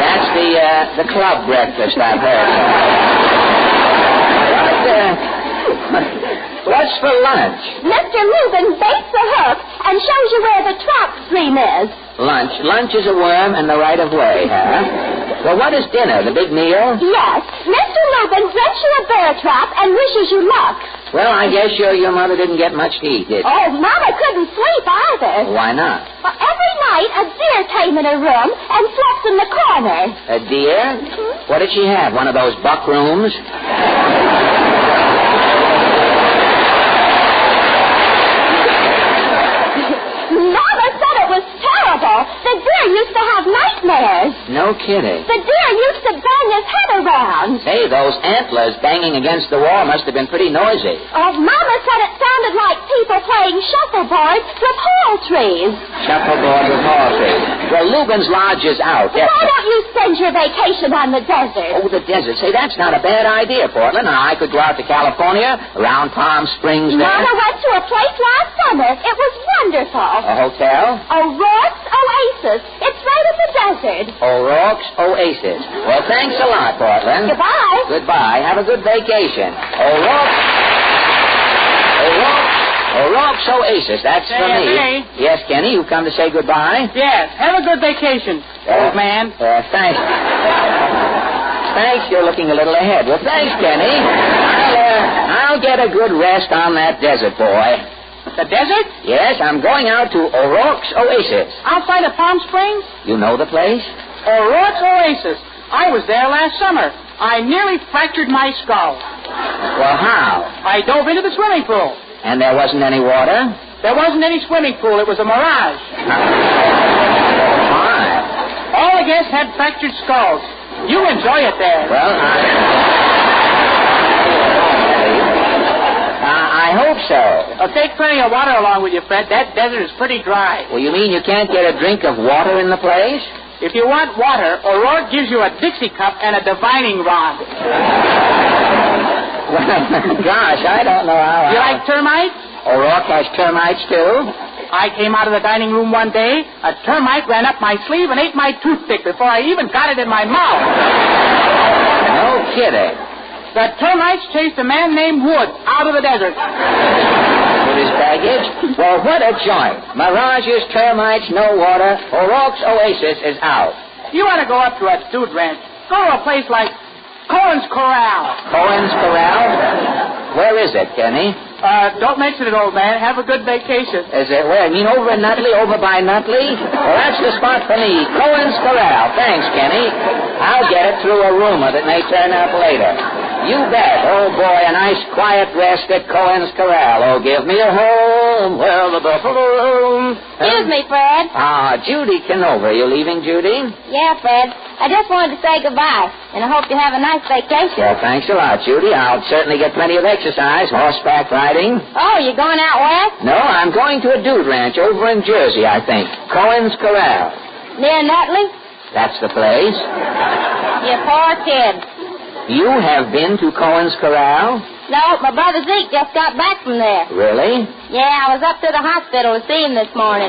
That's the club breakfast, I've heard. What's for lunch? Mr. Lubin baits a hook and shows you where the trout stream is. Lunch. Lunch is a worm and the right of way, huh? Well, what is dinner? The big meal? Yes. Mr. Lubin rents you a bear trap and wishes you luck. Well, I guess your mother didn't get much to eat, did she? Oh, Mama couldn't sleep either. Why not? Well, every night a deer came in her room and slept in the corner. A deer? Mm-hmm. What did she have? One of those buck rooms? Mama said it was terrible. The deer used to have nightmares. No kidding. The deer used to bang his head around. Hey, those antlers banging against the wall must have been pretty noisy. Oh, Mama said it sounded like people playing shuffleboard with hall trees. Shuffleboard with hall trees. Well, Lubin's Lodge is out. Why don't you spend your vacation on the desert? Oh, the desert. Say, that's not a bad idea, Portland. I could go out to California, around Palm Springs there. Mama went to a place last summer. It was wonderful. A hotel? O'Rourke's Oasis. It's right in the desert. O'Rourke's Oasis. Well, thanks a lot, Portland. Goodbye. Goodbye. Have a good vacation. O'Rourke's Oasis. That's for me. Hey. Yes, Kenny, you've come to say goodbye? Yes. Have a good vacation, old man. Thanks. Thanks, you're looking a little ahead. Well, thanks, Kenny. I'll get a good rest on that desert, boy. The desert? Yes, I'm going out to O'Rourke's Oasis. Outside of Palm Springs? You know the place? O'Rourke's Oasis. I was there last summer. I nearly fractured my skull. Well, how? I dove into the swimming pool. And there wasn't any water? There wasn't any swimming pool. It was a mirage. Why? All the guests had fractured skulls. You enjoy it there. Well, I hope so. Take plenty of water along with you, Fred. That desert is pretty dry. Well, you mean you can't get a drink of water in the place? If you want water, O'Rourke gives you a Dixie cup and a divining rod. Well, gosh, I don't know how. You like termites? O'Rourke has termites, too? I came out of the dining room one day. A termite ran up my sleeve and ate my toothpick before I even got it in my mouth. No kidding. The termites chased a man named Wood out of the desert. With his baggage? Well, what a joint. Mirages, termites, no water. O'Rourke's Oasis is out. You want to go up to a dude ranch. Go to a place like Cohen's Corral. Cohen's Corral? Where is it, Kenny? Don't mention it, old man. Have a good vacation. Is it where? You mean over in Nutley? Over by Nutley? Well, that's the spot for me. Cohen's Corral. Thanks, Kenny. I'll get it through a rumor that may turn up later. You bet. Oh, boy, a nice quiet rest at Cohen's Corral. Oh, give me a home where the buffalo roam. Excuse me, Fred. Judy Canova. You leaving, Judy? Yeah, Fred. I just wanted to say goodbye, and I hope you have a nice vacation. Well, thanks a lot, Judy. I'll certainly get plenty of exercise, horseback riding. Oh, you going out west? No, I'm going to a dude ranch over in Jersey, I think. Cohen's Corral. Near Nutley? That's the place. You poor kid. You have been to Cohen's Corral? No, my brother Zeke just got back from there. Really? Yeah, I was up to the hospital to see him this morning.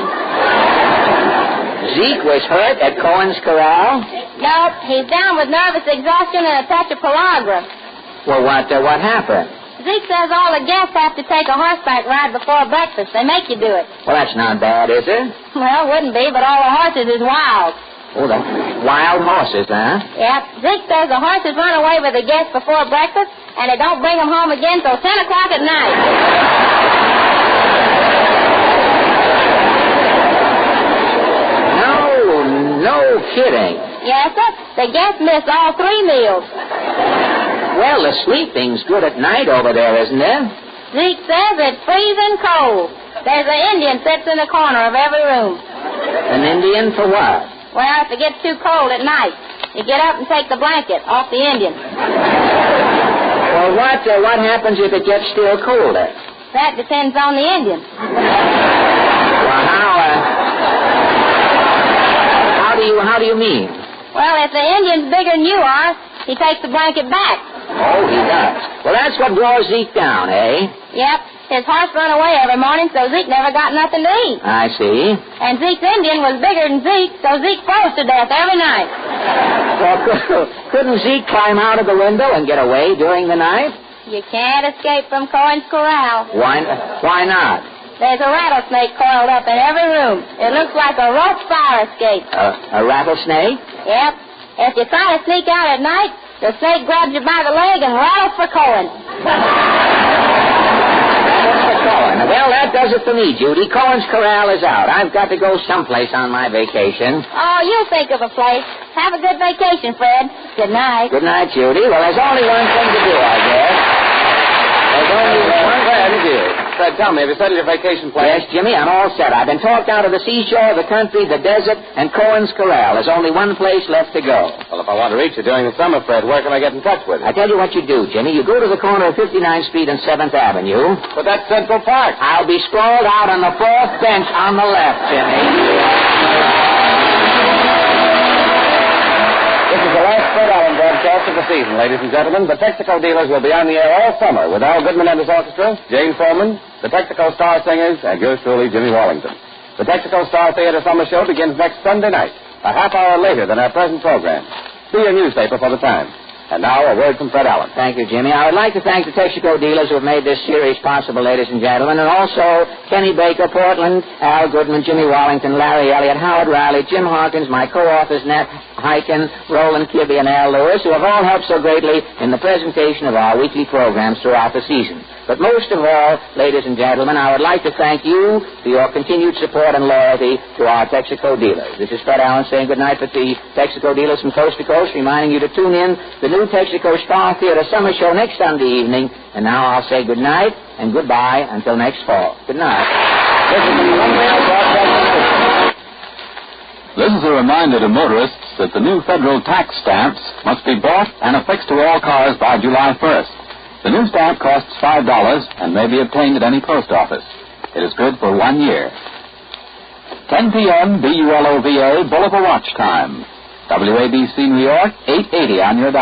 Zeke was hurt at Cohen's Corral? Nope, he's down with nervous exhaustion and a touch of pellagra. Well, what happened? Zeke says all the guests have to take a horseback ride before breakfast. They make you do it. Well, that's not bad, is it? Well, wouldn't be, but all the horses is wild. Oh, the wild horses, huh? Yep. Zeke says the horses run away with the guests before breakfast, and they don't bring them home again till 10 o'clock at night. No kidding. Yes, sir. The guests miss all 3 meals. Well, the sleeping's good at night over there, isn't it? Zeke says it's freezing cold. There's an Indian sits in the corner of every room. An Indian for what? Well, if it gets too cold at night, you get up and take the blanket off the Indian. Well, what happens if it gets still colder? That depends on the Indian. Well, how do you mean? Well, if the Indian's bigger than you are, he takes the blanket back. Oh, he does. Well, that's what draws Zeke down, eh? Yep. His horse run away every morning, so Zeke never got nothing to eat. I see. And Zeke's Indian was bigger than Zeke, so Zeke froze to death every night. Well, couldn't Zeke climb out of the window and get away during the night? You can't escape from Cohen's corral. Why not? There's a rattlesnake coiled up in every room. It looks like a rope fire escape. A rattlesnake? Yep. If you try to sneak out at night, the snake grabs you by the leg and rattles for Cohen. Well, that does it for me, Judy. Cohen's corral is out. I've got to go someplace on my vacation. Oh, you'll think of a place. Have a good vacation, Fred. Good night. Good night, Judy. Well, there's only one thing to do, I guess. There's only one thing to do. Fred, tell me, have you settled your vacation plans? Yes, Jimmy, I'm all set. I've been talked out of the seashore, the country, the desert, and Cohen's corral. There's only one place left to go. Well, if I want to reach you during the summer, Fred, where can I get in touch with you? I tell you what you do, Jimmy. You go to the corner of 59th Street and 7th Avenue. But that's Central Park. I'll be sprawled out on the 4th bench on the left, Jimmy. This is the last Fred Allen broadcast of the season, ladies and gentlemen. The Texaco Dealers will be on the air all summer with Al Goodman and his orchestra, Jane Foreman, the Texaco Star Singers, and yours truly, Jimmy Wallington. The Texaco Star Theater Summer Show begins next Sunday night, a half hour later than our present program. See your newspaper for the time. And now, a word from Fred Allen. Thank you, Jimmy. I would like to thank the Texaco dealers who have made this series possible, ladies and gentlemen, and also Kenny Baker, Portland, Al Goodman, Jimmy Wallington, Larry Elliott, Howard Riley, Jim Hawkins, my co-authors, Nat Hyken, Roland Kibbe, and Al Lewis, who have all helped so greatly in the presentation of our weekly programs throughout the season. But most of all, ladies and gentlemen, I would like to thank you for your continued support and loyalty to our Texaco dealers. This is Fred Allen saying good night with the Texaco dealers from coast to coast, reminding you to tune in the new Texaco Star Theater Summer Show next Sunday evening. And now I'll say good night and goodbye until next fall. Good night. This is a reminder to motorists that the new federal tax stamps must be bought and affixed to all cars by July 1st. The new stamp costs $5 and may be obtained at any post office. It is good for 1 year. 10 p.m. BULOVA, Bulletin Watch Time. WABC New York, 880 on your dial.